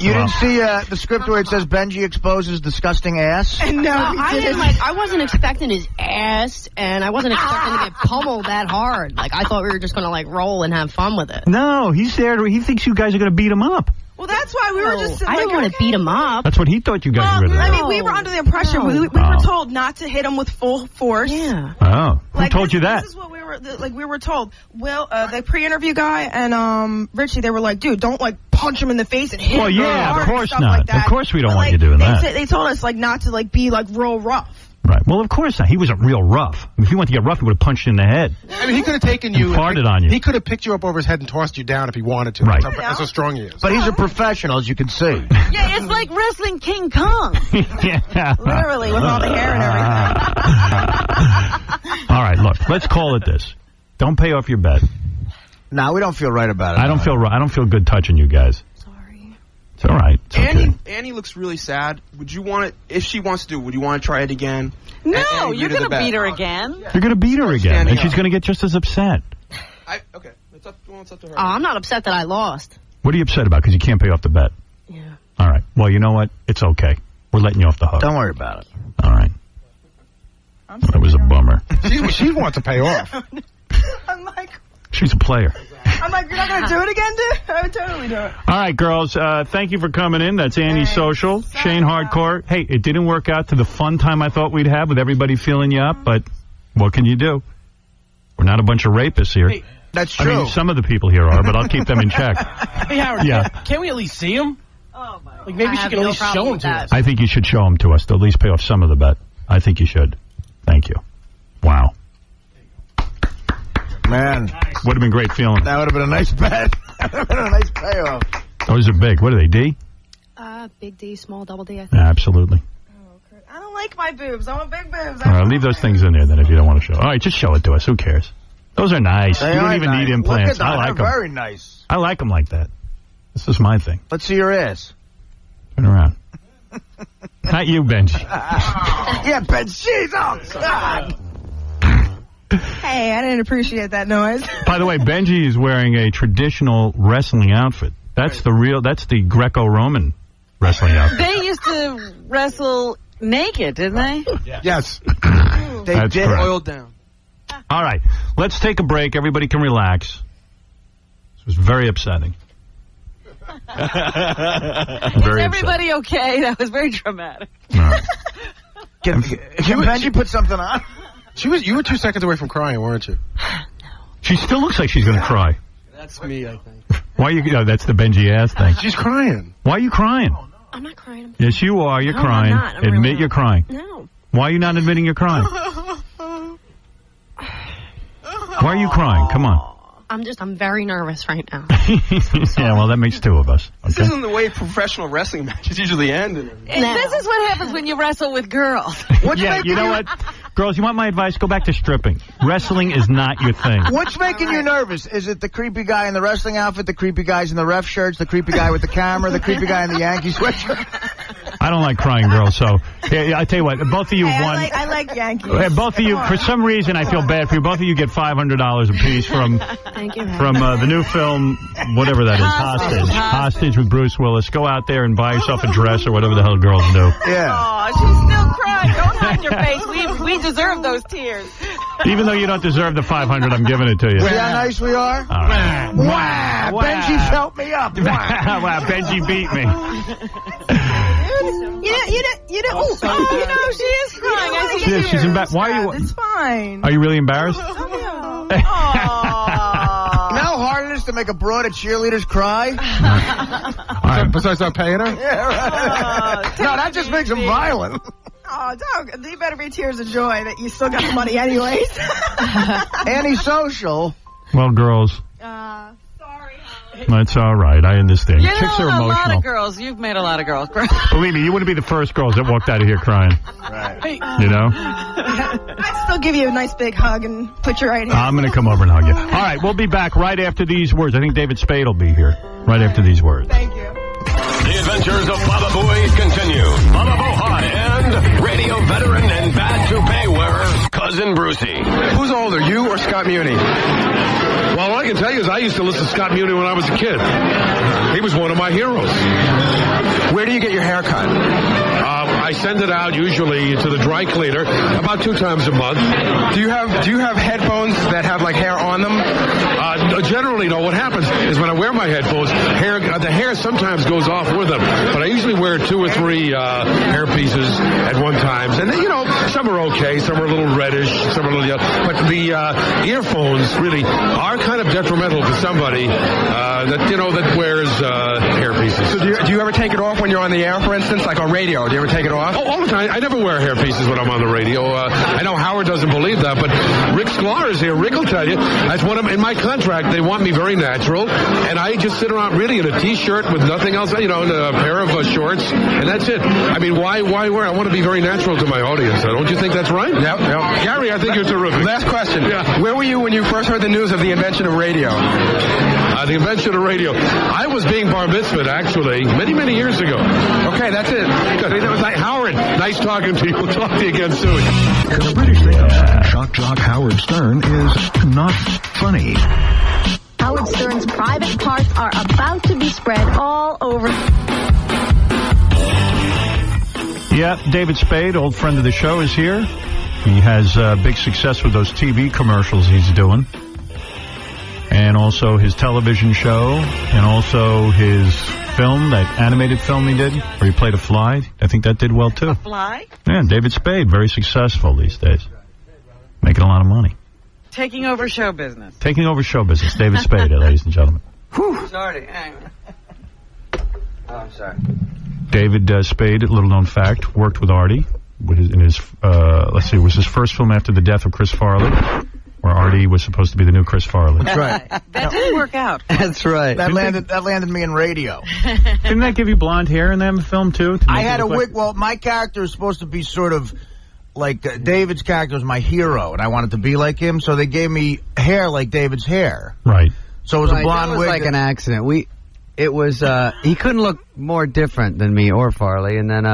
S6: You didn't see the script where it says Benji exposes disgusting ass?
S23: No, I wasn't expecting his ass, and I wasn't expecting to get pummeled that hard. Like I thought we were just going to like roll and have fun with it.
S4: No, he's there. He thinks you guys are going to beat him up.
S1: Well, that's why we were just.
S23: I didn't want to beat him up.
S4: That's what he thought you guys were going to do.
S1: I mean, we were under the impression we were told not to hit him with full force.
S23: Yeah.
S4: Oh, who told you that?
S1: This is what we were told. Will, the pre-interview guy and Richie, they were like, dude, don't like punch him in the face and hit him.
S4: Well, yeah, of course not.
S1: Like that.
S4: Of course we don't want you doing that.
S1: They told us like not to like be like real rough.
S4: Right. Well, of course not. He wasn't real rough. If he wanted to get rough, he would have punched you in the head.
S22: I mean, he could have taken you.
S4: Farted on you.
S22: He could have picked you up over his head and tossed you down if he wanted to.
S4: Right.
S22: That's how strong he is.
S6: But he's a professional, as you can see.
S3: Yeah, it's like wrestling King Kong.
S4: Yeah.
S1: Literally, with all the hair and everything.
S4: All right, look, let's call it this. Don't pay off your bet.
S6: No, we don't feel right about it.
S4: I don't feel right. I don't feel good touching you guys.
S23: Sorry.
S4: It's all right. It's okay.
S9: Annie looks really sad. Would you want it, if she wants to, would you want to try it again?
S3: No, you're going to beat her again.
S4: You're going to beat her again, and she's going to get just as upset.
S9: Okay. It's up to her.
S23: Oh, I'm not upset that I lost.
S4: What are you upset about? Because you can't pay off the bet.
S23: Yeah.
S4: All right. Well, you know what? It's okay. We're letting you off the hook.
S6: Don't worry about it.
S4: All right. That was a bummer.
S22: She wants to pay off.
S1: I'm like,
S4: She's a player.
S1: you're not going to do it again, dude? I would totally do it.
S4: All right, girls. Thank you for coming in. That's Annie Social, Shane Hardcore. Hey, it didn't work out to the fun time I thought we'd have with everybody feeling you up, but what can you do? We're not a bunch of rapists here.
S6: Hey, that's true.
S4: I mean, some of the people here are, but I'll keep them in check.
S10: Hey, Howard,
S4: Yeah.
S10: can't we at least see him?
S23: Oh, my
S10: Like, maybe she can at least show him to us.
S4: I think you should show them to us to at least pay off some of the bet. I think you should. Thank you. Wow.
S6: Man.
S4: Would have been great feeling.
S6: That would have been a nice bet. That would have been a nice payoff.
S4: Those are big. What are they, D?
S23: Big D, small double D, I think.
S4: Yeah, absolutely.
S1: I don't like my boobs. I want big boobs.
S4: All right, leave those things in there then if you don't want to show. All right, just show it to us. Who cares? Those are nice.
S6: They
S4: you don't
S6: are
S4: even
S6: nice.
S4: need implants.
S6: Look at
S4: I
S6: them.
S4: like
S6: They're
S4: them.
S6: very nice.
S4: I like them like that. This is my thing.
S6: Let's see your ass.
S4: Turn around. Not you, Benji.
S6: Yeah, Ben, she's outside.
S1: Hey, I didn't appreciate that noise.
S4: By the way, Benji is wearing a traditional wrestling outfit. That's the Greco-Roman wrestling outfit.
S3: They used to wrestle naked, didn't they?
S22: Yes.
S6: They
S4: That's
S6: did.
S4: correct.
S9: Oiled down.
S4: All right, let's take a break. Everybody can relax. This was very upsetting.
S3: Is
S4: Very
S3: everybody okay? That was very dramatic.
S6: Can Benji put something on?
S22: You were 2 seconds away from crying, weren't you?
S4: She still looks like she's going to cry.
S9: That's me, I think.
S4: Why you? No, that's the Benji ass thing.
S22: She's crying.
S4: Why are you crying?
S23: I'm not crying.
S4: Yes, you are. You're
S23: No,
S4: crying.
S23: I'm not. I'm
S4: Admit
S23: really
S4: you're
S23: not.
S4: crying.
S23: No.
S4: Why are you not admitting you're crying? Why are you crying? Come on.
S23: I'm very nervous right now.
S4: Yeah, well, that makes two of us.
S9: This
S4: Okay.
S9: isn't the way professional wrestling matches usually end.
S3: And this is what happens when you wrestle with girls.
S4: Yeah, you know what? Girls, you want my advice? Go back to stripping. Wrestling is not your thing.
S6: What's making you nervous? Is it the creepy guy in the wrestling outfit, the creepy guys in the ref shirts, the creepy guy with the camera, the creepy guy in the Yankee sweatshirt?
S4: I don't like crying girls, so yeah, I tell you what, both of you won.
S1: I like Yankees.
S4: Both of you, for some reason, I feel bad for you. Both of you get $500 apiece from
S23: Thank you.
S4: the new film, whatever that is, Hostage with Bruce Willis. Go out there and buy yourself a dress or whatever the hell girls do.
S6: Yeah.
S3: Oh, she's still crying. Don't hide your face. We deserve those tears.
S4: Even though you don't deserve the $500, I'm giving it to you.
S6: See how nice we are?
S4: All right.
S6: Wow. Benji's helped me up.
S4: Wow, Benji beat me.
S3: She is crying. I see
S4: Yeah, she's embarrassed. Why are you?
S1: It's fine.
S4: Are you really embarrassed?
S6: You know how hard it is to make a broad at cheerleaders cry?
S4: All right.
S22: Besides not paying her?
S6: Yeah, right. No, that just makes them violent.
S1: Oh, dog, they better be tears of joy that you still got the money anyways.
S6: Antisocial.
S4: Well, girls,
S1: Sorry.
S4: that's all right. I understand.
S3: You
S4: Chicks
S3: know,
S4: are
S3: a lot
S4: emotional.
S3: of girls. You've made a lot of girls cry.
S4: Believe me, you wouldn't be the first girls that walked out of here crying.
S6: Right.
S4: You know?
S1: I'd still give you a nice big hug and put your right hand.
S4: I'm going to come over and hug you. All right, we'll be back right after these words. I think David Spade will be here right after these words.
S1: Thank you.
S8: The adventures of Baba Booey continue. Baba Booey and radio veteran and bad toupee wearer, Cousin Brucey.
S15: Who's older, you or Scott Muni? Well, what I can tell you is I used to listen to Scott Muni when I was a kid. He was one of my heroes.
S9: Where do you get your hair cut?
S15: I send it out usually to the dry cleaner about 2 times a month.
S9: Do you have headphones that have like hair on them?
S15: Generally, no. What happens is when I wear my headphones, the hair sometimes goes off with them. But I usually wear 2 or 3 hair pieces at one time. And, some are okay. Some are a little reddish. Some are a little yellow. But the earphones really are kind of detrimental to somebody that wears hair pieces.
S9: So do you ever take it off
S14: when you're on the air, for instance, like on radio? Do you ever take it off?
S15: Oh, all the time. I never wear hairpieces when I'm on the radio. I know Howard doesn't believe that, but Rick Sklar is here. Rick will tell you. That's one of in my contract. They want me very natural, and I just sit around really in a T-shirt with nothing else, and a pair of shorts, and that's it. I mean, why wear? I want to be very natural to my audience. Don't you think that's right?
S14: Yep.
S15: Gary, I think you're terrific.
S14: Last question.
S15: Yeah.
S14: Where were you when you first heard the news of the invention of radio?
S15: The invention of radio. I was being bar mitzvahed, actually, many, many years ago.
S14: Okay, that's it.
S15: That was like Howard. Nice talking to you. We'll talk to you again soon.
S16: The British think shock jock Howard Stern is not funny.
S18: Howard Stern's private parts are about to be spread all over.
S4: Yeah, David Spade, old friend of the show, is here. He has big success with those TV commercials he's doing. And also his television show, and also his film, that animated film he did, where he played a fly. I think that did well, too.
S3: A fly?
S4: Yeah, David Spade, very successful these days. Making a lot of money.
S3: Taking over show business.
S4: Taking over show business. David Spade, ladies and gentlemen.
S3: Whew. Sorry. Oh, I'm sorry.
S4: David Spade, little known fact, worked with Artie in his, let's see, it was his first film after the death of Chris Farley, where Artie was supposed to be the new Chris Farley.
S6: That's right.
S3: That didn't work out.
S6: That's right. That landed me in radio.
S4: Didn't that give you blonde hair in that film, too?
S6: I had a wig. Well, my character is supposed to be sort of like David's character was my hero, and I wanted to be like him, so they gave me hair like David's hair.
S4: Right.
S6: So it was a blonde
S24: wig.
S6: It
S24: was like an accident. It was, he couldn't look more different than me or Farley, and then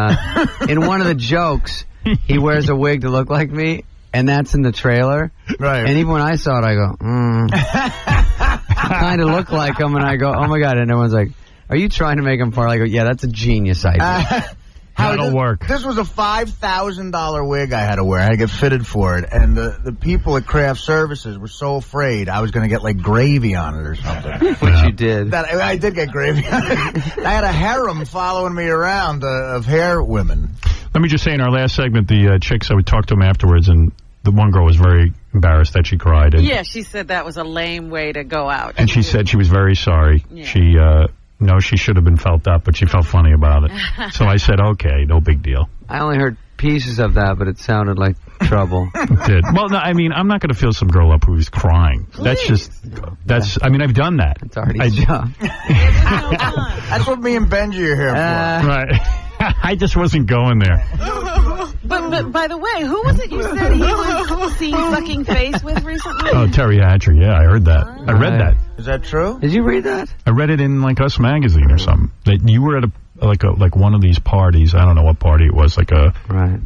S24: in one of the jokes, he wears a wig to look like me, and that's in the trailer.
S6: Right.
S24: And even when I saw it, I go, kind of look like him, and I go, oh my God, and everyone's like, are you trying to make him Farley? I go, yeah, that's a genius idea.
S4: That'll work.
S6: This was a $5,000 wig I had to wear. I had to get fitted for it. And the people at Craft Services were so afraid I was going to get, like, gravy on it or something.
S24: Which you did.
S6: I did get gravy on it. I had a harem following me around of hair women.
S4: Let me just say, in our last segment, the chicks, I would talk to them afterwards, and the one girl was very embarrassed that she cried. And,
S3: yeah, she said that was a lame way to go out.
S4: And she said she was very sorry. Yeah. She... No, she should have been felt up, but she felt funny about it. So I said, okay, no big deal.
S24: I only heard pieces of that, but it sounded like trouble.
S4: It did. Well, no, I mean, I'm not going to feel some girl up who's crying. Please. I mean, I've done that.
S24: It's already job.
S6: That's what me and Benji are here for.
S4: Right. I just wasn't going there.
S3: But by the way, who was it you said he was seeing fucking face with recently?
S4: Oh, Terry Hatcher. Yeah, I heard that. I read that.
S6: Is that true?
S24: Did you read that?
S4: I read it in like Us Magazine or something. That you were at like one of these parties. I don't know what party it was. Like a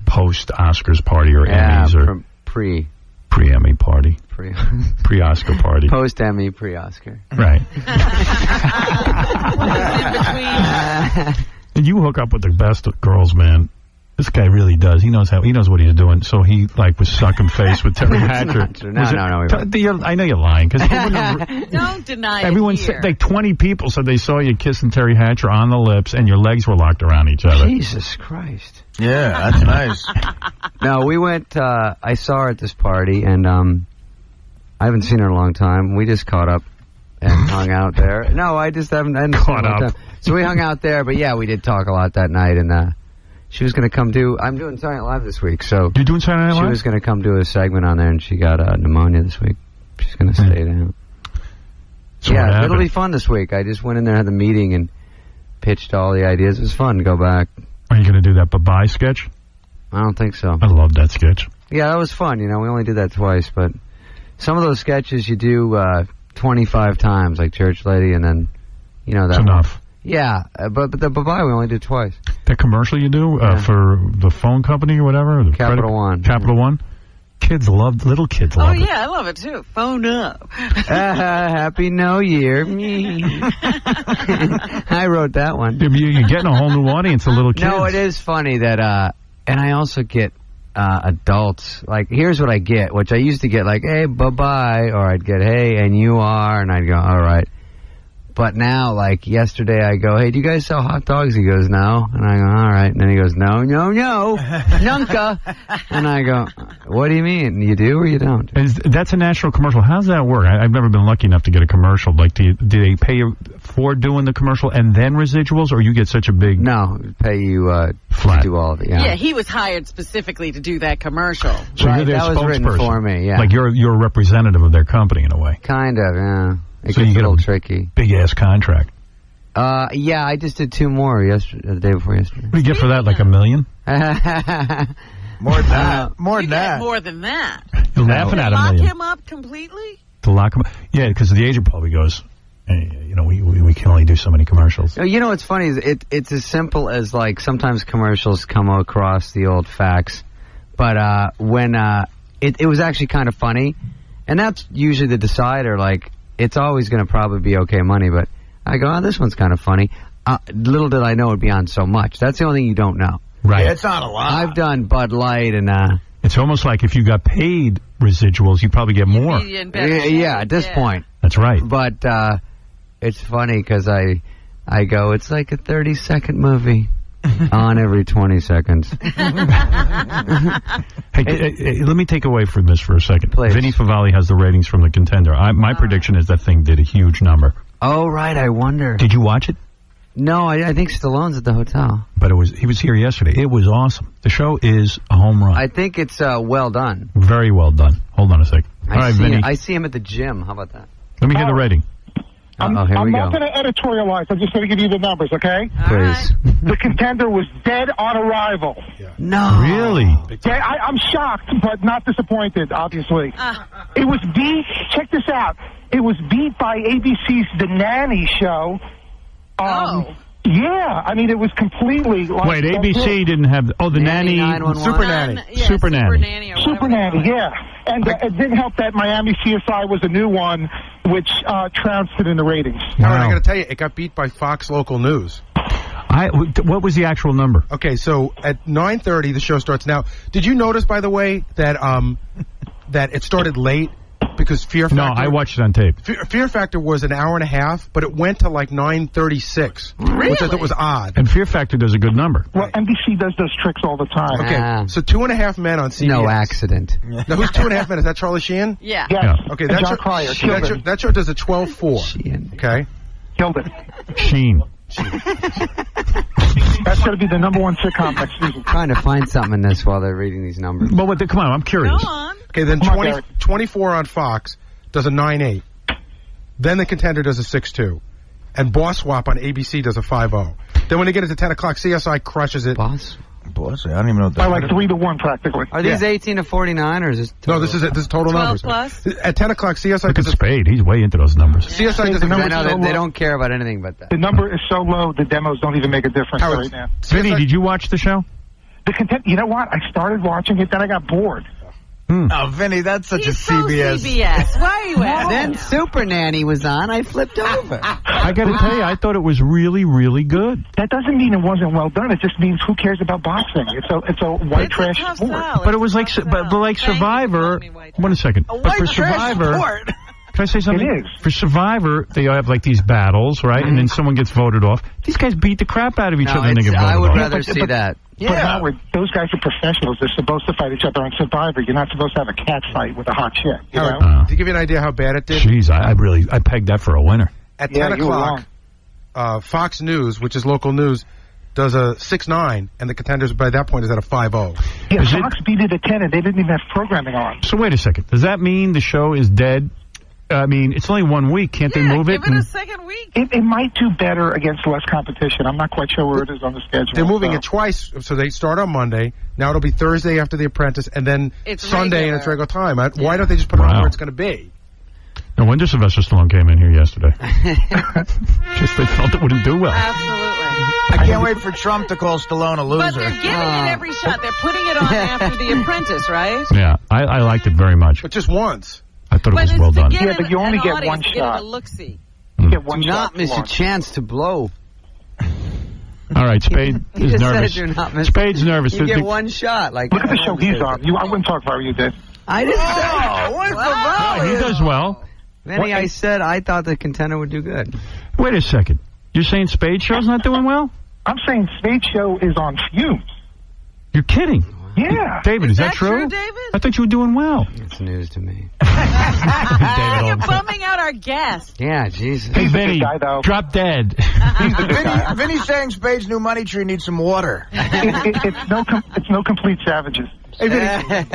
S4: post Oscars party or Emmys or pre-Emmy party. Pre-Oscar party.
S24: Post-Emmy, pre-Oscar.
S4: Right. And you hook up with the best girls, man. This guy really does. He knows what he's doing. So he was sucking face with Terry Hatcher.
S24: No.
S4: I know you're lying because
S3: don't deny
S4: everyone
S3: it here.
S4: said, like 20 people said they saw you kissing Terry Hatcher on the lips, and your legs were locked around each other.
S24: Jesus Christ.
S6: Yeah, that's nice.
S24: No, we went. I saw her at this party, and I haven't seen her in a long time. We just caught up and hung out there. No, I hadn't caught up. So we hung out there, but yeah, we did talk a lot that night, and she was going to come I'm doing Saturday Night Live this week, so...
S4: You're doing Saturday Night Live?
S24: She was going to come do a segment on there, and she got pneumonia this week. She's going to stay down.
S4: So
S24: yeah, it'll be fun this week. I just went in there, had the meeting, and pitched all the ideas. It was fun to go back.
S4: Are you going to do that bye-bye sketch?
S24: I don't think so.
S4: I love that sketch.
S24: Yeah, that was fun. We only did that twice, but some of those sketches you do 25 times, like Church Lady, and then,
S4: That's enough.
S24: Yeah, but the bye-bye we only did twice.
S4: That commercial you do for the phone company or whatever?
S24: Capital One.
S4: Capital One? Little kids love it.
S3: Oh, yeah, I love it, too. Phone up.
S24: Happy New Year. I wrote that one.
S4: You're getting a whole new audience of little kids.
S24: No, it is funny that, and I also get adults. Like, here's what I get, which I used to get, like, hey, bye-bye, or I'd get, hey, and you are, and I'd go, all right. But now, like yesterday, I go, hey, do you guys sell hot dogs? He goes, no. And I go, all right. And then he goes, no, nunca. And I go, what do you mean? You do or you don't?
S4: That's a national commercial. How's that work? I've never been lucky enough to get a commercial. Like, do they pay you for doing the commercial and then residuals, or you get such a big...
S24: No, pay you
S4: flat.
S24: To do all of it, yeah.
S3: Yeah, he was hired specifically to do that commercial.
S4: So you're their
S24: that was written
S4: spokesperson.
S24: for me, yeah.
S4: Like, you're a representative of their company in a way.
S24: Kind of, yeah. It
S4: So
S24: gets
S4: you get
S24: a little
S4: a
S24: tricky.
S4: Big-ass contract.
S24: Yeah, I just did 2 more the day before yesterday.
S4: What do you get for that, like $1 million?
S6: More than that. More than that.
S3: More than that.
S4: You're laughing at $1
S3: Lock
S4: million.
S3: him up completely?
S4: To lock him up? Yeah, because the agent probably goes, hey, we can only do so many commercials.
S24: You know what's funny is it's as simple as, like, sometimes commercials come across the old facts, but when it was actually kind of funny, and that's usually the decider. Like, it's always going to probably be okay money, but I go, this one's kind of funny. Little did I know it'd be on so much. That's the only thing you don't know.
S4: Right.
S6: Yeah, it's not a lot.
S24: I've done Bud Light and...
S4: It's almost like if you got paid residuals, you'd probably get more.
S24: Yeah, at this point.
S4: That's right.
S24: But it's funny because I go, it's like a 30-second movie on every 20 seconds.
S4: Hey, let me take away from this for a second.
S24: Please.
S4: Vinny Favale has the ratings from The Contender. My prediction is that thing did a huge number.
S24: Oh, right, I wonder.
S4: Did you watch it?
S24: No, I think Stallone's at the hotel.
S4: But he was here yesterday. It was awesome. The show is a home run.
S24: I think it's well done.
S4: Very well done. Hold on a sec. All right, Vinny.
S24: I see him at the gym. How about that?
S4: Let me hear the rating.
S24: Here we go.
S20: I'm not going to editorialize. I'm just going to give you the numbers, okay?
S24: Please.
S20: The Contender was dead on arrival.
S24: No.
S4: Really?
S20: Yeah, I'm shocked, but not disappointed, obviously. It was beat, check this out, it was beat by ABC's The Nanny show. Yeah, I mean, it was completely... like...
S4: Wait, ABC didn't have... Oh, the Nanny...
S20: Super Nanny.
S4: Super Nanny.
S20: Super Nanny, yeah. And it didn't help that Miami CSI was a new one, which trounced it in the ratings.
S22: All right, I got to tell you, it got beat by Fox Local News.
S4: What was the actual number?
S22: Okay, so at 9:30, the show starts. Now, did you notice, by the way, that that it started late? Because Fear Factor...
S4: No, I watched it on tape.
S22: Fear Factor was an hour and a half, but it went to like 9:36, which I thought was odd.
S4: And Fear Factor does a good number.
S20: Well, NBC does those tricks all the time.
S22: Okay, so 2.5 Men on CBS.
S24: No accident.
S22: Now, who's 2.5 Men? Is that Charlie Sheen?
S3: Yeah.
S20: Yes.
S22: Okay,
S20: And John Cryer.
S22: that show does a 12.4. Okay.
S20: Killed it.
S4: Sheen.
S20: That's going to be the #1 sitcom next season.
S24: Trying to find something in this while they're reading these numbers.
S4: But come on, I'm curious.
S3: Go on.
S22: Okay, then 24 on Fox does a 9.8. Then The Contender does a 6.2. And Boss Swap on ABC does a 5.0. Then when they get into 10 o'clock, CSI crushes it.
S6: Boss, I don't even know what that
S20: By like 3-1 practically.
S24: Are these 18 to 49 or is this total?
S22: No, this is total
S3: 12
S22: numbers.
S3: plus?
S22: At 10 o'clock, CSI
S4: Look at
S22: does a...
S4: Spade. He's way into those numbers.
S22: CSI does a
S20: number.
S24: I know they don't care about anything but that.
S20: The number is so low, the demos don't even make a difference right now.
S4: Vinny, did you watch the show?
S20: The Contender, you know what? I started watching it, then I got bored.
S6: Oh, Vinny, that's such a CBS.
S3: CBS. Why are you asking?
S24: Then Super Nanny was on. I flipped over.
S4: I got to tell you, I thought it was really, really good.
S20: That doesn't mean it wasn't well done. It just means who cares about boxing? It's a white trash sport.
S4: But it was like, but like Survivor. One second. But for Survivor, can I say something?
S20: It is.
S4: For Survivor, they have like these battles, right? And then someone gets voted off. These guys beat the crap out of each other and they get voted off.
S24: I would rather see that.
S20: But Howard, those guys are professionals. They're supposed to fight each other on Survivor. You're not supposed to have a cat fight with a hot chick. You know?
S22: To give you an idea how bad it did.
S4: Jeez, I pegged that for a winner.
S22: At 10 o'clock, Fox News, which is local news, does a 6.9, and The Contenders by that point is at a 5.0.
S20: Yeah, Fox beat it at 10, and they didn't even have programming on.
S4: So wait a second. Does that mean the show is dead? I mean, it's only 1 week. Can't they move it?
S3: Give it a second week.
S20: It might do better against less competition. I'm not quite sure where it is on the schedule.
S22: They're moving it twice, so they start on Monday. Now it'll be Thursday after The Apprentice, and then
S3: It's
S22: Sunday
S3: regular.
S22: in its regular time. Why don't they just put it on where it's going to be?
S4: No wonder Sylvester Stallone came in here yesterday. Just they felt it wouldn't do well.
S3: Absolutely.
S6: I can't wait for Trump to call Stallone a loser.
S3: But they're giving it every shot. They're putting it on after The Apprentice, right?
S4: Yeah, I liked it very much.
S22: But just once.
S4: I thought it was
S3: it's
S4: well
S3: to
S4: done.
S3: get
S20: Yeah, but you only
S3: an
S20: get
S3: audience,
S20: one
S3: to get
S20: shot.
S3: a look-see.
S20: You get one
S24: Do
S20: shot
S24: not
S20: to
S24: miss a
S20: launch.
S24: chance to blow.
S4: All right, Spade
S24: You
S4: is
S24: just
S4: nervous.
S24: said do not miss.
S4: Spade's nervous.
S24: You get one shot. Like
S20: Look at the show he's on. I wouldn't talk if I were you, Dave.
S24: I didn't say.
S4: Yeah, he does well.
S24: Vinny, I said I thought the contender would do good.
S4: Wait a second. You're saying Spade Show's not doing well?
S2: I'm saying Spade Show is on fumes.
S4: You're kidding.
S2: Yeah.
S4: David, is that true?
S3: David?
S4: I thought you were doing well.
S24: It's news to me.
S3: You're bumming out our guest.
S24: Yeah, Jesus.
S4: Hey, Vinny, drop dead.
S6: Vinny's saying Spade's new money tree needs some water.
S2: It's no complete savages.
S22: Hey,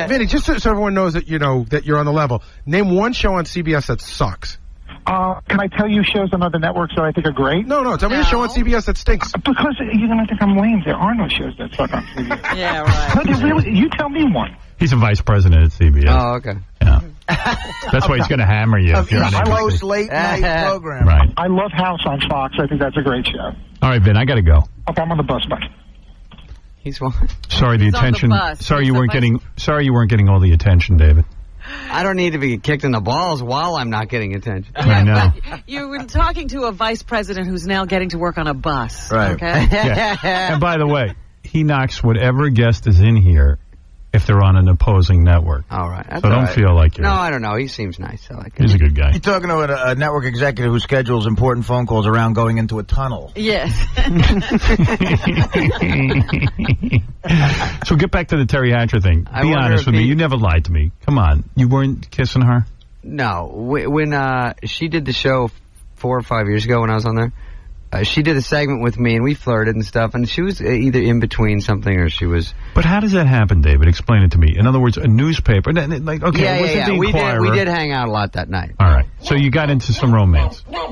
S22: Vinny, just so everyone knows that that you're on the level. Name one show on CBS that sucks.
S2: Can I tell you shows on other networks that I think are great?
S22: No. Tell me a show on CBS that stinks.
S2: Because you're going to think I'm lame. There are no shows that suck on CBS.
S3: Yeah, right.
S2: No, really, you tell me one.
S4: He's a vice president at CBS.
S24: Oh, okay.
S4: Yeah. That's why he's going to hammer you if you're on ABC.
S6: Close late night program.
S4: Right.
S2: I love House on Fox. I think that's a great show.
S4: All right, Vin, I got to go.
S2: Okay, I'm on the bus. Bye.
S24: He's one.
S4: Sorry, the
S24: He's on the
S4: attention.
S24: bus.
S4: Sorry,
S24: He's
S4: you
S24: the
S4: weren't
S24: vice-
S4: getting. Sorry, you weren't getting all the attention, David.
S24: I don't need to be kicked in the balls while I'm not getting attention.
S4: I know.
S3: You were talking to a vice president who's now getting to work on a bus.
S24: Right.
S3: Okay.
S4: Yeah. And by the way, he knocks whatever guest is in here if they're on an opposing network.
S24: All right. That's
S4: So
S24: all
S4: don't
S24: right.
S4: feel like you're.
S24: No, I don't know. He seems nice. I like him.
S4: He's a good guy.
S6: You're talking to a network executive who schedules important phone calls around going into a tunnel.
S3: Yes.
S4: So get back to the Terry Hatcher thing.
S24: I
S4: Be
S24: wonder
S4: honest
S24: if
S4: with me.
S24: he-
S4: You never lied to me. Come on. You weren't kissing her?
S24: No. When she did the show 4 or 5 years ago when I was on there, she did a segment with me and we flirted and stuff, and she was either in between something or she was...
S4: But how does that happen, David? Explain it to me. In other words, a newspaper. Like, okay,
S24: yeah,
S4: was it the
S24: We
S4: Inquirer?
S24: did hang out a lot that night.
S4: All right. So you got into some romance. Are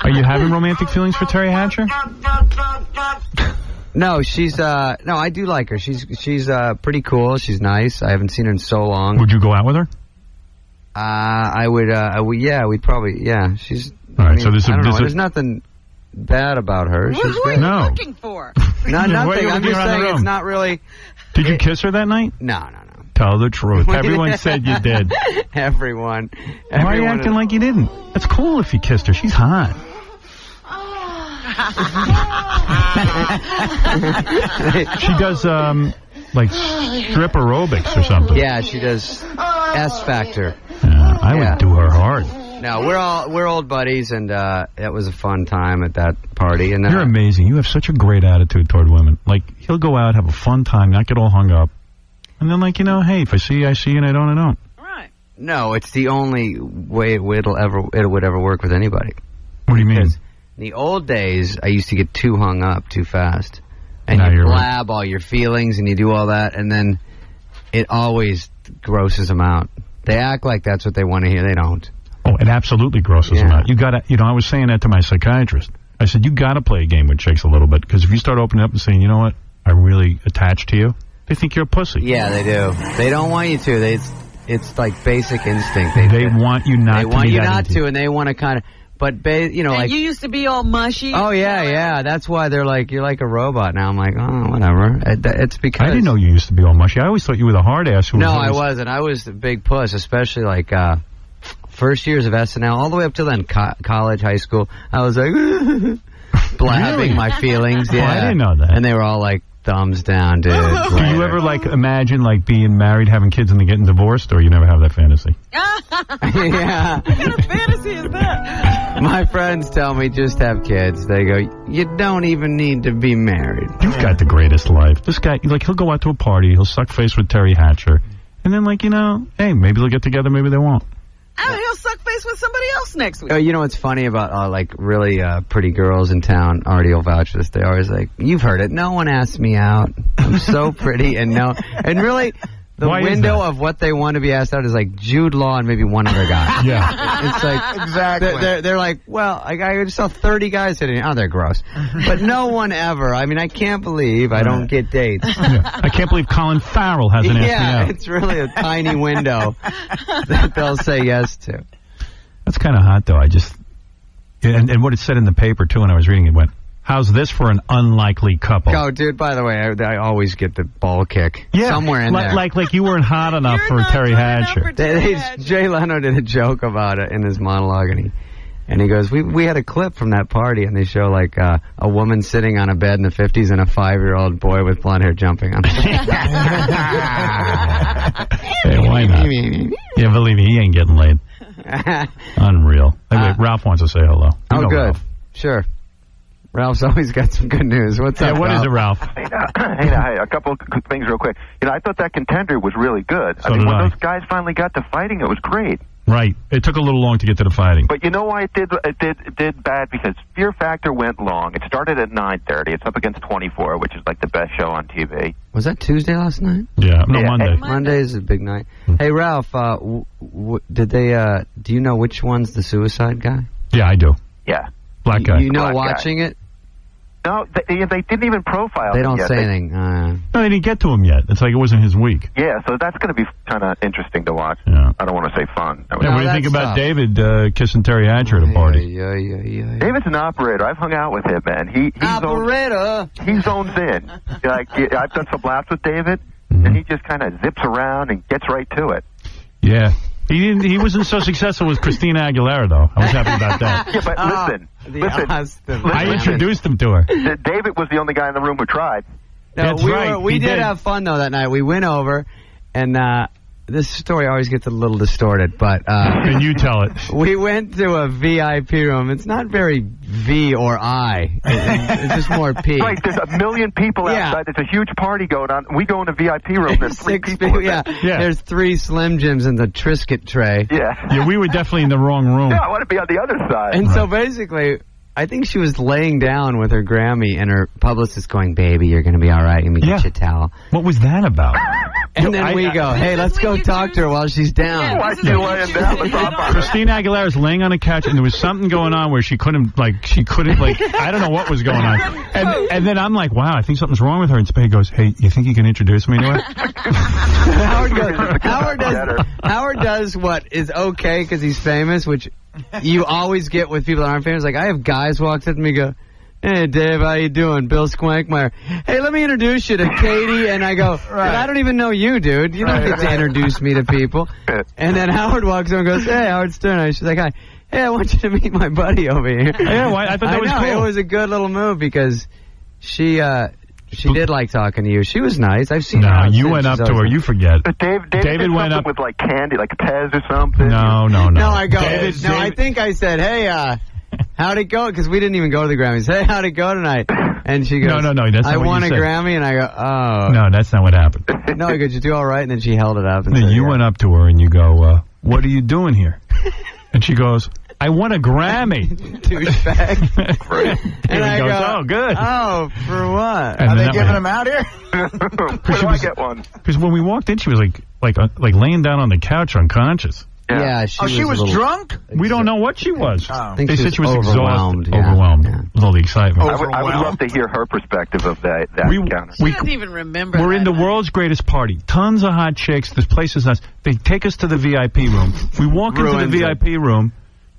S4: you having romantic feelings for Terry Hatcher?
S24: No, she's no, I do like her. She's pretty cool. She's nice. I haven't seen her in so long.
S4: Would you go out with her?
S24: I would. Yeah, we'd probably. Yeah, she's.
S4: All right. So
S24: I don't know. There's nothing bad about her. She's
S3: Who are
S24: good.
S3: you looking for?
S24: No,
S4: Why are you
S24: nothing. I'm
S4: looking
S24: just
S4: around the
S24: saying
S4: room?
S24: it's not really.
S4: Did you kiss her that night?
S24: No.
S4: Tell the truth. Everyone said you did.
S24: Everyone.
S4: Why are you acting like you didn't? That's cool if you kissed her. She's hot. She does like strip aerobics or something.
S24: Yeah, she does S Factor.
S4: I would do her hard.
S24: No, we're old buddies, and it was a fun time at that party. And
S4: You're amazing. You have such a great attitude toward women. Like, he'll go out, have a fun time, not get all hung up. And then, like, hey, if I see you, I see you, and I don't, I don't.
S24: No, it's the only way it would ever work with anybody.
S4: What do you mean?
S24: In the old days, I used to get too hung up too fast. And
S4: Now
S24: you
S4: you're
S24: blab all your feelings, and you do all that, and then it always grosses them out. They act like that's what they want to hear. They don't.
S4: Oh, it absolutely grosses them out. You gotta, I was saying that to my psychiatrist. I said, you gotta play a game with chicks a little bit, because if you start opening up and saying, you know what, I'm really attached to you, they think you're a pussy.
S24: Yeah, they do. They don't want you to. It's like basic instinct.
S4: They want you not to.
S24: They want
S4: be
S24: you
S4: that
S24: not
S4: into
S24: to, and they want to kind of. But
S3: And
S24: like.
S3: you used to be all mushy.
S24: Oh yeah. That's why they're like, you're like a robot now. I'm like, oh, whatever. It's because
S4: I didn't know you used to be all mushy. I always thought you were the hard ass who was
S24: No,
S4: always...
S24: I wasn't. I was a big puss, especially like first years of SNL, all the way up to then college, high school. I was like blabbing my feelings. Yeah,
S4: Oh, I didn't know that.
S24: And they were all like, thumbs down, dude.
S4: Do you ever like imagine like being married, having kids, and then getting divorced, or you never have that fantasy?
S24: Yeah.
S3: What kind of fantasy is that?
S24: My friends tell me just have kids. They go, you don't even need to be married.
S4: You've got the greatest life. This guy, like, he'll go out to a party, he'll suck face with Terry Hatcher, and then, like, hey, maybe they'll get together, maybe they won't.
S3: And he'll suck face with somebody else next week.
S24: You know what's funny about like really pretty girls in town? Artie will vouch for this. They're always like, "You've heard it. No one asked me out. I'm so pretty." And really, the
S4: Why is
S24: window
S4: that?
S24: of what they want to be asked out is like Jude Law and maybe one other guy.
S4: Yeah,
S24: it's like
S6: exactly.
S24: They're like, well, I just saw 30 guys hitting. Oh, they're gross. But no one ever. I mean, I can't believe I don't get dates.
S4: Yeah. I can't believe Colin Farrell hasn't asked me out.
S24: It's really a tiny window that they'll say yes to.
S4: That's kind of hot, though. And what it said in the paper, too, when I was reading it, went, how's this for an unlikely couple?
S24: Oh, dude, by the way, I always get the ball kick.
S4: Yeah,
S24: somewhere in there.
S4: Like you weren't hot enough for Terry Hatcher.
S24: Jay Leno did a joke about it in his monologue, and And he goes, we had a clip from that party, and they show like a woman sitting on a bed in the 50s and a 5-year-old boy with blonde hair jumping on.
S4: Hey, why not? Yeah, believe me, he ain't getting laid. Unreal. Hey, wait, Ralph wants to say hello. You know
S24: good.
S4: Ralph.
S24: Sure. Ralph's always got some good news. What's up,
S4: what is it, Ralph?
S5: Hey, a couple of things real quick. I thought that contender was really good.
S4: So
S5: when
S4: did I.
S5: those guys finally got to fighting, it was great.
S4: Right. It took a little long to get to the fighting.
S5: But you know why it did bad? Because Fear Factor went long. It started at 9:30. It's up against 24, which is like the best show on TV.
S24: Was that Tuesday last night?
S4: Yeah, no, Monday.
S24: Monday is a big night. Hey, Ralph, did they? Do you know which one's the suicide guy?
S4: Yeah, I do.
S5: Yeah.
S4: Black guy.
S24: You know,
S5: Black
S24: watching
S5: guy.
S24: it?
S5: No, they didn't even profile
S24: They
S5: him
S24: don't
S5: yet.
S24: say anything.
S4: No, they didn't get to him yet. It's like it wasn't his week.
S5: Yeah, so that's going to be kind of interesting to watch.
S4: Yeah.
S5: I don't want to say fun.
S4: What do you think about David kissing Terry Hatcher at a party?
S5: David's an operator. I've hung out with him, man. He zones in. I've done some laps with David, and he just kind of zips around and gets right to it.
S4: Yeah. He wasn't so successful with Christina Aguilera, though. I was happy about that.
S5: Yeah, but listen.
S4: I introduced him to her.
S5: David was the only guy in the room who tried.
S24: No,
S4: That's right.
S24: We did have fun, though, that night. We went over, and this story always gets a little distorted, but...
S4: Can you tell it?
S24: We went to a VIP room. It's not very V or I. It's just more P.
S5: Right, there's a million people outside. There's a huge party going on. We go in a VIP room. There's 3 people.
S24: Yeah. There's 3 Slim Jims in the Triscuit tray.
S5: Yeah,
S4: we were definitely in the wrong room.
S5: Yeah, I want to be on the other side.
S24: And so basically... I think she was laying down with her Grammy, and her publicist going, "Baby, you're going to be all right. Let me get you a towel."
S4: What was that about?
S24: And then we go, "Hey, let's go talk to her while she's down."
S5: Why is she laying down?
S4: Christina Aguilera's laying on a couch, and there was something going on where she couldn't, I don't know what was going on. And then I'm like, wow, I think something's wrong with her. And Spade goes, "Hey, you think you can introduce me to her?"
S24: Howard does what is okay because he's famous, which you always get with people that aren't famous. Like, I have guys walk up to me and go, "Hey, Dave, how you doing? Bill Squankmeyer. Hey, let me introduce you to Katie." And I go, "But I don't even know you, dude. You don't get to introduce me to people." And then Howard walks over and goes, "Hey, Howard Stern." She's like, "Hi. Hey, I want you to meet my buddy over here."
S4: Yeah, I thought that was cool.
S24: It was a good little move because she did like talking to you. She was nice. I've seen her.
S4: No, you went up to her. You forget.
S5: But David
S4: went up
S5: with like candy, like Pez or something.
S4: No.
S24: No, I go. I think I said, "Hey, how'd it go?" Because we didn't even go to the Grammys. "Hey, how'd it go tonight?" And she goes,
S4: No. That's not
S24: "I
S4: what
S24: won
S4: you
S24: a
S4: said.
S24: Grammy," and I go, "Oh."
S4: No, that's not what happened.
S24: No, I go, "Did you do all right?" And then she held it up. And
S4: No,
S24: said,
S4: you went up to her and you go, "What are you doing here?" And she goes, "I won a Grammy."
S24: Douchebag.
S4: And
S24: I
S4: goes,
S24: go,
S4: "Oh, good.
S24: Oh, for what?
S4: And
S6: Are
S4: then
S6: they
S4: that
S6: giving
S4: went-
S6: them out here?
S5: Where do I get one?
S4: Because when we walked in, she was like laying down on the couch unconscious.
S24: Yeah,
S6: she was drunk?
S4: We don't know what she was.
S24: I think
S4: They
S24: she
S4: said she was
S24: overwhelmed.
S4: exhausted, overwhelmed with all the excitement.
S5: I would love to hear her perspective of that encounter.
S3: She doesn't even remember.
S4: We're in the world's greatest party. Tons of hot chicks. This place is nuts. They take us to the VIP room. We walk into the VIP room.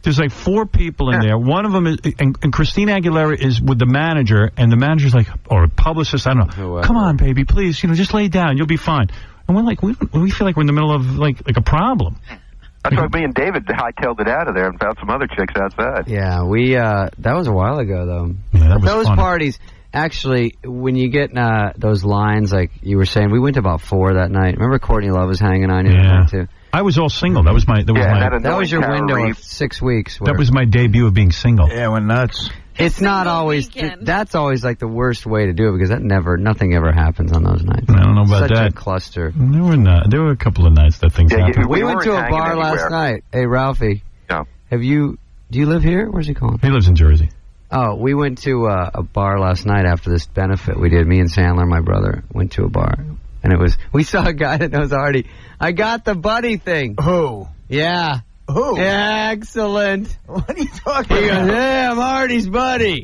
S4: There's like 4 people in there. One of them is, and Christina Aguilera is with the manager, and the manager's like, or a publicist, I don't know. "Come on, baby, please, just lay down. You'll be fine." And we're like, we feel like we're in the middle of like a problem.
S5: That's why me and David hightailed it out of there and found some other chicks outside.
S24: Yeah, we that was a while ago though.
S4: Yeah, that was
S24: those
S4: fun.
S24: parties. Actually, when you get those lines, like you were saying, we went to about 4 that night. Remember Courtney Love was hanging on you that night too?
S4: I was all single. That was my.
S24: That was your window of 6 weeks.
S4: That was my debut of being single.
S6: Yeah, went nuts.
S24: It's not always. That's always like the worst way to do it because nothing ever happens on those nights.
S4: I don't know about
S24: Such
S4: that.
S24: a cluster.
S4: There were a couple of nights that things happened.
S24: We went to a bar last night. Hey, Ralphie.
S5: No.
S24: Do you live here? Where's he calling?
S4: He lives in Jersey.
S24: Oh, we went to a bar last night after this benefit we did. Me and Sandler, my brother, went to a bar. And we saw a guy that knows Artie. "I got the buddy thing."
S6: Who?
S24: Yeah.
S6: Who?
S24: Yeah, excellent.
S6: What are you talking
S24: He
S6: about?
S24: goes, "Hey, I'm Artie's buddy."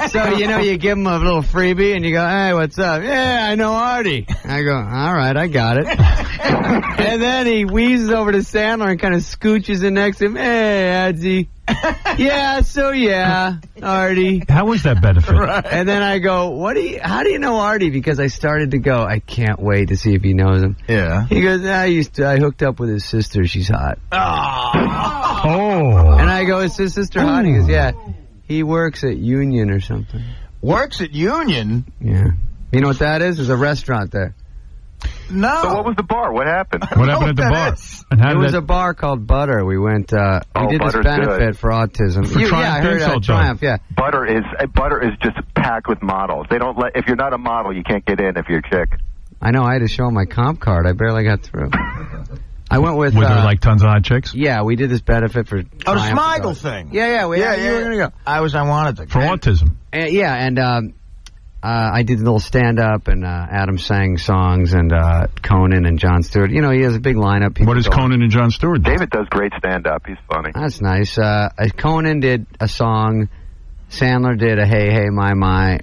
S24: So, you give him a little freebie and you go, "Hey, what's up?" "Yeah, I know Artie." I go, "All right, I got it." And then he wheezes over to Sandler and kind of scooches in next to him. "Hey, Adsy." "Yeah, Artie."
S4: How was that benefit?
S6: Right.
S24: And then I go, how do you know Artie? Because I started to go, I can't wait to see if he knows him.
S6: Yeah.
S24: He goes, I hooked up with his sister. She's hot.
S4: Oh.
S24: And And I go, it's his sister Hottie. He goes, yeah, he works at Union or something.
S6: Works at Union?
S24: Yeah. You know what that is? There's a restaurant there.
S6: No.
S5: So what was the bar? What happened?
S4: What happened at the bar?
S24: It was a bar called Butter. We went, we did this
S5: Butter's
S24: benefit
S5: good.
S24: for autism.
S4: For Triumph
S24: I heard
S4: Insult
S24: Triumph, yeah.
S5: Butter is just packed with models. They don't let, if you're not a model, you can't get in if you're a chick.
S24: I know, I had to show him my comp card. I barely got through. I went with...
S4: Were there like tons of hot chicks?
S24: Yeah, we did this benefit for...
S6: Oh, the Smigel thing.
S24: Yeah, you were going to go.
S6: I wanted to.
S4: For autism.
S24: And I did a little stand-up, and Adam sang songs, and Conan and Jon Stewart. You know, he has a big lineup.
S4: What does Conan and Jon Stewart do?
S5: David does great stand-up. He's funny.
S24: That's nice. Conan did a song. Sandler did a Hey, Hey, My.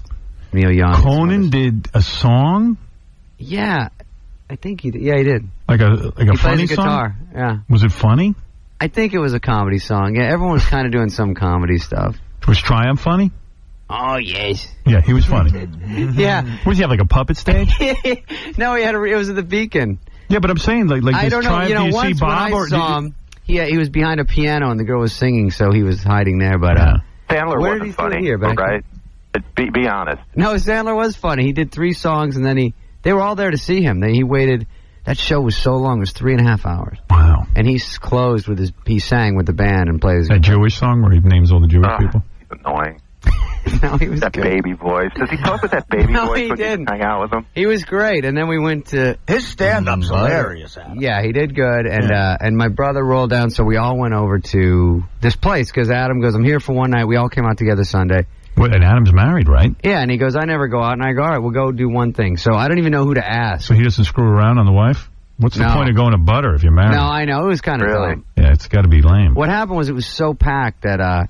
S24: Neil Young.
S4: Conan did a song?
S24: Yeah. I think he did. Yeah, he did.
S4: Like a
S24: he
S4: funny
S24: plays a guitar.
S4: song?
S24: Yeah.
S4: Was it funny?
S24: I think it was a comedy song. Yeah, everyone was kind of doing some comedy stuff.
S4: Was Triumph funny?
S24: Oh, yes.
S4: Yeah, he was funny.
S24: Yeah.
S4: Was he have like a puppet stage?
S24: No, it was at the Beacon.
S4: Yeah, but I'm saying like
S24: I don't know.
S4: Triumph,
S24: You know,
S4: do you
S24: once
S4: see Bob
S24: when I
S4: or
S24: saw him, he was behind a piano and the girl was singing, so he was hiding there. But
S5: Sandler
S24: where did
S5: wasn't
S24: he
S5: funny,
S24: here, back
S5: right? Be honest.
S24: No, Sandler was funny. He did 3 songs, and then they were all there to see him. He waited. That show was so long; it was 3.5 hours.
S4: Wow!
S24: And he closed with he sang with the band and plays
S4: that Jewish song where he names all the Jewish people.
S5: He's annoying.
S24: No, he was
S5: that
S24: good.
S5: baby voice. Does he talk with that baby
S24: No,
S5: voice
S24: he
S5: when
S24: didn't.
S5: you hang out with him?
S24: He was great, and then we went to
S6: his stand-up's hilarious. Adam.
S24: Yeah, he did good, and my brother rolled down, so we all went over to this place because Adam goes, "I'm here for one night." We all came out together Sunday.
S4: What, and Adam's married, right?
S24: Yeah, and he goes, "I never go out," and I go, "All right, we'll go do one thing." So I don't even know who to ask.
S4: So he doesn't screw around on the wife? What's the point of going to Butter if you're married?
S24: No, I know. It was kind of dumb.
S4: Yeah, it's got to be lame.
S24: What happened was it was so packed that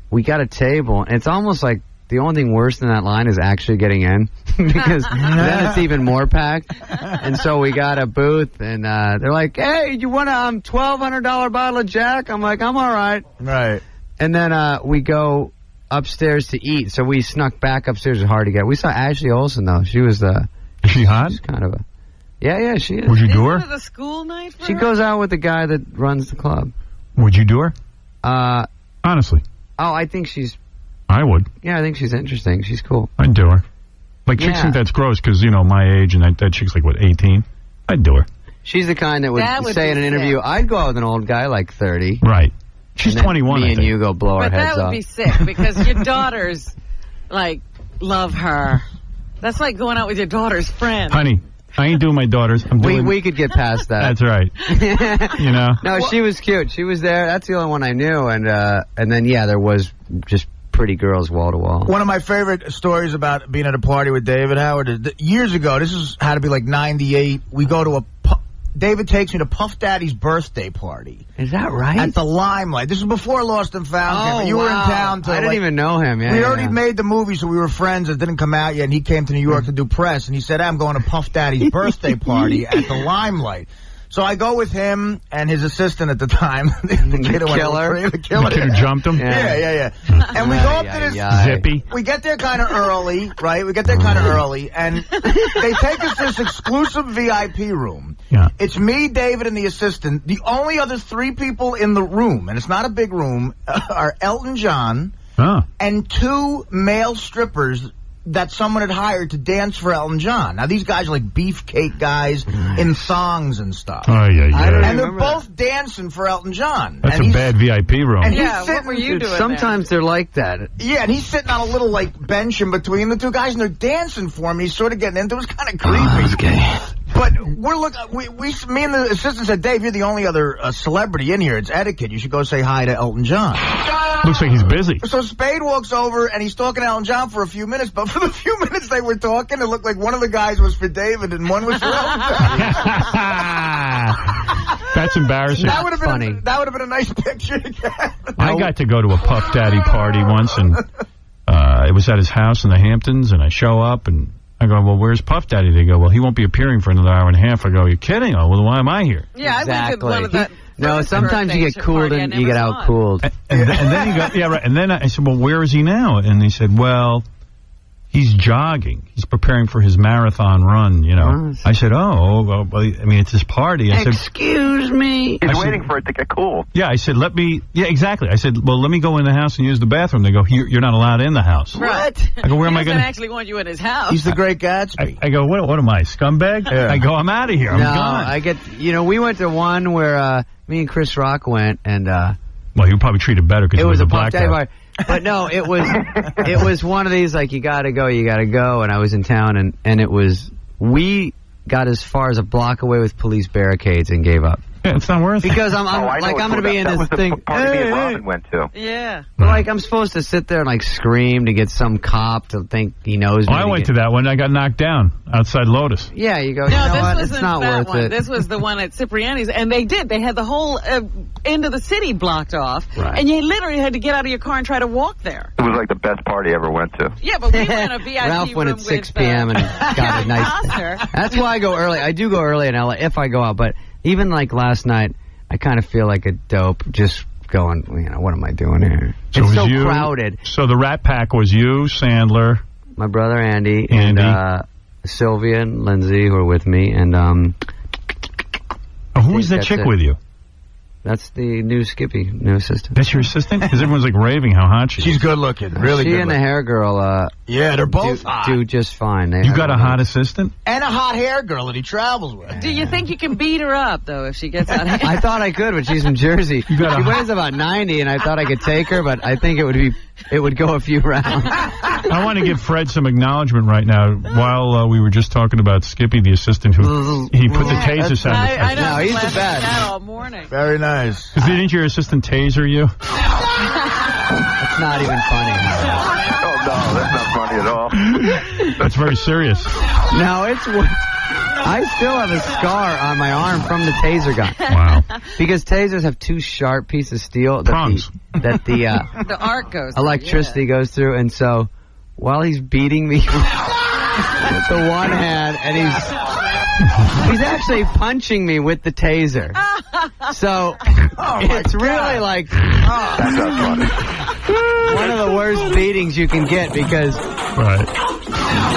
S24: we got a table, and it's almost like the only thing worse than that line is actually getting in because then it's even more packed. And so we got a booth, and they're like, "Hey, you want a $1,200 bottle of Jack?" I'm like, "I'm all right."
S6: Right.
S24: And then we go upstairs to eat, so we snuck back upstairs. It was hard to get. We saw Ashley Olsen, though. She was Is
S4: she hot?
S24: She's kind of a... Yeah, she is.
S4: Would you do her?
S3: Isn't it a school night for
S24: She
S3: her?
S24: goes out with the guy that runs the club.
S4: Would you do her? Honestly.
S24: Oh, I think she's...
S4: I would.
S24: Yeah, I think she's interesting. She's cool.
S4: I'd do her. Like, chicks
S24: Yeah.
S4: think that's gross because, you know, my age and that chick's like, what, 18? I'd do her.
S24: She's the kind that
S3: That
S24: would
S3: would
S24: say
S3: be
S24: in an interview,
S3: sick.
S24: "I'd go out with an old guy like 30.
S4: Right. She's
S24: And then
S4: 21,
S24: me
S4: I
S24: and
S4: think.
S24: you go blow our
S3: But
S24: heads
S3: that would
S24: off.
S3: be sick because your daughters, like, love her. That's like going out with your daughter's friend.
S4: Honey, I ain't doing my daughters. I'm doing...
S24: We could get past that.
S4: That's right. You know?
S24: No, she was cute. She was there. That's the only one I knew. And then, yeah, there was just pretty girls wall to wall.
S6: One of my favorite stories about being at a party with David Howard is that years ago, this had to be like 98, we go to David takes me to Puff Daddy's birthday party.
S24: Is that right?
S6: At the Limelight. This is before Lost and Found.
S24: Oh,
S6: you were in
S24: wow.
S6: town.
S24: I didn't even know him. Yeah,
S6: we
S24: yeah,
S6: already
S24: yeah.
S6: made the movie, so we were friends. It didn't come out yet, and he came to New York to do press, and he said, "I'm going to Puff Daddy's birthday party at the Limelight." So I go with him and his assistant at the time. The kid who went
S24: killer?
S6: The killer.
S4: The kid who jumped him?
S6: Yeah. And we go up to this...
S4: Zippy.
S6: We get there kind of early, right? We get there kind of early, and they take us to this exclusive VIP room.
S4: Yeah.
S6: It's me, David, and the assistant. The only other 3 people in the room, and it's not a big room, are Elton John and 2 male strippers that someone had hired to dance for Elton John. Now, these guys are like beefcake guys in thongs and stuff.
S4: Oh, yeah.
S6: And they're both dancing for Elton John.
S4: That's
S6: and
S4: a bad VIP room.
S6: And
S3: Yeah,
S6: he's
S3: what were you doing
S24: Sometimes they're like that.
S6: Yeah, and he's sitting on a little, like, bench in between the 2 guys, and they're dancing for him. He's sort of getting into it. It was kind of creepy.
S24: Okay.
S6: But we're looking. Me and the assistant said, "Dave, you're the only other celebrity in here. It's etiquette. You should go say hi to Elton John."
S4: Looks like he's busy.
S6: So Spade walks over and he's talking to Elton John for a few minutes. But for the few minutes they were talking, it looked like one of the guys was for David and one was for Elton John.
S4: That's embarrassing.
S6: That would have been
S24: funny.
S6: That would have been a nice picture to get.
S4: I got to go to a Puff Daddy party once, and it was at his house in the Hamptons, and I show up, and I go, "Well, where's Puff Daddy?" They go, "Well, he won't be appearing for another hour and a half." I go, "You're kidding? Oh, well, why am I here?"
S3: Yeah,
S24: Exactly.
S3: I went to one of that.
S24: No, sometimes you get cooled and you get out cooled.
S4: And then he got, yeah, right. And then I said, "Well, where is he now?" And he said, "Well, he's jogging. He's preparing for his marathon run, you know. I said, well, I mean, it's his party. I said,
S3: excuse me.
S5: He's waiting for it to get cool.
S4: Yeah, I said, exactly. I said, well, let me go in the house and use the bathroom. They go, you're not allowed in the house.
S3: What?
S4: I go, where am I
S3: He
S4: going
S3: doesn't actually want you in his house.
S6: He's the Great Gatsby.
S4: I go, what am I, scumbag?
S6: Yeah.
S4: I go, I'm out of here. I'm gone.
S24: I get, we went to one where me and Chris Rock went, and
S4: well, you were probably treated better because it was a black guy.
S24: But no, it was one of these, like, you gotta go, and I was in town, and we got as far as a block away with police barricades and gave up.
S4: Yeah, it's not worth it.
S24: Because I'm going to be in this thing.
S5: That was the party me and Robin went to.
S3: Yeah.
S24: Like, I'm supposed to sit there and, like, scream to get some cop to think he knows me.
S4: I went to that one. I got knocked down outside Lotus.
S24: Yeah, you go,
S3: No,
S24: you know
S3: this
S24: what?
S3: wasn't
S24: It's not
S3: that
S24: worth
S3: one.
S24: it.
S3: This was the one at Cipriani's, and they had the whole end of the city blocked off, and you literally had to get out of your car and try to walk there.
S5: It was like the best party I ever went to.
S3: Yeah, but we were in a VIP
S24: Ralph went
S3: room
S24: at 6
S3: with,
S24: p.m. and got a nice. That's why I go early. I do go early in LA if I go out, but even like last night, I kind of feel like a dope just going, what am I doing here?
S4: So
S24: it's so
S4: you,
S24: crowded.
S4: So the Rat Pack was you, Sandler,
S24: my brother Andy. And Sylvia and Lindsay who are with me, and
S4: who is that chick with you?
S24: That's the new Skippy, new assistant.
S4: That's your assistant? Because everyone's like raving how hot she is.
S6: She's good looking, really
S24: she
S6: good
S24: and
S6: looking.
S24: the hair girl,
S6: yeah, they're both hot.
S24: do just fine.
S4: You got a hot assistant?
S6: And a hot hair girl that he travels with.
S3: Do you think you can beat her up, though, if she gets out of
S24: I thought I could, but she's from Jersey. She weighs about 90, and I thought I could take her, but I think it would go a few rounds.
S4: I want to give Fred some acknowledgement right now. While we were just talking about Skippy, the assistant who he put the taser sound.
S3: I know.
S24: No, he's the best.
S3: That all morning.
S6: Very nice.
S4: Didn't your assistant taser you?
S24: It's not even funny.
S5: Oh, no, that's not funny at all.
S4: That's very serious.
S24: No, I still have a scar on my arm from the taser gun.
S4: Wow.
S24: Because tasers have two sharp pieces of steel that
S3: The arc goes through,
S24: electricity goes through, and so while he's beating me with the one hand, and he's actually punching me with the taser. So it's really like
S5: That's not funny.
S24: one of the worst beatings you can get because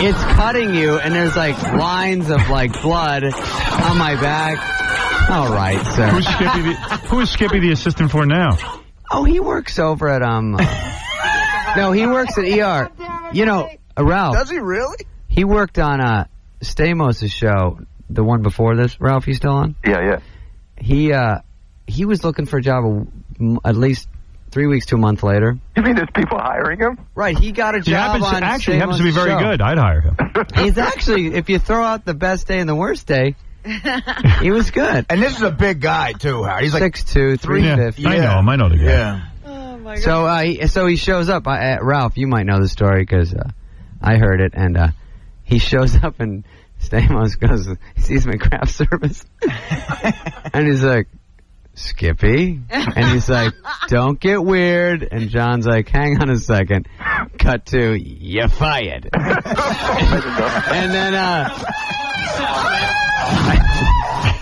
S24: it's cutting you, and there's like lines of like blood on my back. All right, sir.
S4: Who is Skippy the assistant for now?
S24: Oh, he works over at no, he works at ER. Ralph.
S6: Does he really?
S24: He worked on Stamos' show, the one before this. Ralph, you still on?
S5: Yeah.
S24: He was looking for a job at least 3 weeks to a month later.
S5: You mean there's people hiring him?
S24: Right, he got a job on
S4: actually happens to be
S24: Stamos'
S4: very
S24: show.
S4: good. I'd hire him.
S24: He's actually, if you throw out the best day and the worst day, he was good.
S6: And this is a big guy, too, Howard. He's like
S24: 6'2", 350.
S4: I know him. I know the guy.
S6: Yeah.
S3: Oh, my
S24: So,
S3: God.
S24: so he shows up. Ralph, you might know the story because I heard it. And he shows up and Stamos goes, he sees my craft service. And he's like, Skippy? And he's like, don't get weird. And John's like, hang on a second. Cut to, you're fired. And then,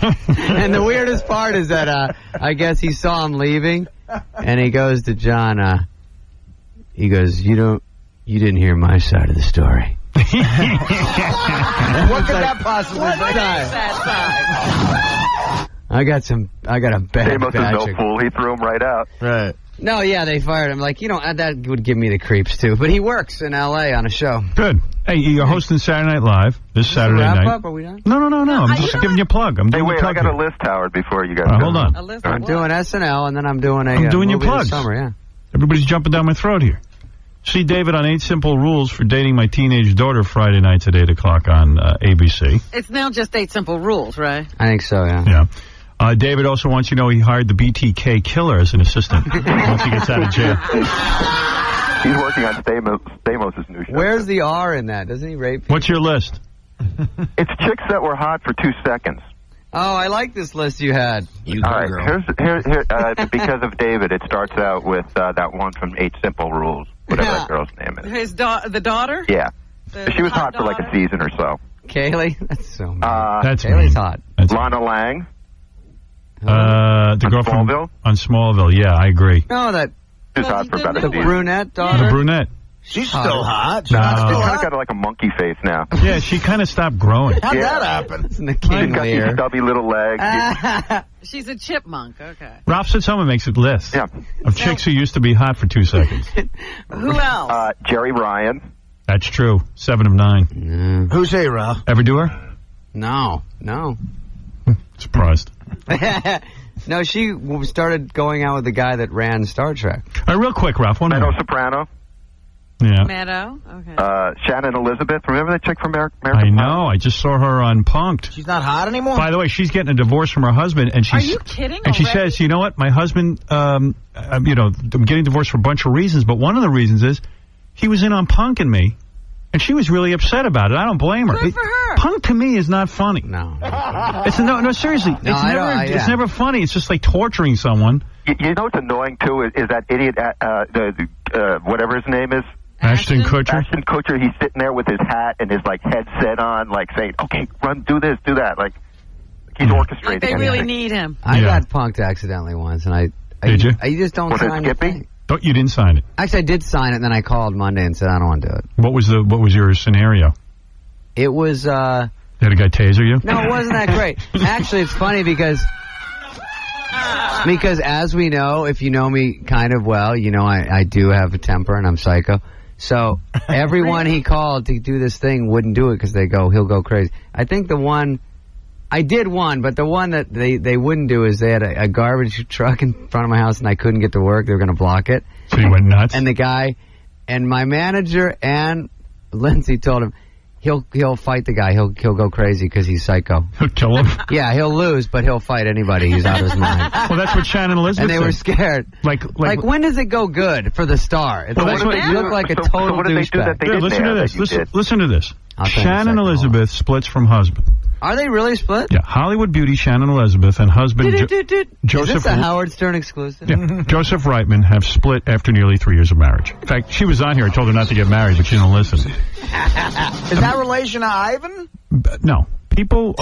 S24: and the weirdest part is that I guess he saw him leaving, and he goes to John. He goes, "You didn't hear my side of the story."
S6: What could that possibly be?
S24: I got a bad
S5: Stamos
S24: batch.
S5: is no fool. He threw him right out.
S6: Right.
S24: No, yeah, they fired him. Like, that would give me the creeps too. But he works in L.A. on a show.
S4: Good. Hey, you're hosting Saturday Night Live this Saturday
S24: wrap
S4: night.
S24: Up? Are we done?
S4: No. I'm just giving you a plug. I'm
S5: Hey,
S4: doing
S5: wait,
S4: a plug
S5: I got
S4: here.
S5: a list, Howard, before you guys
S4: Hold on.
S3: A list
S24: I'm doing SNL, and then I'm doing
S4: I'm doing your
S24: movie
S4: plugs.
S24: this summer, yeah.
S4: Everybody's jumping down my throat here. See David on 8 Simple Rules for Dating My Teenage Daughter Friday nights at 8 o'clock on ABC.
S3: It's now just 8 Simple Rules, right?
S24: I think so, yeah.
S4: Yeah. David also wants you to know he hired the BTK killer as an assistant once he gets out of jail.
S5: He's working on Stamos' new show.
S24: Where's the R in that? Doesn't he rape people?
S4: What's your list?
S5: It's chicks that were hot for 2 seconds.
S24: Oh, I like this list you had.
S5: All right, here's because of David, it starts out with that one from 8 Simple Rules, whatever that girl's name is.
S3: The daughter?
S5: Yeah.
S3: The
S5: She was hot for
S3: daughter?
S5: like a season or so.
S24: Kaylee? That's so mean.
S4: That's
S24: Kaylee's
S4: mean.
S24: hot.
S5: Lana Lang.
S4: The girl
S5: Smallville?
S4: on Smallville. Yeah, I agree.
S24: No, that
S5: She's hot for about a
S24: the
S5: season.
S24: brunette daughter.
S4: The brunette.
S6: She's still hot.
S4: No.
S5: She's kind of got like a monkey face now.
S4: Yeah, she kind of stopped growing.
S6: How'd that happen?
S5: She's got these stubby little legs.
S3: She's a chipmunk. Okay.
S4: Ralph said someone makes a list of chicks who used to be hot for 2 seconds.
S3: Who else?
S5: Jerry Ryan.
S4: That's true. 7 of 9.
S6: Who's he, Ralph?
S4: Ever do her?
S24: No.
S4: Surprised.
S24: No, she started going out with the guy that ran Star Trek.
S4: All right, real quick, Ralph. One
S5: Meadow
S4: more.
S5: Soprano.
S4: Yeah.
S3: Meadow. Okay.
S5: Shannon Elizabeth. Remember that chick from American
S4: I know. I just saw her on Punk'd.
S6: She's not hot anymore?
S4: By the way, she's getting a divorce from her husband, and she's.
S3: Are you kidding?
S4: And she says, "You know what? My husband, I'm getting divorced for a bunch of reasons, but one of the reasons is he was in on punking me, and she was really upset about it. I don't blame her.
S3: Good for her.
S4: Punk to me is not funny.
S24: No.
S4: It's no, seriously. It's never funny. It's just like torturing someone.
S5: You know what's annoying too is that idiot, whatever his name is.
S4: Ashton Kutcher.
S5: Ashton Kutcher. He's sitting there with his hat and his like headset on, like saying, "Okay, run, do this, do that." Like he's orchestrating.
S3: Like they really need him.
S24: I got punked accidentally once, and I
S4: did you?
S24: I just don't sign the thing.
S4: Don't you didn't sign it?
S24: Actually, I did sign it, and then I called Monday and said I don't want to do it.
S4: What was your scenario?
S24: It was.
S4: Did a guy taser you?
S24: No, it wasn't that great. Actually, it's funny because as we know, if you know me kind of well, you know I do have a temper and I'm psycho. So everyone he called to do this thing wouldn't do it because he'll go crazy. I think I did one, but the one that they wouldn't do is they had a garbage truck in front of my house and I couldn't get to work. They were going to block it.
S4: So you went nuts?
S24: And the guy and my manager and Lindsay told him he'll fight the guy. He'll go crazy because he's psycho.
S4: He'll kill him?
S24: Yeah, he'll lose, but he'll fight anybody. He's out of his mind.
S4: Well, that's what Shannon Elizabeth
S24: And they were scared.
S4: Like
S24: when does it go good for the star? It's you look like a total douchebag.
S4: Listen to this. Listen to this.
S24: I'll tell you
S4: Shannon Elizabeth splits from husband.
S24: Are they really split?
S4: Yeah, Hollywood beauty Shannon Elizabeth and husband Joseph.
S24: Is this a Howard Stern exclusive?
S4: Yeah, Joseph Reitman have split after nearly 3 years of marriage. In fact, she was on here. I told her not to get married, but she didn't listen.
S6: Is that relation to Ivan?
S4: No. People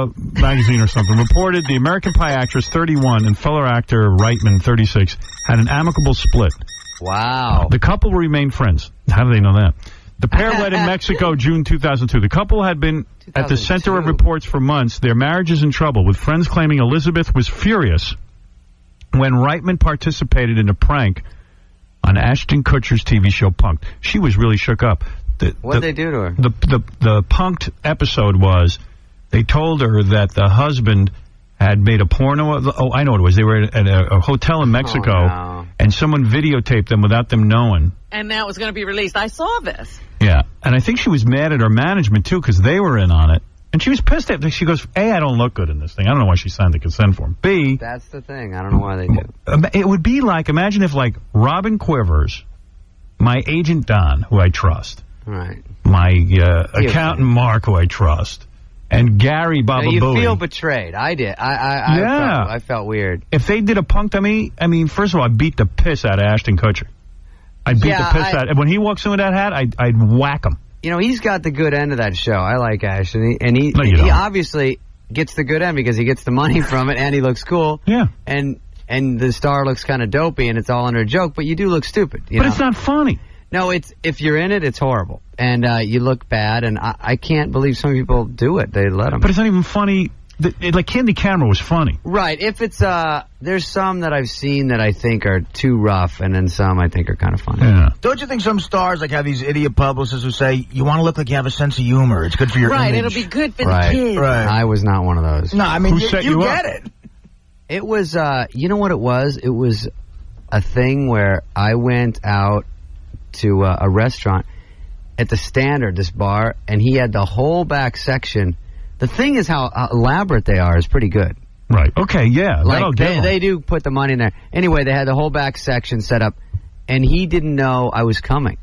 S4: magazine or something reported the American Pie actress 31 and fellow actor Reitman 36 had an amicable split.
S24: Wow.
S4: The couple remained friends. How do they know that? The pair wed in Mexico June 2002. The couple had been at the center of reports for months. Their marriage is in trouble, with friends claiming Elizabeth was furious when Reitman participated in a prank on Ashton Kutcher's TV show Punk'd. She was really shook up.
S24: What did they do to her?
S4: The Punk'd episode was they told her that the husband had made a porno. Oh, I know what it was. They were at a hotel in Mexico, and someone videotaped them without them knowing.
S3: And now it's going to be released. I saw this.
S4: Yeah, and I think she was mad at her management, too, because they were in on it. And she was pissed at them. She goes, A, I don't look good in this thing. I don't know why she signed the consent form. B,
S24: that's the thing. I don't know why they do.
S4: It would be like, imagine if, like, Robin Quivers, my agent Don, who I trust,
S24: right,
S4: my accountant Mark, who I trust, and Gary Baba
S24: you
S4: Booey.
S24: feel betrayed. I did. I felt weird.
S4: If they did a punk to me, I mean, first of all, I'd beat the piss out of Ashton Kutcher. I'd beat the piss out. When he walks in with that hat, I'd whack him.
S24: You know, he's got the good end of that show. I like Ashton, and he obviously gets the good end because he gets the money from it, and he looks cool.
S4: Yeah.
S24: And the star looks kind of dopey, and it's all under a joke, but you do look stupid.
S4: But it's not funny.
S24: No, if you're in it, it's horrible, and you look bad, and I can't believe some people do it. They let them.
S4: But it's not even funny. Like Candy Camera was funny.
S24: Right. If it's there's some that I've seen that I think are too rough, and then some I think are kind of funny.
S4: Yeah.
S6: Don't you think some stars like have these idiot publicists who say you want to look like you have a sense of humor? It's good for your image.
S3: It'll be good for the kids.
S6: Right.
S24: I was not one of those.
S6: No, I mean
S4: Who set you
S6: get
S4: up?
S6: it.
S24: It was you know what it was? It was a thing where I went out to a restaurant at the Standard, this bar, and he had the whole back section. The thing is how elaborate they are is pretty good.
S4: Right. Okay, yeah.
S24: Like they do put the money in there. Anyway, they had the whole back section set up, and he didn't know I was coming.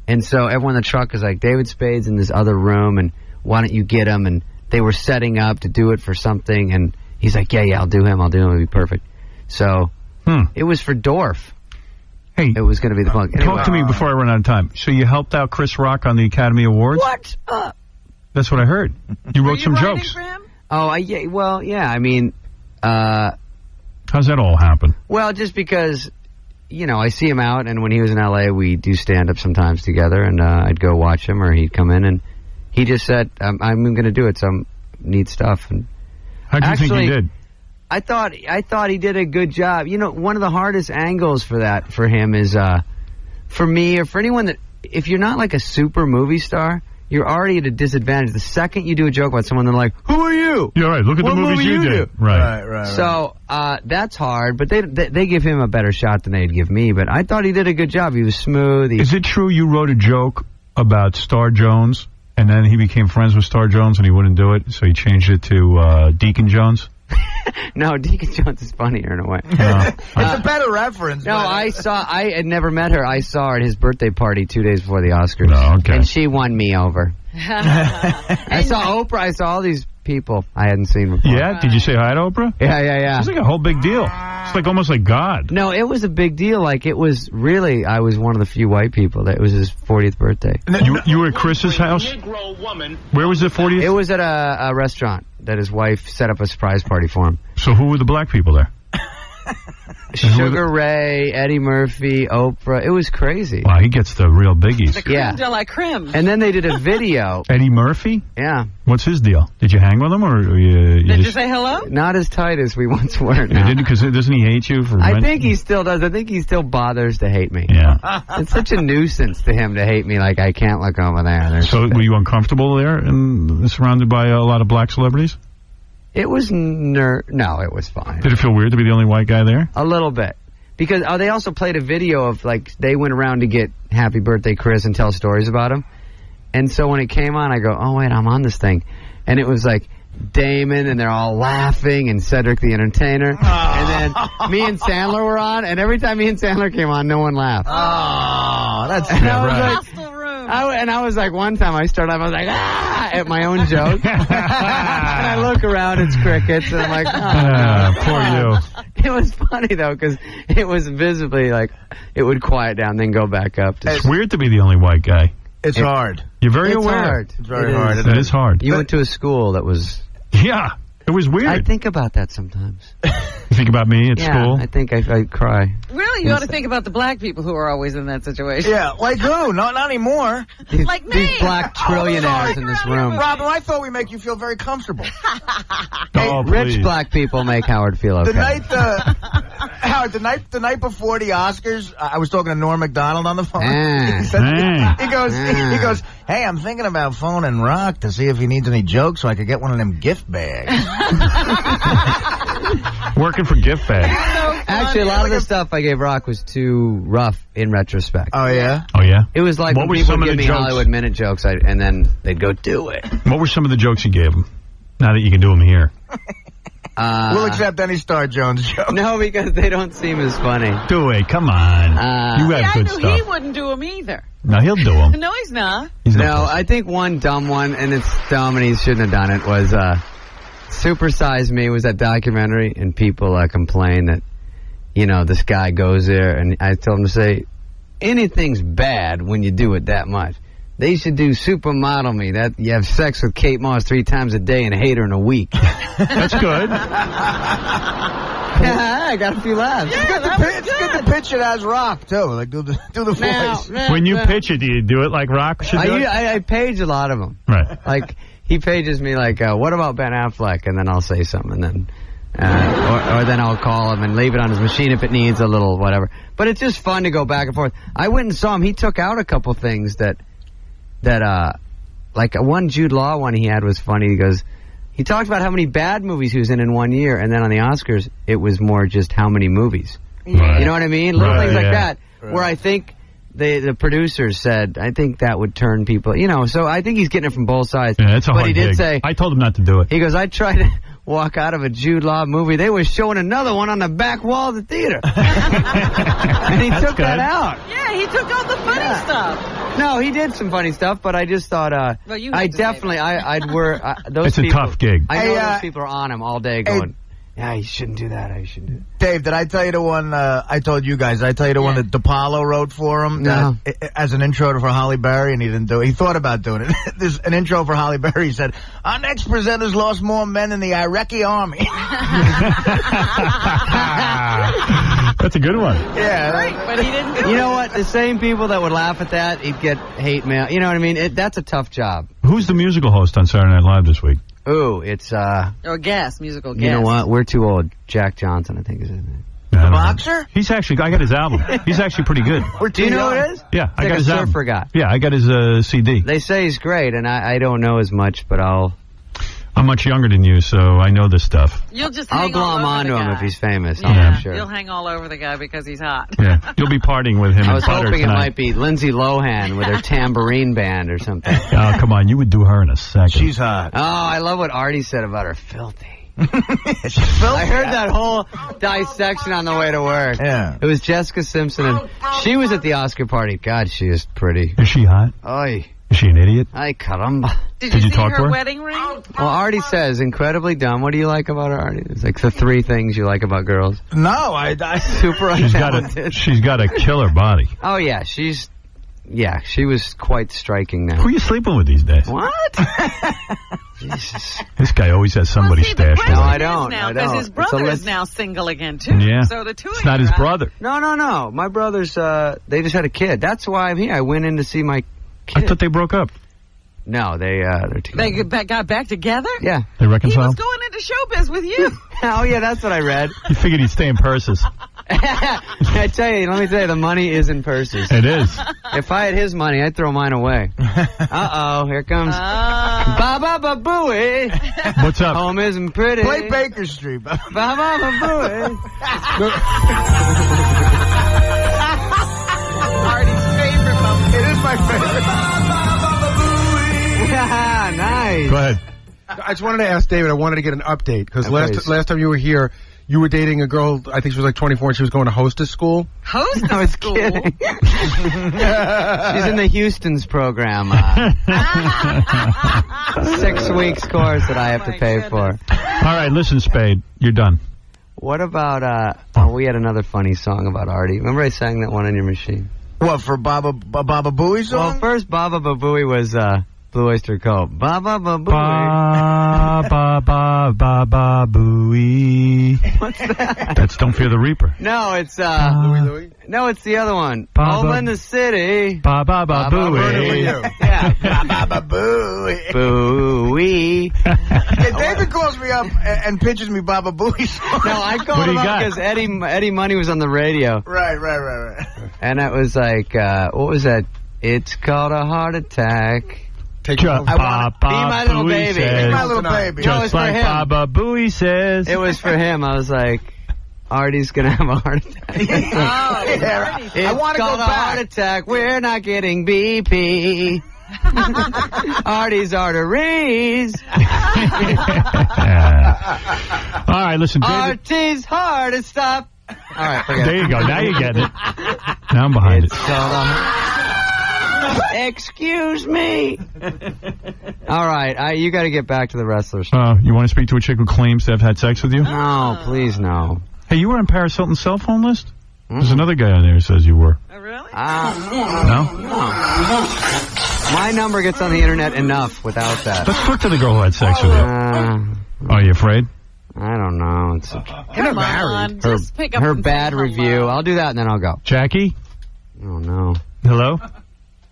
S24: And so everyone in the truck is like, David Spade's in this other room, and why don't you get him? And they were setting up to do it for something, and he's like, yeah, I'll do him. It'll be perfect. So it was for Dorf.
S4: Hey,
S24: it was going to be the punk. Anyway,
S4: talk to me before I run out of time. So you helped out Chris Rock on the Academy Awards?
S24: What?
S4: That's what I heard. You wrote some jokes.
S24: Oh, yeah. I mean,
S4: how's that all happen?
S24: Well, just because I see him out, and when he was in L.A., we do stand-up sometimes together, and I'd go watch him, or he'd come in, and he just said, I'm going to do it, some neat stuff. And
S4: how do you think he did?
S24: I thought he did a good job. One of the hardest angles for him is, for me, or for anyone that, if you're not like a super movie star, you're already at a disadvantage. The second you do a joke about someone, they're like, "Who are you?"
S4: You're right. Look at the movies you did.
S24: Right. So that's hard, but they give him a better shot than they'd give me. But I thought he did a good job. He was smooth.
S4: Is it true you wrote a joke about Star Jones, and then he became friends with Star Jones, and he wouldn't do it, so he changed it to Deacon Jones?
S24: No, Deacon Jones is funnier in a way.
S6: It's a better reference.
S24: No, I had never met her. I saw her at his birthday party 2 days before the Oscars.
S4: Oh, okay.
S24: And she won me over. I saw Oprah. I saw all these people I hadn't seen before.
S4: Yeah? Did you say hi to Oprah?
S24: Yeah.
S4: It's like a whole big deal. It's like almost like God.
S24: No, it was a big deal. Like, it was really, I was one of the few white people. It was his 40th birthday.
S4: You were at Chris's house? Where was the 40th?
S24: It was at a restaurant that his wife set up a surprise party for him.
S4: So who were the black people there?
S24: Sugar Ray, Eddie Murphy, Oprah. It was crazy.
S4: Wow, he gets the real biggies.
S3: The creme de la creme.
S24: And then they did a video.
S4: Eddie Murphy?
S24: Yeah.
S4: What's his deal? Did you hang with him, or
S3: did you say hello?
S24: Not as tight as we once were.
S4: No. Because doesn't he hate you for?
S24: I think he still does. I think he still bothers to hate me.
S4: Yeah.
S24: It's such a nuisance to him to hate me. Like, I can't look over there.
S4: So were you uncomfortable there and surrounded by a lot of black celebrities?
S24: It was no, it was fine.
S4: Did it feel weird to be the only white guy there?
S24: A little bit. Because they also played a video of, like, they went around to get Happy Birthday Chris and tell stories about him. And so when it came on, I go, oh, wait, I'm on this thing. And it was like Damon, and they're all laughing, and Cedric the Entertainer. And then me and Sandler were on, and every time me and Sandler came on, no one laughed.
S6: Oh, that's
S24: right. I was like, one time I started off, I was like, at my own joke. And I look around, it's crickets, and I'm like,
S4: poor you.
S24: It was funny, though, because it was visibly like, it would quiet down, then go back up.
S4: It's weird to be the only white guy.
S6: It's hard.
S4: You're very
S24: it's
S4: aware.
S24: Hard.
S6: It's very hard.
S4: It is hard.
S24: You went to a school that was...
S4: Yeah. It was weird.
S24: I think about that sometimes.
S4: You think about me at school?
S24: Yeah, I think I cry.
S3: Really? You ought to think about the black people who are always in that situation.
S6: Yeah, like who? Not anymore.
S3: Like me.
S24: These black trillionaires in this room.
S6: Robin, I thought we make you feel very comfortable.
S24: Hey, rich black people make Howard feel okay.
S6: Howard, the night before the Oscars, I was talking to Norm Macdonald on the phone. He goes, hey, I'm thinking about phoning Rock to see if he needs any jokes so I could get one of them gift bags.
S4: Working for gift bags.
S24: Actually, a lot of the stuff I gave Rock was too rough in retrospect.
S6: Oh, yeah?
S4: Oh, yeah?
S24: It was like when people would give me Hollywood Minute jokes, and then they'd go, do it.
S4: What were some of the jokes you gave him? Now that you can do them here.
S6: We'll accept any Star Jones joke.
S24: No, because they don't seem as funny.
S4: Do it, come on. You had good stuff.
S3: He wouldn't do them either.
S4: No, he'll do them.
S3: No, he's not.
S24: I think one dumb one, and it's dumb and he shouldn't have done it, was Super Size Me was that documentary, and people complain that, this guy goes there, and I told him to say, anything's bad when you do it that much. They should do Supermodel Me. That you have sex with Kate Moss 3 times a day and hate her in a week.
S4: That's good.
S24: Yeah, I got a few laughs.
S6: Yeah, it's good to pitch it as Rock, too. Like, do the voice.
S4: When you pitch it, do you do it like Rock should do it?
S24: I page a lot of them.
S4: Right.
S24: Like, he pages me like, what about Ben Affleck? And then I'll say something, and then... or then I'll call him and leave it on his machine if it needs a little whatever. But it's just fun to go back and forth. I went and saw him. He took out a couple things that like one Jude Law one he had was funny. He talked about how many bad movies he was in 1 year, and then on the Oscars, it was more just how many movies.
S4: Right.
S24: You know what I mean? Little things like that,
S6: right.
S24: Where I think the producers said, I think that would turn people, so I think he's getting it from both sides.
S4: Yeah, it's a hard
S24: But he did
S4: gig.
S24: say...
S4: I told him not to do it.
S24: He goes, I tried to walk out of a Jude Law movie. They were showing another one on the back wall of the theater. And he took that out.
S3: Yeah, he took out the funny stuff.
S24: No, he did some funny stuff, but I just thought, I'd work, those
S4: it's
S24: people,
S4: a tough gig.
S24: I know those people are on him all day going, Yeah, you shouldn't do that. You shouldn't do that.
S6: Dave, did I tell you the one I told you guys? Did I tell you the one that DePaulo wrote for him?
S24: No.
S6: As an intro for Holly Berry, and he didn't do it. He thought about doing it. There's an intro for Holly Berry. He said, our next presenters lost more men than the Iraqi army.
S4: That's a good one.
S6: Yeah.
S3: Right, but he didn't do
S24: You know what? The same people that would laugh at that, he'd get hate mail. You know what I mean? That's a tough job.
S4: Who's the musical host on Saturday Night Live this week?
S24: Ooh, it's,
S3: Or guest, musical guest.
S24: you know what? We're too old. Jack Johnson, I think, is his name.
S6: The boxer?
S4: He's actually, I got his album. He's actually pretty good.
S24: Do you know who it is?
S4: Yeah, I
S24: It's
S4: got
S24: like
S4: his
S24: a
S4: album.
S24: surfer guy.
S4: Yeah, I got his CD.
S24: They say he's great, and I don't know as much, but
S4: I'm much younger than you, so I know this stuff.
S3: You'll just
S24: I'll
S3: hang all
S24: glom
S3: over
S24: onto
S3: the
S24: him
S3: guy.
S24: if he's famous.
S3: Yeah,
S24: I'm sure.
S3: you'll hang all over the guy because he's hot.
S4: Yeah, you'll be partying with him
S24: I
S4: in
S24: was
S4: butter
S24: hoping it
S4: tonight.
S24: might be Lindsay Lohan with her tambourine band or something.
S4: Oh, come on, you would do her in a second.
S6: She's hot.
S24: Oh, I love what Artie said about her. Filthy.
S6: She's filthy.
S24: I heard that whole dissection on the way to work.
S6: Yeah.
S24: It was Jessica Simpson, and she was at the Oscar party. God, she is pretty.
S4: Is she hot?
S24: Oy.
S4: Is she an idiot?
S24: Ay, caramba.
S3: Did
S4: you
S3: see
S4: talk to
S3: her
S4: her?
S3: wedding ring?
S24: Well, Artie says, incredibly dumb. What do you like about her, Artie? It's like the 3 things you like about girls.
S6: No,
S24: Super untalented.
S4: She's got a killer body.
S24: Oh, yeah, she was quite striking now.
S4: Who are you sleeping with these days?
S24: What? Jesus.
S4: This guy always has somebody stashed
S24: No,
S4: away.
S24: I don't.
S3: Now,
S24: I
S3: because
S24: don't.
S3: his
S24: It's a
S3: brother
S24: list-
S3: is now single again, too.
S4: Yeah.
S3: So the two of
S4: It's
S3: you
S4: not his
S3: are out.
S4: brother.
S24: No. My brothers, they just had a kid. That's why I'm here. I went in to see my kid.
S4: I thought they broke up.
S24: No, they're together.
S3: They got back together?
S24: Yeah.
S4: They
S3: He was
S4: reconciled?
S3: going into showbiz with you.
S24: Oh, yeah, that's what I read.
S4: You figured he'd stay in purses.
S24: I tell you, let me tell you, the money is in purses.
S4: It is.
S24: If I had his money, I'd throw mine away. Uh-oh, here comes Ba-ba-ba-booey.
S4: What's up?
S24: Home isn't pretty.
S6: Play Baker Street.
S24: Ba-ba-ba-booey.
S3: Artie's favorite moment.
S6: It is my favorite.
S24: Nice.
S4: Go ahead.
S22: I just wanted to ask David, I wanted to get an update, because
S24: Please.
S22: last time you were here, you were dating a girl, I think she was like 24, and she was going to hostess school.
S3: Hostess
S24: I was
S3: school?
S24: kidding. She's in the Houston's program. 6 weeks course that I have to pay for.
S4: All right, listen, Spade. You're done.
S24: What about, we had another funny song about Artie. Remember I sang that one on your machine?
S6: What, for Baba Booey song?
S24: Well, first Baba Booey was, Blue Oyster Cult. Baba Booey.
S4: Ba ba ba ba ba booey.
S24: What's that?
S4: That's Don't Fear the Reaper.
S24: No, it's,
S22: Louie?
S24: no, it's the other one.
S4: Baba-
S24: Home in the City.
S4: Ba ba ba booey.
S24: Yeah.
S6: Baba Booey.
S24: Booey.
S6: Yeah, David calls me up and pitches me Baba Booey song.
S24: No, I
S4: What
S24: called
S4: do
S24: him
S4: you
S24: up
S4: got?
S24: because Eddie Money was on the radio.
S6: Right.
S24: And it was like, what was that? It's called a heart attack.
S22: Take
S4: Just
S24: Be my little baby.
S4: says,
S6: Be my little baby.
S24: No,
S4: Just
S24: it's for
S4: like
S24: him.
S4: Baba Booey says.
S24: It was for him. I was like, Artie's gonna have a heart attack.
S6: Yeah,
S24: It's
S6: I want to go
S24: called a heart
S6: back.
S24: attack. We're not getting BP. Artie's arteries.
S4: All right, listen, David.
S24: Artie's heart to stop. All right, forget
S4: There
S24: it.
S4: you go. Now you're getting it. Now I'm behind it.
S24: Excuse me. All right, you got to get back to the wrestlers.
S4: You want to speak to a chick who claims to have had sex with you?
S24: No, please no.
S4: Hey, you were on Paris Hilton's cell phone list? There's another guy on there who says you were.
S3: Oh, really?
S4: No?
S24: My number gets on the internet enough without that.
S4: Let's talk to the girl who had sex with you. Are you afraid?
S24: I don't know. It's
S3: Come on, just pick up
S24: her
S3: and
S24: bad
S3: say
S24: review.
S3: hello.
S24: I'll do that and then I'll go.
S4: Jackie?
S24: Oh no.
S4: Hello?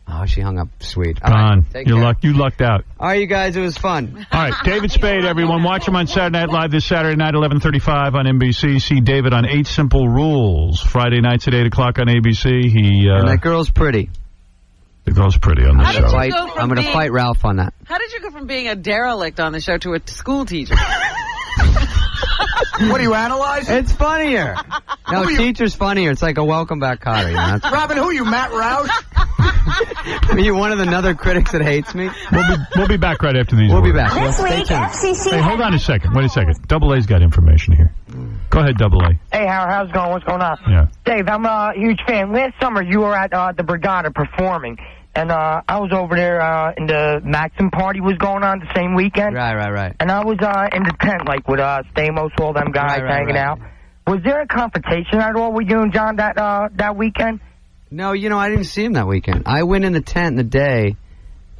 S24: Oh, she hung up. Sweet. All
S4: Gone.
S24: right, take
S4: You
S24: care.
S4: lucked out.
S24: All right, you guys, it was fun.
S4: All right, David Spade, everyone. Watch him on Saturday Night Live this Saturday night, 11:35 on NBC. See David on 8 Simple Rules. Friday nights at 8 o'clock on ABC.
S24: And that girl's pretty.
S4: The girl's pretty on the
S3: How did
S4: show.
S3: you go from
S24: I'm going to
S3: being-
S24: fight Ralph on that.
S3: How did you go from being a derelict on the show to a school teacher?
S6: What are you analyzing?
S24: It's funnier. No, teacher's funnier. It's like a welcome back Cotter. You know?
S6: Robin, who are you, Matt Roush?
S24: Are you one of the other critics that hates me?
S4: We'll be back right after these.
S24: We'll be
S4: words.
S24: back.
S13: This
S24: Stay
S13: week,
S24: tuned.
S13: FCC.
S4: Hey, hold on a second. Wait a second. Double A's got information here. Go ahead, Double A.
S7: Hey, Howard, how's it going? What's going on?
S4: Yeah.
S7: Dave, I'm a huge fan. Last summer, you were at the Brigada performing. And I was over there and the Maxim party was going on the same weekend.
S24: Right.
S7: And I was in the tent, like, with Stamos, all them guys hanging out. Was there a confrontation at all with you and John that weekend?
S24: No, I didn't see him that weekend. I went in the tent in the day,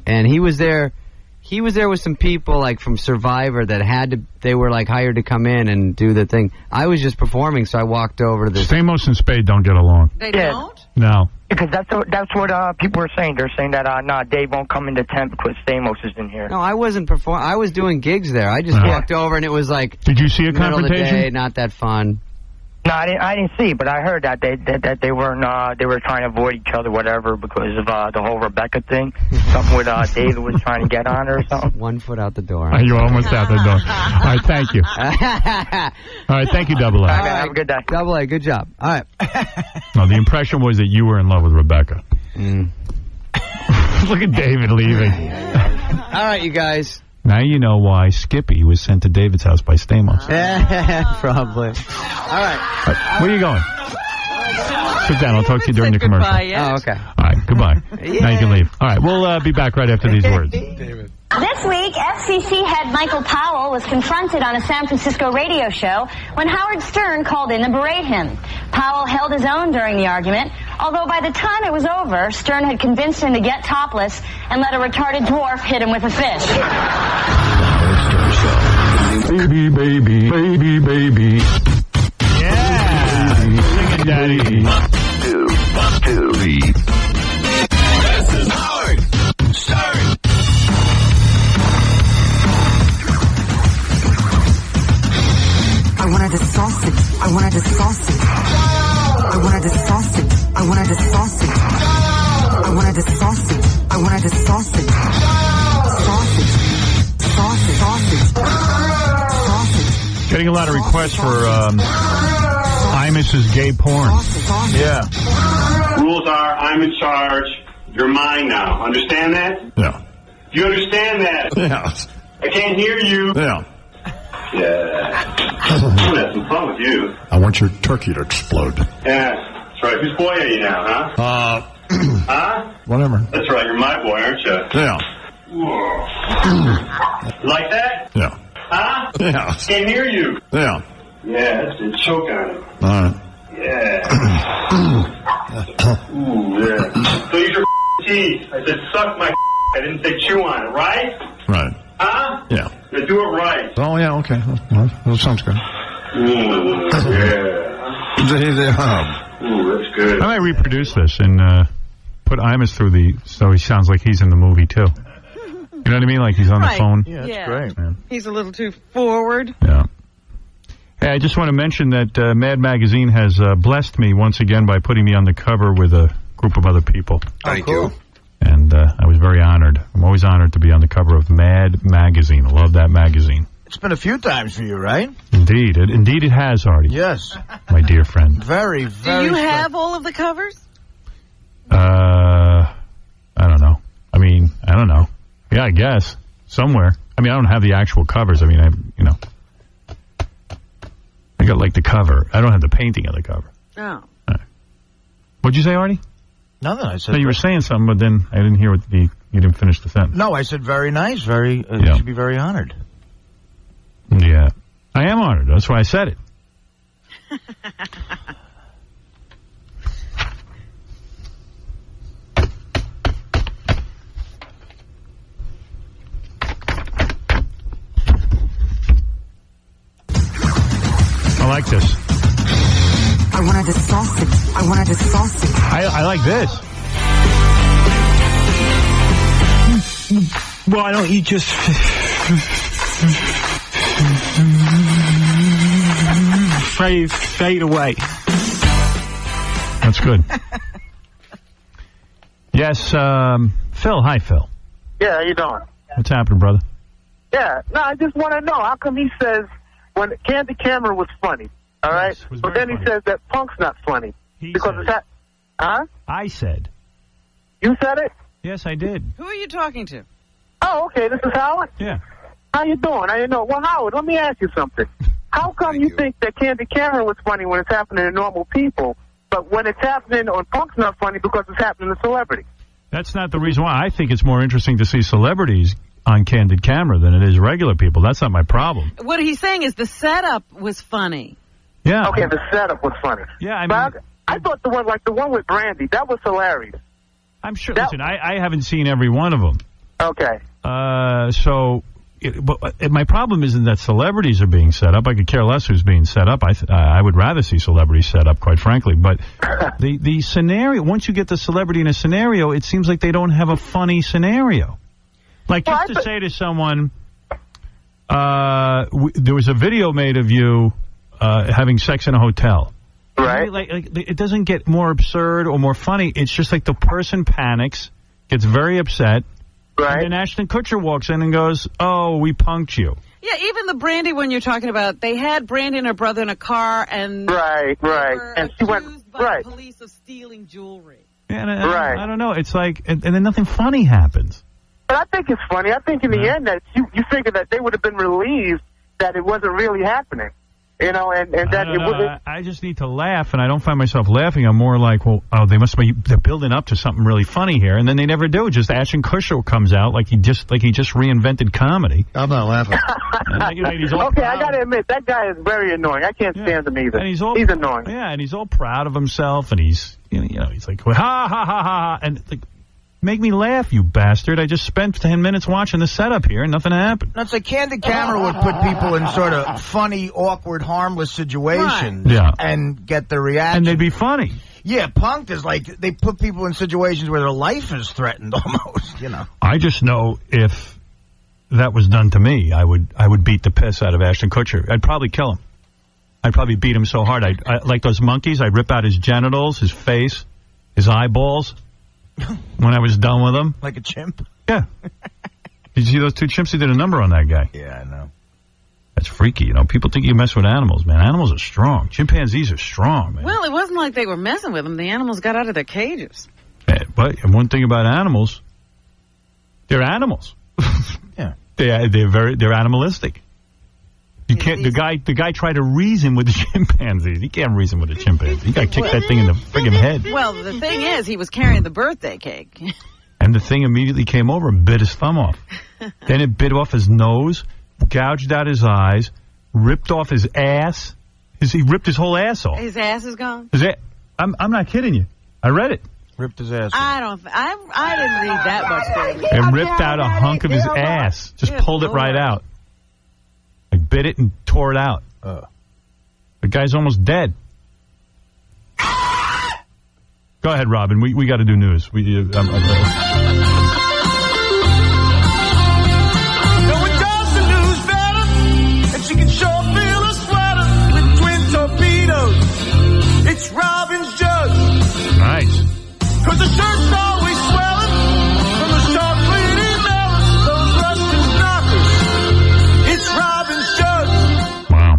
S24: and he was there. He was there with some people, like, from Survivor that they were, like, hired to come in and do the thing. I was just performing, so I walked over to this.
S4: Stamos and Spade don't get along.
S3: They don't?
S4: No.
S7: Because that's what people are saying. They're saying that, Dave won't come in the tent because Stamos is in here.
S24: No, I wasn't performing. I was doing gigs there. I just walked over, and it was like...
S4: Did you see a
S24: middle
S4: confrontation?
S24: Of the day, not that fun.
S7: No, I didn't see, but I heard that they weren't they were trying to avoid each other, whatever, because of the whole Rebecca thing. Something with David was trying to get on her or something.
S24: 1 foot out the door.
S4: You're almost out the door. All right, thank you. All right, thank you, Double A.
S7: All right, have a good day.
S24: Double A, good job. All right.
S4: No, the impression was that you were in love with Rebecca. Look at David leaving.
S24: All right, you guys.
S4: Now you know why Skippy was sent to David's house by Stamos.
S24: Probably. All right.
S4: Where are you going? Sit down. I'll talk to you during the commercial.
S24: Oh, okay.
S4: All right, goodbye. Now you can leave. All right, we'll be back right after these words.
S17: This week, FCC head Michael Powell was confronted on a San Francisco radio show when Howard Stern called in to berate him. Powell held his own during the argument, although by the time it was over, Stern had convinced him to get topless and let a retarded dwarf hit him with a fish.
S15: Baby, baby, baby, baby.
S4: Yeah. Sing it, Daddy.
S8: 1, 2, 3. This is Howard Stern.
S13: I wanted a sausage. I wanted a sausage. I wanted a sausage. I wanted a sausage. I wanted a sausage. I wanted a sausage. Sausage. Sausage. Sausage. Sausage.
S4: Getting a lot of requests for Imus's gay porn.
S6: Yeah.
S19: Rules are, I'm in charge. You're mine now. Understand that?
S15: Yeah.
S19: Do you understand that?
S15: Yeah.
S19: I can't hear you.
S15: Yeah.
S19: Yeah. I'm gonna have some fun with you.
S15: I want your turkey to explode.
S19: Yeah, that's right. Whose boy are you now, huh? Huh?
S15: Whatever.
S19: That's right. You're my boy, aren't you?
S15: Yeah.
S19: You like that?
S15: Yeah.
S19: Huh?
S15: Yeah.
S19: Can't hear you.
S15: Yeah.
S19: Yeah, that's it. Choke on him.
S15: All right.
S19: Yeah. Ooh, yeah. So use your teeth. I said suck my I didn't say chew on it, right?
S15: Right.
S19: Huh?
S15: Yeah.
S19: Yeah, do it right.
S15: Oh, yeah, okay. Well, that sounds good.
S19: Ooh, yeah. Ooh, that's good.
S4: I might reproduce this and put Imus through so he sounds like he's in the movie, too. You know what I mean? Like he's on the phone.
S3: Yeah, that's great. Yeah. He's a little too forward.
S4: Yeah. Hey, I just want to mention that Mad Magazine has blessed me once again by putting me on the cover with a group of other people.
S21: Thank you.
S4: And I was very honored. I'm always honored to be on the cover of Mad Magazine. I love that magazine.
S6: It's been a few times for you, right?
S4: Indeed. Indeed it has, Artie.
S6: Yes.
S4: My dear friend.
S6: Very, very.
S3: Do you have all of the covers?
S4: I don't know. I don't know. Yeah, I guess. Somewhere. I don't have the actual covers. I got, like, the cover. I don't have the painting of the cover.
S3: Oh.
S4: What'd you say, Artie?
S6: Nothing. I said.
S4: No, you were saying something, but then I didn't hear you didn't finish the sentence.
S6: No, I said very nice. Very. You should be very honored.
S4: Yeah. I am honored. That's why I said it. I like this.
S13: I wanted a sausage. I wanted a sausage.
S4: I like this.
S25: Why don't you just fade away?
S4: That's good. Yes, Phil. Hi, Phil.
S26: Yeah, how you doing?
S4: What's happening, brother?
S26: Yeah, no, I just want to know, how come he says when Candy Cameron was funny, all right? But then he says that Punk's not funny. Because it's that... Huh?
S4: I said.
S26: You said it?
S4: Yes, I did.
S3: Who are you talking to?
S26: Oh, okay, this is Howard?
S4: Yeah.
S26: How you doing? I didn't know. Well, Howard, let me ask you something. How come you think that Candy Cameron was funny when it's happening to normal people, but when it's happening on Punk's not funny because it's happening to celebrity?
S4: That's not the reason why. I think it's more interesting to see celebrities on candid camera than it is regular people. That's not my problem.
S3: What he's saying is the setup was funny.
S4: Yeah.
S26: Okay, the setup was funny.
S4: Yeah, I
S26: mean, I thought the one with Brandy, that was hilarious.
S4: I'm sure. Listen, I haven't seen every one of them.
S26: Okay.
S4: But my problem isn't that celebrities are being set up. I could care less who's being set up. I would rather see celebrities set up, quite frankly. But the scenario, once you get the celebrity in a scenario, it seems like they don't have a funny scenario. Like, just to say to someone, there was a video made of you having sex in a hotel.
S26: Right.
S4: Like, it doesn't get more absurd or more funny. It's just like the person panics, gets very upset.
S26: Right.
S4: And then Ashton Kutcher walks in and goes, "Oh, we punked you."
S3: Yeah, even the Brandy one you're talking about, they had Brandy and her brother in a car, and
S26: right,
S3: and she went by the police of stealing jewelry.
S4: Yeah, and I don't know. It's like, and then nothing funny happens.
S26: But I think it's funny. I think in the end that you figure that they would have been relieved that it wasn't really happening. You know, and that it wasn't.
S4: I just need to laugh, and I don't find myself laughing. I'm more like, well, they're building up to something really funny here, and then they never do. Just Ashton Kutcher comes out like he just reinvented comedy.
S22: I'm not laughing.
S26: Okay, I got to admit, that guy is very annoying. I can't stand him either.
S4: And he's
S26: annoying.
S4: Yeah, and he's all proud of himself, and he's he's like, ha ha ha ha ha, and like, make me laugh, you bastard. I just spent 10 minutes watching the setup here and nothing happened.
S6: That's like candid camera would put people in sort of funny, awkward, harmless situations and get the reaction.
S4: And they'd be funny.
S6: Yeah, punked is like they put people in situations where their life is threatened almost, you know.
S4: I just know if that was done to me, I would beat the piss out of Ashton Kutcher. I'd probably kill him. I'd probably beat him so hard. I like those monkeys, I'd rip out his genitals, his face, his eyeballs. When I was done with him.
S6: Like a chimp?
S4: Yeah. Did you see those two chimps? He did a number on that guy.
S6: Yeah, I know.
S4: That's freaky, you know. People think you mess with animals, man. Animals are strong. Chimpanzees are strong, man.
S3: Well, it wasn't like they were messing with them. The animals got out of their cages.
S4: But one thing about animals, they're animals.
S6: Yeah.
S4: They're animalistic. You can't. The guy tried to reason with the chimpanzees. He can't reason with a chimpanzee. You got to kick that thing in the friggin' head.
S3: Well, the thing is, he was carrying the birthday cake.
S4: And the thing immediately came over and bit his thumb off. Then it bit off his nose, gouged out his eyes, ripped off his ass. He ripped his whole ass off.
S3: His ass is gone?
S4: I'm not kidding you. I read it.
S6: Ripped his ass off.
S3: I didn't read that much.
S4: It ripped out a hunk of his ass. Just pulled it right out. Bit it and tore it out. The guy's almost dead. Go ahead, Robin. We got to do news.
S10: No one does the news better, and she can sure feel a sweater with twin torpedoes. It's Robin's Judge.
S4: Nice.
S10: 'Cause the shirt's always swelling from the sharp bleeding melons, those Russian knockers. It's Robin's Judge.
S4: Wow.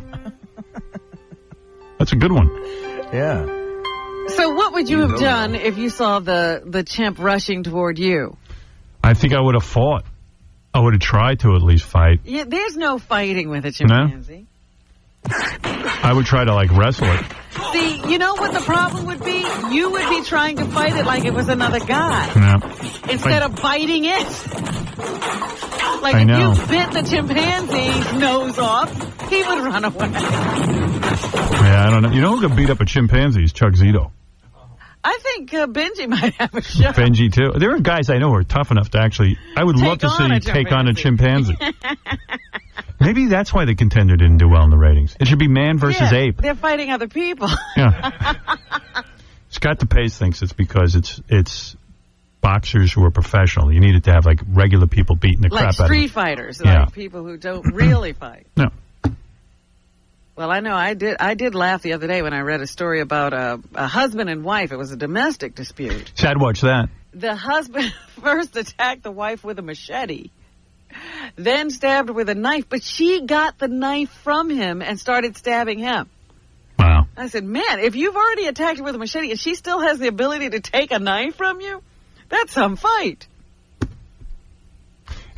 S4: That's a good one.
S6: Yeah.
S3: So what would you have done if you saw the chimp rushing toward you?
S4: I think I would have fought. I would have tried to at least fight.
S3: Yeah, there's no fighting with a chimpanzee.
S4: I would try to, like, wrestle it.
S3: See, you know what the problem would be? You would be trying to fight it like it was another guy.
S4: Yeah.
S3: Instead of biting it. Like,
S4: I
S3: if
S4: know.
S3: you bit the chimpanzee's nose off, he would run away.
S4: Yeah, I don't know. You know who could beat up a chimpanzee is Chuck Zito.
S3: I think Benji might have a shot.
S4: Benji, too. There are guys I know who are tough enough to actually... I would love to see take on a chimpanzee. Maybe that's why The Contender didn't do well in the ratings. It should be man versus ape.
S3: They're fighting other people.
S4: Yeah. Scott DePace thinks it's because it's boxers who are professional. You needed to have, like, regular people beating the crap out of them.
S3: Like street fighters,
S4: Yeah.
S3: like people who don't really fight.
S4: No.
S3: Well, I know I did laugh the other day when I read a story about a husband and wife. It was a domestic dispute.
S4: Sad watch that.
S3: The husband first attacked the wife with a machete, then stabbed her with a knife, but she got the knife from him and started stabbing him.
S4: Wow.
S3: I said, man, if you've already attacked her with a machete and she still has the ability to take a knife from you, that's some fight.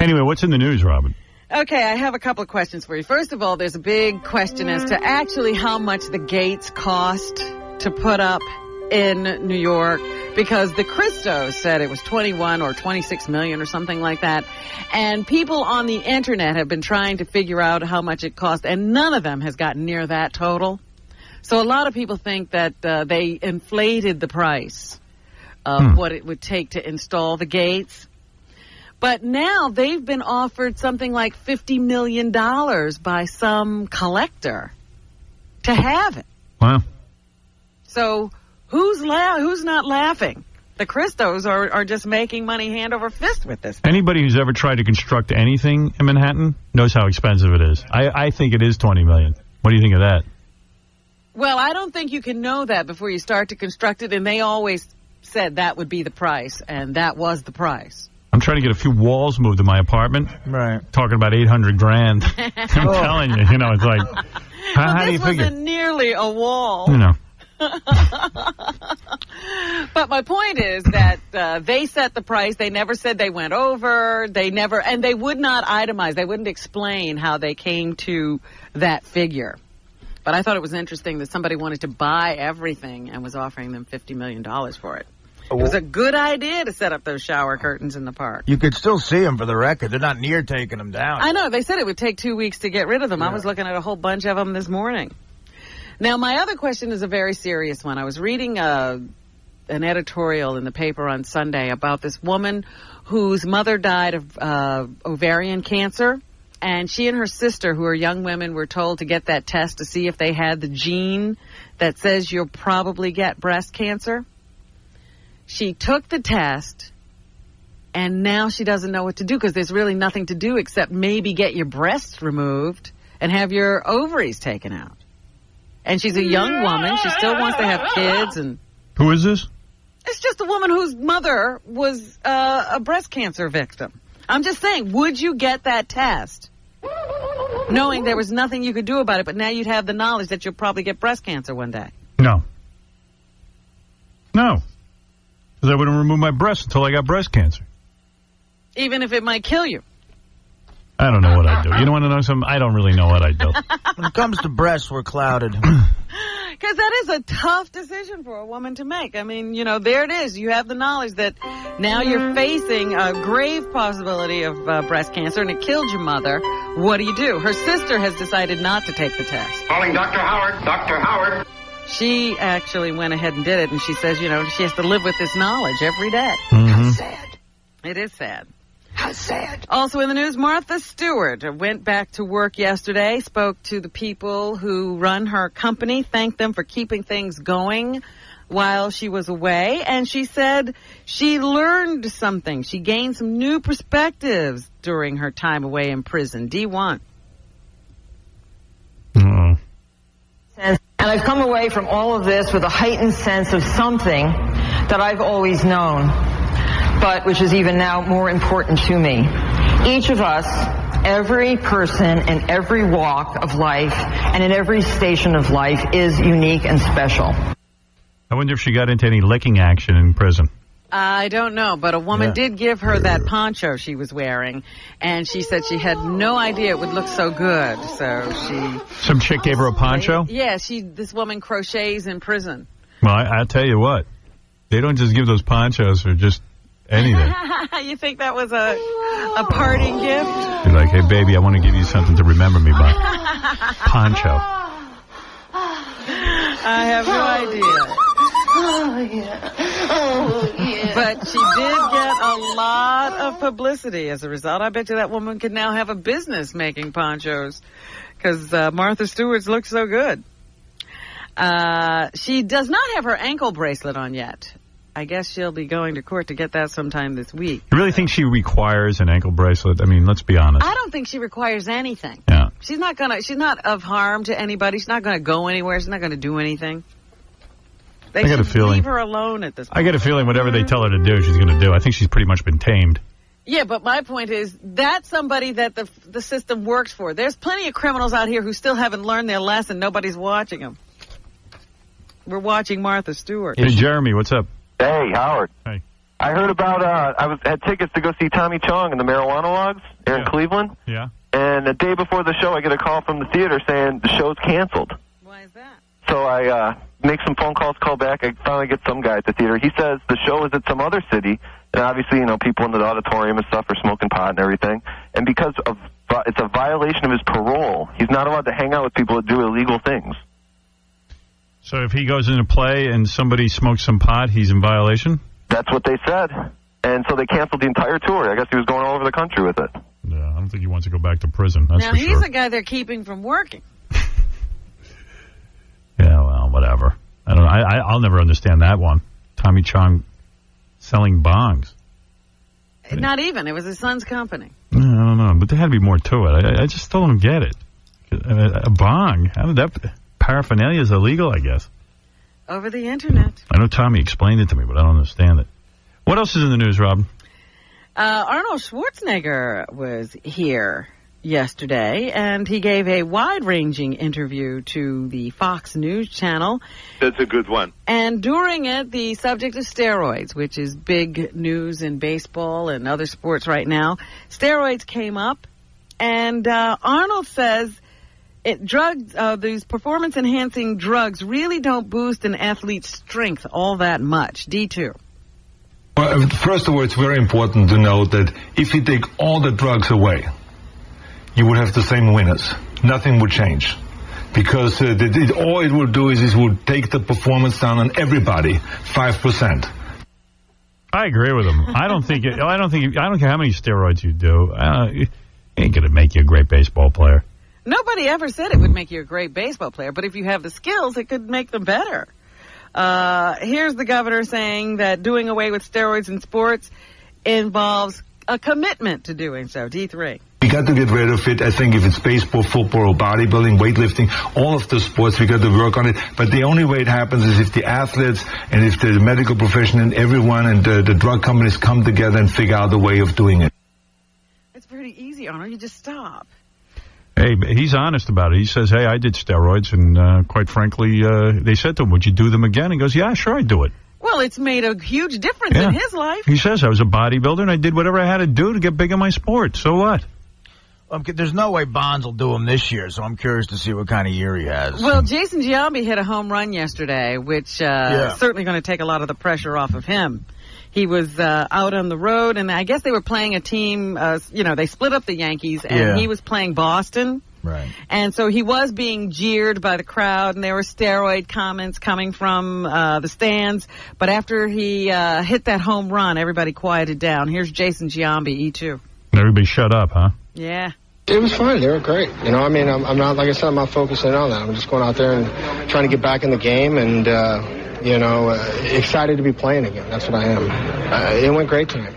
S4: Anyway, what's in the news, Robin?
S3: Okay, I have a couple of questions for you. First of all, there's a big question as to actually how much the gates cost to put up in New York, because the Christos said it was 21 or 26 million or something like that. And people on the internet have been trying to figure out how much it cost, and none of them has gotten near that total. So a lot of people think that they inflated the price of what it would take to install the gates. But now they've been offered something like $50 million by some collector to have it.
S4: Wow.
S3: So who's not laughing? The Christos are just making money hand over fist with this.
S4: Anybody who's ever tried to construct anything in Manhattan knows how expensive it is. I think it is $20 million. What do you think of that?
S3: Well, I don't think you can know that before you start to construct it, and they always said that would be the price, and that was the price.
S4: I'm trying to get a few walls moved in my apartment.
S6: Right.
S4: Talking about $800,000. I'm telling you, it's like, how do you figure?
S3: This wasn't nearly a wall. But my point is that they set the price. They never said they went over. And they would not itemize. They wouldn't explain how they came to that figure. But I thought it was interesting that somebody wanted to buy everything and was offering them $50 million for it. It was a good idea to set up those shower curtains in the park.
S6: You could still see them for the record. They're not near taking them down.
S3: I know. They said it would take 2 weeks to get rid of them. Yeah. I was looking at a whole bunch of them this morning. Now, my other question is a very serious one. I was reading an editorial in the paper on Sunday about this woman whose mother died of ovarian cancer. And she and her sister, who are young women, were told to get that test to see if they had the gene that says you'll probably get breast cancer. She took the test, and now she doesn't know what to do because there's really nothing to do except maybe get your breasts removed and have your ovaries taken out. And she's a young woman. She still wants to have kids. And
S4: who is this?
S3: It's just a woman whose mother was a breast cancer victim. I'm just saying, would you get that test knowing there was nothing you could do about it, but now you'd have the knowledge that you'll probably get breast cancer one day?
S4: No. Because I wouldn't remove my breasts until I got breast cancer.
S3: Even if it might kill you?
S4: I don't know what I'd do. You don't want to know something? I don't really know what I'd do.
S6: When it comes to breasts, we're clouded.
S3: Because that is a tough decision for a woman to make. I mean, there it is. You have the knowledge that now you're facing a grave possibility of breast cancer, and it killed your mother. What do you do? Her sister has decided not to take the test.
S8: Calling Dr. Howard. Dr. Howard.
S3: She actually went ahead and did it, and she says, she has to live with this knowledge every day.
S4: Mm-hmm.
S3: How sad. It is sad.
S13: How sad.
S3: Also in the news, Martha Stewart went back to work yesterday, spoke to the people who run her company, thanked them for keeping things going while she was away, and she said she learned something. She gained some new perspectives during her time away in prison. D1.
S1: And I've come away from all of this with a heightened sense of something that I've always known, but which is even now more important to me. Each of us, every person in every walk of life and in every station of life is unique and special.
S4: I wonder if she got into any licking action in prison.
S3: I don't know, but a woman did give her that poncho she was wearing, and she said she had no idea it would look so good. So
S4: some chick gave her a poncho?
S3: Yeah, this woman crochets in prison.
S4: Well, I'll tell you what. They don't just give those ponchos for just anything.
S3: You think that was a parting gift?
S4: You're like, hey, baby, I want to give you something to remember me by. Poncho.
S3: I have no idea.
S13: Oh, yeah. Oh, yeah.
S3: But she did get a lot of publicity as a result. I bet you that woman could now have a business making ponchos because Martha Stewart's look so good. She does not have her ankle bracelet on yet. I guess she'll be going to court to get that sometime this week.
S4: You really think she requires an ankle bracelet? I mean, let's be honest.
S3: I don't think she requires anything.
S4: Yeah.
S3: She's not of harm to anybody. She's not going to go anywhere. She's not going to do anything. They
S4: I got a feeling.
S3: Leave her alone at this point.
S4: I get a feeling whatever they tell her to do, she's going to do. I think she's pretty much been tamed.
S3: Yeah, but my point is that's somebody that the system works for. There's plenty of criminals out here who still haven't learned their lesson. Nobody's watching them. We're watching Martha Stewart.
S4: Hey, Jeremy, what's up?
S5: Hey, Howard.
S4: Hey.
S5: I heard about, had tickets to go see Tommy Chong and the Marijuana Logs here in Cleveland.
S4: Yeah.
S5: And the day before the show, I get a call from the theater saying the show's canceled.
S3: Why is that?
S5: So so I make some phone calls, call back. I finally get some guy at the theater. He says the show is at some other city, and obviously, people in the auditorium and stuff are smoking pot and everything. And because of it's a violation of his parole, he's not allowed to hang out with people that do illegal things.
S4: So if he goes in a play and somebody smokes some pot, he's in violation?
S5: That's what they said. And so they canceled the entire tour. I guess he was going all over the country with it.
S4: Yeah, I don't think he wants to go back to prison. That's
S3: now,
S4: for
S3: he's
S4: sure.
S3: the guy they're keeping from working.
S4: Yeah, well, whatever. I don't know. I'll never understand that one. Tommy Chong selling bongs.
S3: Not even. It was his son's company.
S4: I don't know, but there had to be more to it. I just still don't get it. A bong? How did that... Paraphernalia is illegal, I guess.
S3: Over the internet.
S4: I know Tommy explained it to me, but I don't understand it. What else is in the news, Rob?
S3: Arnold Schwarzenegger was here yesterday, and he gave a wide-ranging interview to the Fox News channel.
S9: That's a good one.
S3: And during it, the subject of steroids, which is big news in baseball and other sports right now, steroids came up, and Arnold says these performance-enhancing drugs really don't boost an athlete's strength all that much. D2.
S11: Well, first of all, it's very important to note that if you take all the drugs away, you would have the same winners. Nothing would change. Because all it will do is it will take the performance down on everybody 5%.
S4: I agree with him. I don't care how many steroids you do. It ain't going to make you a great baseball player.
S3: Nobody ever said it would make you a great baseball player, but if you have the skills, it could make them better. Here's the governor saying that doing away with steroids in sports involves a commitment to doing so. D3.
S11: We got to get rid of it. I think if it's baseball, football, or bodybuilding, weightlifting, all of the sports, we got to work on it. But the only way it happens is if the athletes and if the medical profession and everyone and the drug companies come together and figure out a way of doing it.
S3: It's pretty easy, Arnold. You just stop.
S4: Hey, he's honest about it. He says, hey, I did steroids, and quite frankly, they said to him, would you do them again? He goes, yeah, sure, I'd do it.
S3: Well, it's made a huge difference in his life.
S4: He says, I was a bodybuilder, and I did whatever I had to do to get big in my sport. So what?
S6: There's no way Bonds will do him this year, so I'm curious to see what kind of year he has.
S3: Well, Jason Giambi hit a home run yesterday, which certainly going to take a lot of the pressure off of him. He was out on the road, and I guess they were playing a team, they split up the Yankees, and he was playing Boston.
S6: Right.
S3: And so he was being jeered by the crowd, and there were steroid comments coming from the stands. But after he hit that home run, everybody quieted down. Here's Jason Giambi, E2.
S4: Everybody shut up, huh?
S3: Yeah.
S14: It was fine. They were great. I'm not, like I said, I'm not focusing on that. I'm just going out there and trying to get back in the game and, excited to be playing again. That's what I am. It went great tonight.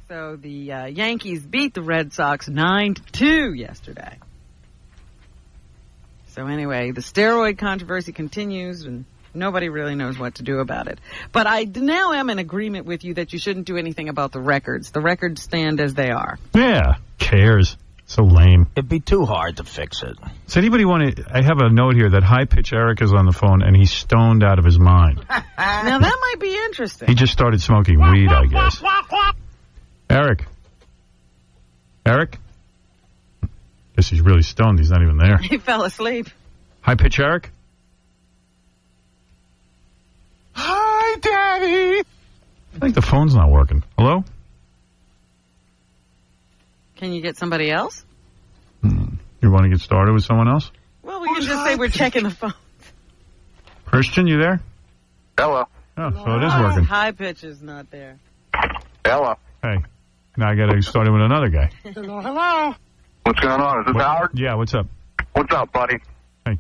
S3: So the Yankees beat the Red Sox 9-2 yesterday. So anyway, the steroid controversy continues, and nobody really knows what to do about it. But I now am in agreement with you that you shouldn't do anything about the records. The records stand as they are.
S4: Yeah, cares. So lame.
S6: It'd be too hard to fix it.
S4: Does anybody want to... I have a note here that High Pitch Eric is on the phone, and he's stoned out of his mind.
S3: Now, that might be interesting.
S4: He just started smoking weed, I guess. Eric? Guess he's really stoned. He's not even there.
S3: He fell asleep.
S4: High Pitch Eric?
S10: Hi, Daddy.
S4: I think the phone's not working. Hello?
S3: Can you get somebody else?
S4: You want to get started with someone else?
S3: Well, we can just say we're checking the phone.
S4: Christian, you there?
S5: Hello.
S4: Oh, so it is working.
S3: High Pitch is not there.
S5: Hello.
S4: Hey, now I got to start with another guy.
S3: Hello.
S5: What's going on? Is this Howard?
S4: Yeah, what's up?
S5: What's up, buddy?
S4: Hey.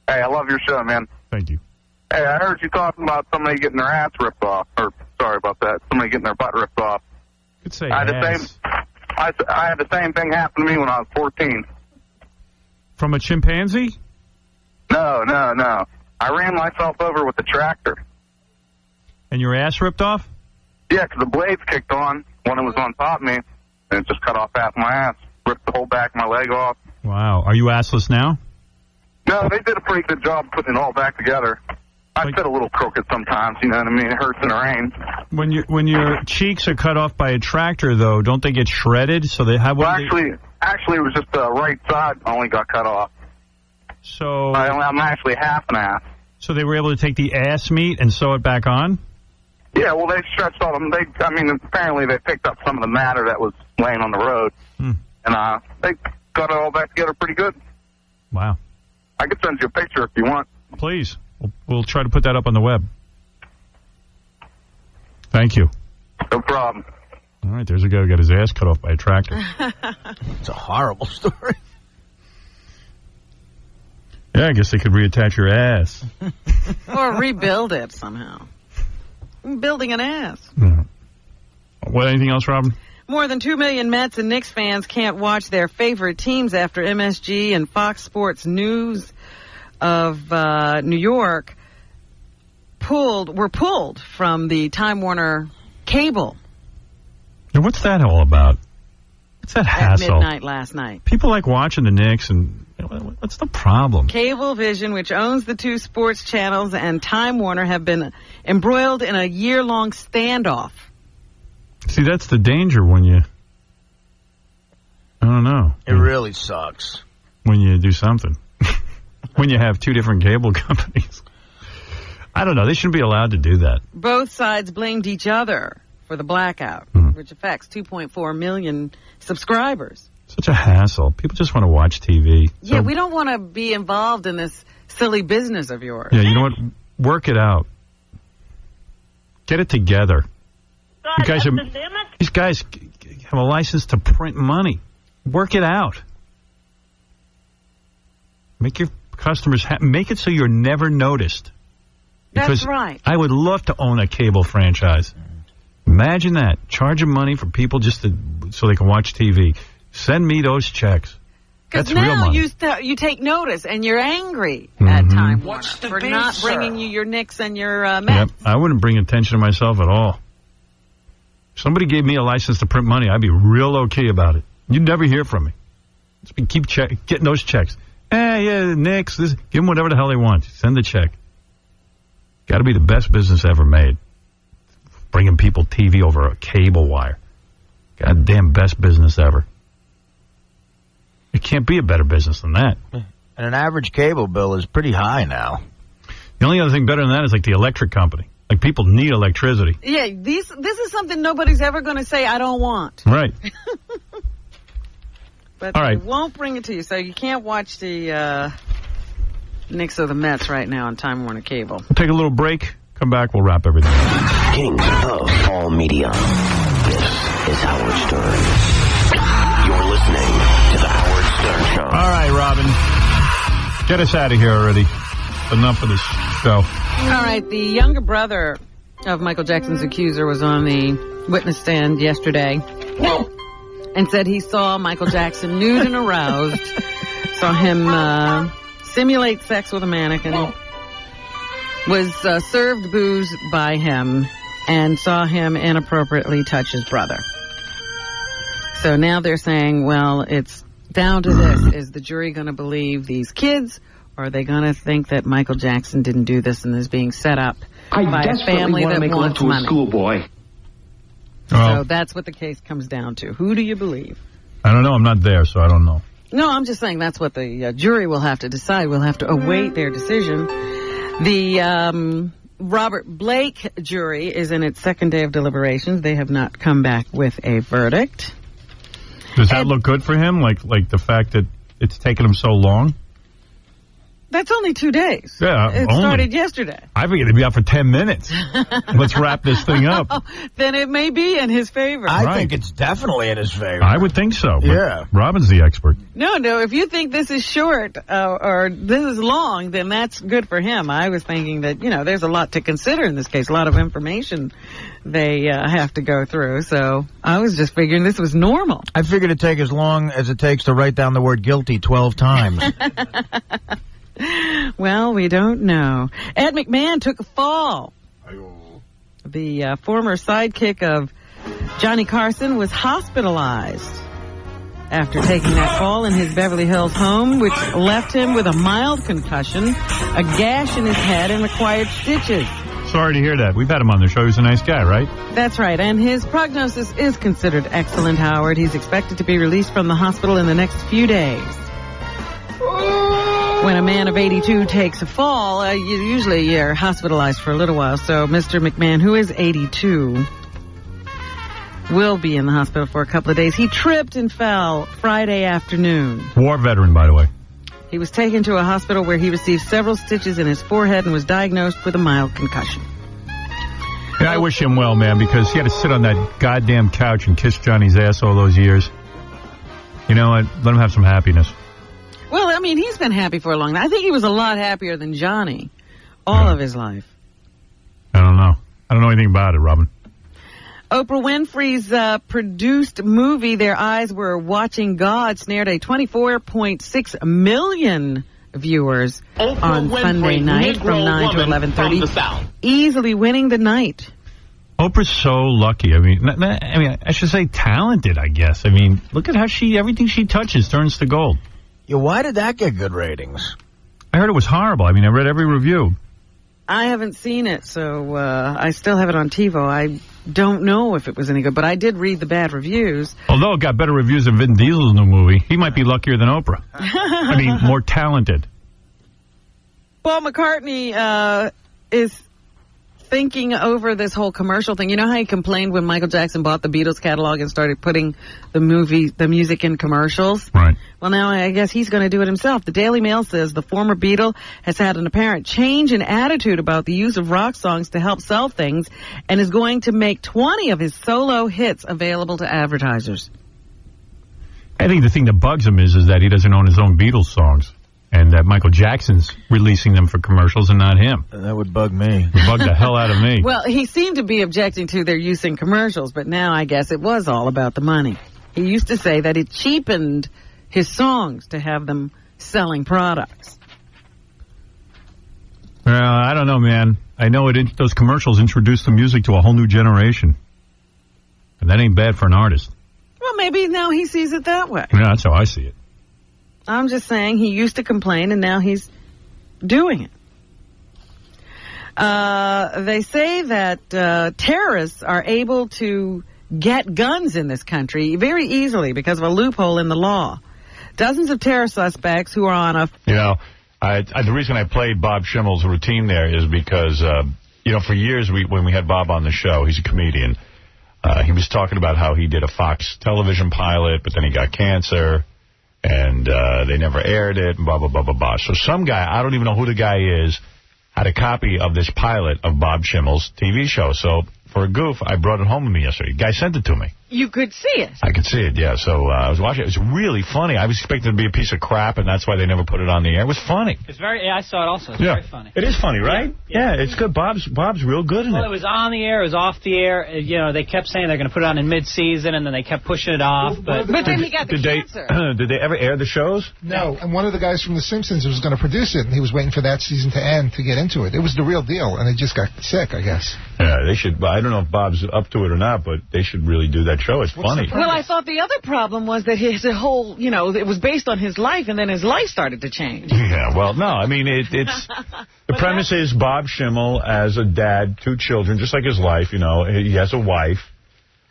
S5: Hey, I love your show, man.
S4: Thank you.
S5: Hey, I heard you talking about somebody getting their ass ripped off. Or, sorry about that. Somebody getting their butt ripped off.
S4: Could say
S5: I had
S4: ass.
S5: I had the same thing happen to me when I was 14.
S4: From a chimpanzee?
S5: No. I ran myself over with a tractor.
S4: And your ass ripped off?
S5: Yeah, because the blades kicked on when it was on top of me, and it just cut off half my ass. Ripped the whole back of my leg off.
S4: Wow. Are you assless now?
S5: No, they did a pretty good job putting it all back together. I sit a little crooked sometimes, you know what I mean? It hurts in the rain.
S4: When your cheeks are cut off by a tractor, though, don't they get shredded? So they have.
S5: Well, actually, it was just the right side only got cut off.
S4: So
S9: I'm actually half an ass.
S4: So they were able to take the ass meat and sew it back on?
S9: Yeah, well, they stretched all them. Apparently they picked up some of the matter that was laying on the road, and they got it all back together pretty good.
S4: Wow.
S9: I could send you a picture if you want.
S4: Please. We'll try to put that up on the web. Thank you.
S9: No problem.
S4: All right, there's a guy who got his ass cut off by a tractor.
S6: It's a horrible story.
S4: Yeah, I guess they could reattach your ass.
S3: Or rebuild it somehow. I'm building an ass.
S4: What? Anything else, Robin?
S3: More than 2 million Mets and Knicks fans can't watch their favorite teams after MSG and Fox Sports News of New York were pulled from the Time Warner cable.
S4: Now, what's that all about? What's that hassle?
S3: At midnight last night.
S4: People like watching the Knicks, and what's the problem?
S3: Cablevision, which owns the two sports channels, and Time Warner have been embroiled in a year-long standoff.
S4: See, that's the danger when you... I don't know.
S6: It really sucks.
S4: When you do something. When you have two different cable companies. I don't know. They shouldn't be allowed to do that.
S3: Both sides blamed each other for the blackout, which affects 2.4 million subscribers.
S4: Such a hassle. People just want to watch TV.
S3: Yeah, we don't want to be involved in this silly business of yours.
S4: Yeah, you know what? Work it out. Get it together. These guys have a license to print money. Work it out. Make your customers make it so you're never noticed. Because
S3: that's right.
S4: I would love to own a cable franchise. Imagine that. Charge them money for people just so they can watch TV. Send me those checks. That's real money.
S3: Because now you take notice and you're angry at Time Warner for not bringing you your Knicks and your Mets.
S4: Yep, I wouldn't bring attention to myself at all. If somebody gave me a license to print money, I'd be real okay about it. You'd never hear from me. Just keep getting those checks. Yeah, Knicks, give them whatever the hell they want. Send the check. Got to be the best business ever made. Bringing people TV over a cable wire. Goddamn best business ever. It can't be a better business than that.
S6: And an average cable bill is pretty high now.
S4: The only other thing better than that is like the electric company. Like people need electricity.
S3: Yeah, this is something nobody's ever going to say, I don't want.
S4: Right.
S3: But
S4: all right.
S3: They won't bring it to you, so you can't watch the Knicks or the Mets right now on Time Warner Cable.
S4: We'll take a little break. Come back. We'll wrap everything.
S8: Kings of all media. This is Howard Stern. You're listening to the Howard Stern Show.
S4: All right, Robin. Get us out of here already. Enough of this show.
S3: All right. The younger brother of Michael Jackson's accuser was on the witness stand yesterday and said he saw Michael Jackson nude and aroused, saw him simulate sex with a mannequin, was served booze by him, and saw him inappropriately touch his brother. So now they're saying, well, it's down to this. Is the jury going to believe these kids, or are they going to think that Michael Jackson didn't do this and is being set up by a family that wants money?
S12: Schoolboy.
S3: So that's what the case comes down to. Who do you believe?
S4: I don't know. I'm not there, so I don't know.
S3: No, I'm just saying that's what the jury will have to decide. We'll have to await their decision. The Robert Blake jury is in its second day of deliberations. They have not come back with a verdict.
S4: Does that look good for him? Like the fact that it's taken him so long?
S3: That's only 2 days.
S4: Yeah,
S3: it started yesterday.
S4: I figured it'd be out for 10 minutes. Let's wrap this thing up.
S3: Then it may be in his favor.
S6: I think it's definitely in his favor.
S4: I would think so.
S6: Yeah.
S4: Robin's the expert.
S3: No, if you think this is short or this is long, then that's good for him. I was thinking that, there's a lot to consider in this case, a lot of information they have to go through. So I was just figuring this was normal.
S6: I figured it'd take as long as it takes to write down the word guilty 12 times.
S3: Well, we don't know. Ed McMahon took a fall. The former sidekick of Johnny Carson was hospitalized after taking that fall in his Beverly Hills home, which left him with a mild concussion, a gash in his head, and required stitches.
S4: Sorry to hear that. We've had him on the show. He's a nice guy, right?
S3: That's right. And his prognosis is considered excellent, Howard. He's expected to be released from the hospital in the next few days. When a man of 82 takes a fall, usually you're hospitalized for a little while. So Mr. McMahon, who is 82, will be in the hospital for a couple of days. He tripped and fell Friday afternoon.
S4: War veteran, by the way.
S3: He was taken to a hospital where he received several stitches in his forehead and was diagnosed with a mild concussion.
S4: Yeah, I wish him well, man, because he had to sit on that goddamn couch and kiss Johnny's ass all those years. You know what? Let him have some happiness.
S3: Well, I mean, he's been happy for a long time. I think he was a lot happier than Johnny all of his life.
S4: I don't know. I don't know anything about it, Robin.
S3: Oprah Winfrey's produced movie, Their Eyes Were Watching God, snared a 24.6 million viewers on Sunday night from 9 to 11:30, easily winning the night.
S4: Oprah's so lucky. I mean, I should say talented, I guess. I mean, look at how everything she touches turns to gold.
S6: Yeah, why did that get good ratings?
S4: I heard it was horrible. I mean, I read every review.
S3: I haven't seen it, so I still have it on TiVo. I don't know if it was any good, but I did read the bad reviews.
S4: Although it got better reviews than Vin Diesel's new movie, he might be luckier than Oprah. I mean, more talented.
S3: Paul McCartney is thinking over this whole commercial thing. You know how he complained when Michael Jackson bought the Beatles catalog and started putting the music in commercials?
S4: Right.
S3: Well, now I guess he's going to do it himself. The Daily Mail says the former Beatle has had an apparent change in attitude about the use of rock songs to help sell things and is going to make 20 of his solo hits available to advertisers.
S4: I think the thing that bugs him is that he doesn't own his own Beatles songs. And that Michael Jackson's releasing them for commercials and not him.
S6: That would bug me.
S4: It would bug the hell out of me.
S3: Well, he seemed to be objecting to their use in commercials, but now I guess it was all about the money. He used to say that it cheapened his songs to have them selling products.
S4: Well, I don't know, man. I know those commercials introduced the music to a whole new generation. And that ain't bad for an artist.
S3: Well, maybe now he sees it that way.
S4: Yeah, that's how I see it.
S3: I'm just saying he used to complain, and now he's doing it. They say that terrorists are able to get guns in this country very easily because of a loophole in the law. Dozens of terror suspects who are on a...
S12: You know, the reason I played Bob Schimmel's routine there is because, you know, for years when we had Bob on the show, he's a comedian, he was talking about how he did a Fox television pilot, but then he got cancer. And they never aired it, and blah, blah, blah, blah, blah. So some guy, I don't even know who the guy is, had a copy of this pilot of Bob Schimmel's TV show. So for a goof, I brought it home with me yesterday. The guy sent it to me.
S3: You could see it.
S12: I could see it, yeah. So I was watching it. It was really funny. I was expecting it to be a piece of crap, and that's why they never put it on the air. It was funny.
S16: It's very. I saw it also. It's very funny.
S12: It is funny, right? Yeah, it's good. Bob's real good in it.
S16: Well, it was on the air. It was off the air. You know, they kept saying they're going to put it on in mid-season, and then they kept pushing it off. But
S3: then he got the cancer.
S12: Did they ever air the shows?
S18: No, and one of the guys from The Simpsons was going to produce it, and he was waiting for that season to end to get into it. It was the real deal, and they just got sick, I guess.
S12: Yeah, they should. I don't know if Bob's up to it or not, but they should really do that show. It's funny.
S3: Well, I thought the other problem was that his whole, you know, it was based on his life, and then his life started to change.
S12: Yeah, well, no, I mean, it's the premise is Bob Schimmel as a dad, 2 children, just like his life, you know. He has a wife,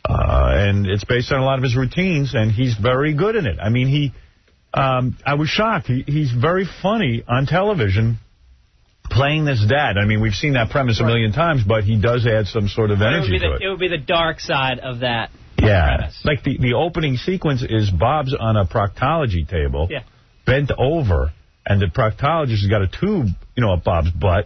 S12: and it's based on a lot of his routines, and he's very good in it. I mean, I was shocked. He's very funny on television, playing this dad. I mean, we've seen that premise a million times, but he does add some sort of energy to it.
S16: It would be the dark side of that.
S12: Yeah,
S16: premise.
S12: Like the opening sequence is Bob's on a proctology table, bent over, and the proctologist has got a tube, you know, up Bob's butt,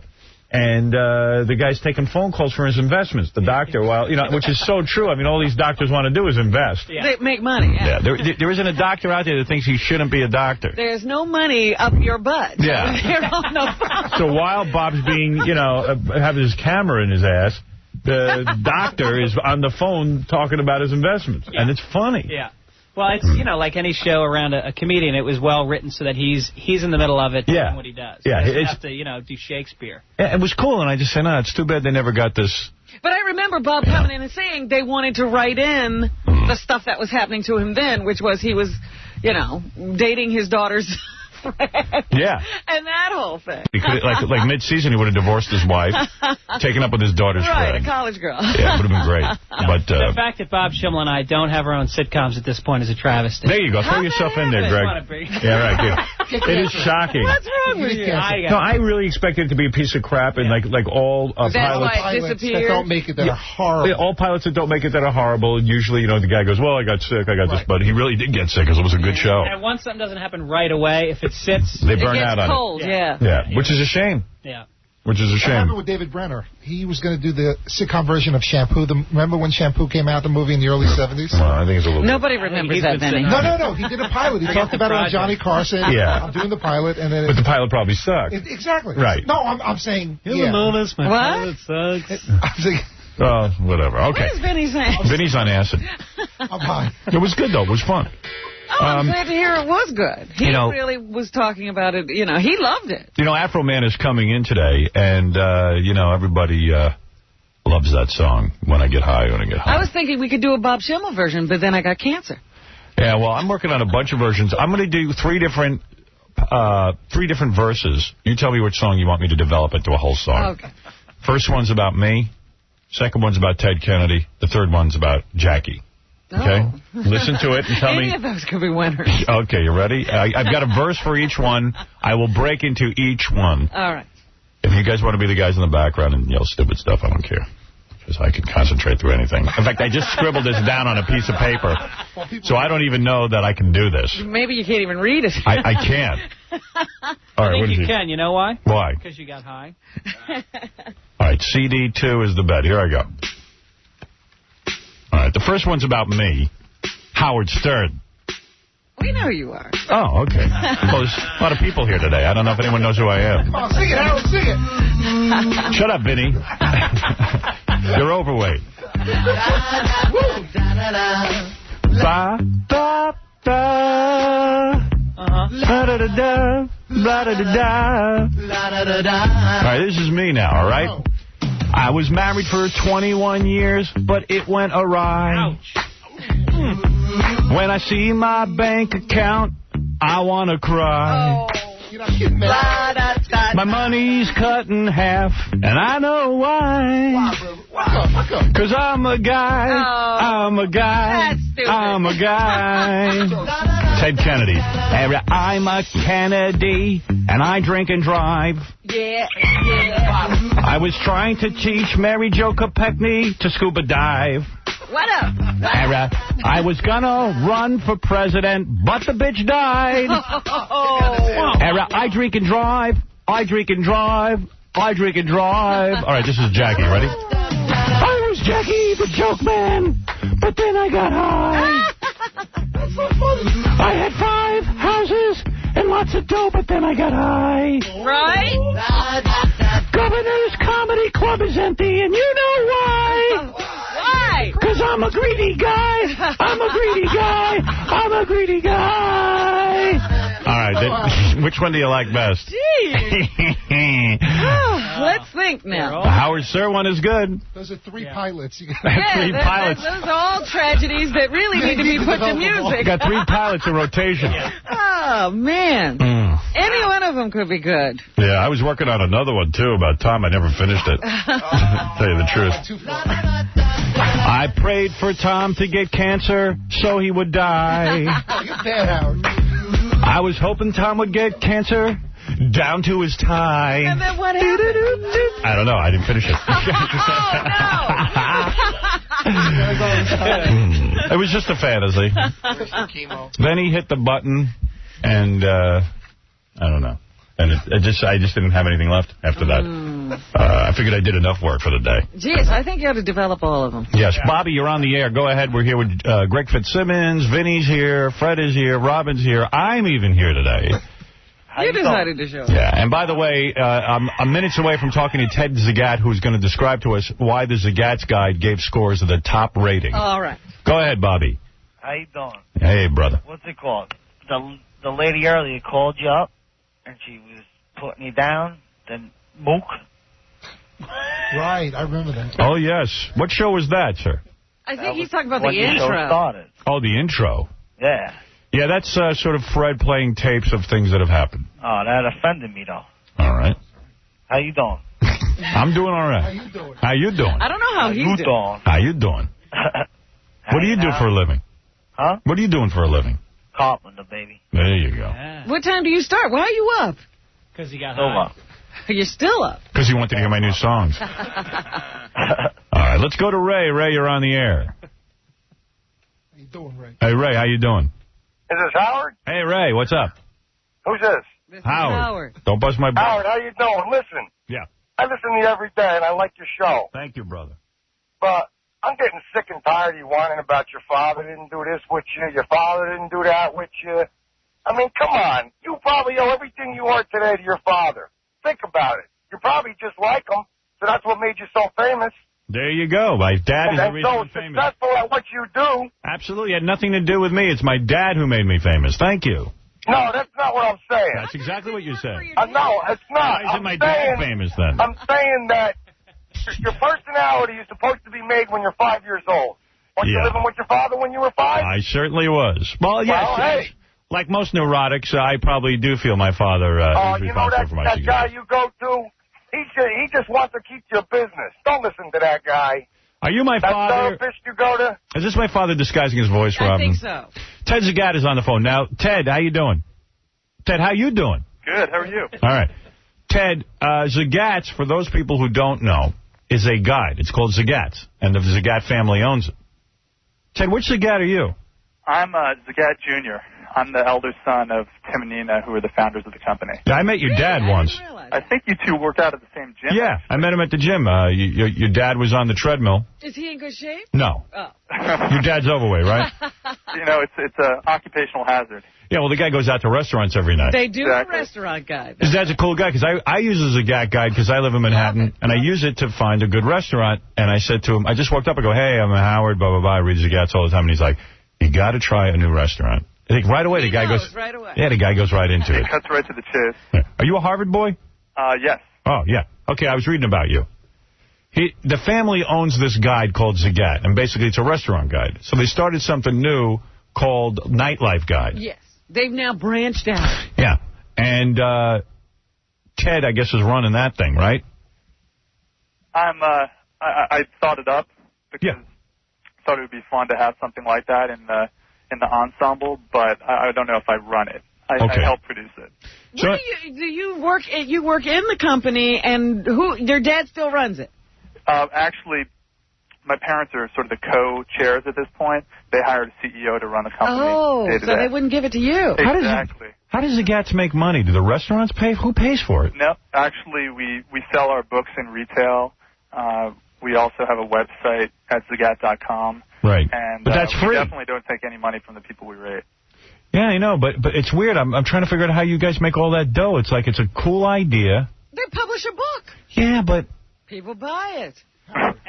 S12: and the guy's taking phone calls for his investments. The doctor, well, you know, which is so true. I mean, all these doctors want to do is invest.
S3: Yeah. They make money. Yeah.
S12: There isn't a doctor out there that thinks he shouldn't be a doctor.
S3: There's no money up your butt.
S12: Yeah. So while Bob's being, you know, having his camera in his ass, the doctor is on the phone talking about his investments, and it's funny.
S16: Yeah. Well, it's, you know, like any show around a comedian, it was well written so that he's in the middle of it doing what he does.
S12: Yeah.
S16: He doesn't have to, you know, do Shakespeare.
S12: Yeah, it was cool, and I just said, no, it's too bad they never got this.
S3: But I remember Bob coming in and saying they wanted to write in the stuff that was happening to him then, which was he was, you know, dating his daughter's friend.
S12: Yeah.
S3: And that whole thing.
S12: He could, like mid-season, he would have divorced his wife, taken up with his daughter's friend.
S3: Right, a college girl.
S12: Yeah, it would have been great. But
S16: the fact that Bob Schimmel and I don't have our own sitcoms at this point is a travesty.
S12: There you go. Throw yourself in there, Greg. Yeah, right. Good. It is shocking.
S3: What's wrong with you?
S12: No, I really expected it to be a piece of crap, and like all pilots
S18: that don't make it that are horrible.
S12: Yeah, all pilots that don't make it that are horrible. And usually, the guy goes, "Well, I got sick, I got this," but he really did get sick because it was a good show.
S16: And once something doesn't happen right away, if it sits,
S12: they burn out on
S16: cold,
S12: it.
S16: Yeah,
S12: which is a shame.
S16: Yeah.
S12: Which is a
S18: What
S12: shame.
S18: happened with David Brenner? He was going to do the sitcom version of Shampoo. Remember when Shampoo came out, the movie in the early 70s?
S12: Well, I think it's a little.
S3: Nobody remembers that, Benny.
S18: No. He did a pilot. He talked about it on Johnny Carson.
S12: Yeah.
S18: I'm doing the pilot, and then.
S12: But the pilot probably sucked.
S18: Exactly.
S12: Right.
S18: No, I'm saying.
S16: You'll notice my pilot sucks.
S18: I'm saying.
S12: Oh, whatever. Okay.
S3: What is Benny saying?
S12: Vinny's on acid.
S18: I'm high.
S12: It was good though. It was fun.
S3: Oh, I'm glad to hear it was good. He really was talking about it. He loved it.
S12: Afro Man is coming in today, and, everybody loves that song, When I Get High, When I Get High.
S3: I was thinking we could do a Bob Schimmel version, but then I got cancer.
S12: Yeah, well, I'm working on a bunch of versions. I'm going to do three different verses. You tell me which song you want me to develop into a whole song.
S3: Okay.
S12: First one's about me. Second one's about Ted Kennedy. The third one's about Jackie. Okay?
S3: Oh.
S12: Listen to it and tell me.
S3: Any of those could be winners.
S12: Okay, you ready? I've got a verse for each one. I will break into each one.
S3: All right.
S12: If you guys want to be the guys in the background and yell stupid stuff, I don't care. Because I can concentrate through anything. In fact, I just scribbled this down on a piece of paper. So I don't even know that I can do this.
S3: Maybe you can't even read it.
S12: I can't. All right,
S16: I think you can. You know why?
S12: Why?
S16: Because you got high.
S12: All right, CD2 is the bet. Here I go. All right, the first one's about me, Howard Stern.
S3: We know who you are.
S12: Oh, okay. Well, there's a lot of people here today. I don't know if anyone knows who I am.
S18: Come on, sing it, Howard, sing it.
S12: Shut up, Vinny. You're overweight. Ba, ba, ba. La-da-da-da, la-da-da-da. All right, this is me now, all right? I was married for 21 years, but it went awry.
S16: Ouch.
S12: When I see my bank account, I want to cry. My money's cut in half, and I know why. Because I'm a guy, I'm a guy, I'm a guy. Ted Kennedy. I'm a Kennedy, and I drink and drive.
S3: Yeah.
S12: I was trying to teach Mary Jo Kopechne to scuba dive.
S3: What up?
S12: I was gonna run for president, but the bitch died. I drink and drive. I drink and drive. I drink and drive. All right, this is Jackie. Ready? I was Jackie, the joke man, but then I got high. I had 5 houses and lots of dough, but then I got high.
S3: Right?
S12: Governor's Comedy Club is empty, and you know why.
S3: Why?
S12: Because I'm a greedy guy. I'm a greedy guy. I'm a greedy guy. All right, which one do you like best?
S3: Gee. Let's think now.
S12: The Howard Stern one is good.
S18: Those are 3 pilots. You got
S12: 3 pilots.
S3: Those are all tragedies that really need to be put to music.
S12: Got 3 pilots in rotation.
S3: Oh, man. Any one of them could be good.
S12: Yeah, I was working on another one, too, about Tom. I never finished it. Tell you the truth. I prayed for Tom to get cancer so he would die.
S18: You're bad, Howard.
S12: I was hoping Tom would get cancer down to his tie.
S3: And then what happened?
S12: I don't know. I didn't finish it. It was just a fantasy. Then he hit the button, and I don't know. And I just didn't have anything left after that. I figured I did enough work for the day.
S3: Jeez, I think you ought to develop all of them.
S12: Yes, Bobby, you're on the air. Go ahead. We're here with Greg Fitzsimmons. Vinny's here. Fred is here. Robin's here. I'm even here today.
S3: You decided to show up.
S12: Yeah, and by the way, I'm minutes away from talking to Ted Zagat, who's going to describe to us why the Zagat's Guide gave Scores the top rating.
S3: All right.
S12: Go ahead, Bobby.
S2: How you doing?
S12: Hey, brother.
S2: What's it called? The lady earlier called you up, and she was putting you down, then mook.
S18: Right, I remember that.
S12: Oh, yes. What show was that, sir?
S3: I think he's talking about
S2: when
S3: the
S2: the
S3: intro.
S2: show started.
S12: Oh, the intro.
S2: Yeah.
S12: Yeah, that's sort of Fred playing tapes of things that have happened.
S2: Oh, that offended me, though.
S12: All right.
S2: How you doing?
S12: I'm doing all right. How you doing?
S3: I don't know how he's doing.
S12: How you doing? What do you do for a living?
S2: Huh?
S12: What are you doing for a living?
S2: Carpenter, baby.
S4: There you go.
S16: Yeah.
S3: What time do you start? Why are you up?
S16: Because he got
S2: Still
S16: high.
S2: up.
S3: You're still up.
S4: Because he wanted to hear my new songs. All right, let's go to Ray. Ray, you're on the air.
S18: How you doing, Ray?
S4: Hey, Ray, how you doing?
S7: Is this Howard?
S4: Hey, Ray, what's up?
S7: Who's this?
S4: Howard. Don't bust my butt.
S7: Howard, how you doing? Listen.
S4: Yeah.
S7: I listen to you every day, and I like your show.
S4: Thank you, brother.
S7: But I'm getting sick and tired of you whining about your father didn't do this with you, your father didn't do that with you. I mean, come on. You probably owe everything you are today to your father. Think about it. You're probably just like him, so that's what made you so famous.
S4: There you go. My dad is the reason
S7: so
S4: I'm famous.
S7: successful at what you do.
S4: Absolutely. It had nothing to do with me. It's my dad who made me famous. Thank you.
S7: No, that's not what I'm saying.
S4: That's exactly what you said.
S7: No, it's not.
S4: Why isn't my dad famous then?
S7: I'm saying that your personality is supposed to be made when you're 5 years old. Weren't you living with your father when you were 5?
S4: I certainly was. Well, yes.
S7: Well, hey.
S4: Like most neurotics, I probably do feel my father is
S7: you know
S4: responsible for my
S7: that
S4: success.
S7: guy you go to? He just wants to keep your business. Don't listen to that guy.
S4: Are you my father?
S7: That therapist you go to?
S4: Is this my father disguising his voice, Robin?
S3: I think so.
S4: Ted Zagat is on the phone. Now, Ted, how you doing? Ted, how you doing?
S20: Good. How are you?
S4: All right. Ted, Zagat's, for those people who don't know, is a guide. It's called Zagat's, and the Zagat family owns it. Ted, which Zagat are you?
S20: I'm Zagat Jr. I'm the elder son of Tim and Nina, who are the founders of the company.
S4: Yeah, I met your dad once.
S20: I think you two worked out at the same gym.
S4: Yeah, I met him at the gym. Your dad was on the treadmill.
S3: Is he in good shape?
S4: No.
S3: Oh.
S4: Your dad's overweight, right?
S20: You know, it's an occupational hazard.
S4: Yeah, well, the guy goes out to restaurants every night.
S3: They do a restaurant guide.
S4: His dad's a cool guy, because I use a Zagat guide because I live in Manhattan, and I use it to find a good restaurant. And I said to him, I just walked up, I go, hey, I'm Howard, blah, blah, blah. I read Zagats all the time. And he's like, you got to try a new restaurant. I think right away the guy goes
S3: right away.
S4: Yeah, the guy goes right into it.
S20: It cuts right to the chase.
S4: Yeah. Are you a Harvard boy?
S20: Yes.
S4: Oh, yeah. Okay, I was reading about you. The family owns this guide called Zagat, and basically it's a restaurant guide. So they started something new called Nightlife Guide.
S3: Yes. They've now branched out.
S4: Yeah. And Ted, I guess, is running that thing, right?
S20: I thought it up because I thought it would be fun to have something like that in the ensemble, but I don't know if I run it. I help produce it.
S3: So, do you work? You work in the company, and your dad still runs it?
S20: Actually, my parents are sort of the co-chairs at this point. They hired a CEO to run the company.
S3: Oh,
S20: day to
S3: so
S20: day.
S3: they wouldn't give it to you.
S20: Exactly.
S4: How does Zagat's make money? Do the restaurants pay? Who pays for it?
S20: No, actually, we sell our books in retail. We also have a website at Zagat.com.
S4: Right.
S20: And,
S4: but that's free.
S20: We definitely don't take any money from the people we rate.
S4: Yeah, I know, but it's weird. I'm trying to figure out how you guys make all that dough. It's like it's a cool idea.
S3: They publish a book.
S4: Yeah, but
S3: people buy it.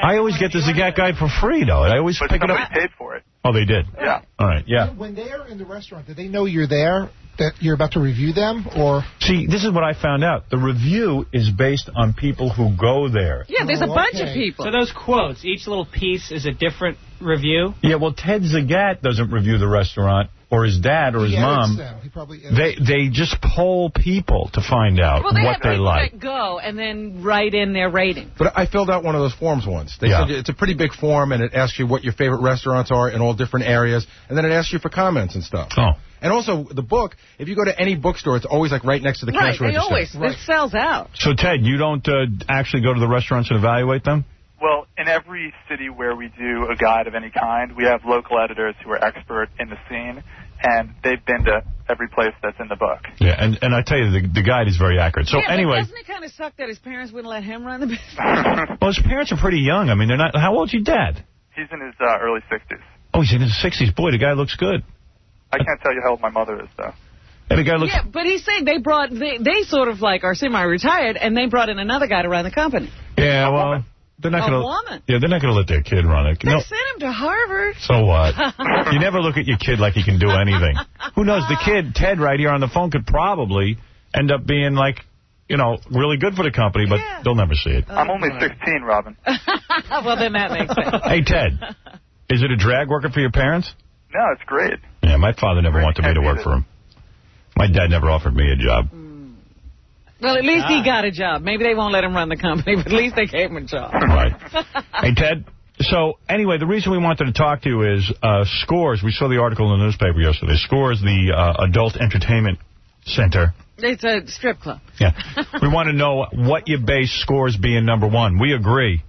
S4: I always get the Zagat guide for free, though. I always pick it up.
S20: Paid for it.
S4: Oh, they did?
S20: Yeah.
S4: All right, yeah.
S18: When they're in the restaurant, do they know you're there, that you're about to review them, or?
S4: See, this is what I found out. The review is based on people who go there.
S3: Yeah, there's a bunch of people.
S16: So those quotes, each little piece is a different review?
S4: Yeah, well, Ted Zagat doesn't review the restaurant, or his dad, or his mom. They just poll people to find out
S3: what
S4: they like.
S3: That go and then write in their rating.
S22: But I filled out one of those forms once. They said it's a pretty big form, and it asks you what your favorite restaurants are in all different areas, and then it asks you for comments and stuff.
S4: Oh.
S22: And also, the book, if you go to any bookstore, it's always like right next to the cash register.
S3: It sells out.
S4: So, Ted, you don't actually go to the restaurants and evaluate them?
S20: Well, in every city where we do a guide of any kind, we have local editors who are expert in the scene, and they've been to every place that's in the book.
S4: Yeah, and I tell you, the guide is very accurate. So anyway,
S3: doesn't it kind of suck that his parents wouldn't let him run the business?
S4: Well, his parents are pretty young. I mean, they're not. How old's your dad?
S20: He's in his early 60s.
S4: Oh, he's in his 60s. Boy, the guy looks good.
S20: I can't tell you how old my mother is, though.
S4: And the guy looks.
S3: Yeah, but he's saying they sort of like are semi-retired, and they brought in another guy to run the company.
S4: Yeah, well. They're not
S3: A
S4: gonna,
S3: woman.
S4: Yeah, they're not going to let their kid run it.
S3: They sent him to Harvard.
S4: So what? You never look at your kid like he can do anything. Who knows? The kid, Ted, right here on the phone, could probably end up being like, really good for the company, but they'll never see it.
S20: I'm only 16, Robin.
S3: Well, then that makes sense.
S4: Hey, Ted, is it a drag working for your parents?
S20: No, it's great.
S4: Yeah, my father never wanted me to work for him. My dad never offered me a job.
S3: Well, at least he got a job. Maybe they won't let him run the company, but at least they gave him a job.
S4: Right. Hey, Ted,
S12: So, anyway, the reason we wanted to talk to you is Scores. We saw the article in the newspaper yesterday. Scores, the adult entertainment center.
S3: It's a strip club.
S12: Yeah. We want to know what you base Scores being number one. We agree.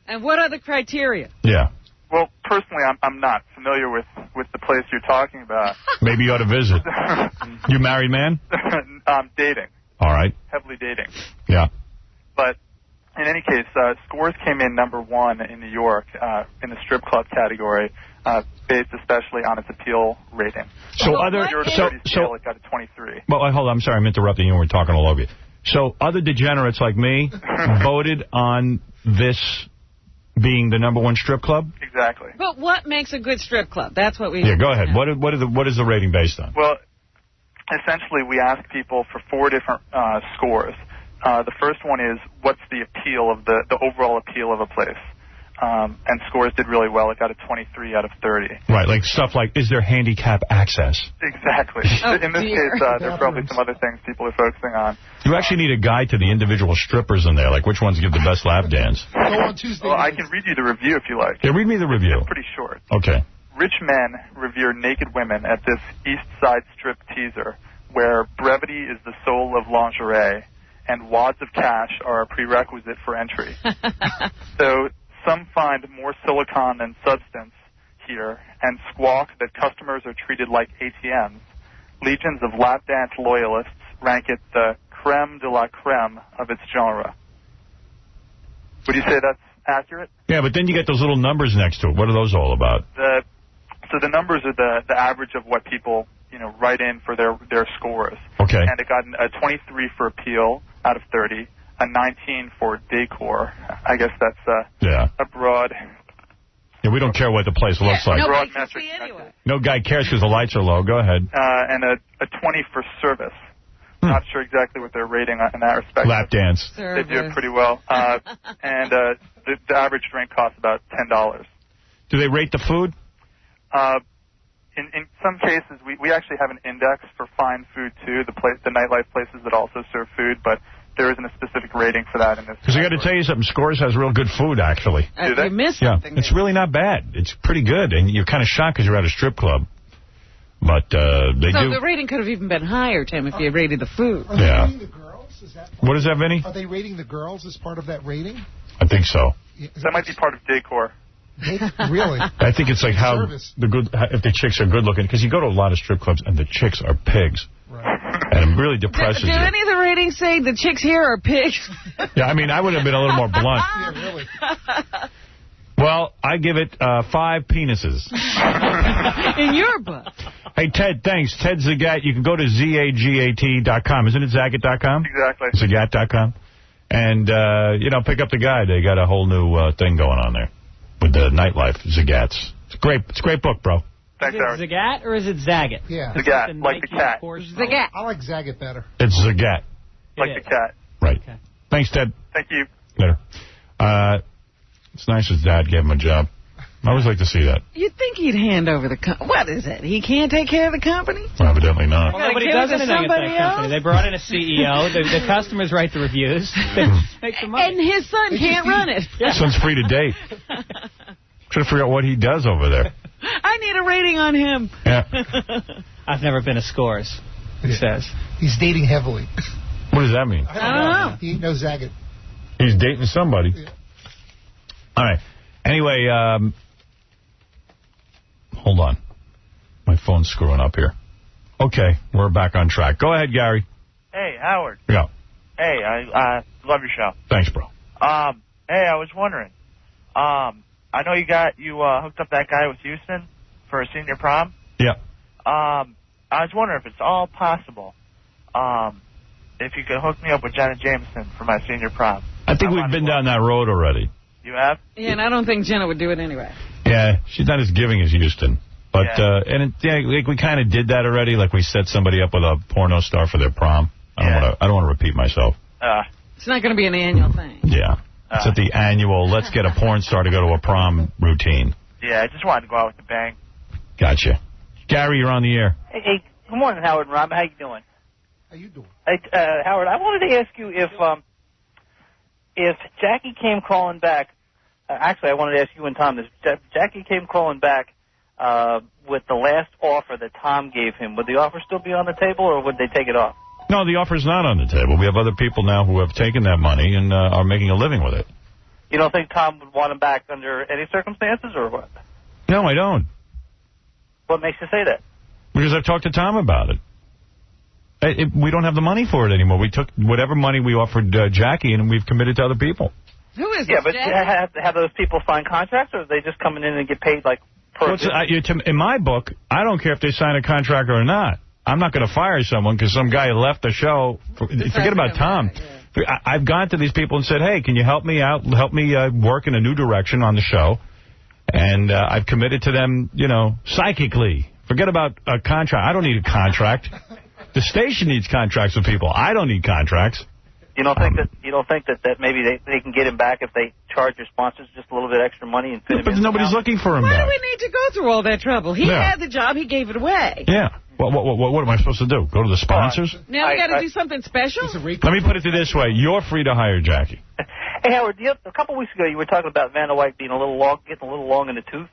S3: And what are the criteria?
S12: Yeah.
S20: Well, personally, I'm not familiar with the place you're talking about.
S12: Maybe you ought to visit. You married man?
S20: Dating.
S12: All right.
S20: Heavily dating.
S12: Yeah.
S20: But in any case, Scores came in number one in New York in the strip club category, based especially on its appeal rating.
S12: So
S20: Your
S12: other...
S20: scale, it got a 23.
S12: Well, hold on. I'm sorry. I'm interrupting you. We're talking all over you. So other degenerates like me voted on this being the number one strip club?
S20: Exactly.
S3: But what makes a good strip club? That's what we...
S12: Yeah, go ahead. What is the rating based on?
S20: Well, essentially, we asked people for 4 different scores. The first one is, what's the appeal of the overall appeal of a place? And Scores did really well. It got a 23 out of 30.
S12: Right, like stuff like, is there handicap access?
S20: Exactly. In this case, there are probably some other things people are focusing on.
S12: You actually need a guide to the individual strippers in there, like which ones give the best lap dance.
S18: Go on Tuesday.
S20: Well, I can read you the review if you like.
S12: Yeah, read me the review.
S20: It's pretty short.
S12: Okay.
S20: Rich men revere naked women at this East Side strip teaser, where brevity is the soul of lingerie, and wads of cash are a prerequisite for entry. So some find more silicon than substance here, and squawk that customers are treated like ATMs. Legions of lap dance loyalists rank it the creme de la creme of its genre. Would you say that's accurate?
S12: Yeah, but then you get those little numbers next to it. What are those all about?
S20: So the numbers are the average of what people write in for their scores.
S12: Okay.
S20: And it got a 23 for appeal out of 30, a 19 for decor. I guess that's a broad...
S12: Yeah, we don't care what the place looks like.
S20: Broad metric.
S3: Anyway.
S12: No guy cares because the lights are low. Go ahead.
S20: And a 20 for service. Not sure exactly what they're rating in that respect.
S12: Lap dance.
S20: They do it pretty well. And the average drink costs about $10.
S12: Do they rate the food?
S20: In some cases, we actually have an index for fine food, too, the nightlife places that also serve food, but there isn't a specific rating for that in this.
S12: Because I got to tell you something, Scores has real good food, actually.
S20: Do they?
S3: You missed
S12: something. It's really not bad. It's pretty good, and you're kind of shocked because you're at a strip club. But they do...
S3: So the rating could have even been higher, Tim, if you had rated the food.
S18: Are they rating the girls? Is that
S12: what is that, Vinny?
S18: Are they rating the girls as part of that rating?
S12: I think so.
S18: Yeah,
S20: that might be part of decor.
S18: Really?
S12: I think it's like how if the chicks are good looking, because you go to a lot of strip clubs and the chicks are pigs. Right. And it really depresses
S3: do
S12: you.
S3: any of the ratings say the chicks here are pigs?
S12: Yeah, I mean, I would have been a little more blunt.
S18: Yeah, really.
S12: Well, I give it 5 penises.
S3: In your book.
S12: Hey, Ted, thanks. Ted Zagat. You can go to zagat.com. Isn't it Zagat.com?
S20: Exactly.
S12: Zagat.com. And, pick up the guide. They got a whole new thing going on there with the nightlife, Zagats. It's a great book, bro.
S20: Thanks,
S16: Is it Zagat or is it Zagat?
S18: Yeah.
S20: Zagat, like the cat.
S3: Zagat.
S18: I like Zagat better.
S12: It's Zagat.
S20: Like the cat.
S12: Right. Okay. Thanks, Ted.
S20: Thank you.
S12: Later. It's nice his dad gave him a job. I always like to see that.
S3: You'd think he'd hand over the company. What is it? He can't take care of the company?
S12: Well, evidently not.
S16: Well, nobody does anything at that company. They brought in a CEO. The customers write the reviews. They make the money.
S3: And his son can't run it.
S12: His son's free to date. Trying to figure out what he does over there.
S3: I need a rating on him.
S12: Yeah.
S16: I've never been to Scores, he says.
S18: He's dating heavily.
S12: What does that mean?
S3: I don't know.
S18: He ain't no Zagat.
S12: He's dating somebody. Yeah. All right. Anyway, hold on. My phone's screwing up here. Okay, we're back on track. Go ahead, Gary.
S2: Hey, Howard.
S12: Yeah.
S2: Hey, I love your show.
S12: Thanks, bro.
S2: Hey, I was wondering. I know you hooked up that guy with Houston for a senior prom.
S12: Yeah.
S2: I was wondering if it's all possible. If you could hook me up with Jenna Jameson for my senior prom.
S12: I think we've been down that road already.
S2: You have?
S3: Yeah, and I don't think Jenna would do it anyway.
S12: Yeah, she's not as giving as Houston. But, like we kind of did that already. Like we set somebody up with a porno star for their prom. I don't want to repeat myself.
S3: It's not going to be an annual thing.
S12: Yeah. It's at the annual, let's get a porn star to go to a prom routine.
S2: Yeah, I just wanted to go out with a bang.
S12: Gotcha. Gary, you're on the air.
S15: Hey, good morning, Howard and Rob. How you doing?
S18: How you doing?
S15: Hey, Howard, I wanted to ask you if Jackie came calling back, Actually, I wanted to ask you and Tom this. Jackie came calling back with the last offer that Tom gave him. Would the offer still be on the table, or would they take it off?
S12: No, the offer's not on the table. We have other people now who have taken that money and are making a living with it.
S15: You don't think Tom would want him back under any circumstances, or what?
S12: No, I don't.
S15: What makes you say that?
S12: Because I've talked to Tom about it. We don't have the money for it anymore. We took whatever money we offered Jackie, and we've committed to other people.
S3: Who is
S15: Yeah, but have those people sign contracts, or are they just coming in and get paid like per
S12: in my book, I don't care if they sign a contract or not. I'm not going to fire someone because some guy left the show. Forget about Tom. Yeah. I've gone to these people and said, hey, can you help me out? Help me work in a new direction on the show. And I've committed to them, psychically. Forget about a contract. I don't need a contract. The station needs contracts with people. I don't need contracts.
S15: You don't think that maybe they can get him back if they charge your sponsors just a little bit extra money and fit him in?
S12: But nobody's looking for him
S3: back.
S12: back.
S3: Why do we need to go through all that trouble? He had the job. He gave it away.
S12: Yeah. What am I supposed to do? Go to the sponsors?
S3: Now we got to do something special?
S12: Let me put it this way. You're free to hire Jackie.
S15: Hey, Howard, a couple weeks ago you were talking about Vanna White being getting a little long in the tooth.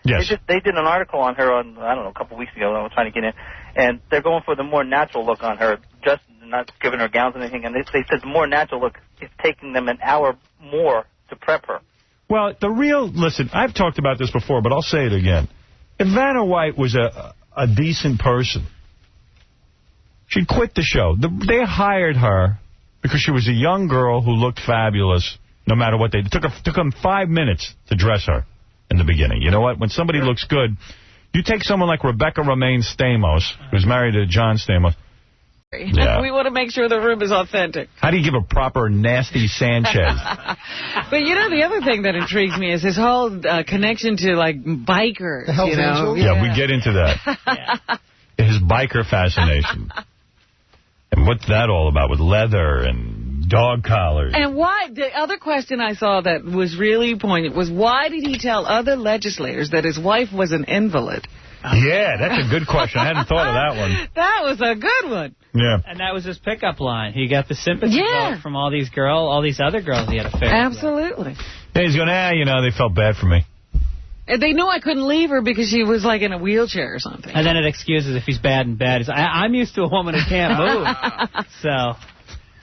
S12: Yes.
S15: They did an article on her on, I don't know, a couple weeks ago when I was trying to get in, and they're going for the more natural look on her, just not giving her gowns and anything, and they said the more natural look is taking them an hour more to prep her.
S12: Well, listen, I've talked about this before, but I'll say it again. If Vanna White was a decent person, she'd quit the show. They hired her because she was a young girl who looked fabulous no matter what they did. It took them 5 minutes to dress her in the beginning. You know what? When somebody looks good, you take someone like Rebecca Romaine Stamos, who's married to John Stamos. Yeah.
S3: We want to make sure the room is authentic.
S12: How do you give a proper nasty Sanchez?
S3: But, the other thing that intrigues me is his whole connection to, bikers,
S12: Yeah, we get into that. His biker fascination. And what's that all about with leather and dog collars?
S3: And why, the other question I saw that was really poignant was, why did he tell other legislators that his wife was an invalid?
S12: Yeah, that's a good question. I hadn't thought of that one.
S3: That was a good one.
S12: Yeah.
S16: And that was his pickup line. He got the sympathy vote from all these other girls he had affairs with.
S3: Absolutely.
S12: Yeah, he's going, they felt bad for me.
S3: And they knew I couldn't leave her because she was, in a wheelchair or something.
S16: And then it excuses if he's bad in bed. I'm used to a woman who can't move. So...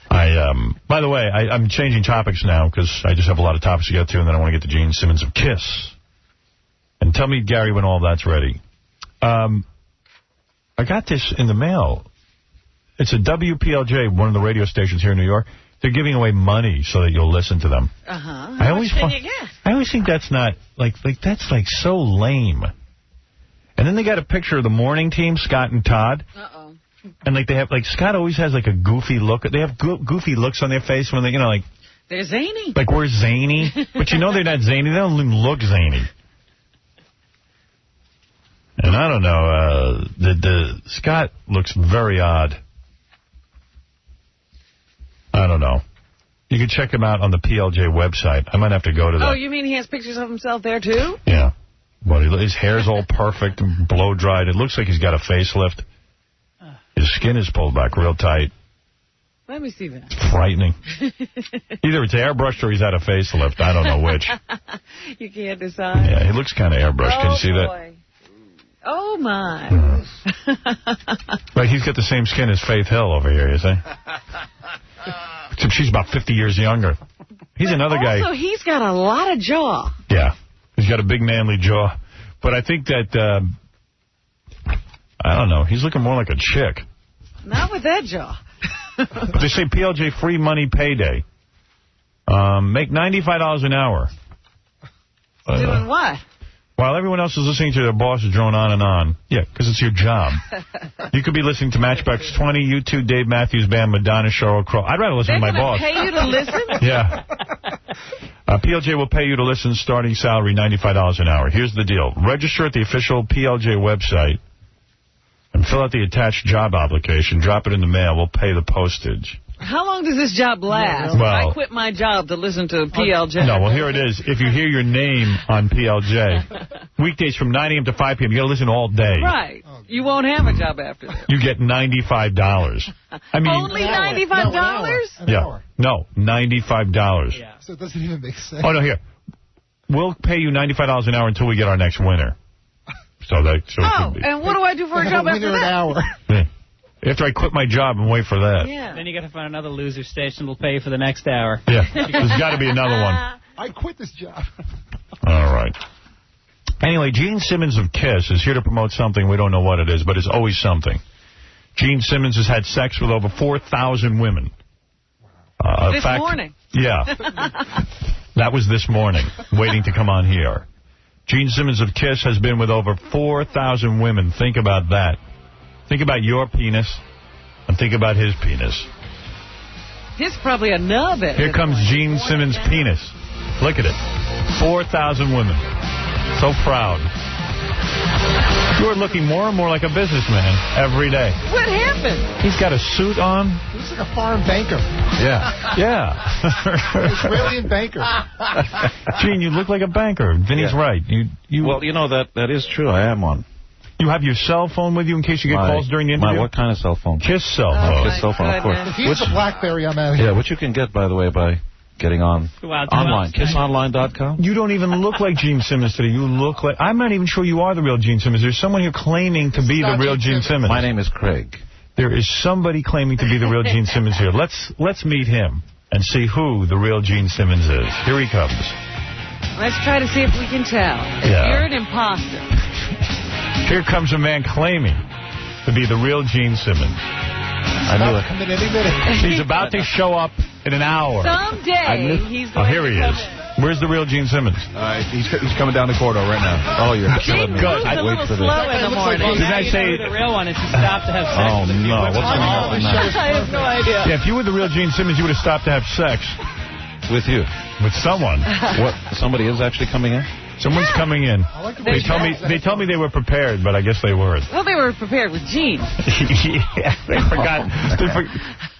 S12: by the way, I'm changing topics now because I just have a lot of topics to get to, and then I want to get to Gene Simmons of KISS. And tell me, Gary, when all that's ready. I got this in the mail. It's a WPLJ, one of the radio stations here in New York. They're giving away money so that you'll listen to them.
S3: How much can you get?
S12: I always think that's not, that's so lame. And then they got a picture of the morning team, Scott and Todd.
S3: Uh-oh.
S12: And, they have, Scott always has, a goofy look. They have goofy looks on their face when they,
S3: they're zany.
S12: We're zany. But they're not zany. They don't even look zany. And I don't know, the Scott looks very odd. I don't know. You can check him out on the PLJ website. I might have to go to that.
S3: Oh, you mean he has pictures of himself there, too?
S12: Yeah. Well, his hair's all perfect and blow-dried. It looks like he's got a facelift. His skin is pulled back real tight.
S3: Let me see that.
S12: It's frightening. Either it's airbrushed or he's had a facelift. I don't know which.
S3: You can't decide.
S12: Yeah, he looks kind of airbrushed. Can you see that?
S3: Oh, my.
S12: Right, he's got the same skin as Faith Hill over here, you see? Except she's about 50 years younger. He's another guy.
S3: Also, he's got a lot of jaw.
S12: Yeah, he's got a big manly jaw. But I think that, I don't know, he's looking more like a chick.
S3: Not with that jaw.
S12: But they say PLJ free money payday. Make $95 an hour.
S3: Doing what?
S12: While everyone else is listening to their bosses drone on and on. Yeah, because it's your job. You could be listening to Matchbox 20, U2, Dave Matthews Band, Madonna, Sheryl Crow. I'd rather listen to my boss.
S3: They're going to pay you to listen?
S12: Yeah. PLJ will pay you to listen, starting salary $95 an hour. Here's the deal. Register at the official PLJ website and fill out the attached job application. Drop it in the mail. We'll pay the postage.
S3: How long does this job last?
S12: Well,
S3: I quit my job to listen to PLJ.
S12: No, well, here it is. If you hear your name on PLJ, weekdays from 9 a.m. to 5 p.m., you got to listen all day.
S3: Right. You won't have a job after that.
S12: You get $95. I mean,
S3: only $95?
S12: Yeah. No, $95.
S18: Yeah. So it doesn't even make sense.
S12: Oh, no, here. we'll pay you $95 an hour until we get our next winner. So it could be.
S3: And what do I do for a job after that?
S18: An hour.
S12: Yeah. After I quit my job and wait for that.
S16: Yeah. Then you got to find another loser station that'll pay you for the next hour.
S12: Yeah. There's got to be another one.
S18: I quit this job.
S12: All right. Anyway, Gene Simmons of KISS is here to promote something. We don't know what it is, but it's always something. Gene Simmons has had sex with over 4,000 women.
S3: This morning.
S12: Yeah. That was this morning, waiting to come on here. Gene Simmons of KISS has been with over 4,000 women. Think about that. Think about your penis, and think about his penis.
S3: He's probably a nub.
S12: Here comes Gene Simmons' penis. Look at it. 4,000 women. So proud. You are looking more and more like a businessman every day.
S3: What happened?
S12: He's got a suit on.
S18: He looks like a foreign banker.
S12: Yeah. Yeah.
S18: Israeli banker.
S12: Gene, you look like a banker. Vinny's right.
S17: Well, you know, that is true. I am one.
S12: You have your cell phone with you in case you get calls during the interview?
S17: What kind of cell phone?
S12: KISS cell phone.
S17: KISS cell phone, of course.
S18: If he's a BlackBerry, I'm out of here.
S17: Yeah, which you can get, by the way, by getting on online. KissOnline.com.
S12: You don't even look like Gene Simmons today. You look like... I'm not even sure you are the real Gene Simmons. There's someone here claiming to be the real Gene Simmons.
S17: My name is Craig.
S12: There is somebody claiming to be the real Gene Simmons here. Let's meet him and see who the real Gene Simmons is. Here he comes.
S3: Let's try to see if we can tell.
S12: Yeah.
S3: You're an imposter.
S12: Here comes a man claiming to be the real Gene Simmons.
S17: I knew it.
S18: Coming any minute.
S12: He's about to show up in an hour.
S3: Someday he's going
S12: here he is. Where's the real Gene Simmons?
S17: He's coming down the corridor right now. Oh, you're killing me.
S12: Good.
S3: He's a little slow in the morning.
S12: Did I say
S16: the real one is to stop to have sex?
S12: Oh, no. What's going on now?
S3: I have no idea.
S12: Yeah, if you were the real Gene Simmons, you would have stopped to have sex.
S17: With you.
S12: With someone.
S17: What? Somebody is actually coming in?
S12: Someone's coming in. They told me they were prepared, but I guess they weren't.
S3: Well, they were prepared with Gene.
S12: Yeah, they forgot.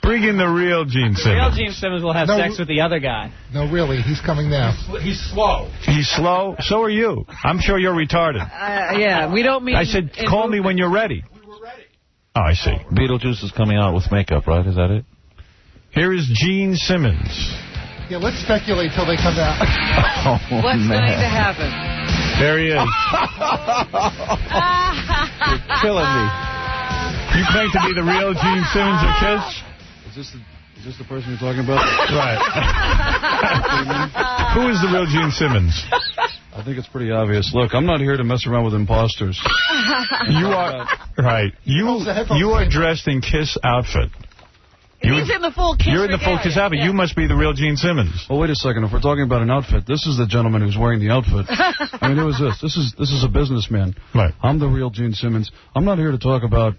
S12: Bring in the real Gene Simmons.
S16: The real Gene Simmons will have sex with the other guy.
S18: No, really, he's coming now.
S17: He's slow.
S12: He's slow? So are you. I'm sure you're retarded.
S3: Yeah, we don't mean...
S12: I said, call me when you're ready. We were ready. Oh, I see.
S17: Beetlejuice is coming out with makeup, right? Is that it?
S12: Here is Gene Simmons.
S18: Yeah, let's speculate till they come out.
S3: What's going to happen?
S12: There he is.
S17: You're killing me.
S12: You claim to be the real Gene Simmons of KISS?
S17: Is this the person you're talking about?
S12: Right. Who is the real Gene Simmons?
S17: I think it's pretty obvious. Look, I'm not here to mess around with imposters.
S12: You are right. You are dressed in KISS outfit.
S3: He's in the full KISS.
S12: You're in the full KISS outfit. Yeah. You must be the real Gene Simmons.
S17: Well, wait a second. If we're talking about an outfit, this is the gentleman who's wearing the outfit. I mean, who is this? This is a businessman.
S12: Right.
S17: I'm the real Gene Simmons. I'm not here to talk about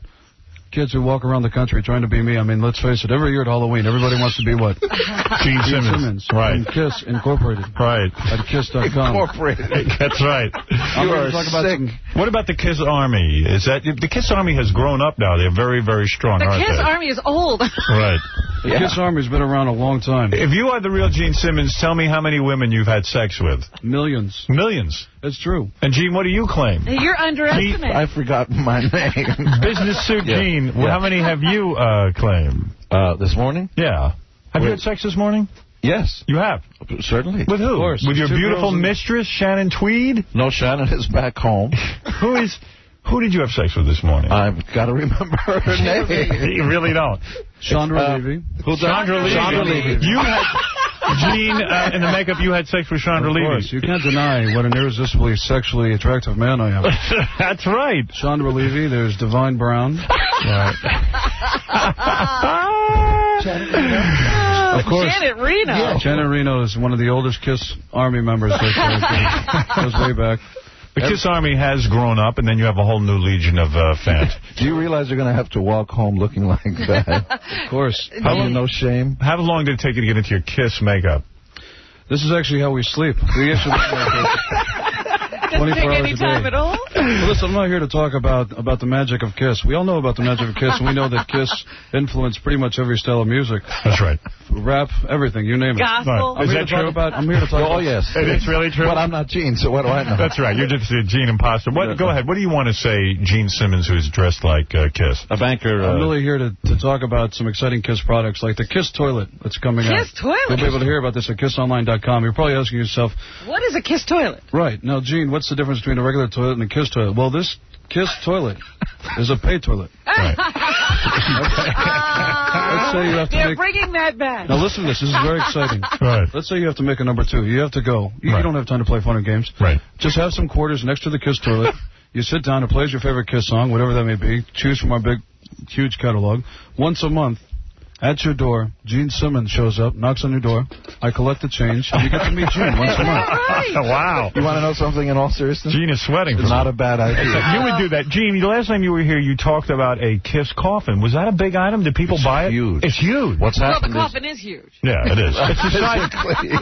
S17: kids who walk around the country trying to be me. I mean, let's face it. Every year at Halloween, everybody wants to be what?
S12: Gene Simmons. Right.
S17: And KISS Incorporated.
S12: Right.
S17: At KISS.com.
S12: Incorporated. That's right.
S17: You are sick.
S12: What about the KISS Army? Is that the KISS Army has grown up now? They're very, very strong, aren't they?
S3: The KISS Army is old.
S12: Right.
S17: The KISS Army's been around a long time.
S12: If you are the real Gene Simmons, tell me how many women you've had sex with.
S17: Millions.
S12: Millions.
S17: It's true.
S12: And, Gene, what do you claim?
S3: You're underestimating.
S17: I forgot my name.
S12: Business suit Gene. Well, how many have you claimed?
S17: This morning?
S12: Yeah. Have you had sex this morning?
S17: Yes.
S12: You have?
S17: Certainly.
S12: With who?
S17: Of course.
S12: With your beautiful mistress, Shannon Tweed?
S17: No, Shannon is back home.
S12: Who did you have sex with this morning?
S17: I've got to remember her name.
S12: You really don't.
S17: Chandra Levy.
S12: Chandra Levy. You had, Gene, in the makeup, you had sex with Chandra Levy.
S17: Of course. You can't deny what an irresistibly sexually attractive man I am.
S12: That's right.
S17: Chandra Levy. There's Divine Brown.
S12: Right.
S17: Of course.
S3: Janet Reno.
S17: Yeah. Janet Reno is one of the oldest KISS Army members. Goes way back.
S12: The KISS Army has grown up, and then you have a whole new legion of fans.
S17: Do you realize you're going to have to walk home looking like that? Of course. Have you no shame?
S12: How long did it take you to get into your KISS makeup?
S17: This is actually how we sleep. We actually 24 hours
S3: any
S17: a
S3: time
S17: day.
S3: at all?
S17: Well, listen, I'm not here to talk about the magic of Kiss. We all know about the magic of Kiss, and we know that Kiss influenced pretty much every style of music.
S12: That's right.
S17: Rap, everything, you name it.
S3: Gospel.
S17: I'm here to talk about.
S19: Oh, yes.
S12: It's really true.
S19: But I'm not Gene, so what do I know?
S12: That's right. You're just a Gene imposter. Go ahead. What do you want to say, Gene Simmons, who's dressed like Kiss?
S19: A banker.
S17: I'm really here to talk about some exciting Kiss products, like the Kiss Toilet that's coming out.
S3: Kiss Toilet?
S17: You'll be able to hear about this at KissOnline.com. You're probably asking yourself,
S3: What is a Kiss Toilet?
S17: right, now, Gene, what's the difference between a regular toilet and a Kiss Toilet? Well, this Kiss Toilet is a pay toilet.
S12: Right.
S17: Let's say you have to
S3: They're bringing that back.
S17: Now, listen to this. This is very exciting.
S12: Right.
S17: Let's say you have to make a number 2. You have to go. You don't have time to play fun and games.
S12: Right.
S17: Just have some quarters next to the Kiss Toilet. You sit down and plays your favorite Kiss song, whatever that may be. Choose from our big, huge catalog. Once a month, at your door, Gene Simmons shows up, knocks on your door. I collect the change, and you get to meet Gene once a month.
S12: Wow.
S19: You want to know something in all seriousness?
S12: Gene is sweating.
S19: It's not a bad idea.
S12: You would do that. Gene, the last time you were here, you talked about a Kiss coffin. Was that a big item? Did people buy it?
S19: Huge.
S12: It's huge.
S19: What's
S3: Well, the
S19: happened
S3: coffin is huge.
S12: Yeah, it is. It's the size.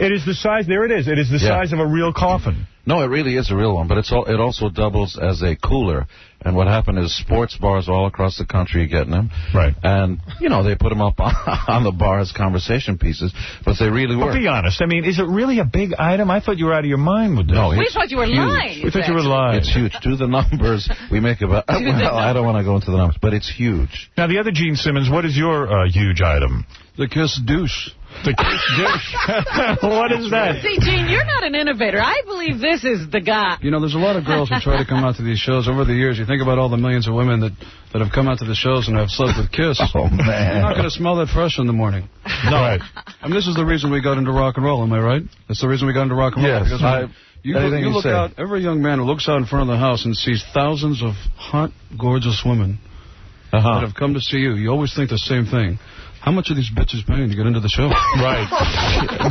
S12: It is the size. There it is. It is the size of a real coffin.
S19: No, it really is a real one, but it also doubles as a cooler. And what happened is sports bars all across the country are getting them.
S12: Right.
S19: And, they put them up on the bar as conversation pieces, but they really were.
S12: But be honest. I mean, is it really a big item? I thought you were out of your mind with this.
S19: No,
S3: We thought you were lying.
S12: We thought you were lying.
S19: It's huge. Do the numbers. We make about... Well, I don't want to go into the numbers, but it's huge.
S12: Now, the other Gene Simmons, what is your huge item?
S17: The Kiss Douche.
S12: The Kiss Douche. What is that?
S3: See, Gene, you're not an innovator. I believe this is the guy.
S17: There's a lot of girls who try to come out to these shows over the years. You think about all the millions of women that have come out to the shows and have slept with Kiss.
S19: Oh, man.
S17: You're not going to smell that fresh in the morning.
S12: No. Right.
S17: And this is the reason we got into rock and roll, am I right? That's the reason we got into rock and roll.
S19: Yes.
S17: Because you look out, every young man who looks out in front of the house and sees thousands of hot, gorgeous women that have come to see you, you always think the same thing. How much are these bitches paying to get into the show?
S12: Right.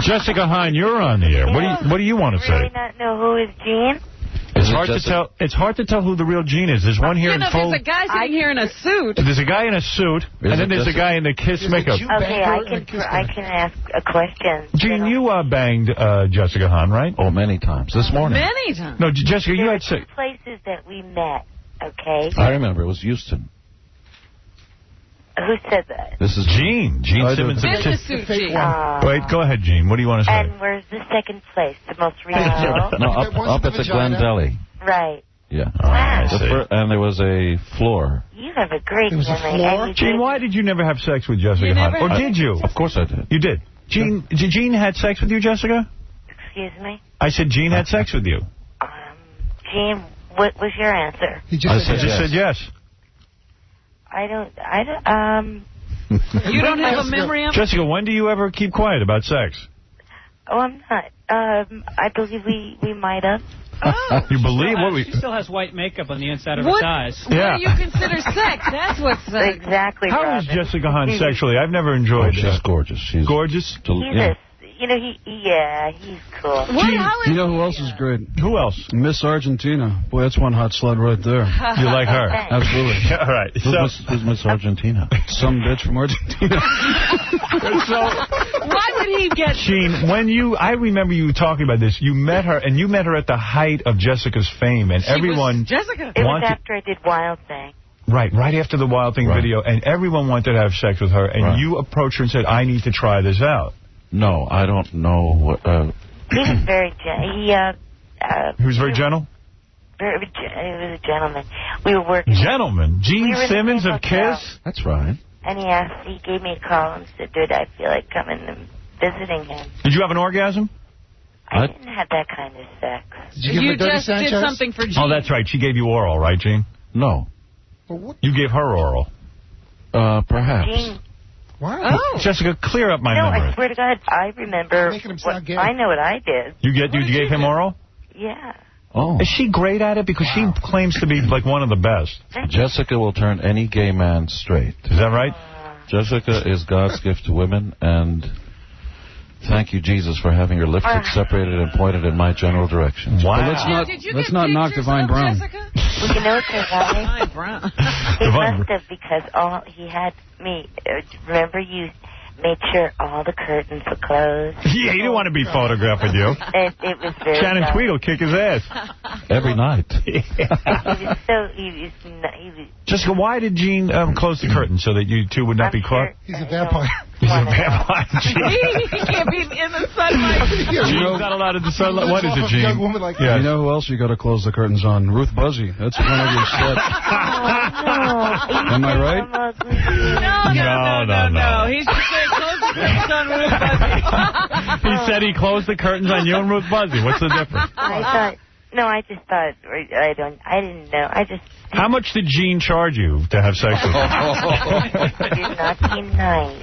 S12: Jessica Hine, you're on the air. What do you want to say?
S21: Really not know who is Gene?
S12: It's hard to tell. It's hard to tell who the real Gene is. There's one here in full.
S3: There's a guy sitting here in a suit.
S12: There's a guy in a suit, and then there's a guy in the Kiss makeup.
S21: Okay, I can ask a question.
S12: Gene, you banged Jessica Hahn, right?
S19: Oh, many times. This morning.
S3: Many times.
S12: No, Jessica, you had
S21: two places that we met. Okay.
S19: I remember. It was Houston.
S21: Who said that?
S19: This is
S12: Gene. Gene Simmons.
S3: Business suit, Gene.
S12: Wait, go ahead, Gene. What do you want to say?
S21: And where's the second place? The most regional?
S19: No, up at the Glen Deli.
S21: Right.
S19: Yeah.
S21: Wow.
S19: And there was a floor.
S21: You have a great memory.
S12: Gene, why did you never have sex with Jessica Hahn? Or did you?
S19: Of course I did.
S12: You did. Gene, did Gene had sex with you, Jessica?
S21: Excuse me?
S12: I said Gene had sex with you.
S21: Gene, what was your answer?
S12: He just said yes.
S21: I don't.
S3: You don't have a memory of it?
S12: Jessica, when do you ever keep quiet about sex?
S21: Oh, I'm not. I believe we might have.
S3: Oh.
S12: You believe what we...
S16: She still has white makeup on the inside of her thighs.
S3: What do you consider sex? That's what's
S21: exactly.
S12: How is Jessica Hahn sexually? I've never enjoyed
S19: She's gorgeous. She's
S12: gorgeous.
S21: He's cool.
S17: You know who else is great?
S12: Who else?
S17: Miss Argentina. Boy, that's one hot slut right there.
S12: You like her?
S17: Absolutely.
S12: All right.
S19: Who's Miss Argentina?
S17: Some bitch from Argentina.
S3: Why would he get...
S12: Gene, I remember you talking about this. You met her, and you met her at the height of Jessica's fame, and everyone...
S3: Jessica.
S21: It was after I did Wild Thing.
S12: Right after the Wild Thing video, and everyone wanted to have sex with her, and you approached her and said, I need to try this out.
S19: No, I don't know what...
S21: He was very gentle.
S12: He was very gentle?
S21: He was a gentleman. We were working...
S12: Gentleman? Gene Simmons of Kiss?
S19: That's right.
S21: And he gave me a call and said, did I feel like coming and visiting him?
S12: Did you have an orgasm?
S21: I didn't have that kind of sex.
S3: You just did something for Gene.
S12: Oh, that's right. She gave you oral, right, Gene?
S19: No.
S12: You gave her oral.
S19: Perhaps.
S21: Gene.
S18: Wow.
S21: Oh.
S12: Jessica, clear up my memory.
S21: I swear to God, I remember. I know what I did.
S12: You gave him oral?
S21: Yeah.
S19: Oh.
S12: Is she great at it? Because she claims to be like one of the best.
S19: Jessica will turn any gay man straight.
S12: Is that right?
S19: Jessica is God's gift to women, and thank you, Jesus, for having your lipstick separated and pointed in my general direction.
S12: Wow.
S17: Well, let's not knock Divine Brown.
S21: Well, you know why?
S3: Brown.
S21: He must have, because he had me. Remember, you made sure all the curtains were closed.
S12: Yeah, he didn't want to be photographed with you.
S21: It was very
S12: Shannon
S21: nice.
S12: Tweed will kick his ass.
S19: Every night.
S21: He was
S12: Jessica, why did Gene close the curtain so that you two would not be caught?
S18: He's a vampire.
S12: He's a vampire, Gene.
S3: He can't be in the sunlight.
S12: Gene's not allowed in the sunlight. What is it, Gene?
S18: Young woman like
S17: You know who else you got to close the curtains on? Ruth Buzzy. That's one of your set. Am I right?
S3: No. He's just saying close the curtains on Ruth Buzzy.
S12: He said he closed the curtains on you and Ruth Buzzy. What's the difference?
S21: I just thought, I didn't know.
S12: How much did Gene charge you to have sex with him?
S21: Did not seem nice.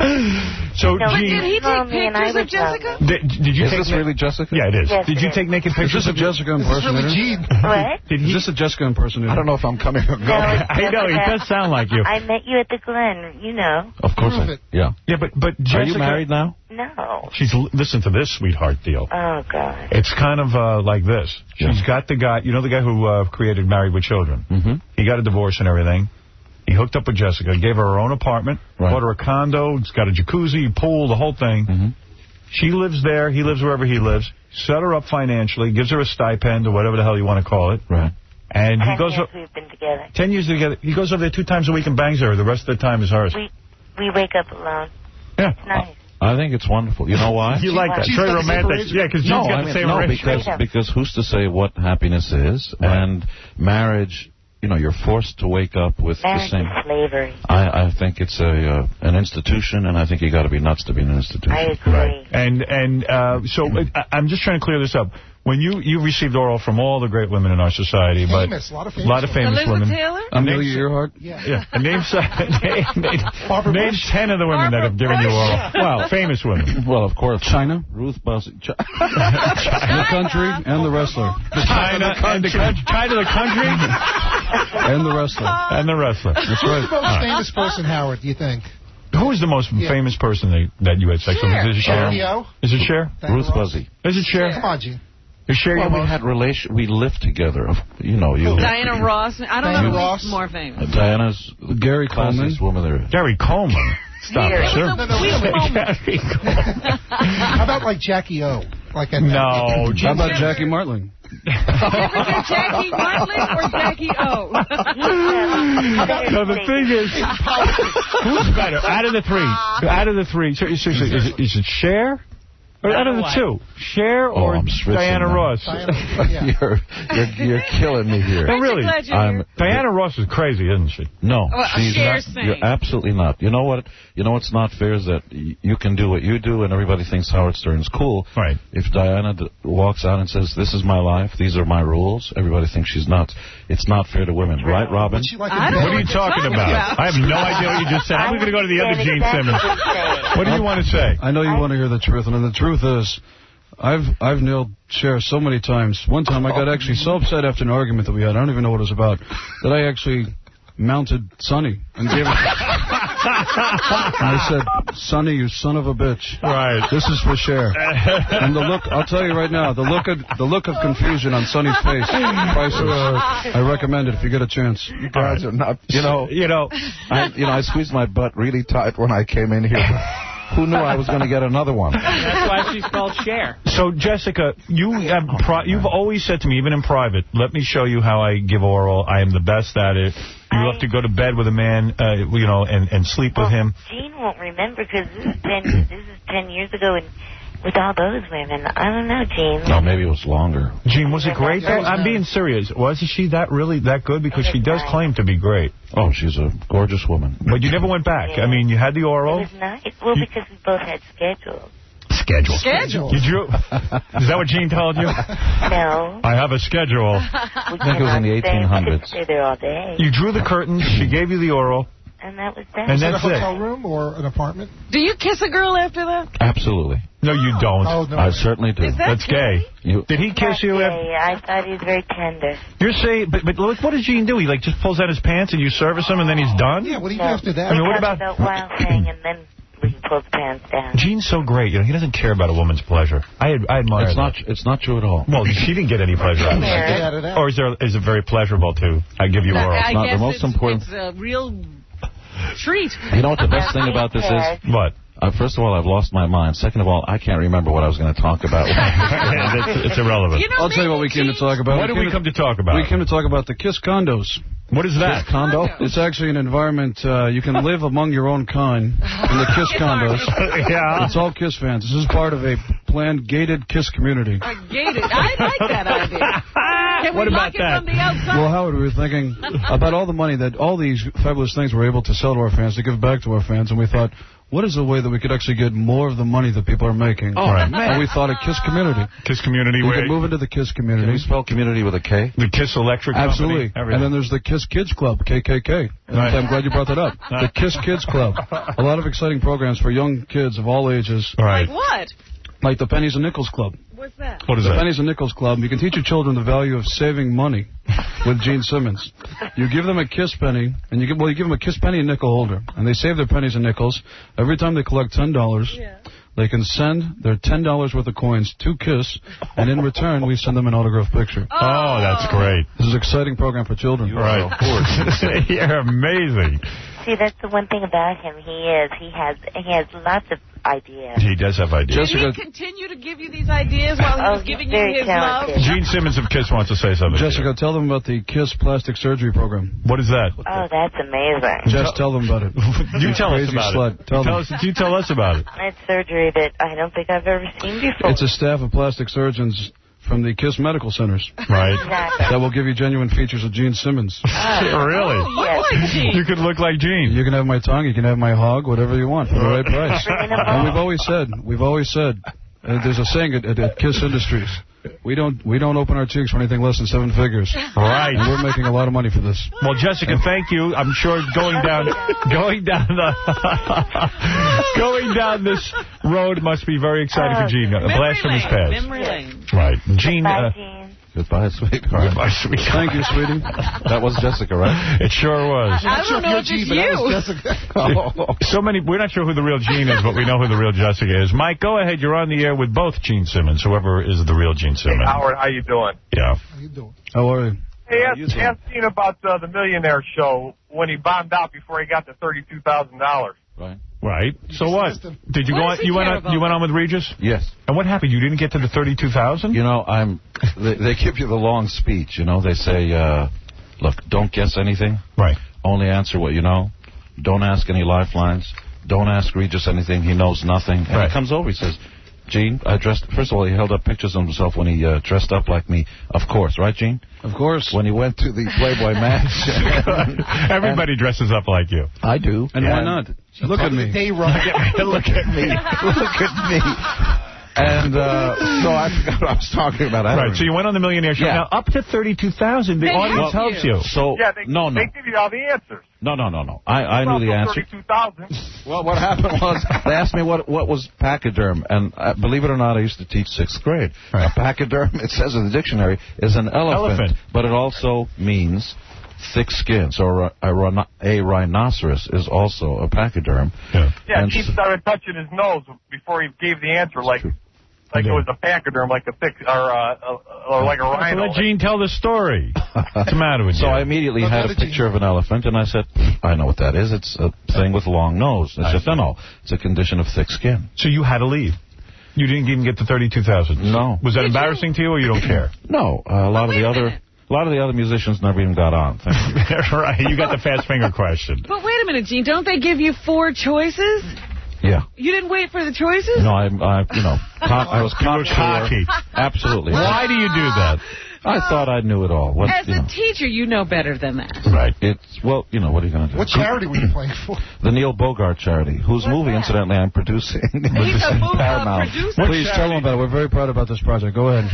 S12: So,
S21: No,
S12: Gene...
S21: did he take pictures of
S3: Jessica?
S12: Did you
S19: Is
S12: take
S19: this really Jessica?
S12: Yeah, it is.
S21: Yes,
S12: Did
S21: it
S12: you
S21: is.
S12: take naked pictures
S17: Is this a Jessica impersonator?
S21: What?
S17: Is this a Jessica impersonator?
S19: I don't know if I'm coming or going.
S12: I know, he does sound like you.
S21: I met you at the Glen, you know.
S19: Of course Yeah.
S12: Yeah, but Jessica...
S19: Are you married now?
S21: No.
S12: Listen to this sweetheart deal.
S21: Oh, God.
S12: It's kind of like this. She's got the guy, you know the guy who created Married with Children?
S19: Mm-hmm.
S12: He got a divorce and everything. He hooked up with Jessica, gave her her own apartment, bought her a condo, it's got a jacuzzi, pool, the whole thing.
S19: Mm-hmm.
S12: She lives there, he lives wherever he lives, set her up financially, gives her a stipend or whatever the hell you want to call it.
S19: Right.
S12: And he goes...
S21: We've been together.
S12: 10 years together. He goes over there 2 times a week and bangs her. The rest of the time is hers.
S21: We wake up alone.
S12: Yeah.
S21: It's nice.
S19: I think it's wonderful. You know why?
S12: You like that. It's very romantic. Yeah, because Gene's got the same arrangement.
S19: because who's to say what happiness is? Right. And marriage, you know, you're forced to wake up with
S21: Marriage
S19: the same...
S21: is slavery.
S19: I think it's an institution, and I think you got to be nuts to be an institution.
S21: I agree.
S12: Right. And so I'm just trying to clear this up. When you received oral from all the great women in our society,
S18: A lot of famous
S12: women.
S3: Taylor?
S17: Amelia Earhart?
S12: Yeah. Name 10 of the women that have given you oral. Well, famous women.
S19: Well, of course.
S17: China?
S19: Ruth Buzzy.
S17: The country and the wrestler.
S12: China the country?
S17: And the wrestler.
S12: And the wrestler.
S17: That's right.
S18: Who's the most famous person, Howard, do you think?
S12: Who is the most famous person that you had sex with? Is it Cher? Is it Cher?
S19: Ruth Buzzy.
S12: Is it Cher?
S18: Come on, Gene.
S12: Is Cher your
S19: we had we lived together. You know,
S3: Diana Ross. I don't know who's more famous.
S19: Diana's
S17: Gary Coleman.
S19: Woman there.
S12: Gary Coleman. Stop it, sir.
S3: Gary Coleman.
S18: How about like Jackie O? Like a
S12: No.
S17: How about Jackie Martling?
S3: Jackie Martling or Jackie O?
S12: No, the thing is, who's better? Out of the three. Seriously, is it Cher? Or out of the two, Cher or Diana Ross?
S19: You're killing me here.
S12: No, really. Diana Ross is crazy, isn't she?
S19: No,
S3: well,
S19: she's not. You're absolutely not. You know what? You know what's not fair is that you can do what you do, and everybody thinks Howard Stern's cool.
S12: Right.
S19: If Diana walks out and says, "This is my life. These are my rules," everybody thinks she's nuts. It's not fair to women, right, Robin?
S12: What are you talking about? I have no idea what you just said. I'm going to go to the other Gene Simmons. What do you want to say?
S17: I know you want to hear the truth, and the truth is, I've nailed Cher so many times. One time I got actually so upset after an argument that we had, I don't even know what it was about, that I actually mounted Sonny and gave it. And I said, "Sonny, you son of a bitch.
S12: Right.
S17: This is for Cher." And the look, I'll tell you right now, the look of confusion on Sonny's face, priceless. I recommend it if you get a chance.
S19: You guys are not, I squeezed my butt really tight when I came in here. Who knew I was going to get another one?
S16: That's why she's called Cher.
S12: So, Jessica, you've always said to me, even in private, let me show you how I give oral. I am the best at it. You have to go to bed with a man, and sleep with him.
S21: Gene won't remember because this is 10 years ago, and with all those women, I don't know, Gene.
S19: No, maybe it was longer.
S12: Gene, was it great, though? I'm being serious. Wasn't she really that good? Because she does claim to be great.
S19: Oh, she's a gorgeous woman.
S12: But you never went back.
S21: Yeah.
S12: I mean, you had the oral.
S21: It was nice. Well, because we both had schedules.
S12: Schedule. Did you? Is that what Gene told you?
S21: No.
S12: I have a schedule.
S19: I think it was in the 1800s.
S21: Stay there all day.
S12: You drew the curtains. She gave you the oral.
S21: And that was that.
S18: And that's a hotel room or an apartment?
S3: Do you kiss a girl after that?
S19: Absolutely.
S12: No, you don't.
S18: Oh, no.
S19: I certainly do.
S12: That's gay. Did he kiss you?
S21: I thought he was very tender.
S12: You're saying, but look, what does Gene do? He just pulls out his pants and you service him and then he's done?
S18: Yeah, what do you do after that?
S12: I mean, what about
S21: wild thing and then we pull the pants down?
S12: Gene's so great. He doesn't care about a woman's pleasure. I admire that.
S19: It's not true at all.
S12: Well, she didn't get any pleasure out of it. Or is it very pleasurable to give you oral?
S3: I guess
S19: the most important.
S3: It's a real treat.
S19: You know what the best thing about this is?
S12: What?
S19: First of all, I've lost my mind. Second of all, I can't remember what I was going to talk about.
S12: It's irrelevant.
S17: I'll tell you what we came to talk about.
S12: What did we come to talk about?
S17: We came to talk about the KISS condos.
S12: What is that?
S19: KISS condo?
S17: It's actually an environment you can live among your own kind in the KISS condos.
S12: Yeah.
S17: It's all KISS fans. This is part of a planned gated KISS community.
S3: Gated. I like that idea. Can
S12: What
S3: we
S12: about
S3: lock it
S12: that?
S3: from the outside?
S17: Well, Howard, we were thinking about all the money that all these fabulous things we're able to sell to our fans, to give back to our fans, and we thought, what is the way that we could actually get more of the money that people are making?
S19: Oh, right.
S17: Man. And we thought a KISS community.
S12: KISS community.
S17: We could move into the KISS community.
S19: Can we spell community with a K?
S12: The KISS Electric
S17: Absolutely.
S12: Company.
S17: And then there's the KISS Kids Club, KKK. And
S12: Right.
S17: I'm glad you brought that up. The KISS Kids Club. A lot of exciting programs for young kids of all ages.
S12: Right.
S3: Like what?
S17: Like the Pennies and Nickels Club.
S3: What's that?
S12: What is
S17: The
S12: that?
S17: Pennies and Nickels Club. You can teach your children the value of saving money with Gene Simmons. You give them a KISS penny, and you give them a KISS penny and nickel holder, and they save their pennies and nickels. Every time they collect $10, they can send their $10 worth of coins to KISS, and in return, we send them an autographed picture.
S12: Oh, that's great.
S17: This is an exciting program for children.
S12: Right. You're amazing.
S21: See, that's the one thing about him. He has lots of ideas.
S12: He does have ideas.
S3: Did he continue to give you these ideas while he was giving you his love?
S12: Gene Simmons of KISS wants to say something.
S17: Jessica, tell them about the KISS plastic surgery program.
S12: What is that?
S21: Oh, that's amazing.
S17: Jess, tell them about it.
S12: You tell us
S17: crazy
S12: about
S17: slut.
S12: it.
S17: Tell them.
S12: You tell us about it.
S21: It's surgery that I don't think I've ever seen before.
S17: It's a staff of plastic surgeons from the KISS medical centers.
S12: Right.
S21: Exactly.
S17: That will give you genuine features of Gene Simmons.
S12: Really?
S21: Yes.
S12: You could look like Gene.
S17: You can have my tongue, you can have my hog, whatever you want for the right price. And we've always said, there's a saying at KISS Industries, we don't open our cheeks for anything less than 7 figures.
S12: Right.
S17: And we're making a lot of money for this.
S12: Well, Jessica, thank you. I'm sure going down this road must be very exciting for Gene. A blast from his past.
S3: Memory lane.
S12: Right. Gene.
S21: Bye, Gene.
S19: Goodbye, sweetheart.
S12: Goodbye, sweetheart.
S17: Thank you, sweetie.
S19: That was Jessica, right?
S12: It sure was.
S3: I don't know if it's you.
S12: So many. We're not sure who the real Gene is, but we know who the real Jessica is. Mike, go ahead. You're on the air with both Gene Simmons, whoever is the real Gene Simmons.
S7: Hey, Howard, how you doing?
S12: Yeah.
S18: How you doing?
S17: How are you?
S7: Hey, ask Gene about the Millionaire Show when he bombed out before he got the $32,000.
S19: Right.
S12: Right. So what? Did you go on? You went on with Regis?
S19: Yes.
S12: And what happened? You didn't get to the 32,000?
S19: You know, they give you the long speech. You know, they say, look, don't guess anything.
S12: Right.
S19: Only answer what you know. Don't ask any lifelines. Don't ask Regis anything. He knows nothing. And he comes over. He says, Gene, first of all, he held up pictures of himself when he dressed up like me. Of course. Right, Gene?
S17: Of course.
S19: When he went to the Playboy Mansion.
S12: Everybody dresses up like you.
S19: I do.
S17: And why not? Look at me.
S19: Look at me. Look at me. And so I forgot what I was talking about.
S12: Right, so you went on the Millionaire Show.
S19: Yeah.
S12: Now, up to 32,000, the audience helps you.
S19: So,
S7: Yeah, they give you all the answers.
S19: No. I knew the answer.
S7: 32,000.
S19: Well, what happened was they asked me what was pachyderm, and believe it or not, I used to teach 6th grade.
S12: Right.
S19: A pachyderm, it says in the dictionary, is an elephant. But it also means thick skin. So a rhinoceros is also a pachyderm.
S7: Yeah,
S19: And
S7: he started touching his nose before he gave the answer, like it was a pachyderm, like a thick, or like a rhino.
S12: Let Gene tell the story. What's the matter with you?
S19: So I immediately had a picture of an elephant, and I said, I know what that is. It's a thing with a long nose. I said, no, it's a condition of thick skin.
S12: So you had to leave. You didn't even get the 32,000.
S19: No.
S12: Was that embarrassing to you, or you don't care?
S19: No. A lot of the other musicians never even got on. Thank you.
S12: Right. You got the fast finger question.
S3: But wait a minute, Gene. Don't they give you 4 choices?
S19: Yeah.
S3: You didn't wait for the choices?
S19: No, I was cocky. Absolutely.
S12: Why do you do that?
S19: I thought I knew it all.
S3: As a teacher, you know better than that.
S19: Right. What are you going to do?
S18: What charity were you playing for?
S19: The Neil Bogart charity, whose movie, incidentally, I'm producing.
S3: He's a
S19: Paramount.
S3: producer.
S17: Please tell them about it. We're very proud about this project. Go ahead.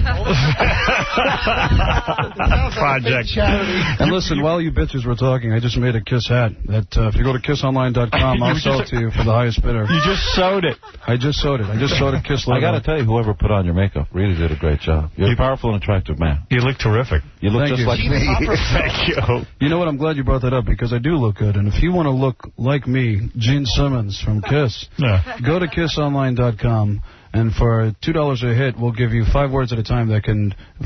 S12: Project.
S17: And listen, while you bitches were talking, I just made a KISS hat. That if you go to KissOnline.com, I'll sell it to you for the highest bidder.
S12: You just sewed it.
S17: I just sewed it. I just sewed a KISS logo.
S19: I got to tell you, whoever put on your makeup really did a great job. You're a powerful and attractive man.
S12: You look terrific.
S19: You look
S17: Thank
S19: just
S17: you.
S19: like me.
S12: Thank you.
S17: You know what? I'm glad you brought that up because I do look good. And if you want to look like me, Gene Simmons from KISS, go to KissOnline.com. And for $2 a hit, we'll give you 5 words at a time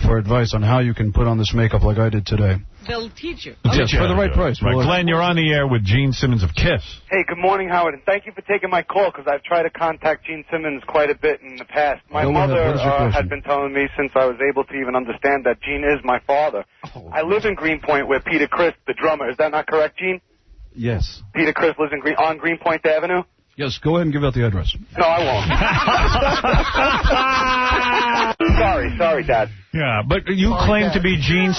S17: for advice on how you can put on this makeup like I did today.
S3: They'll teach you.
S12: Yes,
S17: for the right price.
S12: Right. Glenn, you're on the air with Gene Simmons of KISS.
S1: Hey, good morning, Howard, and thank you for taking my call, because I've tried to contact Gene Simmons quite a bit in the past. My mother had been telling me since I was able to even understand that Gene is my father. I live in Greenpoint where Peter Criss, the drummer, is that not correct, Gene?
S19: Yes.
S1: Peter Criss lives on Greenpoint Avenue?
S17: Yes, go ahead and give out the address.
S1: No, I won't. Sorry, Dad.
S12: Yeah, but you claim to be Gene.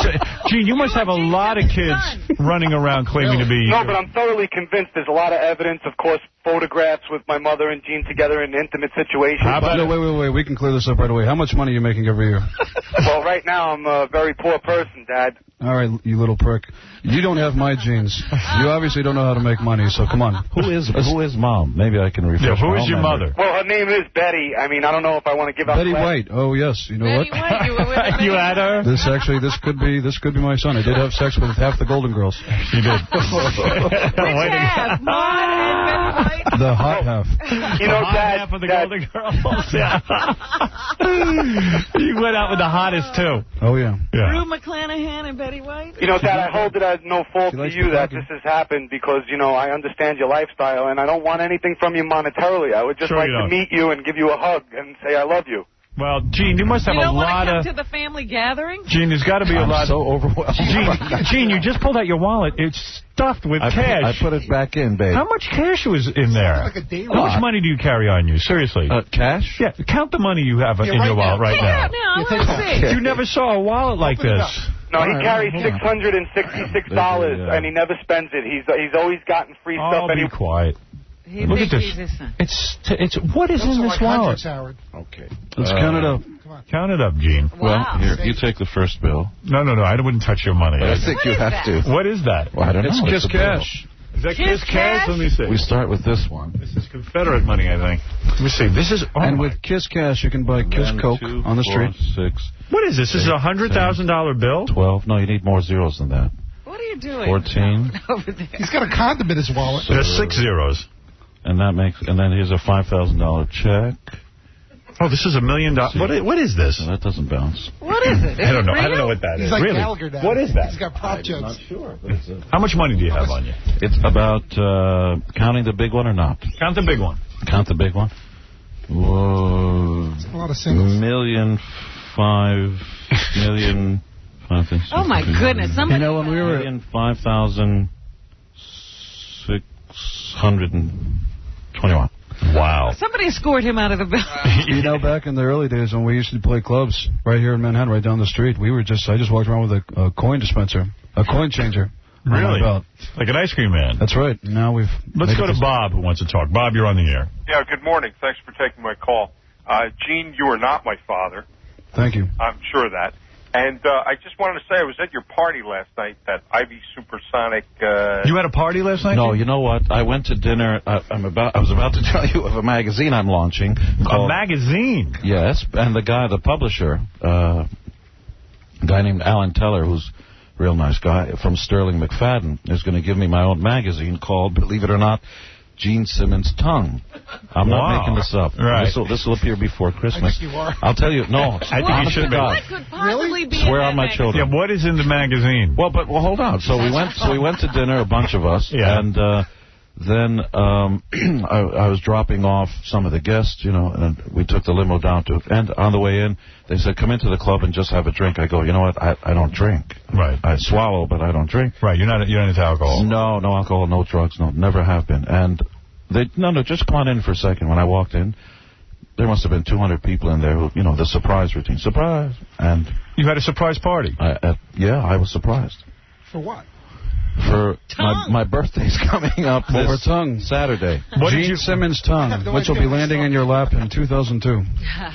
S12: Gene, you must have a lot of kids running around claiming to be.
S1: No, but I'm thoroughly convinced there's a lot of evidence, of course, photographs with my mother and Gene together in intimate situations.
S17: How about wait. We can clear this up right away. How much money are you making every year?
S1: Well, right now I'm a very poor person, Dad.
S17: All right, you little prick. You don't have my genes. You obviously don't know how to make money, so come on.
S19: Who is Mom? Maybe I can refresh.
S12: Who is your mother?
S1: Well, her name is Betty. I mean, I don't know if I want to give out
S17: Betty White. Oh, yes. You know
S3: Betty
S17: what?
S3: White, you were with her.
S12: You had her?
S17: This could be my son. I did have sex with half the Golden Girls.
S12: You did.
S3: Which half? Mom and Betty White?
S17: The hot half.
S1: You know, Dad.
S12: Half of the Golden Girls. Yeah. You went out with the hottest too.
S17: Oh yeah.
S3: Rue McClanahan and Betty White.
S1: You know, Dad, I hold it as no fault to you that this has happened because, you know, I understand your lifestyle and I don't want anything from you monetarily. I would just like to meet you and give you a hug and say I love you.
S12: Well, Gene, you must have a lot of...
S3: You don't want to come to the family gathering?
S12: Gene, there's got to be a lot...
S19: I'm so overwhelmed.
S12: Gene, you just pulled out your wallet. It's stuffed with cash.
S19: I put it back in, babe.
S12: How much cash was in there?
S18: Like a day
S12: How much money do you carry on you? Seriously.
S19: Cash?
S12: Yeah, count the money you have in your wallet right now. You never saw a wallet like this.
S1: No, he carries $666, and he never spends it. He's always gotten free stuff.
S12: Oh, be quiet. Look at this. It's what is in this wallet?
S19: Okay.
S17: Let's count it up.
S12: Count it up, Gene.
S3: Wow.
S19: Well, here, you take the first bill.
S12: No, I wouldn't touch your money.
S19: I think you have to.
S12: What is that?
S19: Well, I don't know.
S17: It's KISS cash.
S12: Is that KISS cash? Let me see.
S19: We start with this one.
S12: This is Confederate money, I think. Let me see. This is...
S17: and with KISS cash, you can buy KISS Coke on the street.
S19: 6.
S12: What is this? This is a $100,000 bill?
S19: 12. No, you need more zeros than that.
S3: What are you doing?
S19: 14.
S3: Over there.
S18: He's got a condom in his wallet.
S12: There's 6 zeros.
S19: And then here's a $5,000 check.
S12: Oh, this is $1 million. What is this?
S19: No, that doesn't bounce.
S3: What is it?
S12: I don't know. I don't know what that is.
S18: He's like
S12: really?
S18: Gallagher now.
S12: What is that?
S18: He's got prop jokes.
S19: I'm not sure.
S12: How much money do you have on you?
S19: It's about counting the big one or not?
S12: Count the big one.
S19: Count the big one. Whoa.
S18: A lot of singles.
S3: Oh my goodness! Somebody.
S17: You know, when we were
S19: 5,621.
S12: Wow.
S3: Somebody escorted him out of the building.
S17: You know, back in the early days when we used to play clubs right here in Manhattan, right down the street, I just walked around with a coin dispenser, a coin changer.
S12: Really? Like an ice cream man.
S17: That's right. Now
S12: Let's go to Bob, who wants to talk. Bob, you're on the air.
S13: Yeah, good morning. Thanks for taking my call. Gene, you are not my father.
S17: Thank you.
S13: I'm sure of that. And I just wanted to say I was at your party last night, that Ivy Supersonic...
S12: You had a party last night?
S19: No, you know what? I went to dinner. I was about to tell you of a magazine I'm launching.
S12: A magazine?
S19: Yes, and the publisher, a guy named Alan Teller, who's a real nice guy, from Sterling McFadden, is going to give me my own magazine called, believe it or not, Gene Simmons' Tongue. I'm not making this up.
S12: Right.
S19: This will appear before Christmas.
S18: I think you are.
S19: I'll tell you. No.
S12: I think you should be.
S3: What could possibly be
S19: Swear
S3: in
S19: on my
S3: that
S19: children.
S12: Yeah, what is in the magazine?
S19: Well, hold on. So we went to dinner, a bunch of us, and then I was dropping off some of the guests, and we took the limo down and on the way in, they said, come into the club and just have a drink. I go, you know what? I don't drink.
S12: Right.
S19: I swallow, but I don't drink.
S12: Right. You're not into alcohol.
S19: No alcohol, no drugs, no, never have been. And no, just come on in for a second. When I walked in, there must have been 200 people in there who, the surprise routine. Surprise. And
S12: you had a surprise party?
S19: Yeah, I was surprised.
S18: For what?
S19: For my birthday's coming up this
S17: tongue
S19: Saturday.
S17: Gene Simmons' tongue, which will be landing in your lap in 2002.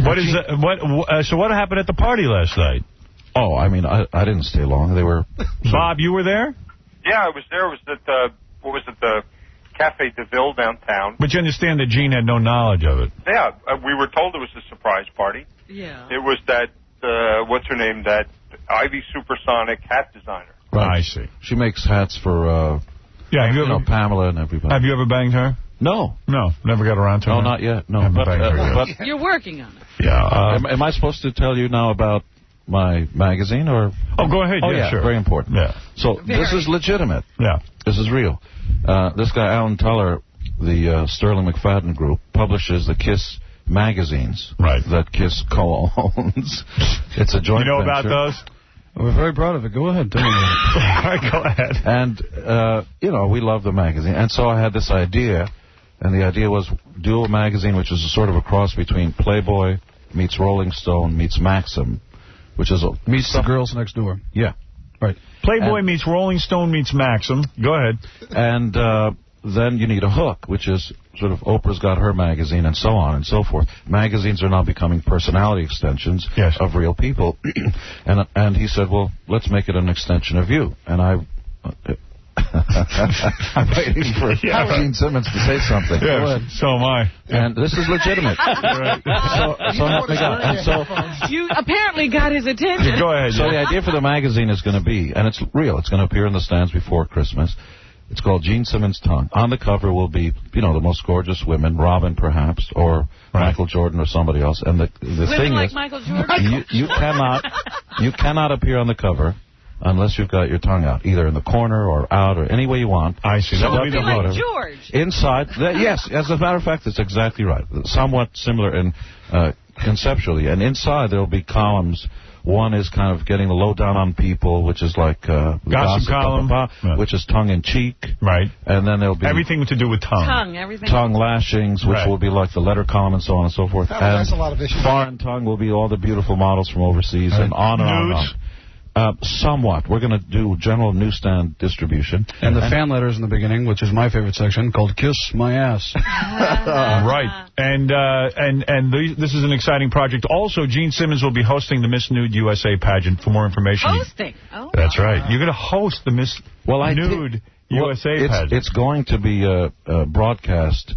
S12: What is that? So what happened at the party last night?
S19: Oh, I mean, I didn't stay long. They were...
S12: Bob, you were there?
S13: Yeah, I was there. It was at the Cafe de Ville downtown.
S12: But you understand that Gene had no knowledge of it.
S13: Yeah, we were told it was a surprise party.
S3: Yeah.
S13: It was that, what's her name, that Ivy Supersonic hat designer.
S12: Right. I see.
S19: She makes hats for, Pamela and everybody.
S12: Have you ever banged her?
S19: No.
S12: No, never got around to her?
S19: No, not yet. No,
S12: but
S19: but
S3: You're working on it.
S19: Yeah. Am I supposed to tell you now about my magazine? Or
S12: Oh, go ahead.
S19: Oh,
S12: yeah, sure.
S19: Very important.
S12: Yeah.
S19: So this is legitimate.
S12: Yeah.
S19: This is real. This guy, Alan Teller, the Sterling McFadden Group, publishes the KISS magazines that KISS co-owns. It's a joint venture.
S12: You know about those?
S17: We're very proud of it. Go ahead. Tell me about it.
S12: All right, go ahead.
S19: And, you know, we love the magazine. And so I had this idea, and the idea was do a magazine which is a sort of a cross between Playboy meets Rolling Stone meets Maxim, which is
S17: meets the girls next door.
S19: Yeah.
S17: Right.
S12: Playboy meets Rolling Stone meets Maxim. Go ahead.
S19: And then you need a hook, which is sort of Oprah's got her magazine and so on and so forth. Magazines are now becoming personality extensions of real people. and he said, well, let's make it an extension of you. And I'm waiting for Gene Simmons to say something.
S12: Yeah, so am I.
S19: And this is legitimate. So help me God. And so
S3: you apparently got his attention.
S12: Go ahead.
S19: So the idea for the magazine is going to be, and it's real, it's going to appear in the stands before Christmas. It's called Gene Simmons' Tongue. On the cover will be, you know, the most gorgeous women, Robin perhaps, or Michael Jordan or somebody else. And the thing
S3: like
S19: is,
S3: Michael Jordan?
S19: you cannot appear on the cover unless you've got your tongue out, either in the corner or out or any way you want.
S12: I see. That would be
S3: like George.
S19: Inside, yes, as a matter of fact, that's exactly right. Somewhat similar in conceptually. And inside there will be columns. One is kind of getting the lowdown on people, which is like
S12: gossip column,
S19: which is tongue-in-cheek.
S12: Right.
S19: And then there'll be
S12: everything to do with tongue.
S3: Everything.
S19: Tongue lashings, which will be like the letter column and so on and so forth.
S18: That's a lot of issues.
S19: Foreign tongue will be all the beautiful models from overseas and on and on and on. Somewhat. We're going to do general newsstand distribution.
S17: And the fan letters in the beginning, which is my favorite section, called Kiss My Ass.
S12: Right. And this is an exciting project. Also, Gene Simmons will be hosting the Miss Nude USA pageant. For more information.
S3: Hosting? Oh.
S12: That's right. You're going to host the Miss Nude USA pageant.
S19: It's going to be broadcast,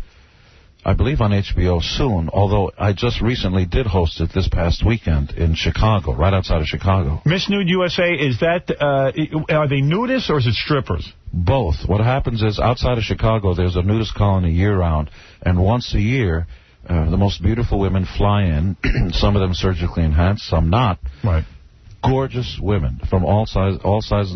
S19: I believe, on HBO soon, although I just recently did host it this past weekend in Chicago, right outside of Chicago.
S12: Miss Nude USA, is that, are they nudists or is it strippers?
S19: Both. What happens is, outside of Chicago, there's a nudist colony year-round, and once a year, the most beautiful women fly in, some of them surgically enhanced, some not.
S12: Right.
S19: Gorgeous women from all sizes,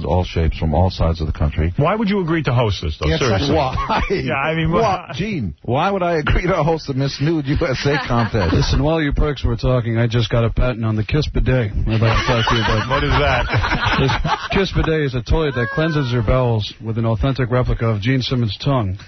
S19: all shapes, from all sides of the country.
S12: Why would you agree to host this, though? Seriously.
S19: Why?
S12: Yeah, I mean,
S19: Gene, why would I agree to host the Miss Nude USA contest?
S17: Listen, while you perks were talking, I just got a patent on the Kiss Bidet. I'd like to talk to you about.
S12: What is that?
S17: This Kiss Bidet is a toilet that cleanses your bowels with an authentic replica of Gene Simmons' tongue.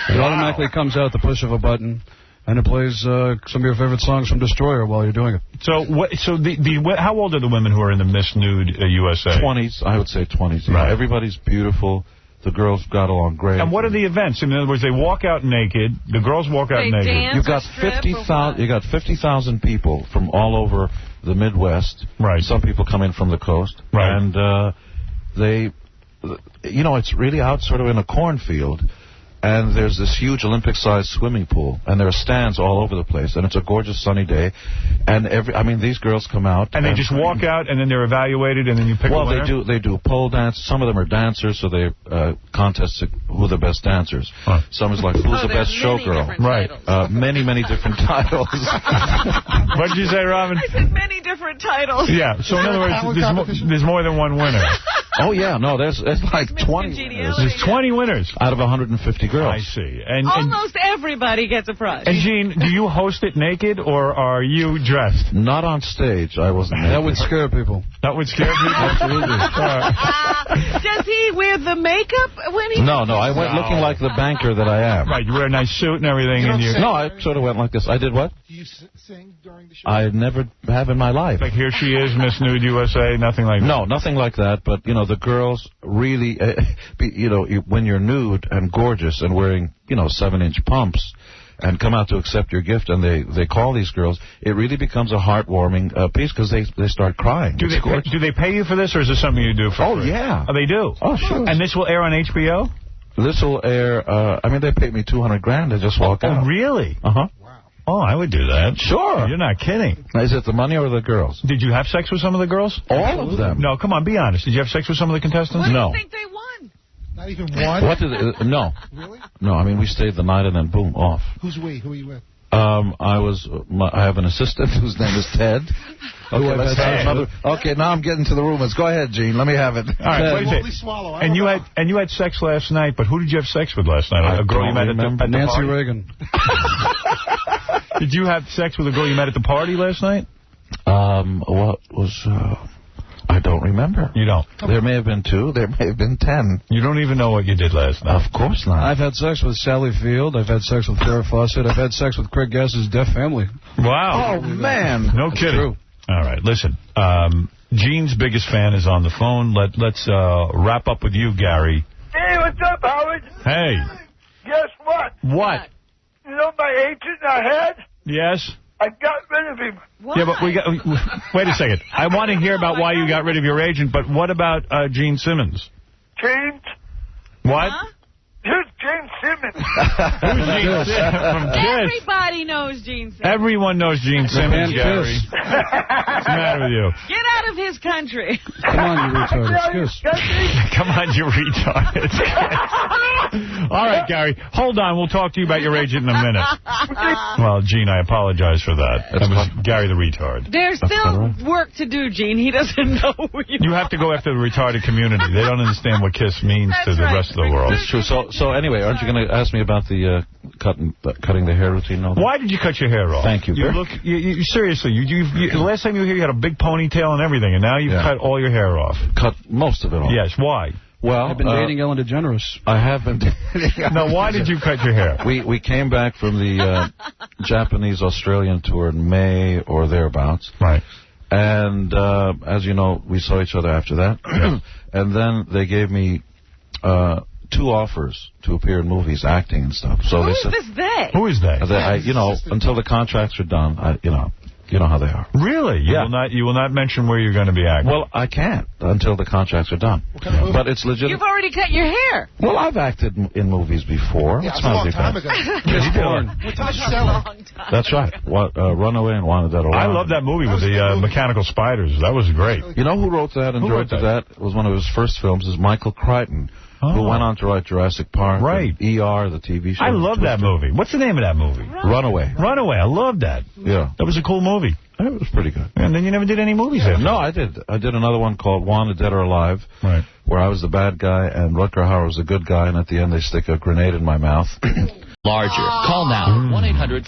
S17: It automatically comes out the push of a button. And it plays some of your favorite songs from Destroyer while you're doing it.
S12: So, how old are the women who are in the Miss Nude USA?
S19: 20s, I would say 20s. Right. Everybody's beautiful. The girls got along great.
S12: And what are the events? In other words, they walk out naked. The girls walk out naked.
S19: You've got 50,000 people from all over the Midwest.
S12: Right.
S19: Some people come in from the coast.
S12: Right.
S19: And they, you know, it's really out sort of in a cornfield. And there's this huge Olympic-sized swimming pool, and there are stands all over the place, and it's a gorgeous sunny day. And these girls come out,
S12: and they just walk out, and then they're evaluated, and then you pick a winner?
S19: Well, they do pole dance. Some of them are dancers, so they contest who are the best dancers. Huh. Some is like who's the best showgirl.
S12: Right.
S19: Many different titles.
S12: What did you say, Robin?
S3: I said many different titles.
S12: Yeah. So in other words, there's more than one winner.
S19: Oh yeah, no, there's like 20 winners.
S12: There's 20 winners
S19: out of 150 girls.
S12: I see. And
S3: almost everybody gets a prize.
S12: And Gene, do you host it naked or are you dressed?
S19: Not on stage. I wasn't naked.
S17: That would scare people.
S12: That would scare people?
S19: Absolutely.
S3: Does he wear the makeup when he...
S19: No, I went looking like the banker that I am.
S12: Right, you wear a nice suit and everything.
S19: No, I sort of went like this. I did what?
S18: Do you sing during the show?
S19: I never have in my life.
S12: Like here she is, Miss Nude USA, nothing like that?
S19: No, nothing like that. But, you know, the girls really, you know, when you're nude and gorgeous and wearing, you know, 7-inch pumps and come out to accept your gift and they call these girls, it really becomes a heartwarming piece because they start crying.
S12: Do they pay you for this or is this something you do for free?
S19: Yeah.
S12: Oh, they do?
S19: Oh, sure.
S12: And this will air on HBO?
S19: This will air, I mean, they paid me $200,000 to just walk out.
S12: Oh, really?
S19: Uh-huh.
S12: Oh, I would do that.
S19: Sure.
S12: You're not kidding.
S19: Is it the money or the girls?
S12: Did you have sex with some of the girls?
S19: All of them.
S12: No, come on, be honest. Did you have sex with some of the contestants?
S3: What
S19: no.
S3: do you think they won?
S18: Not even one?
S19: What did no.
S18: Really?
S19: No, I mean, we stayed the night and then boom, off.
S18: Who's we? Who are you with?
S19: I have an assistant whose name is Ted. Okay, let's have another. Okay, now I'm getting to the rumors. Go ahead, Gene. Let me have it.
S12: All right, wait a second. And you had sex last night, but who did you have sex with last night? A girl you met at the
S17: Nancy
S12: party?
S17: Reagan.
S12: Did you have sex with a girl you met at the party last night?
S19: What was... I don't remember.
S12: You don't?
S19: There may have been 2. There may have been 10.
S12: You don't even know what you did last night?
S19: Of course not.
S17: I've had sex with Sally Field. I've had sex with Farrah Fawcett. I've had sex with Craig Gass's deaf family.
S12: Wow.
S19: Oh, man.
S12: No kidding. True. All right, listen. Gene's biggest fan is on the phone. Let's wrap up with you, Gary.
S10: Hey, what's up, Howard?
S12: Hey.
S10: Guess what?
S12: What?
S10: You know my agent I had?
S12: Yes?
S10: I got rid of him.
S12: Why? Yeah, but wait a second. I want to hear about why you got rid of your agent, but what about Gene Simmons?
S10: James?
S12: What?
S21: Huh?
S10: Who's Gene Simmons?
S12: Who's Gene Simmons from Kiss?
S21: Everybody knows Gene Simmons.
S12: Everyone knows Gene Simmons, Gary. What's the matter with you?
S21: Get out of his country.
S17: Come on, you retard. It's Kiss.
S12: Come on, you retard. All right, Gary. Hold on. We'll talk to you about your agent in a minute. Well, Gene, I apologize for that. That was Gary the retard.
S21: There's still work to do, Gene. He doesn't know who you
S12: have to go after the retarded community. They don't understand what KISS means to the rest of the world.
S19: It's true. So anyway, aren't you going to ask me about the cutting the hair routine?
S12: Why did you cut your hair off?
S19: Thank you.
S12: You seriously, the last time you were here, you had a big ponytail and everything, and now you've cut all your hair off.
S19: Cut most of it off.
S12: Yes. Why?
S19: Well,
S17: I've been dating Ellen DeGeneres.
S19: I have been dating.
S12: Now, why did you cut your hair?
S19: We came back from the Japanese-Australian tour in May or thereabouts.
S12: Right.
S19: And as you know, we saw each other after that.
S12: Yeah.
S19: And then they gave me 2 offers to appear in movies, acting and stuff. So
S21: Who
S19: they
S21: is
S19: said,
S21: this they?
S12: Who is they?
S19: Until the contracts are done, you know how they are.
S12: Really?
S19: Yeah.
S12: You will not mention where you're going to be acting?
S19: Well, I can't until the contracts are done. But it's legitimate.
S21: You've already cut your hair.
S19: Well, I've acted in movies before.
S18: Yeah, it's a long time ago.
S19: That's right. Runaway and Wanted Dead or Alive.
S12: I love that movie with the mechanical spiders. That was great.
S19: You know who wrote that and directed that? It was one of his first films. Is Michael Crichton, who went on to write Jurassic Park,
S12: right?
S19: ER, the TV show.
S12: I love that movie. What's the name of that movie?
S19: Runaway.
S12: Runaway. I love that.
S19: Yeah,
S12: that was a cool movie.
S19: It was pretty good.
S12: And then you never did any movies after.
S19: No, I did. I did another one called Wanted Dead or Alive,
S12: right?
S19: Where I was the bad guy and Rutger Hauer was the good guy, and at the end they stick a grenade in my mouth.
S11: Larger. Call now.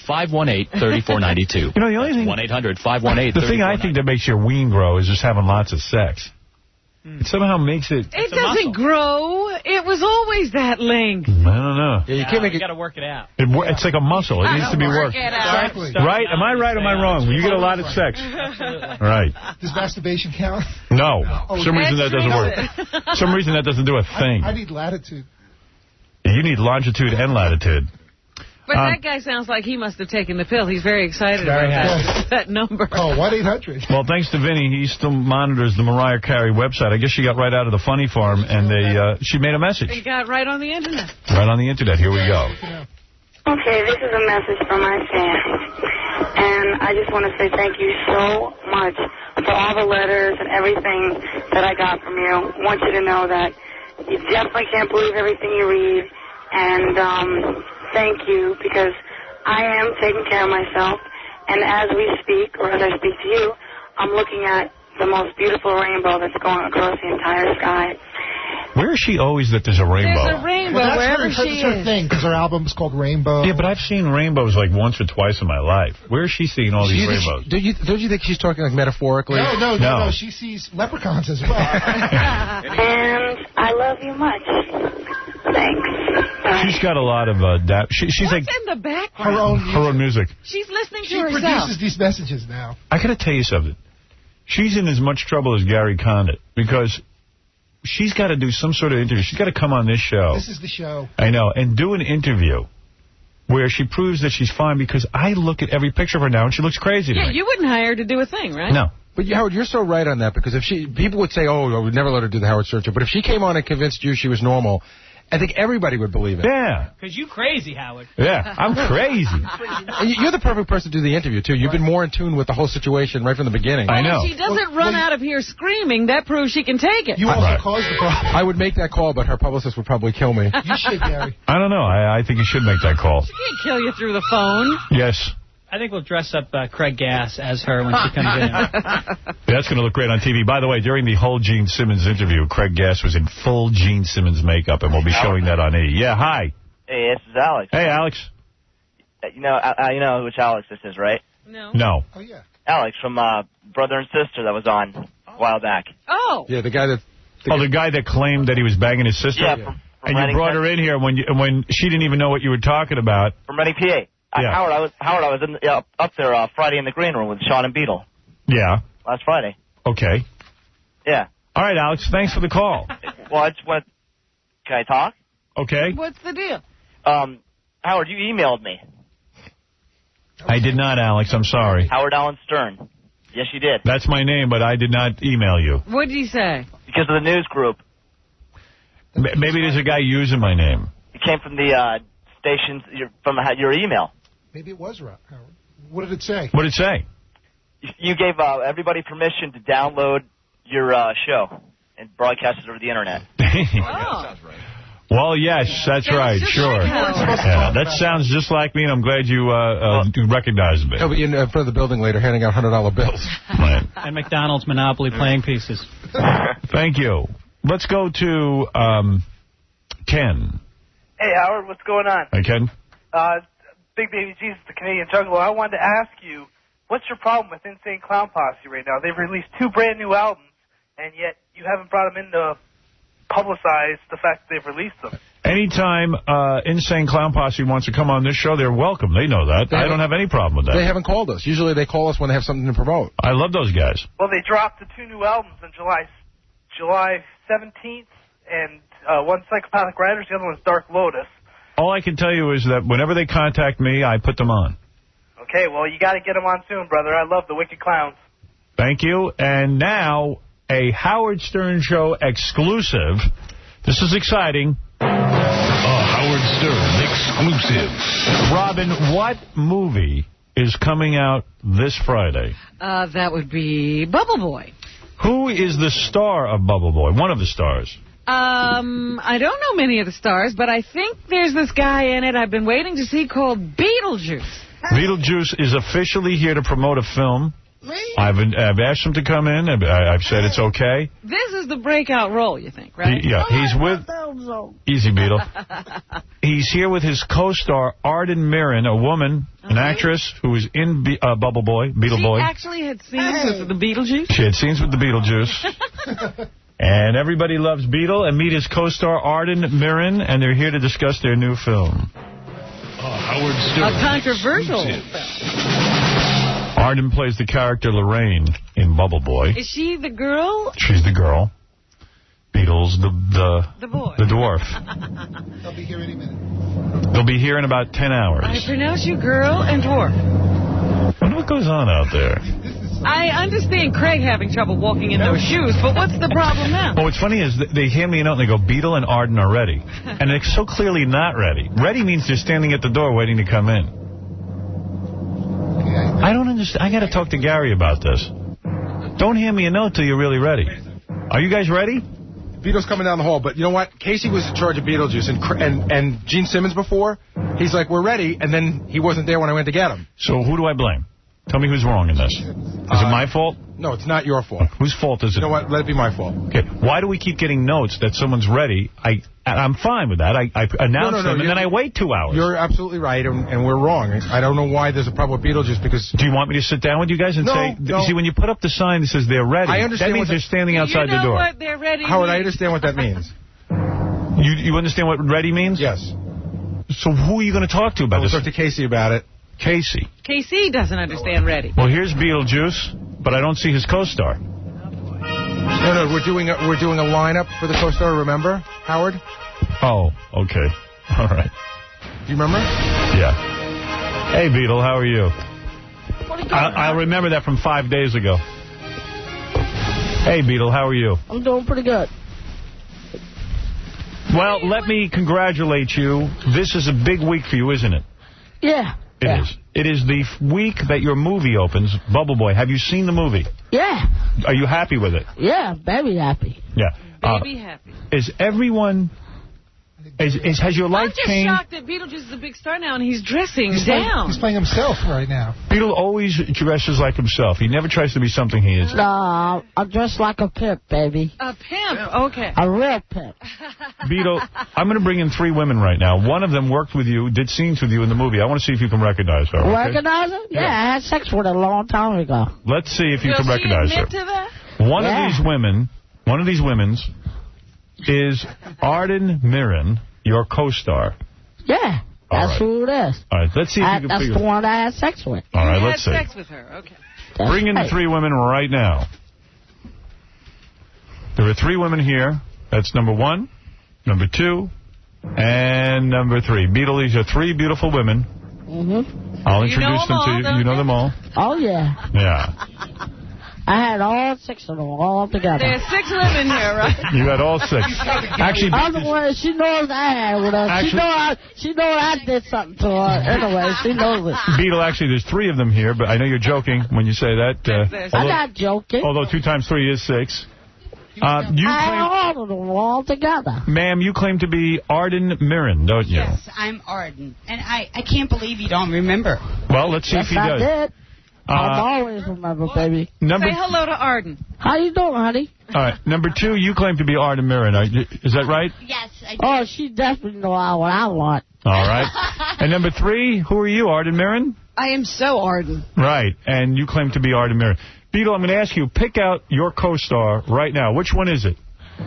S11: 1-800-518-3492.
S12: You know, the only thing...
S11: 1-800-518-3492.
S12: The thing I think that makes your ween grow is just having lots of sex. It somehow makes it...
S21: It doesn't grow. It was always that length.
S12: I don't know.
S16: Yeah, you can't make it... You got to work it out.
S12: It's like a muscle. It needs to be worked.
S21: Exactly.
S12: Right? Am I right or am I wrong? You get a lot of sex.
S21: Absolutely.
S12: Right.
S18: Does masturbation count?
S12: No.
S18: Oh,
S12: some reason that doesn't work. Some reason that doesn't do a thing.
S18: I need latitude.
S12: You need longitude and latitude.
S21: But that guy sounds like he must have taken the pill. He's very excited about that number.
S18: Oh, 1-800.
S12: Well, thanks to Vinny, he still monitors the Mariah Carey website. I guess she got right out of the funny farm, and she made a message.
S21: He got right on the Internet.
S12: Right on the Internet. Here we go.
S14: Okay, this is a message from my fans. And I just want to say thank you so much for all the letters and everything that I got from you. I want you to know that you definitely can't believe everything you read. And thank you, because I am taking care of myself. And as we speak, or as I speak to you, I'm looking at the most beautiful rainbow that's going across the entire sky.
S12: Where is she always that there's a rainbow?
S21: There's a rainbow wherever she is.
S18: That's her thing, because her album's called Rainbow.
S12: Yeah, but I've seen rainbows like once or twice in my life. Where is she seeing all these rainbows?
S22: Don't you think she's talking like metaphorically?
S18: No. She sees leprechauns as well.
S14: And I love you much. Thanks.
S12: She's got a lot of... she's
S21: What's
S12: like
S21: in the background?
S12: her own music.
S21: She's listening to
S18: she
S21: herself.
S18: She produces these messages now.
S12: I got to tell you something. She's in as much trouble as Gary Condit, because she's got to do some sort of interview. She's got to come on this show.
S18: This is the show.
S12: I know. And do an interview where she proves that she's fine, because I look at every picture of her now and she looks crazy to me.
S21: Yeah, you wouldn't hire her to do a thing, right?
S12: No.
S22: But, Howard, you're so right on that, because if people would say, oh, I would never let her do the Howard Stern show. But if she came on and convinced you she was normal,
S5: I think everybody would believe it.
S12: Yeah.
S16: Because you crazy, Howard.
S12: Yeah, I'm crazy.
S5: And you're the perfect person to do the interview, too. You've been more in tune with the whole situation right from the beginning.
S3: I know. If she doesn't run out of here screaming, that proves she can take it.
S5: You also caused the problem. I would make that call, but her publicist would probably kill me.
S18: You should, Gary.
S12: I don't know. I think you should make that call.
S3: She can't kill you through the phone.
S12: Yes.
S16: I think we'll dress up Craig Gass as her when she comes in.
S12: That's going to look great on TV. By the way, during the whole Gene Simmons interview, Craig Gass was in full Gene Simmons makeup, and we'll be showing that on E. Yeah, hi.
S9: Hey, this is Alex.
S12: Hey, Alex.
S9: You know which Alex this is, right?
S12: No.
S18: Oh, yeah.
S9: Alex from Brother and Sister that was on a while back.
S3: Oh.
S5: Yeah, the guy that...
S12: The guy that claimed that he was banging his sister?
S9: Yeah, from
S12: and you brought her in here when she didn't even know what you were talking about.
S9: From Reading, PA.
S12: Yeah.
S9: Howard, I was in, up there Friday in the green room with Sean and Beetle.
S12: Yeah.
S9: Last Friday.
S12: Okay.
S9: Yeah.
S12: All right, Alex, thanks for the call.
S9: Well, I just want... Can I talk?
S12: Okay.
S3: What's the deal?
S9: Howard, you emailed me.
S12: I did not, Alex. I'm sorry.
S9: Howard Allen Stern. Yes, you did.
S12: That's my name, but I did not email you.
S3: What did he say?
S9: Because of the news group.
S12: Maybe there's a guy using my name.
S9: It came from the stations, from your email.
S18: Maybe it was Howard. What did it say?
S12: What did it say?
S9: You gave everybody permission to download your show and broadcast it over the Internet.
S12: That sounds right. Well, yes, that's right, sure. Yeah, that sounds just like me, and I'm glad you recognized me.
S5: He'll be in front of the building later handing out $100 bills.
S12: Right.
S16: And McDonald's Monopoly playing pieces.
S12: Thank you. Let's go to Ken.
S23: Hey, Howard, what's going on?
S12: Hey, Ken.
S23: Big Baby Jesus, the Canadian Juggler. I wanted to ask you, what's your problem with Insane Clown Posse right now? They've released 2 brand new albums, and yet you haven't brought them in to publicize the fact that they've released them.
S12: Anytime Insane Clown Posse wants to come on this show, they're welcome. They know that. I don't have any problem with that.
S5: They haven't called us. Usually they call us when they have something to promote.
S12: I love those guys.
S23: Well, they dropped the 2 new albums on July 17th, and one's Psychopathic Riders, the other one's Dark Lotus.
S12: All I can tell you is that whenever they contact me, I put them on.
S23: Okay, well, you got to get them on soon, brother. I love the Wicked Clowns.
S12: Thank you. And now, a Howard Stern Show exclusive. This is exciting.
S8: A Howard Stern exclusive.
S12: Robin, what movie is coming out this Friday?
S3: That would be Bubble Boy.
S12: Who is the star of Bubble Boy? One of the stars.
S3: I don't know many of the stars, but I think there's this guy in it I've been waiting to see called Beetlejuice.
S12: Beetlejuice is officially here to promote a film. I've asked him to come in. I've said it's okay.
S3: This is the breakout role, you think, right?
S12: He's with... Easy, Beetle. He's here with his co-star, Arden Mirren, a woman, an actress who was in Bubble Boy, Beetle Boy.
S3: She actually had scenes with the Beetlejuice?
S12: She had scenes with the Beetlejuice. And everybody loves Beetle. And meet his co-star, Arden Mirren, and they're here to discuss their new film.
S8: Howard Stern.
S3: A controversial film.
S12: Arden plays the character Lorraine in Bubble Boy.
S3: Is she the girl?
S12: She's the girl. Beetle's the
S3: boy.
S12: The dwarf.
S18: They'll be here any minute.
S12: They'll be here in about 10 hours.
S3: I pronounce you girl and dwarf.
S12: I wonder what goes on out there.
S3: I understand Craig having trouble walking in those shoes, but what's the problem now?
S12: Well, what's funny is they hand me a note and they go, Beetle and Arden are ready. And they're so clearly not ready. Ready means they're standing at the door waiting to come in. I don't understand. I got to talk to Gary about this. Don't hand me a note till you're really ready. Are you guys ready?
S5: Beetle's coming down the hall, but you know what? Casey was in charge of Beetlejuice, and Gene Simmons before. He's like, we're ready, and then he wasn't there when I went to get him.
S12: So who do I blame? Tell me who's wrong in this. Is it my fault?
S5: No, it's not your fault.
S12: Whose fault is it?
S5: You know what? Let it be my fault.
S12: Okay. Why do we keep getting notes that someone's ready? I'm fine with that. I announce them, and then I wait 2 hours.
S5: You're absolutely right, and we're wrong. I don't know why there's a problem with Beetlejuice, because...
S12: Do you want me to sit down with you guys and say... No. See, when you put up the sign that says they're ready,
S5: I understand
S12: that means they're standing outside the door.
S3: You know what they're ready
S5: Howard,
S3: means?
S5: I understand what that means.
S12: You understand what ready means?
S5: Yes.
S12: So who are you going to talk to about this?
S5: I'll talk to Casey about it.
S12: Casey.
S3: KC doesn't understand ready.
S12: Well, here's Beetlejuice, but I don't see his co-star.
S5: No, we're doing a lineup for the co-star, remember, Howard?
S12: Oh, okay. All right.
S5: Do you remember?
S12: Yeah. Hey, Beetle, how are you? I remember that from 5 days ago. Hey, Beetle, how are you?
S24: I'm doing pretty good.
S12: Well, let me congratulate you. This is a big week for you, isn't it?
S4: Yeah.
S12: It is. It is the week that your movie opens, Bubble Boy. Have you seen the movie?
S4: Yeah.
S12: Are you happy with it?
S4: Yeah, very happy.
S12: Yeah.
S3: Baby happy.
S12: Is everyone... has your life changed?
S3: I'm just shocked that Beetlejuice is a big star now and he's dressing down.
S18: He's playing himself right now.
S12: Beetle always dresses like himself. He never tries to be something he is.
S4: No, I'm dressed like a pimp, baby.
S3: A pimp? Okay.
S4: A real pimp.
S12: Beetle, I'm going to bring in 3 women right now. One of them worked with you, did scenes with you in the movie. I want to see if you can recognize her. Okay?
S4: Recognize her? Yeah, I had sex with her a long time ago.
S12: Let's see if you can recognize her.
S3: To that?
S12: One of these women's is Arden Mirren, your co-star.
S4: Yeah, that's who it is.
S12: All right, let's see if you can
S4: That's
S12: figure
S4: the one I had sex with.
S12: All right, let's see.
S3: You had sex with her, okay.
S12: Bring in the 3 women right now. There are 3 women here. That's number 1, number 2, and number 3. Beetle, these are 3 beautiful women.
S4: Mm-hmm.
S12: I'll introduce them to you. You know them all?
S4: Oh, yeah.
S12: Yeah.
S4: I had all 6 of them all together.
S3: There's 6 women here, right?
S12: You had all 6. Actually,
S4: I'm the one, she knows I had with her. She knows I did something to her. Anyway, she knows it.
S12: Beetle, actually, there's 3 of them here, but I know you're joking when you say that.
S4: I'm not joking.
S12: Although 2 times 3 is 6.
S4: I had all of them all together.
S12: Ma'am, you claim to be Arden Mirren, don't you?
S6: Yes, I'm Arden. And I can't believe you don't remember.
S12: Well, let's see if he does.
S4: I did. I always remember, baby.
S3: Say hello to Arden.
S4: How you doing, honey?
S12: All right. Number 2, you claim to be Arden Mirren. Is that right?
S6: Yes, I do.
S4: Oh, she definitely knows what I want.
S12: All right. And number 3, who are you, Arden Mirren?
S6: I am so Arden.
S12: Right. And you claim to be Arden Mirren. Beetle, I'm going to ask you, pick out your co-star right now. Which one is it?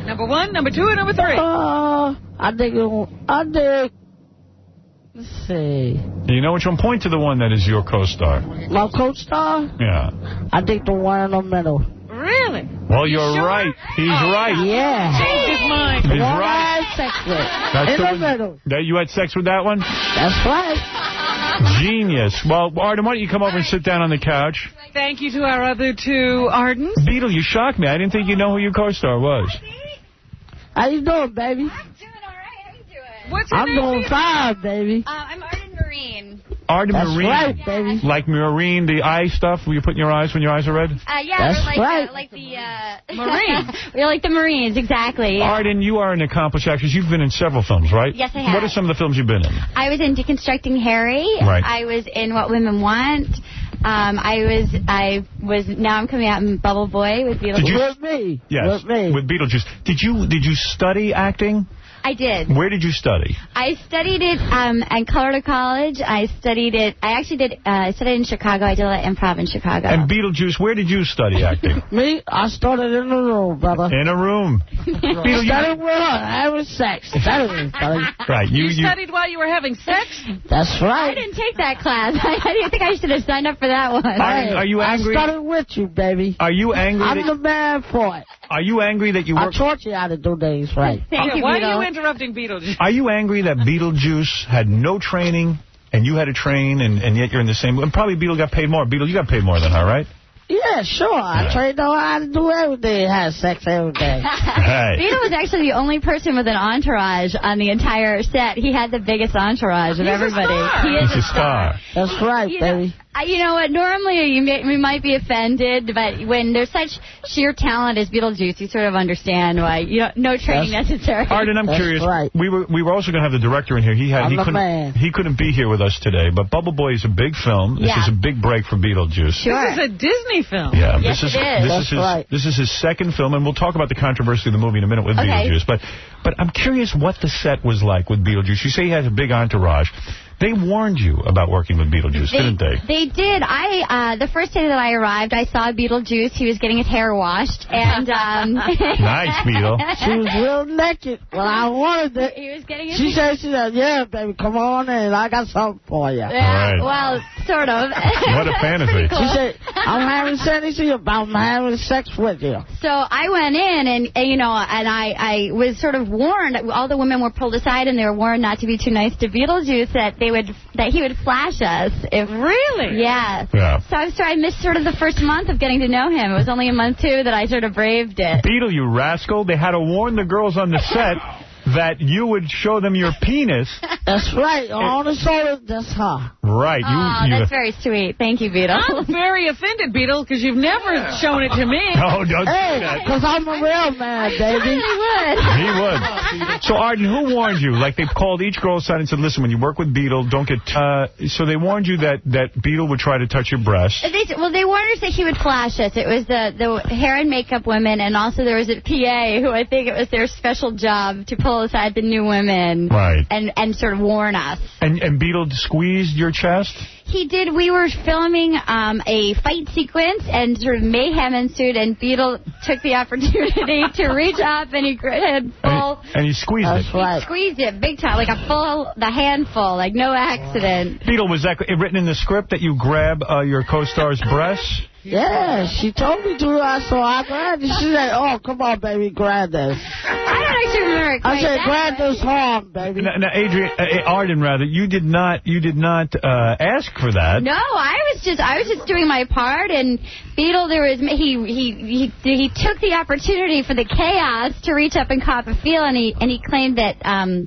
S3: Number 1, number 2, and number 3.
S4: I think... Let's see.
S12: You know which one? Point to the one that is your co-star.
S4: My co-star?
S12: Yeah.
S4: I think the one in the middle.
S3: Really?
S12: Well, you're right. He's right.
S4: Yeah.
S3: Changed his mind.
S12: He's
S4: one
S12: right.
S4: I had sex with.
S12: That's
S4: in the middle.
S12: That you had sex with that one?
S4: That's right.
S12: Genius. Well, Arden, why don't you come over and sit down on the couch?
S3: Thank you to our other 2 Ardens.
S12: Beetle, you shocked me. I didn't think you know who your co-star was.
S4: How you doing, baby?
S3: What's your
S4: I'm
S3: name?
S4: doing fine, baby.
S6: I'm Arden Marine.
S12: Arden
S4: That's
S12: Marine.
S4: right, baby.
S12: Like Marine, the eye stuff where you put in your eyes when your eyes are red?
S6: Yeah,
S4: That's right.
S6: like the
S3: Marines.
S6: We're like the Marines, exactly.
S12: Arden, you are an accomplished actress. You've been in several films, right?
S6: Yes, I have.
S12: What are some of the films you've been in?
S6: I was in Deconstructing Harry.
S12: Right.
S6: I was in What Women Want. I was. Now I'm coming out in Bubble Boy with Beetlejuice.
S4: With me.
S12: Yes.
S4: With me.
S12: With Beetlejuice. Did you study acting?
S6: I did.
S12: Where did you study?
S6: I studied it in Colorado College. I studied it. I studied it in Chicago. I did a lot of improv in Chicago.
S12: And Beetlejuice, where did you study acting?
S4: Me? I started in a room, brother.
S12: In a room.
S4: Beetle, studied with her. Having sex.
S12: Right.
S3: You studied while you were having sex?
S4: That's right.
S6: I didn't take that class. I think I should have signed up for that one.
S12: Arden, are you angry?
S4: I started with you, baby.
S12: Are you angry?
S4: I'm the man for it.
S12: Are you angry that you work...
S4: I taught you how to do things right.
S6: Thank you,
S3: why
S6: Beetle.
S3: are you interrupting Beetlejuice?
S12: Are you angry that Beetlejuice had no training and you had to train and yet you're in the same... And probably Beetle got paid more. Beetle, you got paid more than her, right?
S4: Yeah, sure. I trained her how to do everything, have sex every day.
S12: Hey.
S6: Beetle was actually the only person with an entourage on the entire set. He had the biggest entourage of everybody.
S12: He's a star.
S4: That's right, baby.
S6: You know what? Normally, you might be offended, but when there's such sheer talent as Beetlejuice, you sort of understand why. No training necessary.
S12: Arden, I'm curious. Right. We were also going to have the director in here. He couldn't be here with us today, but Bubble Boy is a big film. This is a big break for Beetlejuice.
S6: Sure.
S3: This is a Disney film.
S12: Yeah,
S6: yes,
S12: this is his second film, and we'll talk about the controversy of the movie in a minute with Beetlejuice. But I'm curious what the set was like with Beetlejuice. You say he has a big entourage. They warned you about working with Beetlejuice, didn't they?
S6: They did. The first day that I arrived, I saw Beetlejuice. He was getting his hair washed, and
S12: nice, Beetle.
S4: She was real naked when I wanted it.
S6: He was getting his
S4: She said, yeah, baby, come on in. I got something for you.
S6: Yeah, right. Well, sort of.
S12: What a fantasy.
S4: She said, I'm having sex with you, I'm having sex with you.
S6: So I went in, and I was sort of warned. All the women were pulled aside, and they were warned not to be too nice to Beetlejuice, that he would flash us.
S3: Really?
S6: Yeah. So I missed sort of the first month of getting to know him. It was only in month 2 that I sort of braved it.
S12: Beetle, you rascal. They had to warn the girls on the set that you would show them your penis.
S4: That's right. On the shoulder, that's her.
S12: Right.
S6: That's very sweet. Thank you, Beetle.
S3: I'm very offended, Beetle, because you've never shown it to me.
S12: No, don't say that.
S4: Because I'm a real man, baby.
S12: He would. So, Arden, who warned you? Like, they called each girl aside and said, listen, when you work with Beetle, don't get... so they warned you that Beetle would try to touch your breast.
S6: They warned us that he would flash us. It was the hair and makeup women, and also there was a PA who I think it was their special job to pull aside the new women.
S12: Right.
S6: And sort of warn us.
S12: And Beetle squeezed your chest?
S6: He did. We were filming a fight sequence, and sort of mayhem ensued, and Beetle took the opportunity to reach up, and he had full...
S12: And he squeezed it.
S6: He squeezed it big time, like the handful, like no accident.
S12: Beetle, was that written in the script that you grab your co-star's breasts?
S4: Yeah, she told me to, so I grabbed it. She said, oh, come on, baby, grab this.
S6: I don't actually remember it quite.
S4: I said, grab this arm, baby.
S12: Now, Arden, rather, you did not ask for that.
S6: No, I was just doing my part, and Beetle, he took the opportunity for the chaos to reach up and cop a feel, and he claimed that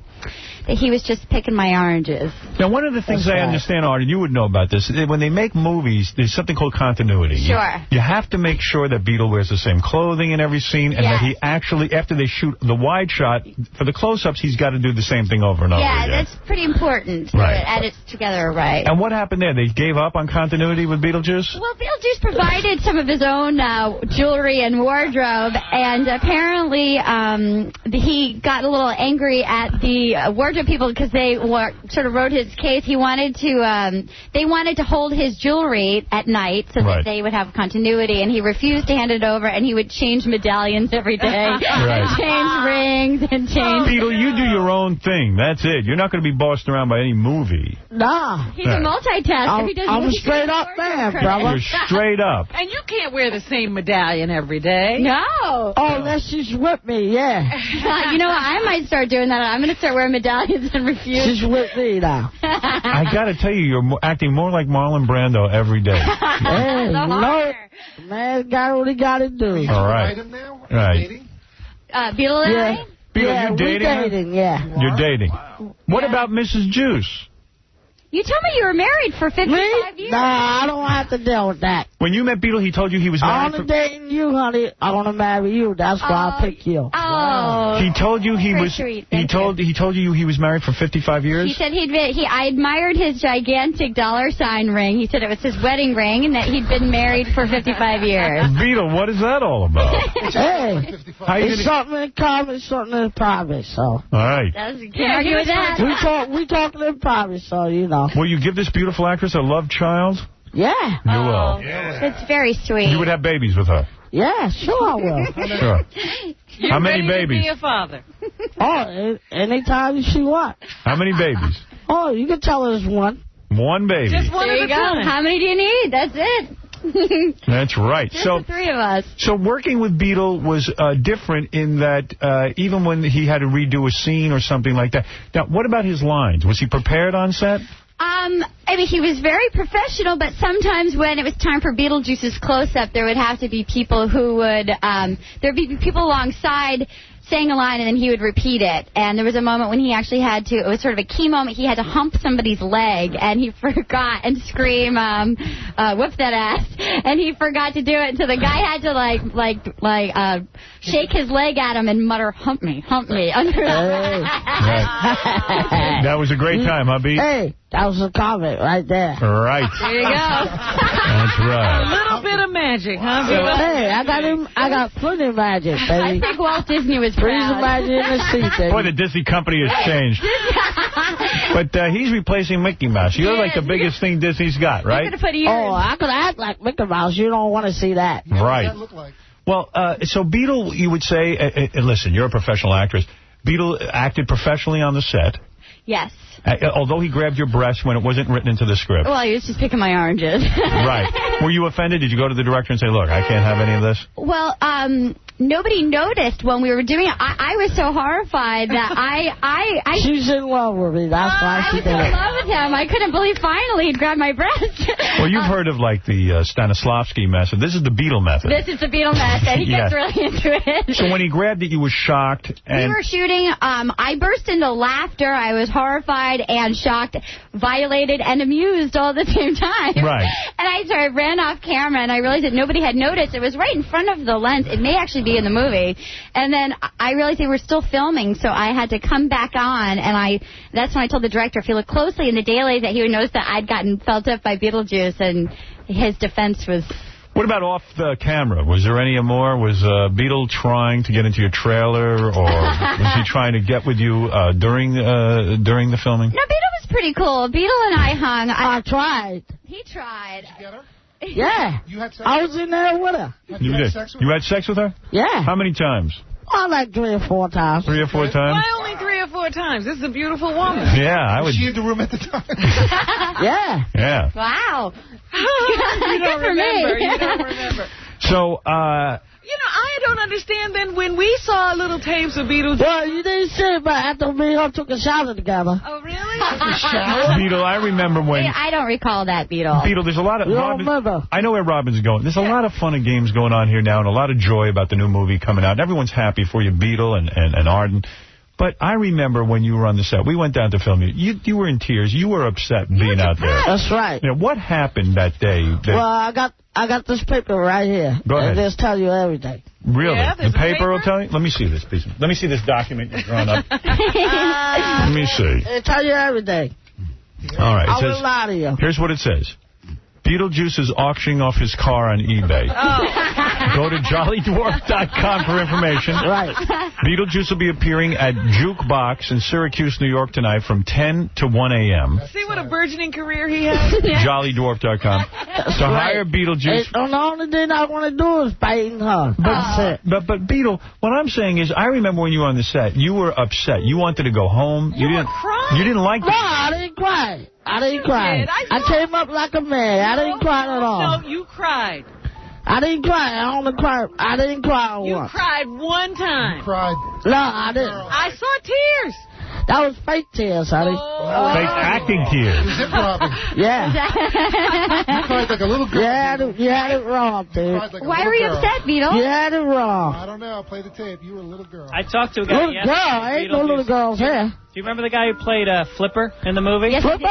S6: he was just picking my oranges.
S12: Now, one of the things I understand, Arden, you would know about this, when they make movies, there's something called continuity.
S6: Sure.
S12: You have to make sure that Beetle wears the same clothing in every scene, and that he actually, after they shoot the wide shot, for the close-ups, he's got to do the same thing over and over again.
S6: Yeah, that's pretty important to add it together right.
S12: And what happened there? They gave up on continuity with Beetlejuice?
S6: Well, Beetlejuice provided some of his own jewelry and wardrobe, and apparently he got a little angry at the wardrobe people because they sort of wrote his case. They wanted to hold his jewelry at night so that they would have continuity, and he refused to hand it over, and he would change medallions every day, change rings, and change...
S12: Beetle, you do your own thing. That's it. You're not going to be bossed around by any movie.
S4: Nah.
S6: He's a multitasker.
S4: I'm a straight-up man, brother.
S12: You're straight up.
S3: And you can't wear the same medallion every day.
S6: No.
S4: Oh, unless she's with me, yeah.
S6: You know what? I might start doing that. I'm going to start wearing medallions and refuse.
S4: She's with me now.
S12: I got to tell you, you're acting more like Marlon Brando every day.
S4: Hey, man, got what he got to do.
S12: All right. Right.
S6: Beetle and I?
S12: Beetle, you're dating?
S4: We're dating, yeah.
S12: You're dating. Wow. What about Mrs. Juice?
S6: You told me you were married for 55 years.
S4: Nah, I don't have to deal with that.
S12: When you met Beetle, he told you he was married.
S4: I'm dating you, honey. I want to marry you. That's why I picked you.
S6: Oh.
S12: He told you he was.
S6: Sweet.
S12: He told you he was married for 55 years.
S6: He said I admired his gigantic $sign ring. He said it was his wedding ring, and that he'd been married for 55 years.
S12: Beetle, what is that all about?
S4: Hey, it's something in common, something in private. So.
S12: All right.
S6: Can't argue with that.
S4: We talking in private, so you know.
S12: Will you give this beautiful actress a love child?
S4: Yeah.
S12: You will.
S6: Yeah. It's very sweet.
S12: You would have babies with her?
S4: Yeah, sure I will.
S12: Sure. How many babies?
S3: To be a father.
S4: Oh, anytime she wants.
S12: How many babies?
S4: Oh, you can tell her it's one.
S12: One baby.
S3: Just one
S6: there you go.
S3: time.
S6: How many do you need? That's it.
S12: That's right.
S6: Just the three of us.
S12: So working with Beetle was different in that even when he had to redo a scene or something like that. Now, what about his lines? Was he prepared on set?
S6: I mean, he was very professional, but sometimes when it was time for Beetlejuice's close-up, there would have to be people who would, there'd be people alongside saying a line, and then he would repeat it. And there was a moment when he actually had to, it was sort of a key moment, he had to hump somebody's leg, and he forgot and scream, whoop that ass. And he forgot to do it, so the guy had to, shake his leg at him and mutter, hump me, under
S12: right. That was a great time, huh, B?
S4: Hey, that was a comment right there.
S12: Right.
S6: There you go.
S12: That's right.
S3: A little bit of magic, huh?
S4: Hey, I got plenty of magic, baby.
S6: I think Walt Disney was proud.
S4: Magic in the seat, baby.
S12: Boy, the Disney company has changed. But he's replacing Mickey Mouse. You're like the biggest thing Disney's got, right?
S4: Oh, I could act like Mickey Mouse. You don't want to see that.
S12: Right.
S18: What does that look like?
S12: Well, so Beetle, you would say, listen, you're a professional actress. Beetle acted professionally on the set.
S6: Yes.
S12: Although he grabbed your breast when it wasn't written into the script.
S6: Well, he was just picking my oranges.
S12: Right. Were you offended? Did you go to the director and say, look, I can't have any of this?
S6: Well, nobody noticed when we were doing it. I was so horrified that I
S4: She's in love with me. That's why she did it.
S6: I was in love with him. I couldn't believe finally he'd grabbed my breast.
S12: Well, you've heard of, like, the Stanislavski method. This is the Beetle method.
S6: This is the Beetle method. He gets really into it.
S12: So when he grabbed it, you were shocked. And
S6: we were shooting. I burst into laughter. I was horrified and shocked, violated, and amused all at the same time.
S12: Right.
S6: And I ran off camera, and I realized that nobody had noticed. It was right in front of the lens. It may actually be in the movie. And then I realized they were still filming, so I had to come back on, and that's when I told the director, if you look closely in the dailies, that he would notice that I'd gotten felt up by Beetlejuice, and his defense was...
S12: What about off the camera? Was there any more? Was Beetle trying to get into your trailer, or was he trying to get with you during the filming?
S6: No, Beetle was pretty cool. Beetle and I hung.
S4: I tried.
S6: He tried.
S18: Did you get her?
S4: Yeah.
S18: You had sex?
S4: I was in there with her.
S12: You did. You had sex with her?
S4: Yeah.
S12: How many times?
S4: Oh, like 3 or 4 times.
S12: 3 or 4 times?
S3: Why only 3 or 4 times? This is a beautiful woman.
S12: Yeah, I would.
S18: Was she in the room at the time?
S4: Yeah.
S12: Yeah.
S6: Wow.
S3: You don't
S6: Good for
S3: remember.
S6: me.
S3: You don't remember.
S12: So,
S3: you know, I don't understand then when we saw little tapes of Beetlejuice.
S4: Well, you didn't see it, but after me and her took a shower together.
S3: Oh, really?
S12: Beetle, I remember when...
S6: I don't recall that, Beetle.
S12: Beetle, there's a lot of...
S4: You don't remember?
S12: I know where Robin's going. There's a lot of fun and games going on here now, and a lot of joy about the new movie coming out. And everyone's happy for you, Beetle and Arden. But I remember when you were on the set, we went down to film you. You were in tears. You were upset being out there.
S4: That's right.
S12: You know, what happened that day?
S4: Well, I got this paper right here.
S12: Go ahead.
S4: It just tell you everything.
S12: Really?
S3: Yeah,
S12: the paper will tell you? Let me see this piece. Let me see this document you've drawn up. Let me see.
S4: It tell you everything.
S12: All right.
S4: I will lie to you.
S12: Here's what it says. Beetlejuice is auctioning off his car on eBay. Go to jollydwarf.com for information.
S4: Right.
S12: Beetlejuice will be appearing at Jukebox in Syracuse, New York tonight from 10 to 1 a.m.
S3: See what a burgeoning career he has?
S12: jollydwarf.com. So hire Beetlejuice.
S4: The only thing I want to do is biting her.
S12: But Beetle, what I'm saying is, I remember when you were on the set, you were upset. You wanted to go home. You didn't cry. You didn't like
S4: No, I didn't cry. I didn't cry. I came up like a man. I didn't cry at all.
S3: No, you cried.
S4: I didn't cry. I only cried. I didn't cry once.
S3: You cried one time.
S18: You cried.
S4: No, I didn't.
S3: I saw tears.
S4: That was fake tears, honey.
S12: Fake acting tears.
S18: Zip robbing.
S4: Yeah.
S18: You cried like a little girl.
S4: You had it wrong, dude.
S6: Why were you upset, Beetle?
S4: You had it wrong.
S18: I don't know. Play the tape. You were a little girl.
S16: I talked to a guy
S4: Little girl. Ain't no little girls here.
S16: Do you remember the guy who played Flipper in the movie?
S6: Yes,
S4: Flipper?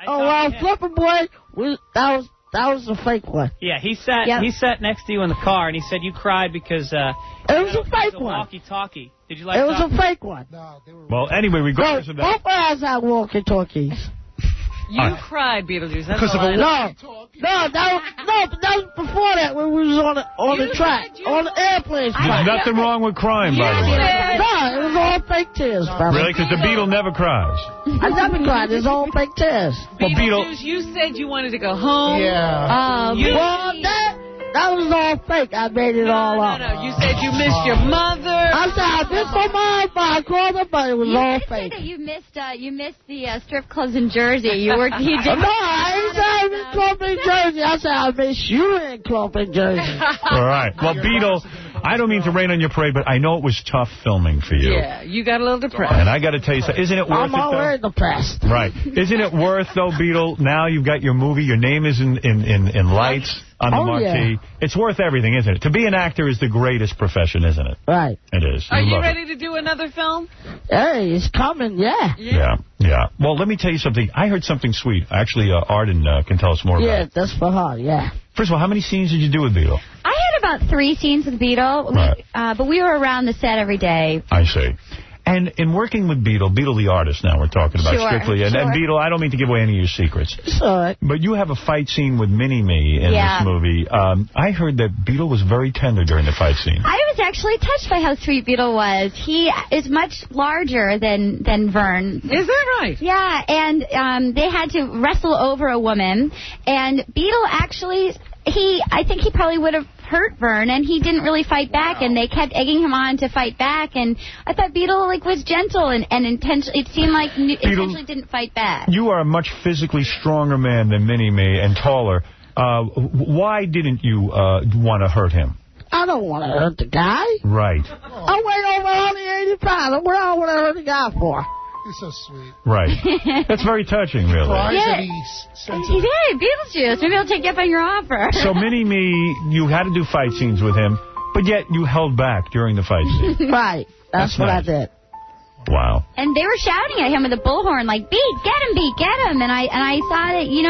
S4: Oh, well, Flipper boy, that was a fake one.
S16: Yeah, he sat next to you in the car, and he said you cried because
S4: it was a fake one.
S16: Walkie-talkie. Did you like
S4: it? Was a fake one.
S18: No, they were.
S12: Well, anyway, regardless of that.
S4: Both eyes had walkie-talkies.
S3: You cried, Beetlejuice. That's
S18: Because of a
S4: No, that was before that when we was on the track, on the airplane.
S12: There's nothing wrong with crying, by the way.
S4: No, it was all fake tears, brother.
S12: Really? Because the Beetle never cries.
S4: I never cried. It's all fake tears.
S12: Well, Beetle,
S3: you said you wanted to go home.
S18: Yeah.
S4: Well, that was all fake. I made it all up.
S3: No, you said you missed your mother.
S4: I said I missed my mom, but I called her, but it was all fake.
S6: You missed the strip clubs in Jersey. You were. You did.
S4: No, I ain't said I missed club in Jersey. I said I missed you in club in Jersey.
S12: All right. Well, Beetle, I don't mean to rain on your parade, but I know it was tough filming for you.
S3: Yeah, you got a little depressed.
S12: And I got to tell you something. Isn't it worth
S4: I'm already depressed.
S12: Right. Isn't it worth, though, Beetle? Now you've got your movie. Your name is in lights on the marquee. Yeah. It's worth everything, isn't it? To be an actor is the greatest profession, isn't it?
S4: Right.
S12: It is.
S3: Are you ready to do another film?
S4: Hey, it's coming, yeah.
S12: Yeah. Well, let me tell you something. I heard something sweet. Actually, Arden can tell us more about it.
S4: Yeah, that's for her, yeah.
S12: First of all, how many scenes did you do with Beetle?
S6: I had about 3 scenes with Beetle,
S12: Right.
S6: But we were around the set every day.
S12: I see. And in working with Beetle the artist now we're talking about strictly, and Beetle, I don't mean to give away any of your secrets.
S4: Sorry.
S12: But you have a fight scene with Mini-Me in this movie. I heard that Beetle was very tender during the fight scene.
S6: I was actually touched by how sweet Beetle was. He is much larger than Vern.
S3: Is that right?
S6: Yeah, and they had to wrestle over a woman, and Beetle actually... I think he probably would have hurt Vern, and he didn't really fight back, and they kept egging him on to fight back, and I thought Beetle was gentle and intentionally, it seemed like intentionally didn't fight back.
S12: You are a much physically stronger man than Mini-Me and taller. Why didn't you want to hurt him?
S4: I don't want to hurt the guy.
S12: Right.
S4: I weigh over 180 pounds. What do I want to hurt the guy for?
S18: You're so sweet.
S12: Right. That's very touching, really.
S6: Yeah, Beetlejuice. Maybe I'll take you up on your offer.
S12: So, Mini-Me, you had to do fight scenes with him, but yet you held back during the fight scene.
S4: Right. That's what
S12: nice.
S4: I did.
S12: Wow.
S6: And they were shouting at him with a bullhorn, like, Beat, get him. And I saw that, you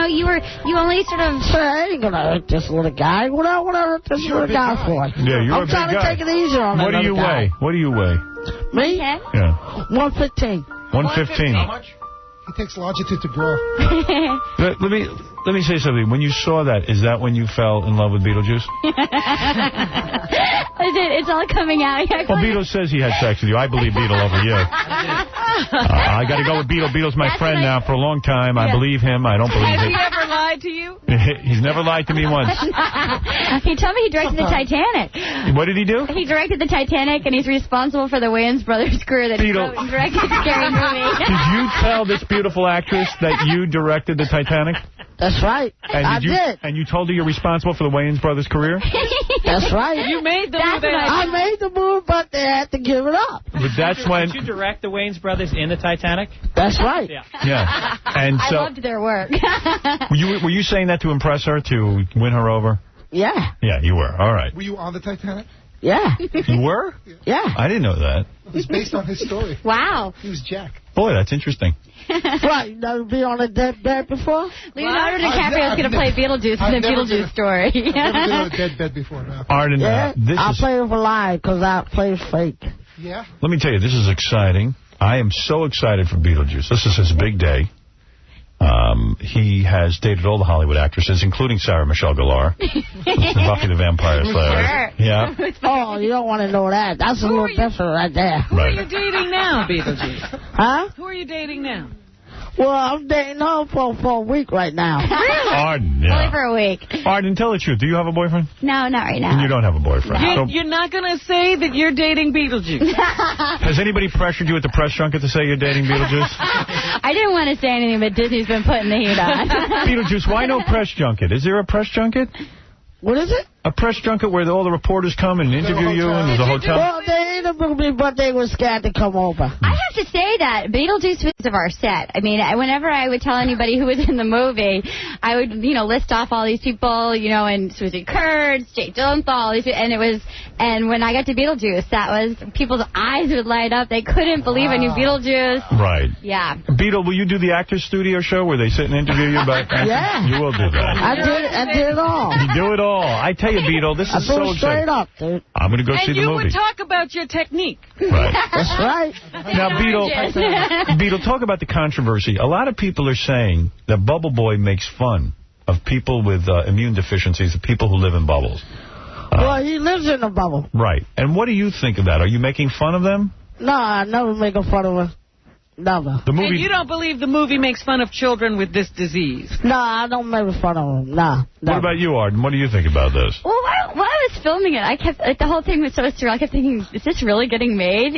S6: only sort of...
S4: I ain't going to hurt this little guy. What do I want to hurt this little guy for?
S12: Yeah, you're a big guy.
S4: I'm trying to take it easy on
S12: What do you weigh? What do you weigh?
S4: Me?
S12: Yeah.
S4: 115.
S12: 115.
S18: How much? He takes longitude to grow.
S12: Let me say something. When you saw that, is that when you fell in love with Beetlejuice?
S6: It's all coming out.
S12: Well, Beetle says he had sex with you. I believe Beetle over you. I got to go with Beetle. Beetle's my friend now for a long time. I believe him. I don't believe him.
S3: Has he ever lied to you?
S12: He's never lied to me once.
S6: He told me he directed the Titanic.
S12: What did he do?
S6: He directed the Titanic, and he's responsible for the Wayans Brothers crew that he wrote and directed the scary movie.
S12: Did you tell this beautiful actress that you directed the Titanic?
S4: That's right.
S12: And
S4: I did.
S12: And you told her you're responsible for the Wayans Brothers career?
S4: That's right.
S3: You made the move.
S4: I made the move, but they had to give it up.
S12: But that's when...
S16: Did you direct the Wayans Brothers in the Titanic?
S4: That's right.
S12: Yeah. And so,
S6: I loved their work.
S12: were you saying that to impress her, to win her over?
S4: Yeah.
S12: Yeah, you were. All right.
S18: Were you on the Titanic?
S4: Yeah.
S12: You were?
S4: Yeah.
S12: I didn't know that.
S18: It's based on his story.
S6: Wow.
S18: He was Jack.
S12: Boy, that's interesting.
S4: What, you never been on a dead bed before?
S6: Leonardo DiCaprio's going to play Beetlejuice in the Beetlejuice story.
S18: I've never been on a dead bed before now.
S12: Arden,
S4: I'll play it for live because I play fake.
S18: Yeah?
S12: Let me tell you, this is exciting. I am so excited for Beetlejuice. This is his big day. He has dated all the Hollywood actresses, including Sarah Michelle Gellar, Buffy the Vampire Slayer. Yeah.
S4: Oh, you don't want to know that. That's a little different right there.
S3: Who are you dating now, Beetlejuice?
S4: Huh?
S3: Who are you dating now?
S4: Well, I'm dating her for a week right now.
S6: Really?
S12: Arden, yeah.
S6: Only for a week.
S12: Arden, tell the truth. Do you have a boyfriend?
S6: No, not right now.
S12: You don't have a boyfriend.
S3: You're not going to say that you're dating Beetlejuice.
S12: Has anybody pressured you at the press junket to say you're dating Beetlejuice?
S6: I didn't want to say anything, but Disney's been putting the heat on.
S12: Beetlejuice, why no press junket? Is there a press junket?
S4: What is it?
S12: A press junket where all the reporters come and interview you and there's a hotel?
S4: Well, they interviewed me, but they were scared to come over.
S6: I have to say that Beetlejuice was of our set. I mean, whenever I would tell anybody who was in the movie, I would, list off all these people, and Susie Kurtz, Jake Gyllenhaal, and when I got to Beetlejuice, that was, people's eyes would light up. They couldn't believe I knew Beetlejuice.
S12: Right.
S6: Yeah.
S12: Beetle, will you do the Actors Studio show where they sit and interview you about
S4: Yeah.
S12: You will do that.
S4: I did it all.
S12: You do it all. I tell you, Beetle, this is so exciting.
S4: Straight up, dude.
S12: I'm going to go see the movie.
S3: And you would talk about your technique.
S12: Right.
S4: That's right.
S12: Now, Beetle, talk about the controversy. A lot of people are saying that Bubble Boy makes fun of people with immune deficiencies, the people who live in bubbles.
S4: Well, he lives in a bubble.
S12: Right. And what do you think of that? Are you making fun of them?
S4: No, I never make fun of him. Never.
S12: The movie.
S3: And you don't believe the movie makes fun of children with this disease?
S4: No, I don't make fun of him. No.
S12: What about you, Arden? What do you think about this?
S6: Well, while I was filming it, I kept, the whole thing was so surreal. I kept thinking, is this really getting made?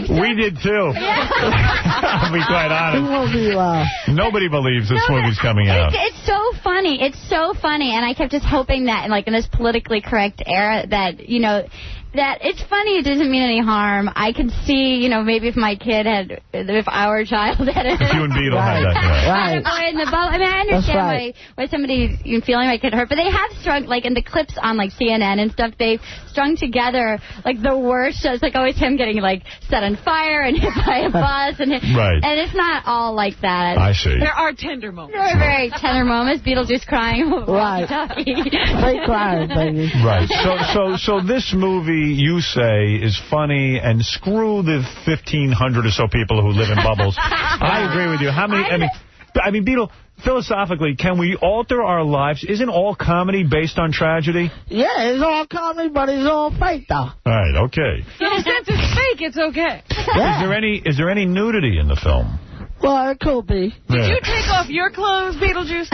S12: We did too. I'll be quite honest. Nobody believes this movie's coming out.
S6: It's so funny. It's so funny. And I kept just hoping that, in this politically correct era, that, that it's funny, it doesn't mean any harm. I could see, maybe if my kid if our child had it.
S12: If you and Beetle had that,
S6: Right. In the bubble. I mean, I understand why somebody's feeling like it hurt, but they have strung, in the clips on, CNN and stuff, they've strung together, the worst. So it's, always him getting, set on fire and hit by a bus. And it's not all like that.
S12: I see.
S3: There are tender moments.
S6: There are very tender moments. Beetlejuice crying.
S4: Right. They crying, baby.
S12: Right. So this movie, you say, is funny, and screw the 1,500 or so people who live in bubbles. I agree with you. How many? I mean, Beetle, philosophically, can we alter our lives? Isn't all comedy based on tragedy?
S4: Yeah, it's all comedy, but it's all fake, though.
S12: All right, okay.
S3: So since it's fake, it's okay.
S4: Yeah.
S12: Is there any nudity in the film?
S4: Well, it could be.
S3: Did you take off your clothes, Beetlejuice?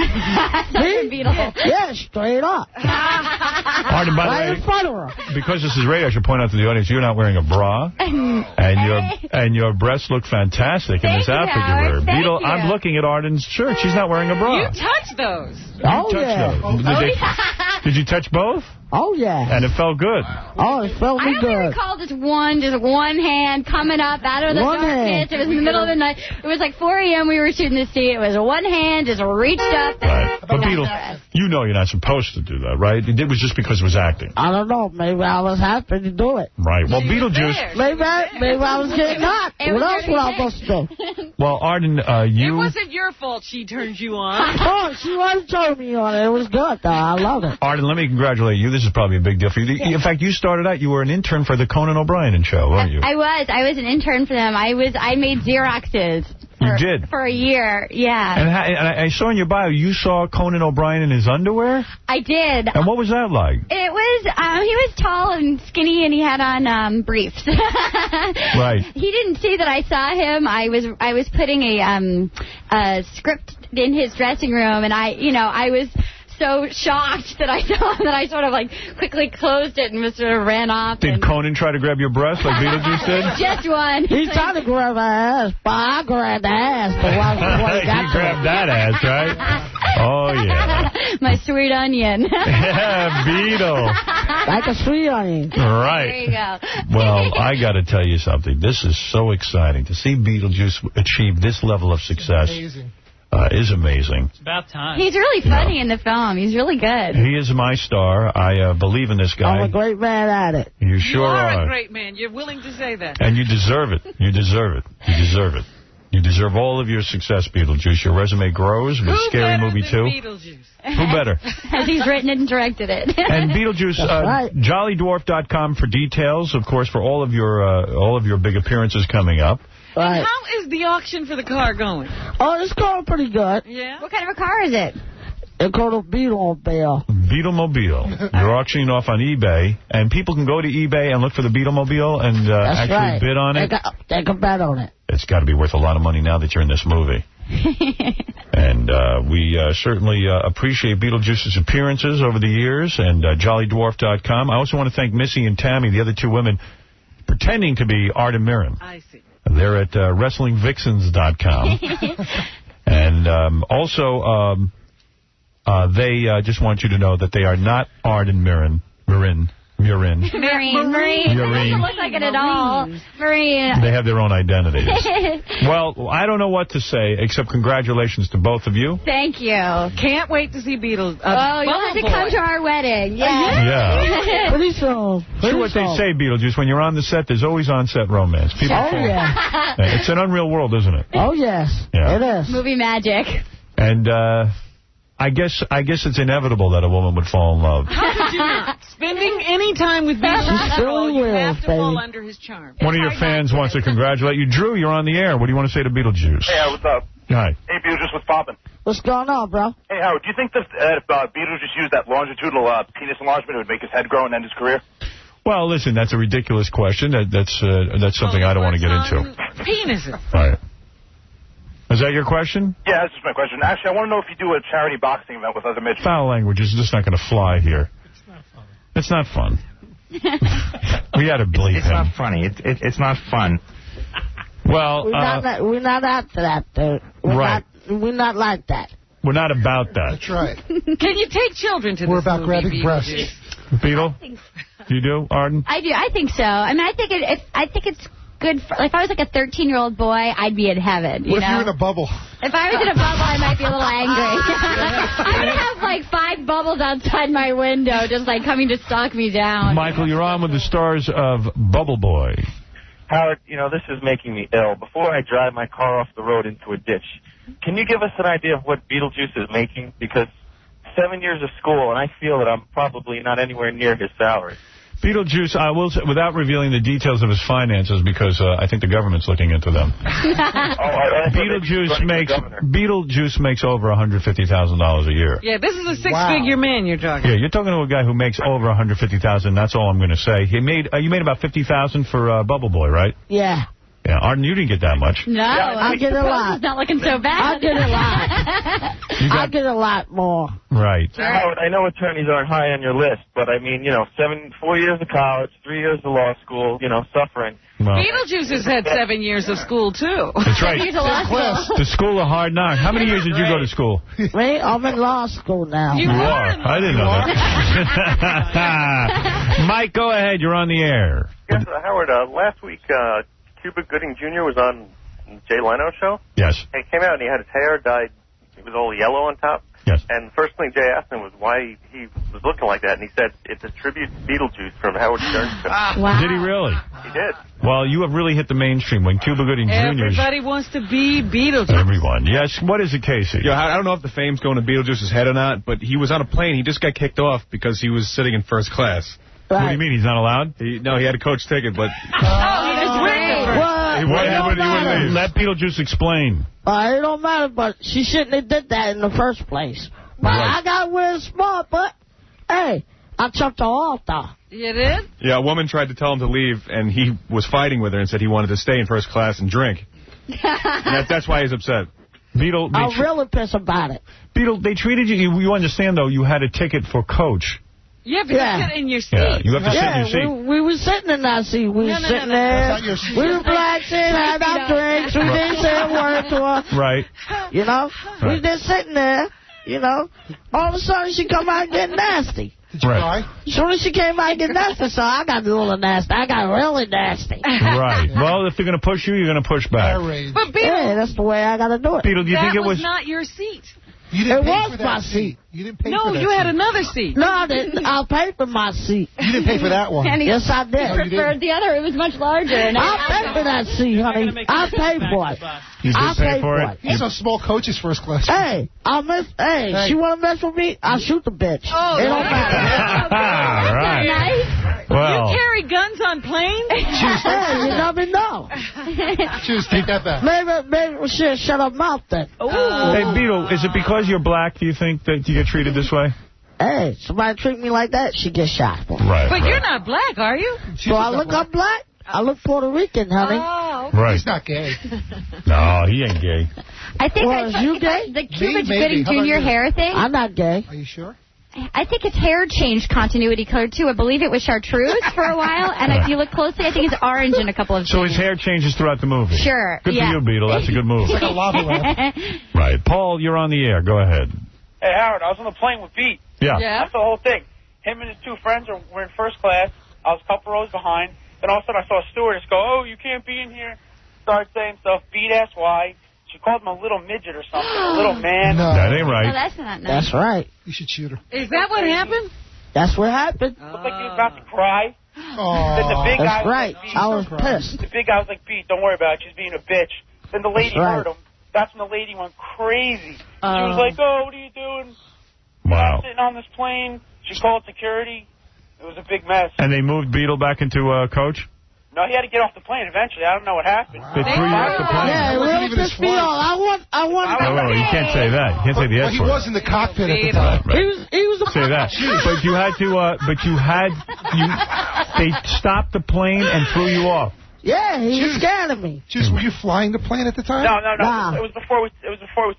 S4: Yeah, straight up.
S12: Arden, by
S4: right
S12: the way,
S4: in front of her.
S12: because this is radio, I should point out to the audience, you're not wearing a bra, and your breasts look fantastic in this outfit you wear. Beetle, I'm looking at Arden's shirt. She's not wearing a bra.
S3: You touched those.
S4: Oh,
S12: You touched
S4: yeah.
S12: those. Did you touch both?
S4: Oh, yeah.
S12: And it felt good.
S4: Oh, it felt
S6: I
S4: good.
S6: only recall just one hand coming up out of the darkness. It was in the middle of the night. It was like 4 a.m. we were shooting the scene. It was one hand just reached up.
S12: Right. But Beetle, you know you're not supposed to do that, right? It was just because it was acting.
S4: I don't know. Maybe I was happy to do it.
S12: Right. Well, Beetlejuice...
S4: Maybe I was getting hot. What else was I supposed to do?
S12: Well, Arden, you...
S3: It wasn't your fault she turned you on.
S4: Oh, she wasn't turning me on. It was good, though. I loved it.
S12: Arden, let me congratulate you. This is probably a big deal for you. In fact, you started out, you were an intern for the Conan O'Brien show, weren't you?
S6: I was an intern for them. I made Xeroxes.
S12: You did?
S6: For a year, yeah.
S12: And I saw in your bio, you saw Conan O'Brien in his underwear?
S6: I did.
S12: And what was that like?
S6: It was, he was tall and skinny, and he had on briefs.
S12: Right.
S6: He didn't see that I saw him. I was putting a script in his dressing room, and I was so shocked that I saw him that I sort of like quickly closed it and sort of ran off.
S12: Did Conan try to grab your breast like Beetlejuice did?
S6: Just one.
S4: He tried to grab my ass, but I grabbed the ass.
S12: He grabbed that ass, right? Oh, yeah.
S6: My sweet onion.
S12: Yeah, Beetle.
S4: Like a sweet onion.
S12: Right.
S6: There you go.
S12: Well, I got to tell you something. This is so exciting. To see Beetlejuice achieve this level of success is amazing.
S16: It's about time.
S6: He's really funny in the film. He's really good.
S12: He is my star. I believe in this guy.
S4: I'm a great man at it.
S12: You sure are.
S3: You are a great man. You're willing to say that.
S12: And you deserve it. You deserve it. You deserve it. You deserve all of your success, Beetlejuice. Your resume grows with Scary Movie 2. Who better?
S6: As he's written and directed it.
S12: And Beetlejuice, jollydwarf.com for details, of course, for all of your big appearances coming up.
S3: Right. How is the auction for the car going?
S4: Oh, it's going pretty good.
S3: Yeah.
S6: What kind of a car is it?
S4: It's called a Beetlemobile.
S12: Beetlemobile. You're auctioning off on eBay, and people can go to eBay and look for the Beetlemobile and actually bid on it.
S4: They can bet on it.
S12: It's got to be worth a lot of money now that you're in this movie. And we certainly appreciate Beetlejuice's appearances over the years, and jollydwarf.com. I also want to thank Missy and Tammy, the other two women, pretending to be Art and Mirren.
S3: I see.
S12: They're at WrestlingVixens.com. And also, they just want you to know that they are not Art and Mirren.
S6: Marine. It doesn't look like it at all. Marine.
S12: They have their own identities. Well, I don't know what to say, except congratulations to both of you.
S6: Thank you.
S3: Can't wait to see Beatles.
S6: You'll have to come to our wedding.
S12: Yeah.
S4: Pretty soon.
S12: True what they say, Beetlejuice. When you're on the set, there's always on-set romance. People fall.
S4: Yeah.
S12: It's an unreal world, isn't it?
S4: Oh, yes.
S12: Yeah.
S4: It is.
S6: Movie magic.
S12: And I guess it's inevitable that a woman would fall in love.
S3: How could you not? Spending any time with Beetlejuice, you have to fall under his charm.
S12: One of your fans wants to congratulate you. Drew, you're on the air. What do you want to say to Beetlejuice?
S7: Hey, what's up?
S12: Hi.
S7: Hey, Beetlejuice, what's poppin'?
S4: What's going on, bro?
S7: Hey, Howard, do you think that if Beetlejuice used that longitudinal penis enlargement, it would make his head grow and end his career?
S12: Well, listen, that's a ridiculous question. That's something I don't want to get into.
S3: Penises.
S12: Right. Is that your question?
S7: Yeah, that's just my question. Actually, I want to know if you do a charity boxing event with other midgets.
S12: Foul language is just not going to fly here. It's not fun. We had to bleep him.
S2: It's not funny. It's not fun.
S12: Well,
S4: we're not after that, dude. We're not like that.
S12: We're not about that.
S18: That's right.
S3: Can you take children to this
S18: We're about
S3: movie,
S18: grabbing breasts.
S12: Beetle? You do, Arden?
S6: I do. I think so. I mean, I think it's good. If I was like a 13-year-old boy, I'd be in heaven.
S18: What if you're in a bubble?
S6: If I was in a bubble, I might be a little angry. I'm going to have like 5 bubbles outside my window just like coming to stalk me down.
S12: Michael, you're on with the stars of Bubble Boy.
S2: Howard, this is making me ill. Before I drive my car off the road into a ditch, can you give us an idea of what Beetlejuice is making? Because 7 years of school, and I feel that I'm probably not anywhere near his salary.
S12: Beetlejuice, I will say, without revealing the details of his finances, because I think the government's looking into them. Beetlejuice makes over $150,000 a year.
S3: Yeah, this is a six-figure man you're talking.
S12: Yeah, you're talking to a guy who makes over $150,000. That's all I'm going to say. You made about $50,000 for Bubble Boy, right?
S4: Yeah.
S12: Yeah, Arden, you didn't get that much.
S6: No,
S4: I get a lot.
S6: It's not looking so bad.
S4: I get a lot. I get a lot more.
S12: Right.
S2: Howard, I know attorneys aren't high on your list, but I mean, 4 years of college, 3 years of law school, suffering.
S12: Well,
S3: Beetlejuice has had 7 years of school, too.
S12: That's right. The school of hard knocks. How many years did you go to school?
S4: Me? I'm in law school now.
S12: You are? I didn't know that. Mike, go ahead. You're on the air.
S1: Yes, Howard, last week, Cuba Gooding Jr. was on Jay Leno's show.
S12: Yes.
S1: He came out and he had his hair dyed. It was all yellow on top.
S12: Yes.
S1: And the first thing Jay asked him was why he was looking like that. And he said, it's a tribute to Beetlejuice from Howard Stern's show.
S12: Wow. Did he really?
S1: He did.
S12: Well, you have really hit the mainstream when Cuba Gooding Jr.
S3: Everybody wants to be Beetlejuice.
S12: Everyone. Yes. What is it, Casey?
S15: Yo, I don't know if the fame's going to Beetlejuice's head or not, but he was on a plane. He just got kicked off because he was sitting in first class.
S12: What do you mean? He's not allowed?
S15: No, he had a coach ticket, but...
S12: Let Beetlejuice explain.
S4: It don't matter, but she shouldn't have did that in the first place. But I got real smart, but, hey, I chucked her off, though.
S3: You did?
S15: Yeah, a woman tried to tell him to leave, and he was fighting with her and said he wanted to stay in first class and drink. And that's why he's upset.
S12: Beetle,
S4: I'm really pissed about it.
S12: Beetle, they treated you, you understand, though, you had a ticket for coach.
S3: Yeah, but you sit in your seat.
S12: Yeah, you have to sit in your seat.
S4: We were sitting in that seat. We were sitting there. We were relaxing, had our drinks. We didn't say a word to her.
S12: Right.
S4: We just sitting there, All of a sudden, she come out and get nasty.
S18: Did you cry?
S4: As soon as she came out and get nasty, so I got a little nasty. I got really nasty.
S12: Right. Well, if they're going to push you, you're going to push back.
S3: But Beetle,
S4: that's the way I got to do it.
S12: Beetle, do you think it was...
S3: not your seat.
S18: You didn't pay
S4: was
S18: for that
S4: my seat.
S18: You didn't pay
S3: no,
S18: for that
S3: you
S18: seat.
S3: had another seat.
S4: No, I didn't. I paid for my seat.
S18: You didn't pay for that one.
S4: Yes, I did.
S6: He preferred the other. It was much larger.
S4: I paid for that seat, honey. I paid for it.
S12: You did pay for it?
S18: He's on small coaches first class.
S4: Hey, she want to mess with me? I'll shoot the bitch.
S3: Oh,
S4: it don't matter.
S12: Right.
S6: Nice.
S12: Well,
S3: you carry guns on planes?
S4: Hey, you never know.
S18: Choose, take that back.
S4: Maybe we should shut our mouth then.
S12: Hey, Beetle, is it because you're black, do you think, that you get treated this way?
S4: Hey, somebody treat me like that, she gets shot.
S12: Right.
S3: But you're not black, are you?
S4: So I look up black? I look Puerto Rican, honey.
S3: Oh,
S12: right.
S18: He's not gay.
S12: No, he ain't gay.
S6: I think
S4: you gay?
S6: The Cuba Gooding Jr. hair thing.
S4: I'm not gay.
S18: Are you sure?
S6: I think his hair changed continuity color, too. I believe it was chartreuse for a while, and if you look closely, I think it's orange in a couple of
S12: So his hair changes throughout the movie?
S6: Sure.
S12: Good for you, Beetle. That's a good move.
S18: It's like a lava lamp.
S12: Right. Paul, you're on the air. Go ahead.
S20: Hey, Howard, I was on the plane with Pete.
S12: Yeah.
S20: That's the whole thing. Him and his two friends were in first class. I was a couple rows behind. Then all of a sudden I saw a stewardess go, "Oh, you can't be in here." Started saying stuff, beat-ass-why. She called him a little midget or something, a little man.
S18: No.
S12: That ain't right.
S6: Oh, that's not nice.
S4: That's right.
S18: You should shoot her.
S3: Is that what happened?
S4: That's what happened.
S20: Looked like he was about to cry.
S18: Oh,
S20: Then the big guy
S4: that's right.
S20: was like,
S4: I was pissed.
S20: The big guy was like, "Pete, don't worry about it. She's being a bitch." Then the lady
S4: That's right.
S20: heard him. That's when the lady went crazy. She was like, "Oh, what are you doing?"
S12: Wow.
S20: I'm sitting on this plane. She called security. It was a big mess.
S12: And they moved Beetle back into coach?
S20: No, he had to get off the plane eventually. I don't know what happened.
S12: They threw you off the plane?
S4: Yeah, it really pissed me off. I want.
S12: No, you can't say that. You can't say the
S18: Well,
S12: S
S18: he
S12: word.
S18: was in the cockpit at the time.
S12: Right.
S4: He was
S12: Say that. But you had to, they stopped the plane and threw you off.
S4: Yeah, he was scared of me.
S18: Juice, were you flying the plane at the time?
S20: No.
S4: Nah.
S20: It was before we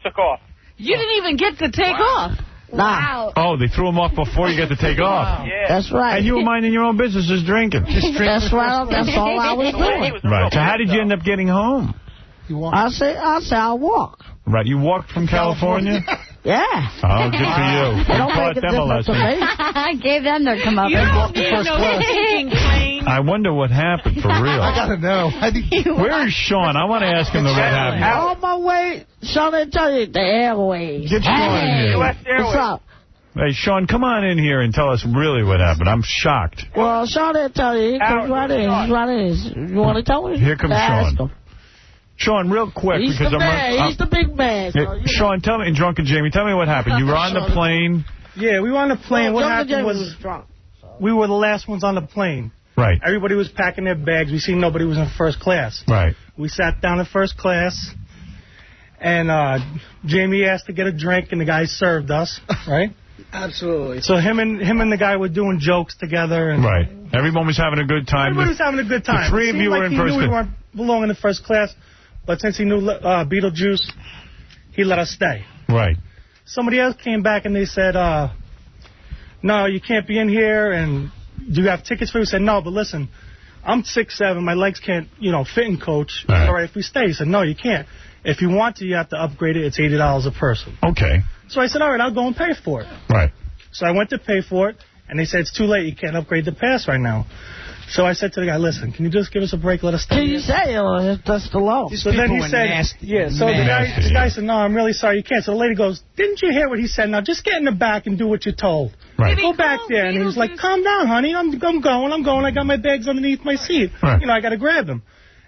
S20: took off.
S3: You didn't even get to take off.
S4: Nah.
S12: Oh, they threw him off before you got to take off.
S20: Yeah.
S4: That's right.
S12: And you were minding your own business, just drinking.
S4: That's right. That's all I was doing.
S12: Right. So how did you end up getting home?
S4: I say I walk.
S12: Right. You walked from California?
S4: Yeah.
S12: Oh, good for you.
S4: They don't
S12: Taught
S4: make a
S12: them a
S4: difference to
S12: lesson.
S4: me.
S6: I gave them their comeuppance.
S3: You don't need no taking plane.
S12: I wonder what happened for real.
S18: I gotta know.
S12: Where is Sean? I want to ask him what happened.
S4: On my way, Sean, I tell you, the airways.
S12: Get Sean in here.
S4: What's up?
S12: Hey, Sean, come on in here and tell us really what happened. I'm shocked.
S4: Well, Sean didn't tell you. He comes right in. He's right in. You want to tell me?
S12: Here comes Sean. Sean, real quick.
S4: He's
S12: because
S4: the man. He's the big man. So,
S12: Sean, tell me, Drunken Jamie, tell me what happened. You were on the plane.
S24: Yeah, we were on the plane. What happened
S4: Jamie
S24: was
S4: drunk.
S24: we were the last ones on the plane.
S12: Right.
S24: Everybody was packing their bags. We seen nobody was in first class.
S12: Right.
S24: We sat down in first class, and Jamie asked to get a drink, and the guy served us, right?
S23: Absolutely.
S24: So him and the guy were doing jokes together. And
S12: right. Everyone was having a good time.
S24: Everybody was having a good time.
S12: The three of you were in first class.
S24: He knew we weren't belonging in first class, but since he knew Beetlejuice, he let us stay.
S12: Right.
S24: Somebody else came back and they said, no, you can't be in here, and do you have tickets for you? We said, no, but listen, I'm 6'7", my legs can't, fit in coach. All right, if we stay. He said, no, you can't. If you want to, you have to upgrade it. It's $80 a person.
S12: Okay.
S24: So I said, all right, I'll go and pay for it.
S12: Right.
S24: So I went to pay for it, and they said, it's too late. You can't upgrade the pass right now. So I said to the guy, listen, can you just give us a break, let us stay?
S4: Can you say that's the law?
S24: So then he said, yeah, so the guy said, no, I'm really sorry, you can't. So the lady goes, didn't you hear what he said? Now just get in the back and do what you're told.
S12: Right.
S24: Go back there. And he was like, calm down, honey, I'm going. I got my bags underneath my seat. Right. I got to grab them.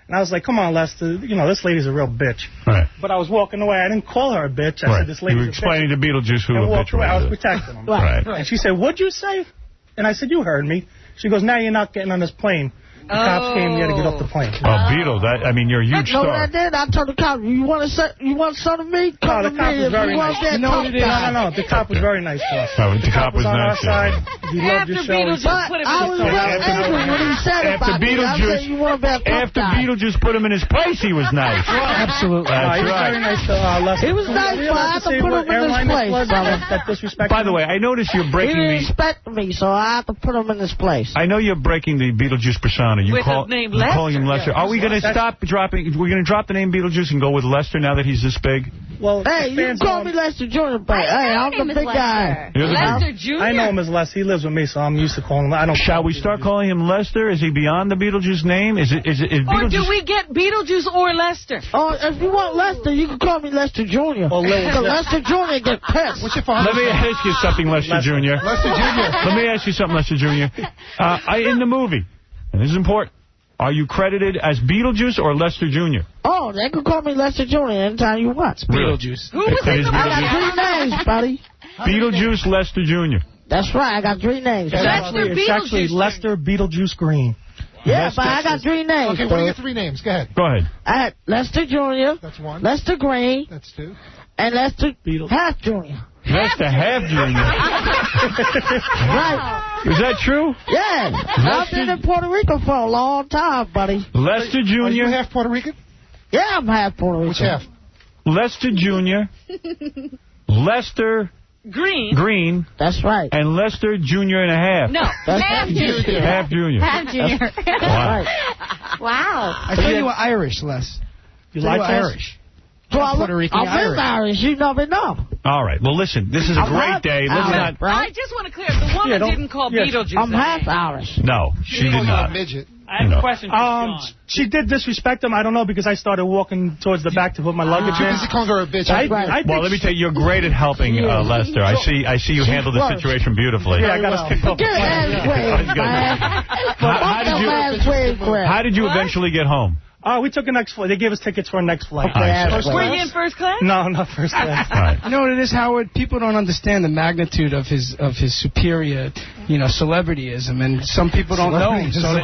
S24: And I was like, come on, Lester, this lady's a real bitch. Right. But I was walking away. I didn't call her a bitch. I said, this lady's a bitch.
S12: You were explaining to Beetlejuice who a bitch was.
S24: I was protecting him.
S12: Right.
S24: And she said, what'd you say? And I said, you heard me. She goes, now you're not getting on this plane. The cops came, we had to get off the plane.
S12: Oh, Beetle, you're a huge star.
S4: No, I did. I told the cop, you want some of me?
S24: No, the cop was very nice. No, the cop was very nice to us.
S12: The cop was
S24: on our
S12: nice.
S24: side. He loved your show.
S4: I was real angry when he said it about me. I said, you want to be a tough guy.
S12: After Beetlejuice put him in his place, he was nice.
S24: Absolutely. He was very nice to Lester.
S4: He was nice, but I had to put him in his place, brother.
S12: By the way, I noticed you're breaking
S4: He didn't respect me, so I have to put him in his place.
S12: I know you're breaking the Beetlejuice persona. You're calling him Lester. Are we going to stop dropping? We're going to drop the name Beetlejuice and go with Lester now that he's this big?
S24: Well,
S4: hey, you can call me Lester Jr., but hey, I'm the big guy.
S24: Lester Jr.? I know him as Lester. He lives with me, so I'm used to calling him.
S12: Shall we start calling him Lester? Is he beyond the Beetlejuice name? Is
S3: or do we get Beetlejuice or Lester?
S4: Oh, if you want Lester, you can call me Lester Jr. Because Lester Jr. get pissed.
S12: What's your father? Let me ask you something, Lester Jr.
S18: Lester Jr.
S12: Let me ask you something, Lester Jr. In the movie, and this is important, are you credited as Beetlejuice or Lester Jr.?
S4: Oh, they can call me Lester Jr. anytime you want.
S12: Beetlejuice.
S3: Who was it?
S4: I got 3 names, buddy.
S12: Beetlejuice, Lester Jr.
S4: That's right, I got 3 names.
S24: It's actually Lester Beetlejuice Green.
S4: Yeah, but I got 3 names.
S18: Okay, what are your 3 names? Go ahead.
S12: Go ahead.
S4: I had Lester Jr.
S18: That's 1.
S4: Lester Green.
S18: That's 2.
S4: And Lester Half Jr.
S12: Lester Half Jr.
S4: Right.
S12: Is that true?
S4: Yeah. I've been in Puerto Rico for a long time, buddy.
S12: Lester Jr.
S18: Are you half Puerto Rican?
S4: Yeah, I'm half Puerto Rican.
S18: Which half?
S12: Lester Jr. Lester Green.
S4: That's right.
S12: And Lester Jr. and a half.
S6: No, Half Jr.
S12: Half Jr.
S6: Half Jr. Wow.
S10: I thought you were Irish, Les.
S24: You like
S10: Irish?
S4: Well,
S10: Puerto Rican
S4: I'm Irish. You never know.
S12: All right. Well, listen. This is a great day.
S3: I just want to clear up. The woman didn't call Beetlejuice.
S4: I'm half Irish.
S12: No, she did not.
S24: I have a question for Sean. She did disrespect him. I don't know, because I started walking towards the back to put my luggage in.
S18: She calls her a bitch.
S12: Well, let me tell you, you're great at helping, Lester. I see you handle the situation beautifully.
S24: Yeah, I got us kicked off the
S12: plane. How did you eventually get home?
S24: We took a next flight. They gave us tickets for a next flight.
S3: Were you in first class?
S24: No, not first class.
S12: Right.
S10: You know what it is, Howard? People don't understand the magnitude of his superior, celebrityism, and some people don't know him, so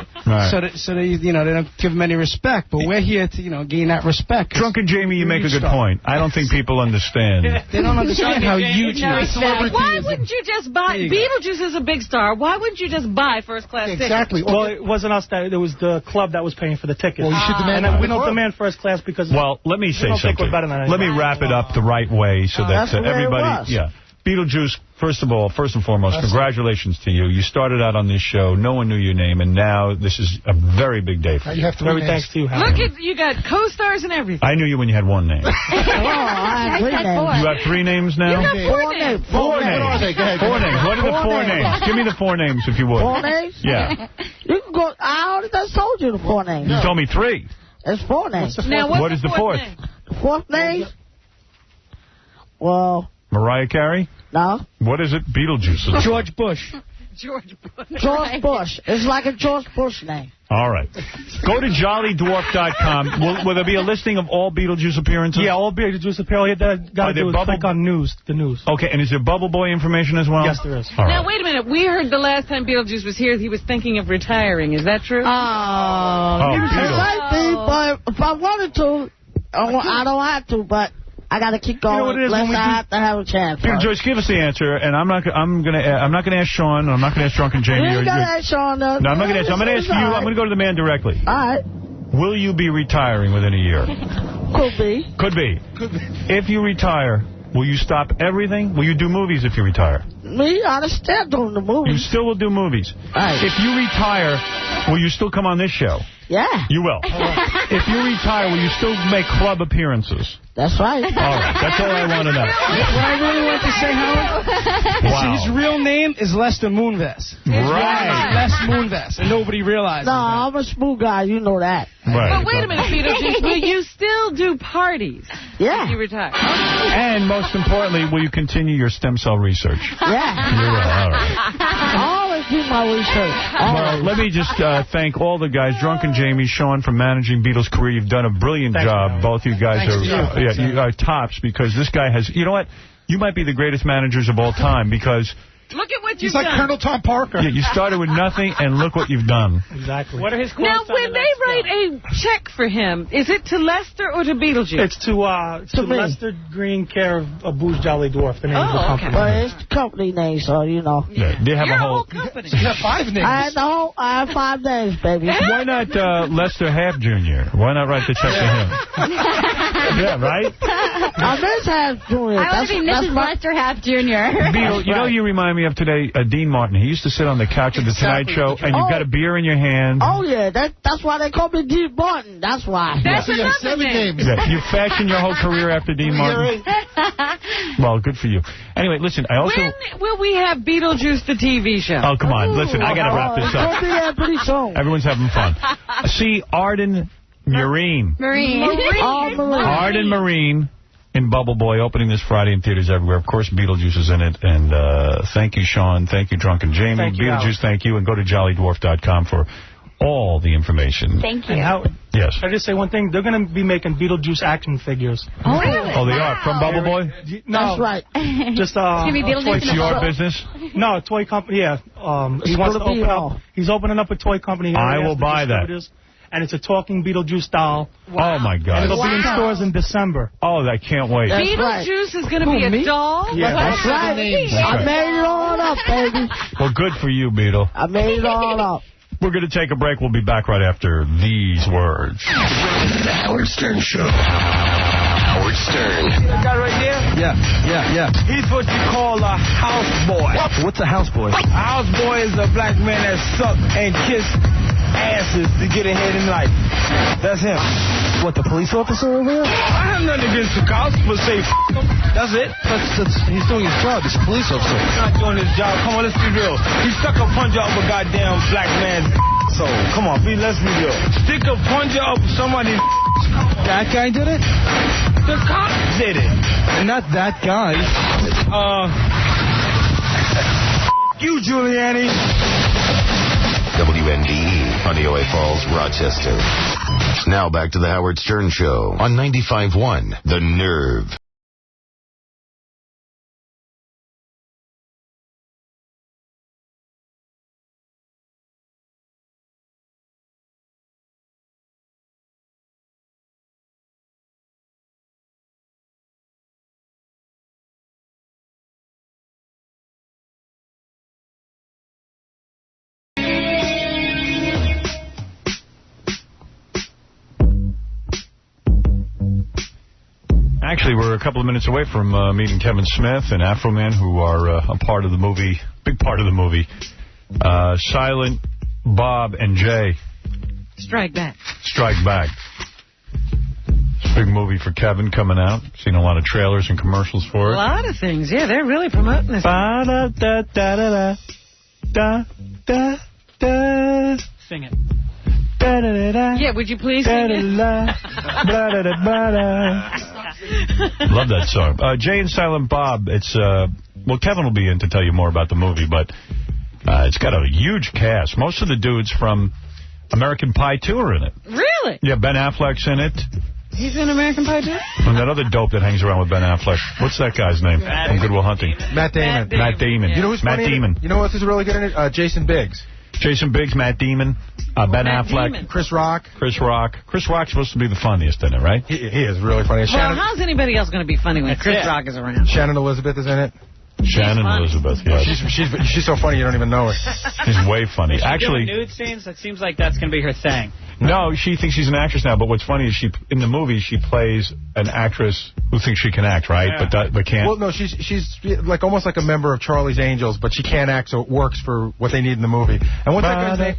S10: they don't give him any respect. But we're here to, gain that respect.
S12: Drunken Jamie, you make a good point. I don't think people understand.
S10: They don't understand how huge he is.
S3: Why wouldn't you just buy? Beetlejuice is a big star. Why wouldn't you just buy first class tickets?
S24: Exactly. Well, it wasn't us. It was the club that was paying for the tickets.
S18: Well, you should demand
S24: and we don't demand first class because.
S12: Well, let me say something. Let me wrap it up the right way so that everybody. Yeah. Beetlejuice, first and foremost, congratulations to you. You started out on this show. No one knew your name, and now this is a very big day for you.
S24: You have 3 names. Thanks to you, Howard.
S3: Look, you got co-stars and everything.
S12: I knew you when you had 1 name.
S4: I had 3 names.
S12: You have 3 names now?
S3: You got 4 names.
S12: 4 names. What are they? Go ahead. 4 names. What are the 4 names? Give me the 4 names, if you would.
S4: 4 names?
S12: Yeah.
S4: You can go. I already just told you the 4 names.
S12: You told me 3.
S4: It's 4 names.
S12: What is the 4th?
S4: The 4th name? Well.
S12: Mariah Carey?
S4: No.
S12: What is it? Beetlejuice.
S10: George Bush.
S3: George Bush.
S4: George Bush. It's like a George Bush name.
S12: All right. Go to jollydwarf.com. Will there be a listing of all Beetlejuice appearances?
S24: Yeah, all Beetlejuice appearances. All you got to do is click on the news.
S12: Okay, and is there Bubble Boy information as well?
S24: Yes, there is.
S3: Now, wait a minute. We heard the last time Beetlejuice was here, he was thinking of retiring. Is that true?
S4: It might be, but if I wanted to, I don't have to, but I got to keep going. Unless I have to have a chance.
S12: Joyce, give us the answer, and I'm not gonna ask Sean. I'm not gonna ask Drunken Jamie.
S4: You ain't got to ask Sean. No,
S12: I'm not gonna ask. I'm gonna ask you. I'm gonna go to the man directly.
S4: All right.
S12: Will you be retiring within a year?
S4: Could be.
S12: Could be. If you retire, will you stop everything? Will you do movies if you retire?
S4: Me, I'll still doing the movies.
S12: You still will do movies.
S4: Right.
S12: If you retire, will you still come on this show?
S4: Yeah.
S12: You will. If you retire, will you still make club appearances?
S4: That's right.
S12: All right. That's all I want to know.
S10: What I really want to say, Howard,
S12: wow.
S10: His real name is Lester Moonves.
S12: Right.
S10: Les Moonves, and nobody realizes
S4: No,
S10: that.
S4: I'm a smooth guy. You know that.
S12: Right.
S3: But wait a minute, Beetlejuice. Will you still do parties?
S4: Yeah.
S3: If you retire.
S12: And most importantly, will you continue your stem cell research?
S4: Yeah.
S12: You will. All right.
S4: I always do my research.
S12: Well, let me just thank all the guys, Drunken Jamie, Sean, for managing Beatles' career. You've done a brilliant job. Both you guys you are tops, because this guy has, you know what? You might be the greatest managers of all time, because
S3: look at what you've
S18: He's like
S3: done.
S18: Colonel Tom Parker.
S12: you started with nothing, and look what you've done.
S24: Exactly.
S16: What are his quotes
S3: Now,
S16: on
S3: when
S16: the
S3: they write a check for him, is it to Lester or to Beetlejuice?
S24: It's to
S4: me.
S24: Lester Green, care of Booze Jolly Dwarf, the name of the company.
S4: But it's the company name, so you know.
S12: Yeah, they have
S3: Your
S12: a
S3: whole
S12: whole
S3: company.
S18: You have 5 names.
S4: I have 5 names, baby.
S12: Why not Lester Half Jr.? Why not write the check to him? Yeah, right?
S4: I miss Half Jr.
S6: I want to be Mrs. Lester Half Jr.
S12: Beetle, you know you remind me of today, Dean Martin. He used to sit on the couch of the Tonight Show, and you've got a beer in your hand.
S4: Oh, yeah, that's why they call me Dean Martin. That's why.
S3: That's
S18: You have 7 names.
S12: Yeah, you fashioned your whole career after Dean Martin. Well, good for you. Anyway, listen, I also...
S3: When will we have Beetlejuice, the TV show?
S12: Oh, come on. Listen, I got to wrap this
S4: It'll be there pretty soon.
S12: Everyone's having fun. See Arden Marine. Arden Marine in Bubble Boy, opening this Friday in theaters everywhere. Of course, Beetlejuice is in it. And thank you, Sean. Thank you, Drunken Jamie.
S24: Thank you,
S12: Beetlejuice, thank you. And go to jollydwarf.com for all the information.
S6: Thank you.
S24: And Howard,
S12: yes.
S24: I just say one thing. They're going to be making Beetlejuice action figures.
S6: Oh, really?
S12: Oh, they are? From Bubble Boy?
S24: No.
S4: That's right.
S24: Just
S6: Give me Beetlejuice
S12: It's your business?
S24: No, a toy company. Yeah. He wants to open up. He's opening up a toy company.
S12: I will buy that.
S24: And it's a talking Beetlejuice doll.
S12: Wow. Oh, my God.
S24: And it'll be in stores in December.
S12: Oh, I can't wait.
S3: Beetlejuice is going to be a doll?
S24: Yeah,
S4: that's right. I made it all up, baby.
S12: Well, good for you, Beetle.
S4: I made it all up.
S12: We're going to take a break. We'll be back right after these words.
S8: The Howard Stern Show. Howard Stern.
S11: That guy right there?
S13: Yeah.
S11: He's what you call a houseboy.
S13: What's a houseboy?
S11: A houseboy is a black man that suck and kiss asses to get ahead in life. That's him.
S13: What, the police officer over here?
S11: I have nothing against the cops, but say f*** him. That's it.
S13: He's doing his job. He's a police officer.
S11: He's not doing his job. Come on, let's be real. He stuck a plunger up a goddamn black man's so come on, let's be real. Stick a plunger up somebody's.
S13: That guy did it?
S11: The cops did it.
S13: Not that guy.
S11: You, Giuliani.
S8: WNDE, Honeyaway Falls, Rochester. Now back to the Howard Stern Show on 95.1 The Nerve.
S12: Actually, we're a couple of minutes away from meeting Kevin Smith and Afro Man, who are a part of the movie, big part of the movie. Silent, Bob, and Jay.
S3: Strike Back.
S12: Strike Back. It's a big movie for Kevin coming out. Seen a lot of trailers and commercials for it.
S3: A lot of things. Yeah, they're really promoting this.
S16: Sing it.
S3: Yeah, would you please sing it?
S12: Love that song. Jay and Silent Bob, it's, well, Kevin will be in to tell you more about the movie, but it's got a huge cast. Most of the dudes from American Pie 2 are in it.
S3: Really?
S12: Yeah, Ben Affleck's in it.
S3: He's in American Pie 2?
S12: And that other dope that hangs around with Ben Affleck. What's that guy's name from Good Will Hunting?
S5: Matt Damon.
S12: Matt Damon.
S5: You know who's
S12: Matt
S5: funny?
S12: Damon.
S5: You know who else is really good in it? Jason Biggs.
S12: Jason Biggs, Matt Damon, Ben
S3: Matt
S12: Affleck,
S3: Damon.
S12: Chris Rock's supposed to be the funniest in it, right?
S5: He is really funny.
S3: Well, how's anybody else going to be funny when Chris Rock is around?
S5: Shannon Elizabeth is in it.
S12: Shannon Elizabeth, yes.
S5: She's so funny you don't even know her.
S12: She's way funny.
S16: Actually, nude scenes. It seems like that's going to be her thing.
S12: No, she thinks she's an actress now. But what's funny is in the movie she plays an actress who thinks she can act, right?
S16: Yeah.
S12: But can't.
S5: Well, no, she's like almost like a member of Charlie's Angels, but she can't act, so it works for what they need in the movie. And what's that guy's name?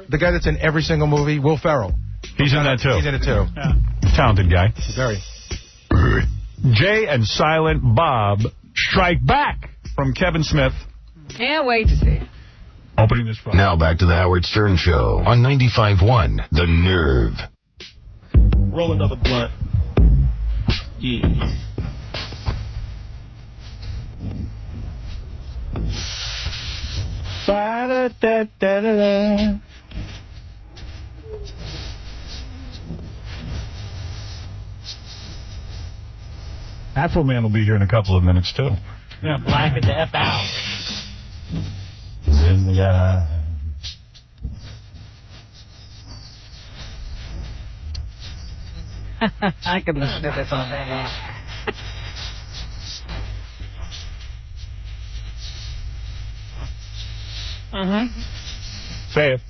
S5: The guy that's in every single movie, Will Ferrell.
S12: He's in that too.
S5: He's in it too.
S12: Yeah. Talented guy.
S5: Very.
S12: Jay and Silent Bob strike back from Kevin Smith.
S3: Can't wait to see it.
S12: Opening this Friday.
S8: Now back to the Howard Stern Show on 95.1 The Nerve.
S16: Roll another blunt. Yeah.
S12: Ba-da-da-da-da-da. Afro Man will be here in a couple of minutes, too.
S16: Yeah, black it the F out.
S3: I could listen to this all day.
S12: Say it.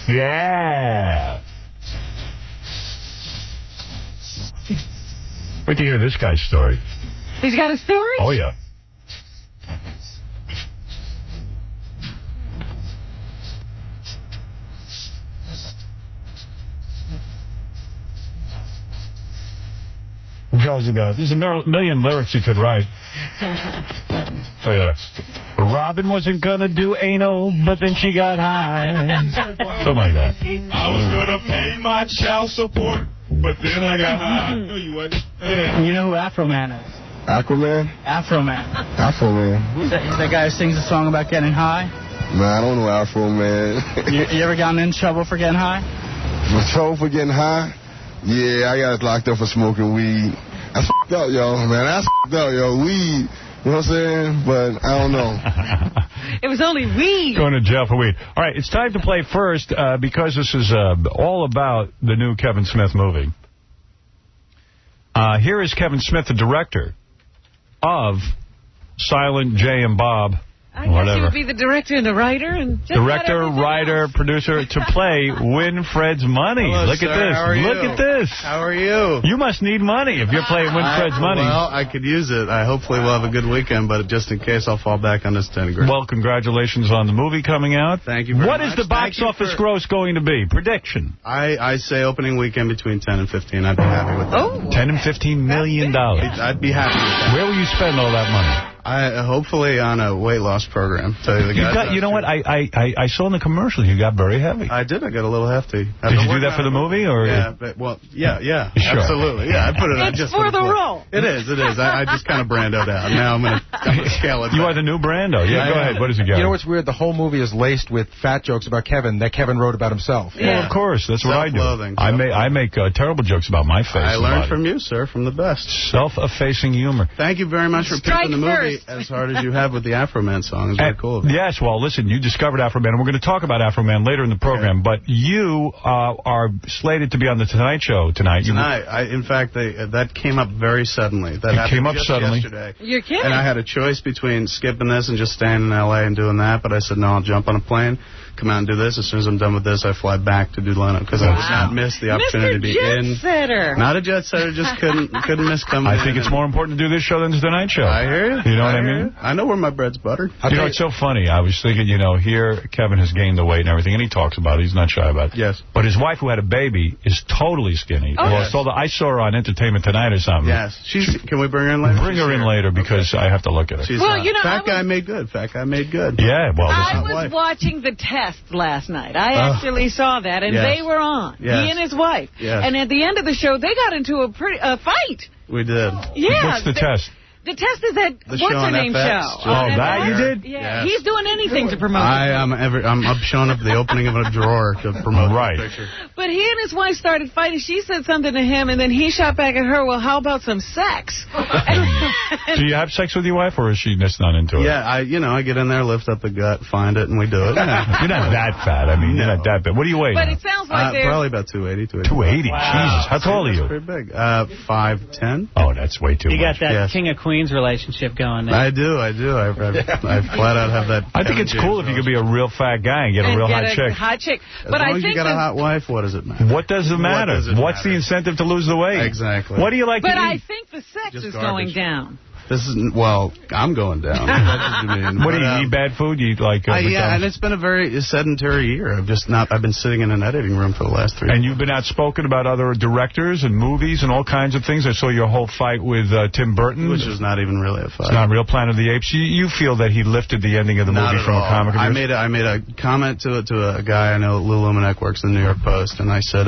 S12: Yeah. Wait to hear this guy's story.
S3: He's got a story?
S12: Oh, yeah. There's a million lyrics you could write. Oh, yeah. Robin wasn't gonna do anal, but then she got high. Something like that.
S11: I was gonna pay my child support, but then I got high. No, you wasn't.
S16: You know who Afro Man is?
S14: Aquaman?
S16: Afro Man.
S14: Afro Man.
S16: He's that guy who sings a song about getting high?
S14: Man, I don't know Afro Man.
S16: You ever gotten in trouble for getting high?
S14: For trouble for getting high? Yeah, I got locked up for smoking weed. That's f***ed up, yo, man. That's f***ed up, yo. Weed. You know what I'm saying? But I don't know.
S3: It was only weed.
S12: Going to jail for weed. All right, it's time to play first because this is all about the new Kevin Smith movie. Here is Kevin Smith, the director of Silent Jay and Bob.
S3: I guess he would be the director and the writer. And just
S12: director, writer, producer, to play Winfred's Money.
S17: Hello,
S12: Look
S17: sir.
S12: at this.
S17: How are you?
S12: Look at this.
S17: How are you?
S12: You must need money if you're playing Winfred's Money.
S17: Well, I could use it. Hopefully we'll have a good weekend, but just in case, I'll fall back on this 10 grand.
S12: Well, congratulations on the movie coming out.
S17: Thank you very much.
S12: What is the box office gross going to be? Prediction.
S17: I say opening weekend between 10 and 15. I'd be happy with that.
S3: Oh.
S12: 10 and $15 million.
S17: I'd be happy with that.
S12: Where will you spend all that money?
S17: Hopefully on a weight loss program. Tell you the guys.
S12: You know what? I saw in the commercials you got very heavy.
S17: I did. I got a little hefty.
S12: Did you do that for the movie, or?
S17: Yeah. Yeah. Sure. Absolutely. Yeah. I put it.
S3: It's
S17: just
S3: for the role.
S17: It is. I just kind of brandoed out. Now I'm gonna scale it.
S12: You are the new Brando. Yeah. Go ahead. What is it, Gary?
S5: You know what's weird? The whole movie is laced with fat jokes about Kevin that Kevin wrote about himself.
S12: Yeah. Well, of course. That's what I do. I make terrible jokes about my face.
S17: I learned from you, sir, from the best.
S12: Self-effacing humor.
S17: Thank you very much for picking the movie as hard as you have with the Afro Man song. It's very cool.
S12: Yes, well, listen, you discovered Afro Man, and we're going to talk about Afro Man later in the program, but you are slated to be on the Tonight Show tonight.
S17: In fact, that came up very suddenly. That
S12: came up suddenly?
S17: Yesterday.
S3: You're kidding.
S17: And I had a choice between skipping this and just staying in L.A. and doing that, but I said, no, I'll jump on a plane, come out and do this. As soon as I'm done with this, I fly back to do Leno, because I would not miss the opportunity to be in.
S3: Jet-setter.
S17: Not a jet-setter, just couldn't miss coming
S12: I think it's more important to do this show than the Tonight Show.
S17: I hear you.
S12: You know what I mean?
S17: I know where my bread's buttered.
S12: You know, it's so funny. I was thinking, here Kevin has gained the weight and everything, and he talks about it. He's not shy about it.
S17: Yes.
S12: But his wife, who had a baby, is totally skinny.
S3: Oh,
S12: yes. I saw her on Entertainment Tonight or something.
S17: Yes. Can we bring her in later?
S12: Bring her in later because I have to look at her.
S17: Fat guy made good.
S12: Yeah, well,
S3: I was watching the test last night. I actually saw that, and they were on.
S17: Yes.
S3: He and his wife.
S17: Yes.
S3: And at the end of the show, they got into a fight.
S17: We did.
S3: Yeah.
S12: What's the test?
S3: The test is that
S17: The show on
S3: what's-her-name
S17: FX.
S3: show.
S12: Oh, that you did?
S3: Yeah,
S17: Yes.
S3: he's doing anything to promote
S17: I'm showing up at the opening of a drawer to promote the picture.
S3: But he and his wife started fighting. She said something to him, and then he shot back at her, well, how about some sex?
S12: Do you have sex with your wife, or is she just not into it?
S17: Yeah, I get in there, lift up the gut, find it, and we do it. Yeah.
S12: You're not that fat. I mean, you're not that big. What do you weigh?
S3: But it sounds like they're...
S17: Probably about 280.
S12: 280?
S3: Wow.
S12: Jesus. How tall are you?
S17: Pretty big. 5'10".
S12: Oh, that's way too much.
S16: You got that King of Queens relationship going there.
S17: I do. I flat out have that.
S12: I think it's cool if you could be a real fat guy and get a real hot chick.
S17: As long as you got a hot wife, what does it matter?
S12: What does it matter? What's the incentive to lose the weight?
S17: Exactly.
S12: What do you like to eat?
S3: But I think the sex is going down.
S17: This is I'm going down.
S12: What do you eat? Bad food? You eat like?
S17: Yeah, and it's been a very sedentary year. I've been sitting in an editing room for the last 3 years.
S12: And you've been outspoken about other directors and movies and all kinds of things. I saw your whole fight with Tim Burton,
S17: which was not even really a fight.
S12: It's not real. Planet of the Apes. You feel that he lifted the ending of the movie from a comic?
S17: I made a comment to a guy I know, Lou Luminek, works in the New York Post, and I said,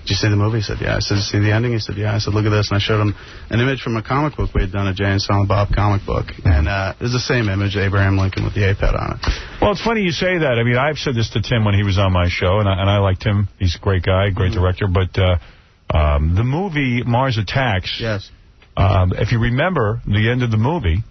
S17: did you see the movie? He said, yeah. I said, see the ending? He said, yeah. I said, look at this. And I showed him an image from a comic book we had done, a Jay and Silent Bob comic book. And it was the same image, Abraham Lincoln with the ape head on it.
S12: Well, it's funny you say that. I mean, I've said this to Tim when he was on my show, and I like Tim. He's a great guy, great director. But the movie Mars Attacks,
S17: yes.
S12: If you remember the end of the movie,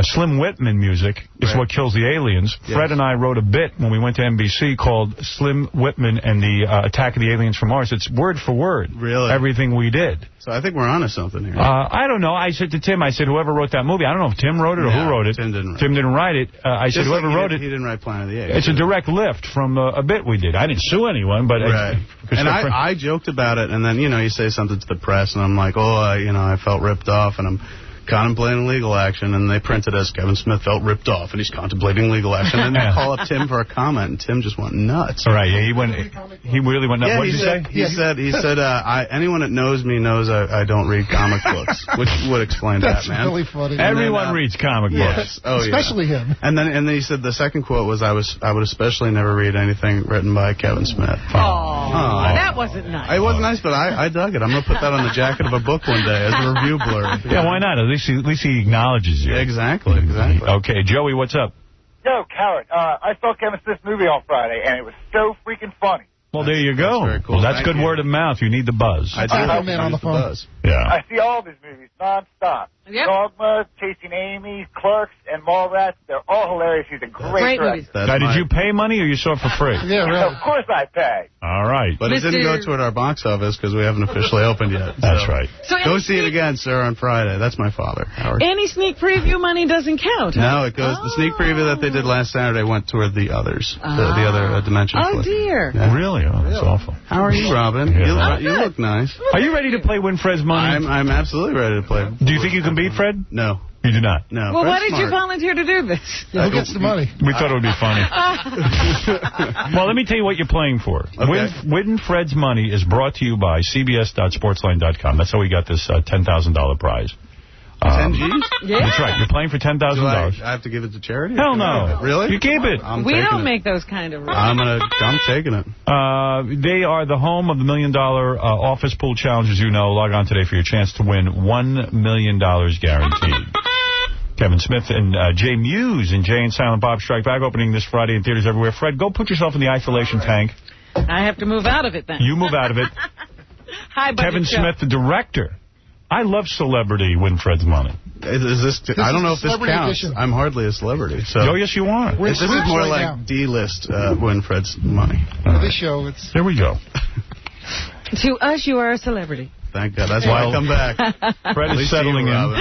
S12: Slim Whitman music is what kills the aliens.
S17: Yes.
S12: Fred and I wrote a bit when we went to NBC called Slim Whitman and the Attack of the Aliens from Mars. It's word for word.
S17: Really?
S12: Everything we did.
S17: So I think we're onto something here.
S12: I don't know. I said to Tim, whoever wrote that movie, I don't know if Tim wrote it or who wrote it.
S17: Tim didn't
S12: write it. I said, whoever wrote it.
S17: He didn't write Planet of the Apes.
S12: It's a direct lift from a bit we did. I didn't sue anyone, but...
S17: Right. And I joked about it, and then, you say something to the press, and I'm like, I felt ripped off, and I'm contemplating legal action, and they printed as Kevin Smith felt ripped off, and he's contemplating legal action. And then they call up Tim for a comment, and Tim just went nuts.
S12: All right, yeah, he really went nuts.
S17: Yeah,
S12: what did you say?
S17: He said, anyone that knows me knows I don't read comic books, which would explain that, man.
S18: That's really funny.
S12: Everyone reads comic books.
S17: Oh,
S18: especially him.
S17: And then he said the second quote was, I would especially never read anything written by Kevin Smith.
S3: That wasn't nice.
S17: It wasn't nice, but I dug it. I'm going to put that on the jacket of a book one day as a review blurb.
S12: Yeah, why not? At least he acknowledges you.
S17: Yeah, exactly.
S12: Okay, Joey, what's up?
S7: Yo, Coward, I saw Kevin Smith's movie on Friday, and it was so freaking funny.
S12: Well, there you go.
S17: That's very cool.
S12: Well, that's good word of mouth. You need the buzz.
S17: I do.
S18: On the phone.
S17: Buzz.
S12: Yeah.
S7: I see all these movies nonstop.
S3: Yep.
S7: Dogma, Chasing Amy, Clerks, and Mallrats. They're all hilarious. He's a great director.
S12: Now, did you pay money or you saw it for free?
S18: Yeah, really.
S7: Of course I pay.
S12: All right.
S17: But it didn't go toward our box office because we haven't officially opened yet.
S12: That's right.
S3: So
S17: go see it again, sir, on Friday. That's my father, Howard.
S3: Any sneak preview money doesn't count.
S17: No, it goes. The sneak preview that they did last Saturday went toward the others, the other Dimension.
S3: Oh, dear.
S17: Yeah.
S12: Really? Oh, that's awful.
S17: How are you, Robin?
S12: Yeah.
S17: You look nice.
S12: Are you ready to play Win Fred's money?
S17: I'm absolutely ready to play.
S12: Do you think you can beat Fred?
S17: No.
S12: You do not?
S17: No.
S3: Well, why
S17: Fred's
S3: did you
S17: smart.
S3: volunteer to do this?
S18: Who gets the money?
S12: We thought it would be funny. Well, let me tell you what you're playing for.
S17: Okay.
S12: Win Fred's money is brought to you by cbs.sportsline.com. That's how we got this $10,000 prize.
S17: 10 G's?
S3: Yeah.
S12: That's right. You're playing for $10,000.
S17: I have to give it to charity?
S12: Hell no.
S17: Really?
S12: You keep it.
S3: We don't make those kind of rules.
S17: I'm taking it.
S12: They are the home of the $1 million office pool challenge, as you know. Log on today for your chance to win $1 million guaranteed. Kevin Smith and Jay Muse and Jay and Silent Bob Strike Back, opening this Friday in theaters everywhere. Fred, go put yourself in the isolation tank.
S3: I have to move out of it then.
S12: You move out of it.
S3: Hi,
S12: Kevin Smith, the director. I love celebrity Win Fred's money.
S17: Is this I don't know if this counts.
S18: Edition.
S17: I'm hardly a celebrity. So
S12: oh, yes, you are.
S17: This is more
S18: right
S17: like
S18: now.
S17: D-list Win Fred's money.
S18: For this show, it's...
S12: Here we go.
S3: To us, you are a celebrity.
S17: Thank God. That's why I come back.
S12: Fred is settling in.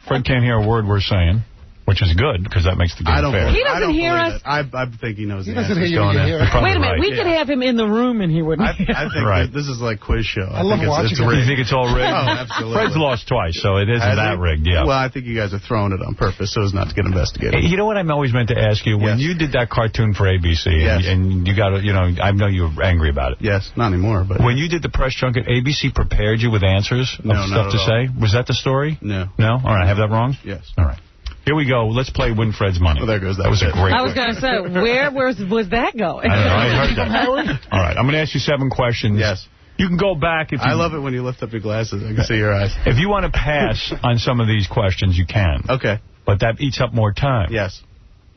S12: Fred can't hear a word we're saying, which is good, because that makes the game fair.
S3: He doesn't hear us.
S17: I think he knows the
S18: doesn't
S17: answers
S18: hear you
S17: going
S18: when
S17: in.
S18: you hear it.
S3: Wait a minute. We could have him in the room and he wouldn't hear.
S17: I think
S12: Right.
S17: this is like quiz show.
S18: I love watching
S17: it's
S18: it.
S17: rigged.
S12: You think it's all rigged?
S17: Oh, absolutely.
S12: Fred's lost twice, so it isn't that rigged, yeah.
S17: Well, I think you guys are throwing it on purpose so as not to get investigated.
S12: You know what I'm always meant to ask you? When you did that cartoon for ABC, and you got, I know you were angry about it.
S17: Yes, not anymore. But
S12: when you did the press junket, ABC prepared you with answers of stuff to say? Was that the story?
S17: No.
S12: No? All right, I have that wrong?
S17: Yes.
S12: All right. Here we go. Let's play Win Fred's money.
S17: Well, there goes that.
S12: That was a great
S3: I was going to say, where was that going?
S12: I heard that. All right, I'm going to ask you 7 questions.
S17: Yes.
S12: You can go back. If you,
S17: I love it when you lift up your glasses. I can see your eyes.
S12: If you want to pass on some of these questions, you can.
S17: Okay.
S12: But that eats up more time.
S17: Yes.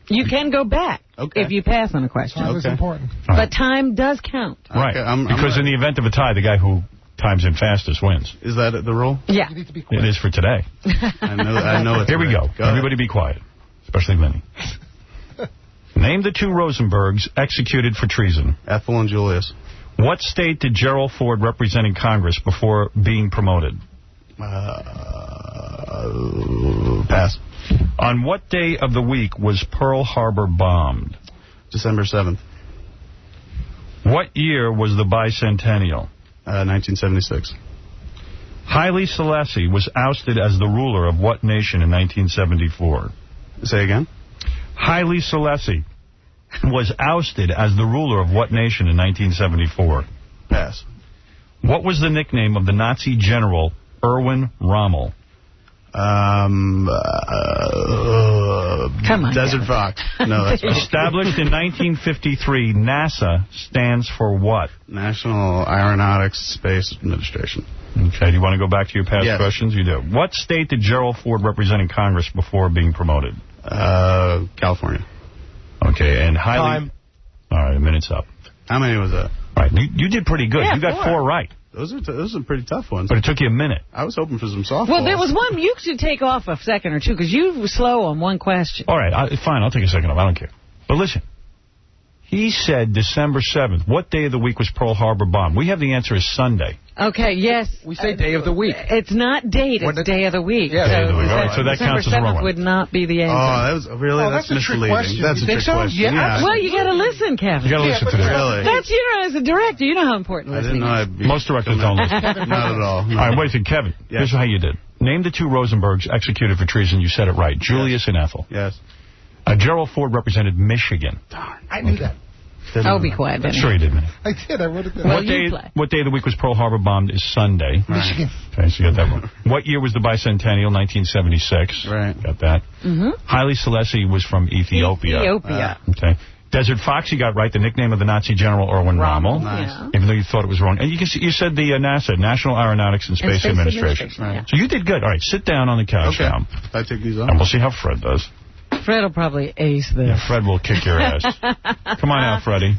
S3: You can go back if you pass on a question.
S18: Time is important.
S3: But time does count.
S12: Right.
S17: I'm
S12: because in the event of a tie, the guy who times in fastest wins.
S17: Is that the rule?
S3: Yeah.
S18: You need to be quick.
S12: It is for today.
S17: I know it's
S12: Here we go. Everybody be quiet, especially Vinny. Name the two Rosenbergs executed for treason.
S17: Ethel and Julius.
S12: What state did Gerald Ford represent in Congress before being promoted?
S17: Pass.
S12: On what day of the week was Pearl Harbor bombed?
S17: December 7th.
S12: What year was the bicentennial?
S17: 1976.
S12: Haile Selassie was ousted as the ruler of what nation in 1974?
S17: Say again?
S12: Haile Selassie was ousted as the ruler of what nation in 1974?
S17: Pass.
S12: What was the nickname of the Nazi general Erwin Rommel?
S3: Come on.
S17: Desert Fox. No, that's wrong.
S12: Established in 1953, NASA stands for what?
S17: National Aeronautics Space Administration.
S12: Okay, do you want to go back to your past
S17: Yes.
S12: questions? You do. What state did Gerald Ford represent in Congress before being promoted?
S17: California.
S12: Okay, and Haile... All right, a minute's up.
S17: How many was that?
S12: All right, you did pretty good.
S3: Yeah,
S12: you got 4 right.
S17: Those are pretty tough ones.
S12: But it took you a minute.
S17: I was hoping for some softballs.
S3: Well, there was one. You should take off a second or two because you were slow on one question.
S12: All right, fine, I'll take a second off. I don't care. But listen, he said December 7th. What day of the week was Pearl Harbor bombed? We have the answer is Sunday.
S3: Okay, yes.
S5: We say day of the week.
S3: It's not date, it's day of the week.
S5: Yeah,
S12: day of the week. All right, so that
S3: December
S12: counts as a wrong
S3: 7th
S12: one.
S3: would not be the answer.
S17: Oh, that was really that's
S18: a trick
S17: misleading.
S18: question.
S17: That's
S18: You
S17: a
S18: think
S17: trick
S18: so?
S17: question.
S18: Yeah.
S3: Well, you got to listen, Kevin.
S12: You got to listen to this.
S17: Really?
S3: That's, as a director, you know how important
S17: I
S3: listening
S17: didn't know
S3: is.
S17: I'd be...
S12: Most directors don't listen.
S17: Not at all. No.
S12: All right, wait a second, Kevin.
S17: Yes.
S12: Here's how you did. Name the two Rosenbergs executed for treason. You said it right. Julius and Ethel.
S17: Yes.
S12: Gerald Ford represented Michigan.
S17: Darn.
S18: I knew that.
S3: Oh, be quiet, Benny.
S12: Sure you did, man.
S18: I did. I wrote it down.
S3: Well,
S12: What day of the week was Pearl Harbor bombed is Sunday.
S18: Michigan.
S12: Okay, so you got that one. What year was the bicentennial? 1976.
S17: Right.
S12: Got that. Haile Selassie was from Ethiopia. Okay. Desert Fox, you got right. The nickname of the Nazi general Erwin Rommel.
S3: Nice.
S12: Even though you thought it was wrong. And you can see, you said the NASA, National Aeronautics and Space Administration.
S3: Yeah.
S12: So you did good. All right, sit down on the couch now.
S17: I take these off.
S12: And we'll see how Fred does.
S3: Fred will probably ace this.
S12: Yeah, Fred will kick your ass. Come on out, Freddie.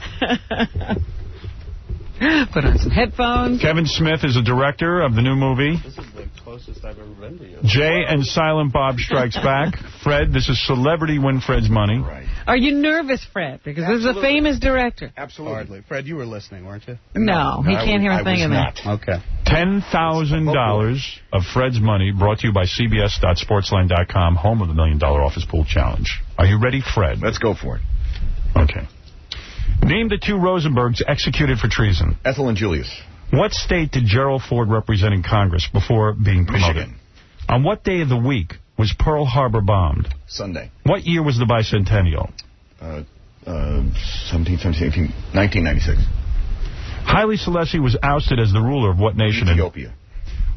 S3: Put on some headphones.
S12: Kevin Smith is a director of the new movie.
S17: This is the closest I've ever been to you.
S12: Jay and Silent Bob Strikes Back. Fred, this is Celebrity Win Fred's Money.
S17: Right.
S3: Are you nervous, Fred? Because this is a famous director.
S17: Absolutely. Hardly. Fred, you were listening, weren't you?
S3: No, he can't hear a thing in that.
S17: Okay.
S12: $10,000 of Fred's money brought to you by CBS.Sportsline.com, home of the $1 Million Office Pool Challenge. Are you ready, Fred?
S9: Let's go for it.
S12: Okay. Name the two Rosenbergs executed for treason.
S9: Ethel and Julius.
S12: What state did Gerald Ford represent in Congress before being promoted?
S9: Michigan.
S12: On what day of the week was Pearl Harbor bombed?
S9: Sunday.
S12: What year was the bicentennial?
S9: 1996.
S12: Haile Selassie was ousted as the ruler of what nation?
S9: Ethiopia.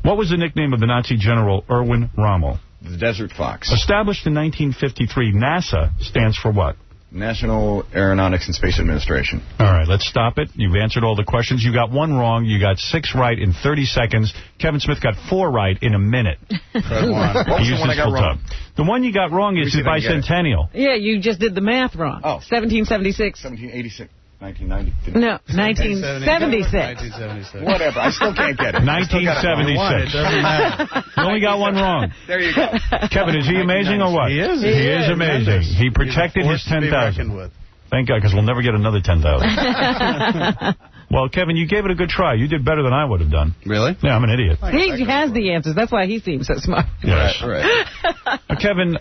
S12: What was the nickname of the Nazi general Erwin Rommel?
S9: The Desert Fox.
S12: Established in 1953, NASA stands for what?
S9: National Aeronautics and Space Administration.
S12: All right, let's stop it. You've answered all the questions. You got 1 wrong. You got 6 right in 30 seconds. Kevin Smith got 4 right in a minute.
S9: Fred won. What was the one I got wrong?
S12: The one you got wrong is the bicentennial.
S3: Yeah, you just did the math wrong.
S9: Oh.
S3: 1776.
S9: 1786. 1990.
S3: No, 1976.
S9: Whatever. I still can't get it.
S12: 1976. You only got 1 wrong.
S9: There you go.
S12: Kevin, is he amazing or what?
S17: He is.
S12: He is amazing. He protected his 10,000. Thank God, because we'll never get another 10,000. Well, Kevin, you gave it a good try. You did better than I would have done.
S17: Really?
S12: Yeah, I'm an idiot.
S3: He has the answers. That's why he seems so smart.
S12: Yes.
S9: Right.
S12: Kevin,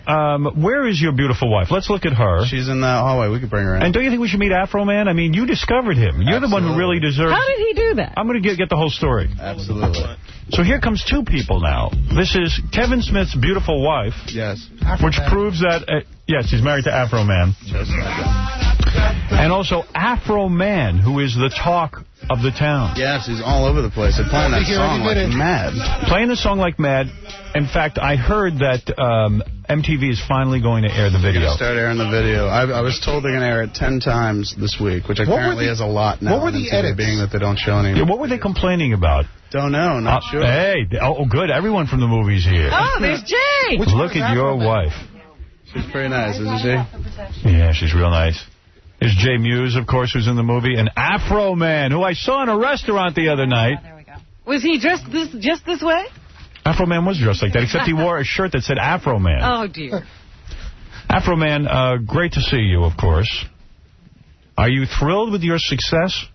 S12: where is your beautiful wife? Let's look at her.
S17: She's in the hallway. We could bring her in.
S12: And don't you think we should meet Afro Man? I mean, you discovered him. You're the one who really deserves...
S3: How did he do that?
S12: I'm going to get the whole story.
S17: Absolutely.
S12: So here comes 2 people now. This is Kevin Smith's beautiful wife.
S17: Yes.
S12: Which proves that... yes, he's married to Afro Man.
S17: Just
S12: And also Afro Man, who is the talk of the town.
S17: Yes, he's all over the place. They're playing that song like mad.
S12: Playing the song like mad. In fact, I heard that MTV is finally going to air the video.
S17: Start airing the video. I was told they're going to air it 10 times this week, which apparently is a lot now.
S18: What were the edits?
S17: Being that they don't show any.
S12: Yeah, what were they complaining about?
S17: Don't know. Not sure.
S12: Hey, good. Everyone from the movie's here.
S3: Oh, there's Jay.
S12: Look at your wife.
S17: She's pretty nice, isn't she?
S12: Yeah, she's real nice. There's Jay Muse, of course, who's in the movie. An Afro Man, who I saw in a restaurant the other night.
S3: There we go. Was he dressed just this way?
S12: Afro Man was dressed like that, except he wore a shirt that said Afro Man.
S3: Oh, dear.
S12: Afro Man, great to see you, of course. Are you thrilled with your success?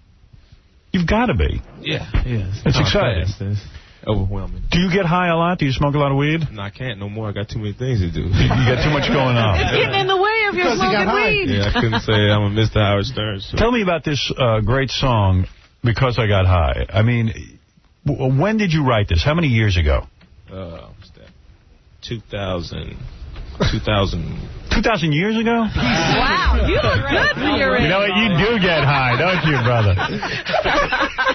S12: You've got to be.
S2: Yeah.
S12: It's exciting.
S2: It's overwhelming.
S12: Do you get high a lot? Do you smoke a lot of weed?
S2: No, I can't no more. I got too many things to do.
S12: You got too much going on.
S3: It's getting in the way of your smoking weed.
S2: Yeah, I couldn't say I'm a Mr. Howard Stern. So.
S12: Tell me about this great song, Because I Got High. I mean, when did you write this? How many years ago?
S2: What's that? 2000
S12: years ago?
S3: Wow, you look good for your age.
S12: You know what? You do get high, don't you, brother?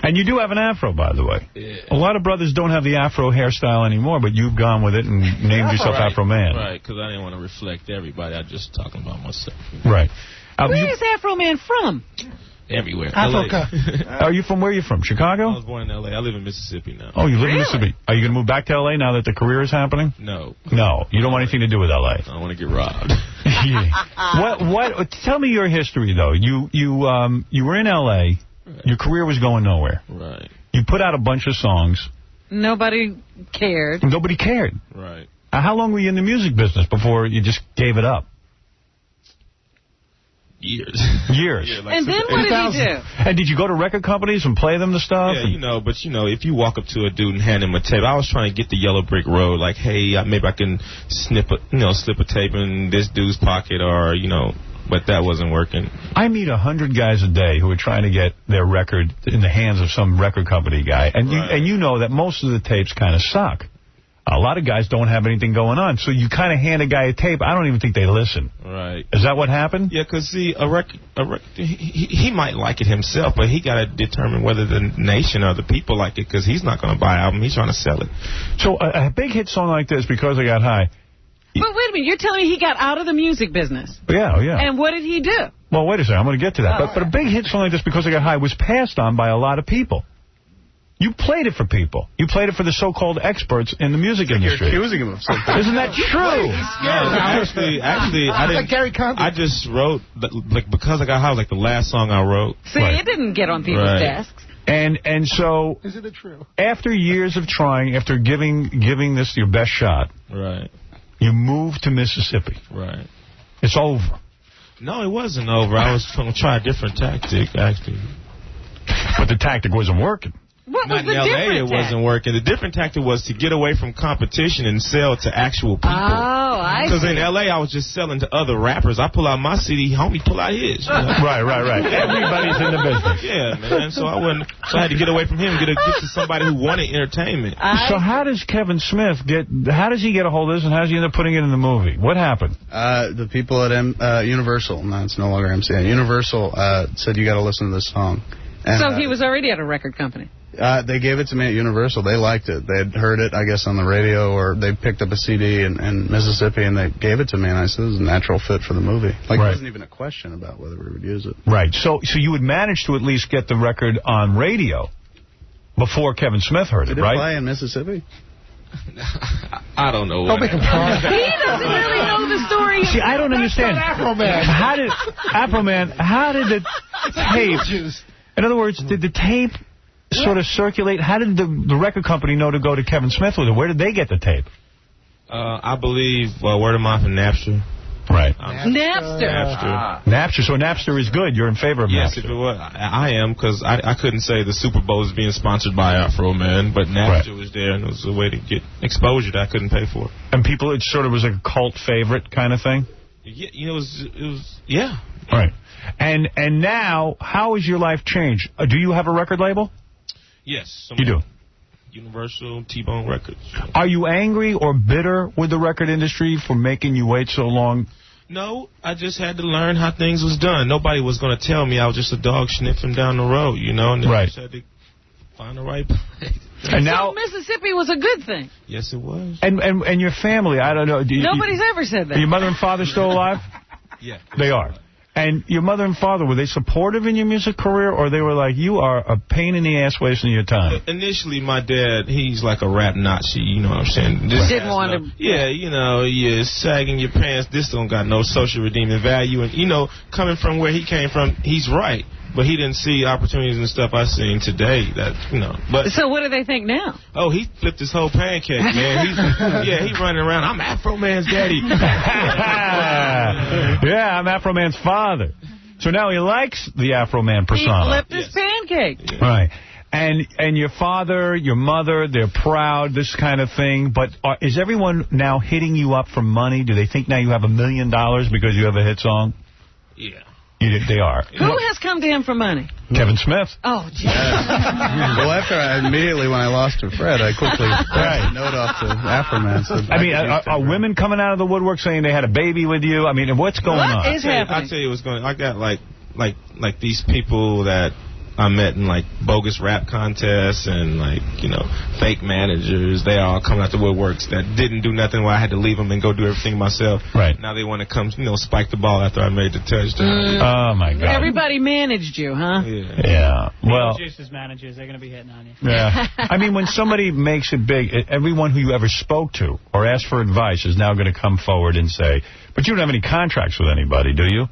S12: And you do have an afro, by the way.
S2: Yeah.
S12: A lot of brothers don't have the afro hairstyle anymore, but you've gone with it and named yourself Afro Man.
S2: Right, because I didn't want to reflect everybody. I was just talking about myself.
S12: Right.
S3: Where is Afro Man from?
S2: Everywhere.
S18: Africa.
S12: Are you from where are you from? Chicago?
S2: I was born in L.A. I live in Mississippi now.
S12: Oh, you live in Mississippi. Are you going to move back to L.A. now that the career is happening?
S2: No.
S12: No. You don't want anything to do with L.A.
S2: I don't want to get robbed.
S12: Yeah. What? Tell me your history, though. You were in L.A. Right. Your career was going nowhere.
S2: Right.
S12: You put out a bunch of songs.
S3: Nobody cared.
S12: Nobody cared.
S2: Right.
S12: How long were you in the music business before you just gave it up?
S2: Years.
S12: Yeah,
S3: like and then what did he do?
S12: And did you go to record companies and play them the stuff?
S2: Yeah, but if you walk up to a dude and hand him a tape, I was trying to get the yellow brick road, like, hey, maybe I can slip a tape in this dude's pocket, or but that wasn't working. I meet 100 guys a day who are trying to get their record in the hands of some record company guy, and you know that most of the tapes kind of suck. A lot of guys don't have anything going on, so you kind of hand a guy a tape. I don't even think they listen. Right. Is that what happened? Yeah, because, see, he might like it himself, but he got to determine whether the nation or the people like it, because he's not going to buy an album. He's trying to sell it. So a big hit song like this, Because I Got High.
S3: But wait a minute, you're telling me he got out of the music business?
S12: Yeah.
S3: And what did he do?
S12: Well, wait a second. I'm going to get to that. But a big hit song like this, Because I Got High, was passed on by a lot of people. You played it for people. You played it for the so-called experts in the music industry. You're accusing him of something. Isn't that true? Actually, I didn't. Like Gary Condon. I just wrote, Because I Got High was like the last song I wrote.
S3: See, it didn't get on people's desks.
S12: And so, is it true? After years of trying, after giving this your best shot, you moved to Mississippi. Right. It's over. No, it wasn't over. I was going to try a different tactic, actually. But the tactic wasn't working.
S3: What was
S12: Not in L.A. it wasn't working. The different tactic was to get away from competition and sell to actual people.
S3: Oh, I see.
S12: Because in L.A. I was just selling to other rappers. I pull out my CD, homie pull out his. Right. Everybody's in the business. Yeah, man. So I had to get away from him and get to somebody who wanted entertainment. So how does Kevin Smith how does he get a hold of this, and how does he end up putting it in the movie? What happened?
S17: The people at Universal, no, it's no longer MCN. Universal said, you got to listen to this song. And,
S3: so he was already at a record company.
S17: They gave it to me at Universal. They liked it. They had heard it, I guess, on the radio, or they picked up a CD in Mississippi, and they gave it to me, and I said, this is a natural fit for the movie. It wasn't even a question about whether we would use it.
S12: Right. So you would manage to at least get the record on radio before Kevin Smith heard
S17: Did
S12: it, right?
S17: Did it play in Mississippi?
S2: I don't know.
S3: Don't make him cry. He doesn't really know the story.
S12: See, I don't understand.
S18: Afro Man.
S12: How did the tape... In other words, did the tape sort of circulate? How did the record company know to go to Kevin Smith with it? Where did they get the tape? I believe word of mouth and Napster. Right.
S3: Napster.
S12: Napster. So Napster is good. You're in favor of Napster. Yes, if it was. I am, because I couldn't say the Super Bowl is being sponsored by Afro Man, but Napster was there, and it was a way to get exposure that I couldn't pay for. And people, it sort of was like a cult favorite kind of thing? Yeah, it was yeah. Right. And now, how has your life changed? Do you have a record label? Yes. You do? Universal T-Bone Records. Are you angry or bitter with the record industry for making you wait so long? No, I just had to learn how things was done. Nobody was going to tell me. I was just a dog sniffing down the road, and I just had to find the right place. And now
S3: Mississippi was a good thing.
S2: Yes, it was.
S12: And your family, I don't know.
S3: Nobody's ever said that.
S12: Your mother and father still alive?
S2: Yeah.
S12: They are. And your mother and father, were they supportive in your music career, or they were like, you are a pain in the ass wasting your time?
S2: Initially, my dad, he's like a rap Nazi, you know what I'm saying?
S3: Didn't want to...
S2: Yeah, you know, you're sagging your pants. This don't got no social redeeming value. And, you know, coming from where he came from, he's right. But he didn't see opportunities and stuff I seen today. That, you know. But
S3: so what do they think now?
S2: Oh, he flipped his whole pancake, man. He's running around. I'm Afro Man's daddy.
S12: Yeah, I'm Afro Man's father. So now he likes the Afro Man persona.
S3: He flipped his pancake.
S12: Yeah. Right. And your father, your mother, they're proud, this kind of thing. But is everyone now hitting you up for money? Do they think now you have $1 million because you have a hit song?
S2: Yeah.
S12: They are.
S3: Who has come to him for money?
S12: Kevin Smith.
S3: Oh, geez.
S17: Well, after immediately when I lost to Fred, I quickly passed a note off to Afro Man. So
S12: I mean, are women coming out of the woodwork saying they had a baby with you? I mean, what's going on?
S3: What is happening?
S2: I'll tell you what's going on. I got like these people that I met in like bogus rap contests and like, you know, fake managers. They all coming out the woodworks that didn't do nothing where I had to leave them and go do everything myself.
S12: Right.
S2: Now they want to come, you know, spike the ball after I made the touchdown.
S12: Oh, my God.
S3: Everybody managed you, huh?
S12: Yeah. Well,
S16: Juice's managers, they're going to be hitting on you.
S12: Yeah. I mean, when somebody makes it big, everyone who you ever spoke to or asked for advice is now going to come forward and say, but you don't have any contracts with anybody, do you?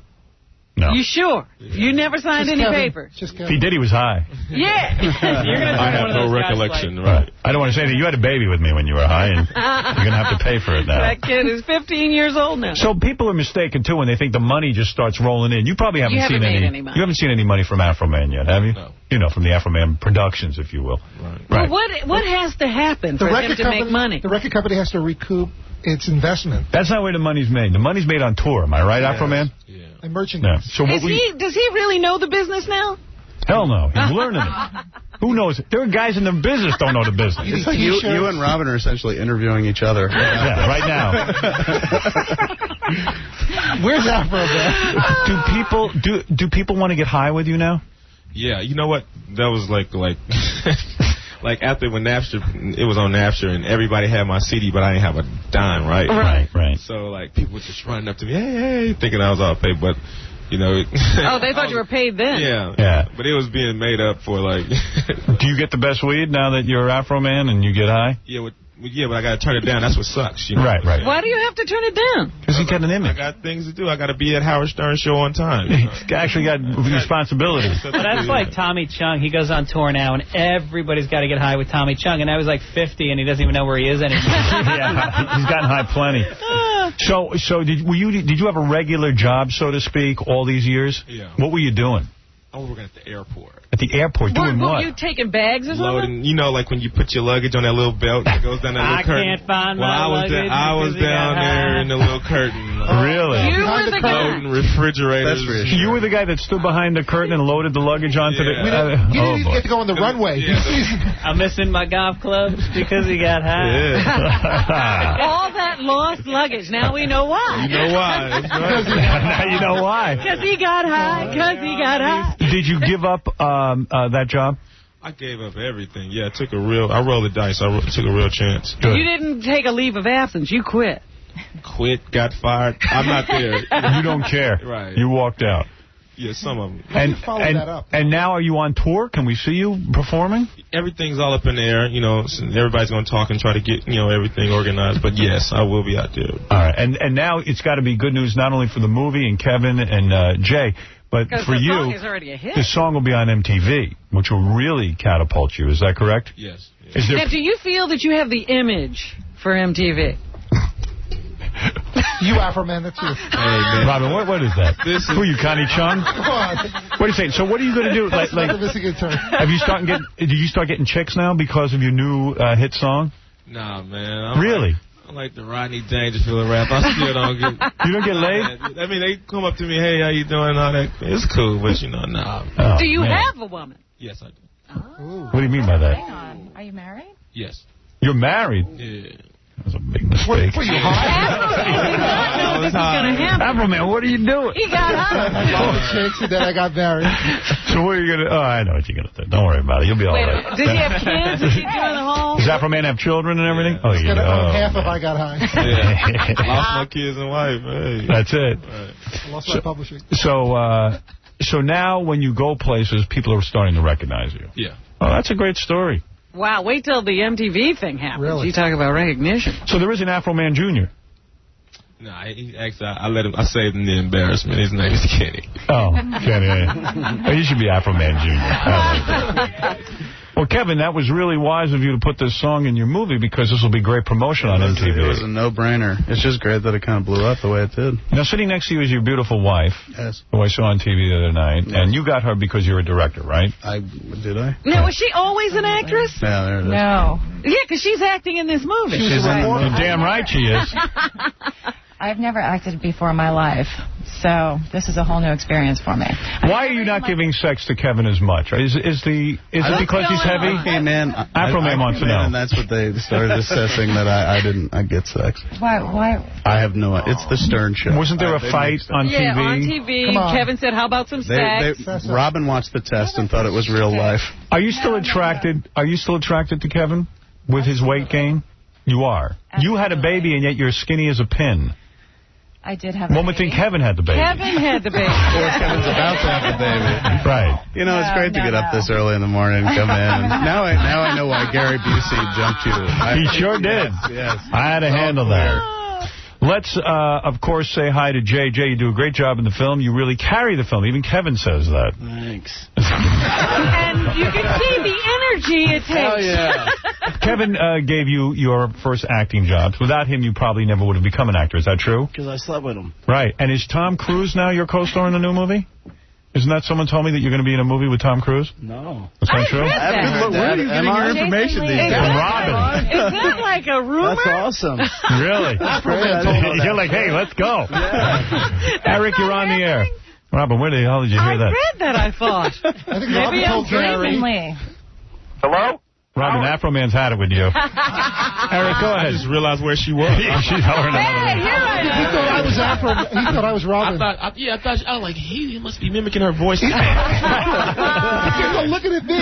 S12: No.
S3: You sure? You never signed any papers?
S12: If he did, he was high.
S3: Yeah.
S2: I have no recollection, right?
S12: I don't want to say that you had a baby with me when you were high, and you're going to have to pay for it now.
S3: That kid is 15 years old now.
S12: So people are mistaken, too, when they think the money just starts rolling in. You probably haven't seen any money. You haven't seen any money from Afro Man yet, have you?
S2: No.
S12: You know, from the Afro Man Productions, if you will.
S3: Right. Well, what has to happen for him to make money?
S18: The record company has to recoup its investment.
S12: That's not where the money's made. The money's made on tour. Am I right, Afro Man?
S18: Yeah. And merchandise.
S12: So
S3: does he really know the business now?
S12: Hell no. He's learning it. Who knows? There are guys in the business don't know the business.
S17: You and Robin are essentially interviewing each other.
S12: Yeah, right now.
S18: Where's Afro Man?
S12: Do people want to get high with you now?
S2: Yeah, you know what? That was like like after when Napster, it was on Napster, and everybody had my CD, but I didn't have a dime, right?
S12: Right.
S2: So, like, people were just running up to me, hey, thinking I was all paid, but, you know.
S3: Oh, they thought you were paid then.
S2: Yeah. But it was being made up for, like.
S12: Do you get the best weed now that you're Afro Man and you get high?
S2: Yeah, but I got to turn it down. That's what sucks. You know?
S12: Right.
S3: Why do you have to turn it down?
S12: Because you got an image.
S2: I got things to do. I got to be at Howard Stern show on time. You know?
S12: He's actually got responsibilities.
S16: That's like Tommy Chung. He goes on tour now, and everybody's got to get high with Tommy Chung. And I was like 50, and he doesn't even know where he is anymore.
S12: Yeah, he's gotten high plenty. So did you have a regular job, so to speak, all these years?
S2: Yeah.
S12: What were you doing?
S2: I was working at the airport.
S12: At the airport, doing what?
S3: Were you taking bags or something?
S2: Loading, you know, like when you put your luggage on that little belt that goes down that little curtain.
S16: I can't find my luggage.
S2: I was down there in the little curtain.
S12: Really?
S3: You were the guy.
S2: Loading refrigerators.
S12: You were the guy that stood behind the curtain and loaded the luggage onto the...
S18: You didn't even get to go on the runway.
S16: I'm missing my golf clubs because he got high.
S2: Yeah.
S3: All that lost luggage. Now we know why.
S2: You know why. That's right.
S12: Now you know why.
S3: Because he got high. Because he got high.
S12: Did you give up that job?
S2: I gave up everything. Yeah, I rolled the dice. I took a real chance.
S3: Good. You didn't take a leave of absence. You quit.
S2: Quit, got fired. I'm not there.
S12: You don't care.
S2: Right.
S12: You walked out.
S2: Yeah, some of them.
S12: And now are you on tour? Can we see you performing?
S2: Everything's all up in the air. You know, so everybody's going to talk and try to get, you know, everything organized. But, yes, I will be out there.
S12: All right. And now it's got to be good news not only for the movie and Kevin and Jay, but for you,
S3: song is already a hit.
S12: The song will be on MTV, which will really catapult you. Is that correct?
S2: Yes.
S3: Now, do you feel that you have the image for MTV?
S18: You Afro Man, that's you.
S12: Hey, man. Robin, what is that? Who are you, Connie Chung?
S18: Come on.
S12: What are you saying? So what are you going to do? Like, did you start getting chicks now because of your new hit song?
S2: Nah, man.
S12: Really?
S2: I like the Rodney Dangerfield rap. I still don't get...
S12: You don't get laid?
S2: I mean, they come up to me, hey, how you doing? All that. It's cool, but, you know, nah.
S3: Oh, do you have a woman?
S2: Yes, I do.
S3: Oh.
S12: What do you mean by that?
S6: Hang on. Are you married?
S2: Yes.
S12: You're married?
S2: Yeah.
S12: That was a big mistake.
S18: Were you high?
S3: think was going to happen.
S12: Afro Man, what are you doing?
S3: He got high.
S18: Chicks, and then I got married.
S12: So what are you going to... Oh, I know what you're going to do. Don't worry about it. You'll be all right.
S3: Did he have kids? Is he doing the whole...
S12: Does Afro Man have children and everything? Oh,
S18: yeah. Half if I got high.
S2: Yeah. Lost my kids and wife. Hey.
S12: That's it.
S18: I lost my publishing.
S12: So now when you go places, people are starting to recognize you.
S2: Yeah.
S12: Oh, that's a great story.
S3: Wow, wait till the MTV thing happens.
S18: Really?
S3: You talk about recognition.
S12: So there is an Afro Man Jr.?
S2: No, actually, I let him. I saved him the embarrassment. His name is Kenny.
S12: Oh, Kenny. Oh, you should be Afro Man Jr. Well, Kevin, that was really wise of you to put this song in your movie because this will be great promotion on MTV.
S17: It was a no-brainer. It's just great that it kind of blew up the way it did.
S12: Now, sitting next to you is your beautiful wife,
S17: yes,
S12: who I saw on TV the other night, yes. And you got her because you're a director, right?
S17: Did I?
S3: Now, was she always an actress?
S17: Yeah, there it is.
S6: No.
S3: Yeah, because she's acting in this movie.
S12: You're damn right she is.
S1: I've never acted before in my life, so this is a whole new experience for me.
S12: Why are you not giving sex to Kevin as much? Is it because he's heavy?
S17: Hey, man,
S12: Afro Man wants to know.
S17: And that's what they started assessing, that I get sex.
S1: Why?
S17: I have no idea. It's the Stern Show.
S12: Wasn't there a fight on TV?
S3: Yeah, on TV. Kevin said, how about some sex?
S17: Robin watched the test and thought it was real life.
S12: Are you still attracted? Are you still attracted to Kevin with his weight gain? You are.
S1: Absolutely.
S12: You had a baby, and yet you're skinny as a pin.
S1: I did have a
S12: One would think Kevin had the baby.
S3: Kevin had the baby.
S17: Or Kevin's about to have the baby.
S12: Right.
S17: You know, it's great to get up this early in the morning and come in. Now I know why Gary Busey jumped you.
S12: He sure did.
S17: Yes.
S12: I had to handle that. Let's, of course, say hi to Jay. Jay, you do a great job in the film. You really carry the film. Even Kevin says that.
S17: Thanks.
S3: And you can see the energy it takes.
S17: Oh, yeah.
S12: Kevin gave you your first acting jobs. Without him, you probably never would have become an actor. Is that true?
S17: Because I slept with him.
S12: Right. And is Tom Cruise now your co-star in the new movie? Isn't that someone told me that you're going to be in a movie with Tom Cruise?
S17: No.
S12: That's not true?
S17: Where are you getting your information these days?
S12: From Robin.
S3: Is that like a rumor?
S17: That's awesome.
S12: Really? You're like, hey, let's go.
S17: Yeah.
S12: Eric, you're on the air. Robin, where the hell did you hear that?
S3: I read that, I thought.
S18: I think
S3: Maybe I'm dreaming.
S7: Hello?
S12: Robin, Afro Man's had it with you. Eric, go ahead.
S2: I just realized where she was.
S12: She's hollering
S3: Hey, here I am.
S18: He thought I was Afro. He thought I was Robin.
S2: I was like, he must be mimicking her voice.
S18: He kept looking at me.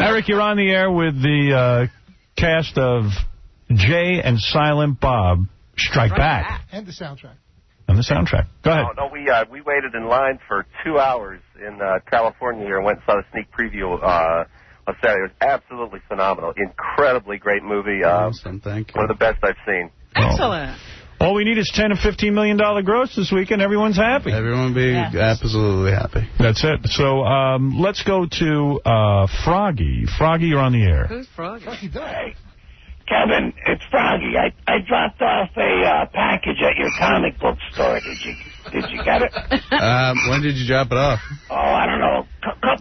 S12: Eric, you're on the air with the cast of Jay and Silent Bob Strike Back.
S18: And the soundtrack.
S12: And the soundtrack. Go ahead.
S7: No, we waited in line for 2 hours in California here and went and saw the sneak preview on Saturday. It was absolutely phenomenal. Incredibly great movie.
S17: Awesome, thank you.
S7: One of the best I've seen.
S3: Excellent.
S12: All we need is $10 or $15 million gross this weekend. Everyone's happy.
S17: Everyone be absolutely happy.
S12: That's it. So let's go to Froggy. Froggy, you're on the air.
S3: Who's Froggy?
S7: Hey, Kevin, it's Froggy. I dropped off a package at your comic book store. Did you get it?
S17: When did you drop it off?
S7: Oh, I don't know.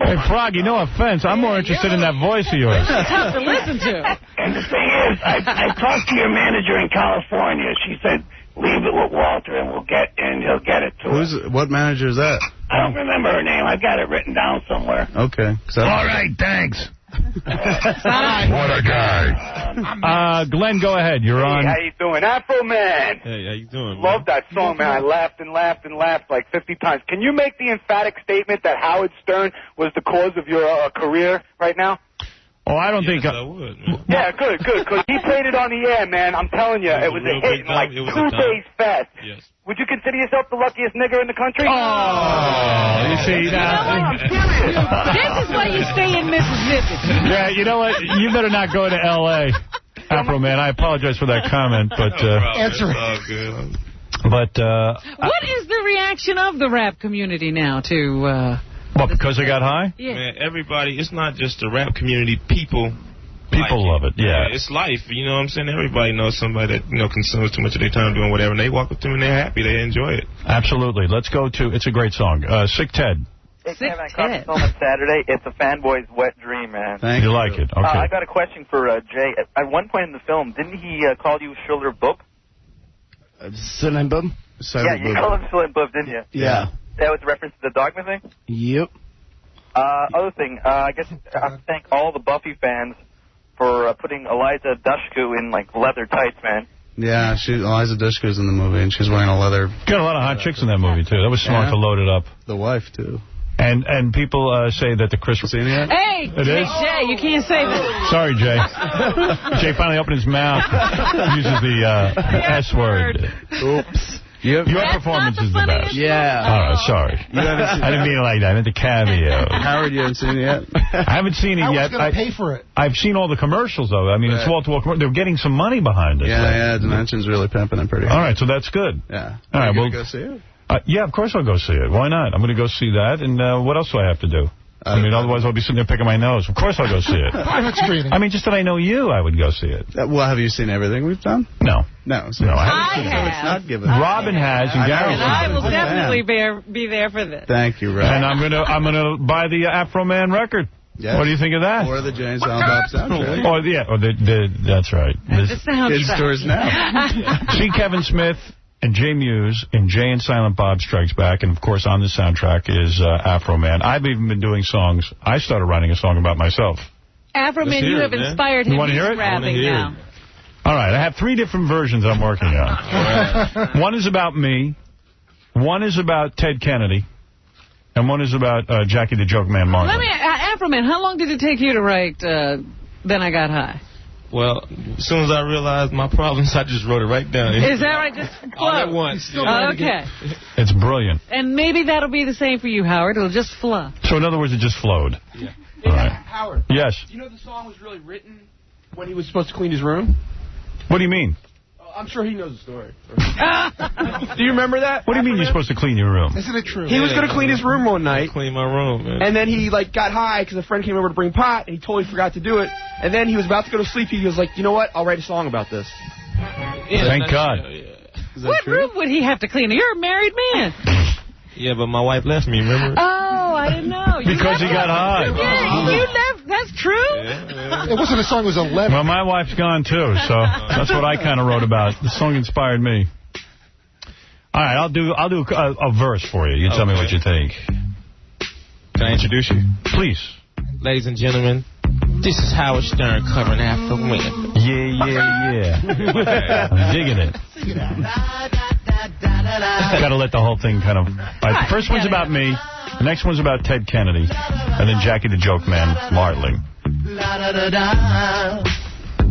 S12: Hey, Froggy, no offense. I'm more interested in that voice of yours.
S3: It's tough to listen to.
S7: And the thing is, I talked to your manager in California. She said, leave it with Walter and he'll get it to us.
S17: What manager is that?
S7: I don't remember her name. I've got it written down somewhere.
S17: Okay.
S12: All right, thanks.
S7: What
S12: a guy. Glenn, go ahead. You're on.
S7: How you doing? Afro Man.
S2: Hey, how you doing?
S7: Love that song, man. I laughed and laughed and laughed like 50 times. Can you make the emphatic statement that Howard Stern was the cause of your career right now?
S12: Oh, I don't think
S2: I would, man.
S7: Yeah, good, because he played it on the air, man. I'm telling you, it was a hit in like 2 days fast.
S2: Yes.
S7: Would you consider yourself the luckiest nigger in the country?
S12: Oh, you see
S7: now. I'm serious.
S3: This is why you stay in Mississippi.
S12: Yeah, you know what? You better not go to L.A., Afro Man. I apologize for that comment, but...
S18: Answer.
S12: But...
S3: what is the reaction of the rap community now to...
S12: What, because they got high?
S3: Yeah.
S2: Man, everybody, it's not just the rap community, people
S12: love it, yeah.
S2: It's life, you know what I'm saying? Everybody knows somebody that, consumes too much of their time doing whatever, and they walk up to them and they're happy, they enjoy it.
S12: Absolutely. Let's go to, it's a great song, Sick Ted.
S19: Hey, Kevin, I caught the film on Saturday. It's a fanboy's wet dream, man.
S12: Thank you. Like it, okay.
S19: I got a question for Jay. At one point in the film, didn't he call you Sylver Bub?
S17: Silent Bub?
S19: Yeah, you called him Silent Bub, didn't you?
S17: Yeah.
S19: That was a reference to the Dogma thing?
S17: Yep.
S19: Other thing, I guess I have to thank all the Buffy fans for putting Eliza Dushku in, like, leather tights, man.
S17: Yeah, Eliza Dushku's in the movie, and she's wearing a leather...
S12: Got a lot of hot chicks in that movie, too. That was smart to load it up.
S17: The wife, too.
S12: And people say that the Christmas...
S17: Seen it?
S3: Hey, Jay, you can't say that.
S12: Sorry, Jay. Jay finally opened his mouth. Uses the S word.
S17: Oops.
S12: Your performance is the best.
S17: Yeah.
S12: All right, sorry. I didn't mean it like that. I meant the cameo.
S17: Howard, you haven't seen it yet?
S12: I haven't seen it yet.
S18: I was going to pay for it.
S12: I've seen all the commercials, though. I mean, it's wall-to-wall. They're getting some money behind it.
S17: Yeah, Dimension's really pimping it pretty hard.
S12: All right, so that's good.
S17: Yeah.
S12: All right,
S17: well, go see it?
S12: Yeah, of course I'll go see it. Why not? I'm going to go see that. And what else do I have to do? I mean, otherwise I'll be sitting there picking my nose. Of course I'll go see it.
S18: Private screening.
S12: I mean, just that I know you, I would go see it.
S17: Well, have you seen everything we've done?
S12: No.
S17: No.
S12: No, I haven't
S3: seen
S12: it.
S3: have.
S17: It's not given.
S12: Robin has, and Gary's
S3: And I will definitely be there for this.
S17: Thank you, Rob.
S12: And I'm gonna buy the Afro Man record.
S17: Yes.
S12: What do you think of that?
S17: Or the Jane Silent Bob soundtrack.
S12: That's right.
S3: The soundtrack.
S17: In stores now.
S12: See Kevin Smith and Jay Muse in Jay and Silent Bob Strikes Back, and of course on the soundtrack is Afro Man. I've even been doing songs. I started writing a song about myself.
S3: Afro Man, you have inspired him.
S12: You want to hear it?
S3: Rapping now.
S12: All right, I have 3 different versions I'm working on. One is about me, one is about Ted Kennedy, and one is about Jackie the Joke Man Martin.
S3: Let me, Afro Man, how long did it take you to write Then I Got High?
S2: Well, as soon as I realized my problems, I just wrote it right down.
S3: Is that right? Just
S2: all at once.
S3: Okay.
S12: It's brilliant.
S3: And maybe that'll be the same for you, Howard. It'll just flow.
S12: So in other words, it just flowed.
S15: Yeah.
S12: All right.
S15: Howard.
S12: Yes.
S15: Do you know the song was really written when he was supposed to clean his room?
S12: What do you mean?
S15: I'm sure he knows the story. Do you remember that?
S12: What do you mean you're supposed to clean your room?
S18: Isn't it true?
S15: He was going to clean his room one night.
S2: Clean my room, man.
S15: And then he got high because a friend came over to bring pot, and he totally forgot to do it. And then he was about to go to sleep. He was like, you know what? I'll write a song about this.
S2: Yeah,
S12: Thank God.
S3: What room would he have to clean? You're a married man.
S2: Yeah, but my wife left me, remember?
S3: Oh, I didn't know.
S12: Because he got high.
S3: You left. That's true?
S2: Yeah.
S18: It wasn't a song, it was a letter.
S12: Well, my wife's gone, too, so that's what I kind of wrote about. The song inspired me. All right, I'll do a verse for you. You tell me what you think.
S2: Can I introduce you?
S12: Please.
S2: Ladies and gentlemen, this is Howard Stern covering Afro Man.
S12: Yeah. I'm digging it. Got to let the whole thing kind of... All right, the first one's about me. The next one's about Ted Kennedy. And then Jackie the Joke Man Martling.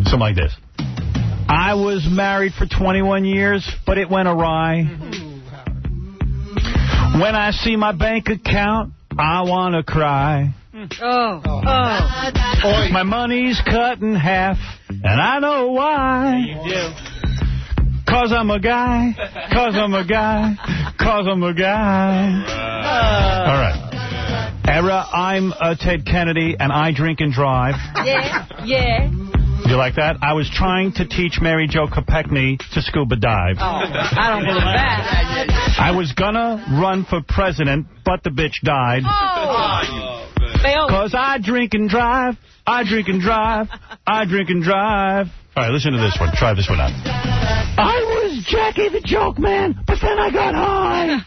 S12: Something like this. I was married for 21 years, but it went awry. When I see my bank account, I want to cry. My money's cut in half, and I know why.
S2: You do.
S12: 'Cause I'm a guy, 'cause I'm a guy, 'cause I'm a guy. All right. Era, I'm Ted Kennedy, and I drink and drive.
S3: Yeah.
S12: You like that? I was trying to teach Mary Jo Kopechne to scuba dive.
S3: Oh, I don't believe that.
S12: I was gonna run for president, but the bitch died.
S3: Oh.
S12: 'Cause I drink and drive, I drink and drive, I drink and drive. All right, listen to this one. Try this one out. I was Jackie the Joke Man, but then I got high.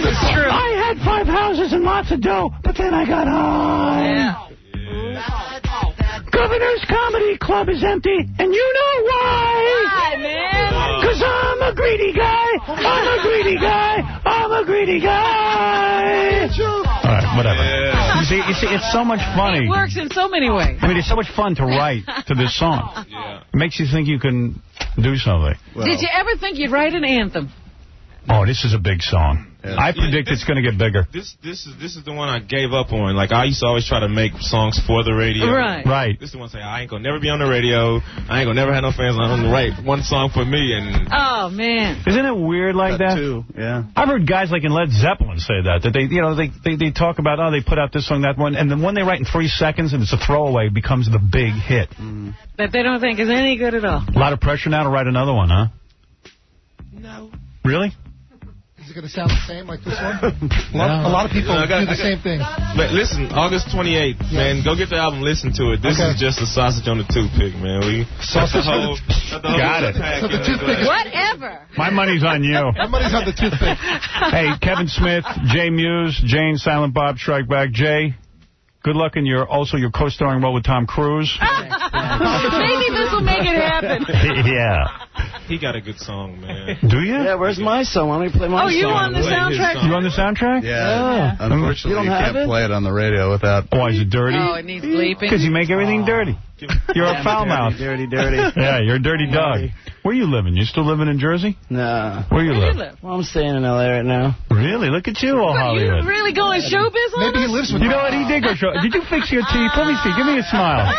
S3: This is true.
S12: I had 5 houses and lots of dough, but then I got high.
S3: Yeah.
S12: Governor's Comedy Club is empty, and you know why?
S3: Why, man?
S12: 'Cause I'm a greedy guy. I'm a greedy guy. I'm a greedy guy. All right, whatever. Yeah. You see, it's so much funny.
S3: It works in so many ways.
S12: I mean, it's so much fun to write to this song.
S2: Yeah.
S12: It makes you think you can do something.
S3: Well, did you ever think you'd write an anthem?
S12: Oh, this is a big song. I predict it's going to get bigger.
S2: This is the one I gave up on. Like, I used to always try to make songs for the radio.
S3: Right.
S2: This is the one saying, I ain't going to never be on the radio. I ain't going to never have no fans. I'm going to write one song for me. And
S3: oh, man.
S12: Isn't it weird like that?
S17: Too. Yeah.
S12: I've heard guys like in Led Zeppelin say that they talk about, they put out this song, that one, and the one they write in 3 seconds and it's a throwaway becomes the big hit.
S3: That they don't think is any good at all.
S12: A lot of pressure now to write another one, huh?
S2: No.
S12: Really?
S18: Is it going to sound the same like this one? A lot of people do the same thing.
S2: But listen, August 28th, man, go get the album, listen to it. This is just a sausage on the toothpick, man.
S12: Sausage on the Got it.
S18: So the toothpick is...
S3: Whatever.
S12: My money's on you.
S18: My money's on the toothpick.
S12: Hey, Kevin Smith, Jay Muse, Jane, Silent Bob, Strike Back. Jay, good luck in your co-starring role with Tom Cruise.
S3: Maybe this will make it happen. happen.
S12: Yeah.
S2: He got a good song, man.
S12: Do you?
S10: Yeah, where's my song? Why don't you play my song?
S3: Oh, you on the soundtrack?
S12: You on the soundtrack?
S17: Yeah. Unfortunately, you can't play it on the radio without...
S12: Why, is it dirty?
S3: Oh, it needs bleeping.
S12: Because you make everything dirty. You're a foul mouth.
S10: Dirty.
S12: Yeah, you're a dirty dog. Where you living? You still living in Jersey?
S10: No.
S12: Where you live?
S10: Well, I'm staying in L.A. right now.
S12: Really? Look at you, all Hollywood.
S3: You really going showbiz on
S18: Maybe he lives with
S12: You know what? He did go show. Did you fix your teeth? Let me see. Give me a smile.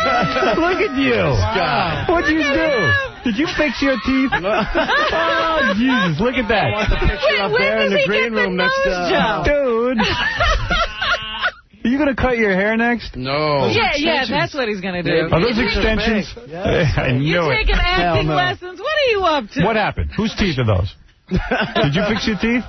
S12: Look at you.
S10: Wow.
S12: What'd you do? Did you fix your teeth? Oh, Jesus. Look at that.
S10: I want the picture up there in the green room next to...
S12: Dude. Are you going to cut your hair next?
S17: No.
S3: Yeah, that's what he's going to do.
S12: Are those extensions? I knew
S3: You're
S12: it.
S3: taking acting lessons. What are you up to?
S12: What happened? Whose teeth are those? Did you fix your teeth?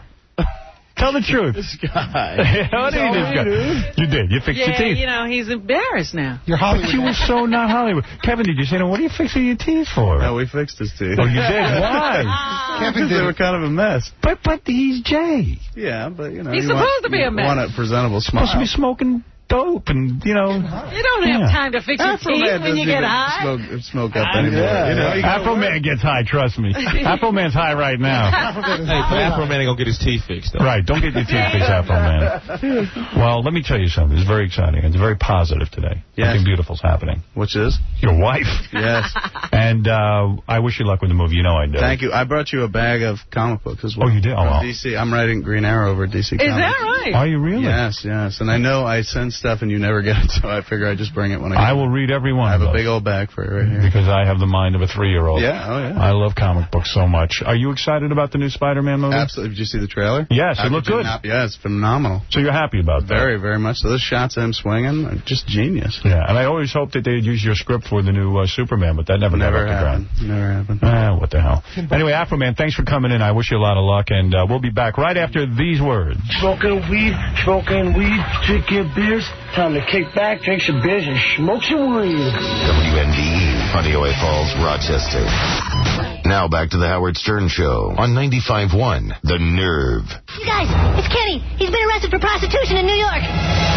S12: Tell the truth.
S10: This guy.
S12: What did this guy? You did. You fixed your teeth.
S3: You know, he's embarrassed now.
S18: You're Hollywood.
S12: But you were so not Hollywood. Kevin, did you say, no, what are you fixing your teeth for?
S17: No, we fixed his teeth.
S12: Oh, you did? Why?
S17: Because they were kind of a mess.
S12: But he's Jay.
S17: Yeah, but, you know.
S3: He's supposed to be a mess.
S17: You want a presentable smile.
S12: Supposed to be smoking dope and, you know.
S3: You don't have time to fix your teeth when you get high.
S17: Smoke up anymore.
S12: Yeah. You know, Afro Man gets high, trust me. Afro Man's high right now.
S2: Hey, Afro Man ain't going to get his teeth fixed, though.
S12: Right, don't get your teeth fixed, Afro Man. Well, let me tell you something. It's very exciting. It's very positive today.
S17: Yes.
S12: Something beautiful's happening.
S17: Which is?
S12: Your wife.
S17: Yes.
S12: And I wish you luck with the movie. You know I do.
S17: Thank you. I brought you a bag of comic books as well.
S12: Oh, you did? Oh, well.
S17: DC. I'm writing Green Arrow over at DC Comics.
S3: Is that right?
S12: Are you really?
S17: Yes. And I know I send stuff and you never get it, so I figure I just bring it when I get
S12: I will read every one
S17: I have
S12: of
S17: a
S12: those.
S17: big old bag for it right here.
S12: Because I have the mind of a 3-year-old.
S17: Yeah, oh yeah.
S12: I love comic books so much. Are you excited about the new Spider-Man movie?
S17: Absolutely. Did you see the trailer?
S12: Yes, it looked good.
S17: Yeah, it's phenomenal.
S12: So you're happy about that?
S17: Very, very much. So those shots of him swinging are just genius.
S12: Yeah, and I always hoped that they'd use your script for the new Superman, but that never
S17: happened. Never happened.
S12: What the hell. Anyway, Afro Man, thanks for coming in. I wish you a lot of luck, and we'll be back right after these words.
S11: Smoking weed, drinking beers. Time to kick back, drink some beers, and smoke some weed.
S8: WNDE, Ponderosa Falls, Rochester. Now back to the Howard Stern Show on 95.1 The Nerve.
S20: You guys, it's Kenny. He's been arrested for prostitution in New York.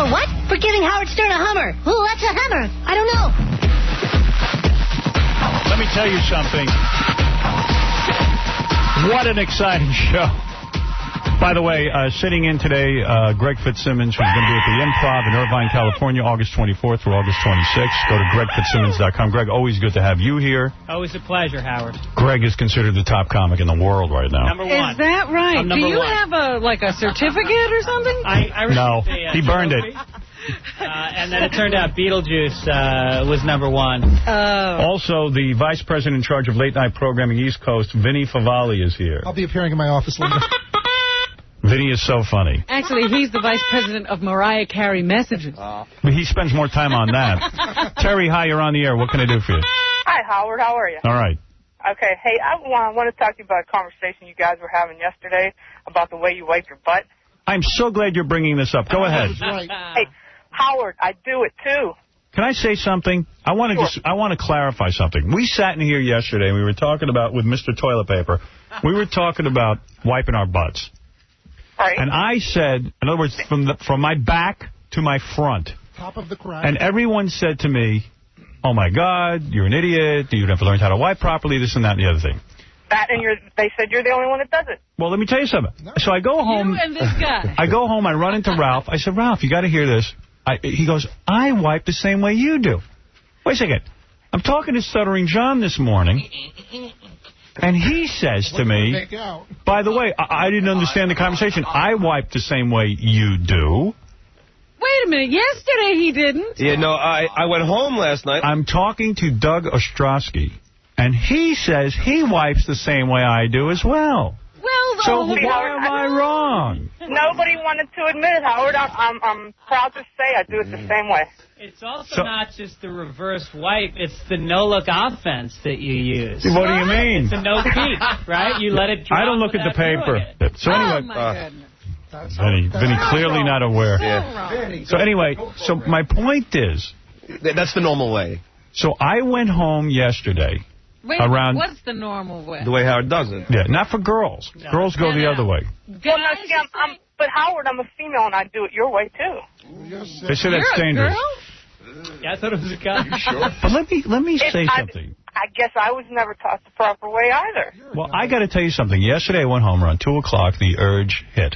S20: For what? For giving Howard Stern a Hummer. Ooh, what's a Hummer? I don't know.
S12: Let me tell you something. What an exciting show. By the way, sitting in today, Greg Fitzsimmons, who's going to be at the Improv in Irvine, California, August 24th through August 26th. Go to gregfitzsimmons.com. Greg, always good to have you here.
S16: Always a pleasure, Howard.
S12: Greg is considered the top comic in the world right now.
S16: Number one.
S3: Is that right? Do you have a certificate or something?
S12: No, he burned it.
S16: And then it turned out Beetlejuice was number one.
S12: Also, the vice president in charge of late-night programming East Coast, Vinny Favali, is here.
S18: I'll be appearing in my office later.
S12: Vinny is so funny.
S3: Actually, he's the vice president of Mariah Carey Messages.
S12: But he spends more time on that. Terry, hi, you're on the air. What can I do for you?
S21: Hi, Howard. How are you?
S12: All right.
S21: Okay. Hey, I want to talk to you about a conversation you guys were having yesterday about the way you wipe your butt.
S12: I'm so glad you're bringing this up. Go ahead.
S21: Hey, Howard, I do it, too.
S12: Can I say something? I want to clarify something. We sat in here yesterday and we were talking about, with Mr. Toilet Paper, we were talking about wiping our butts.
S21: Right.
S12: And I said, in other words, from my back to my front.
S18: Top of the crowd.
S12: And everyone said to me, oh, my God, you're an idiot. You never learned how to wipe properly, this and that and the other thing.
S21: They said you're the only one that does it.
S12: Well, let me tell you something. So I go home.
S21: You and this guy.
S12: I go home, I run into Ralph. I said, Ralph, you got to hear this. He goes, I wipe the same way you do. Wait a second. I'm talking to Stuttering John this morning. And he says to me, by the way, I didn't understand the conversation. I wipe the same way you do.
S3: Wait a minute. Yesterday he didn't.
S22: Yeah, no, I went home last night.
S12: I'm talking to Doug Ostrowski, and he says he wipes the same way I do as well.
S21: Well,
S12: so why am I wrong?
S21: Nobody wanted to admit it, Howard. I'm proud to say I do it the same way.
S16: It's also not just the reverse wipe. It's the no-look offense that you use.
S12: What do you mean?
S16: It's a no-peek, right? You let it drop.
S12: I don't look at the paper. So anyway, Vinny clearly not aware.
S21: Yeah.
S12: So anyway, so my point is...
S22: That's the normal way.
S12: So I went home yesterday.
S3: Wait, what's the normal way?
S22: The way Howard does it.
S12: Yeah, not for girls. No. Girls go the other way.
S21: Well, no, see, but Howard, I'm a female and I do it your way, too.
S12: They say that's dangerous.
S16: Yeah, I thought it was a guy.
S22: You sure?
S12: But let me say something.
S21: I guess I was never taught the proper way either.
S12: Well, I got to tell you something. Yesterday I went home around 2 o'clock. The urge hit.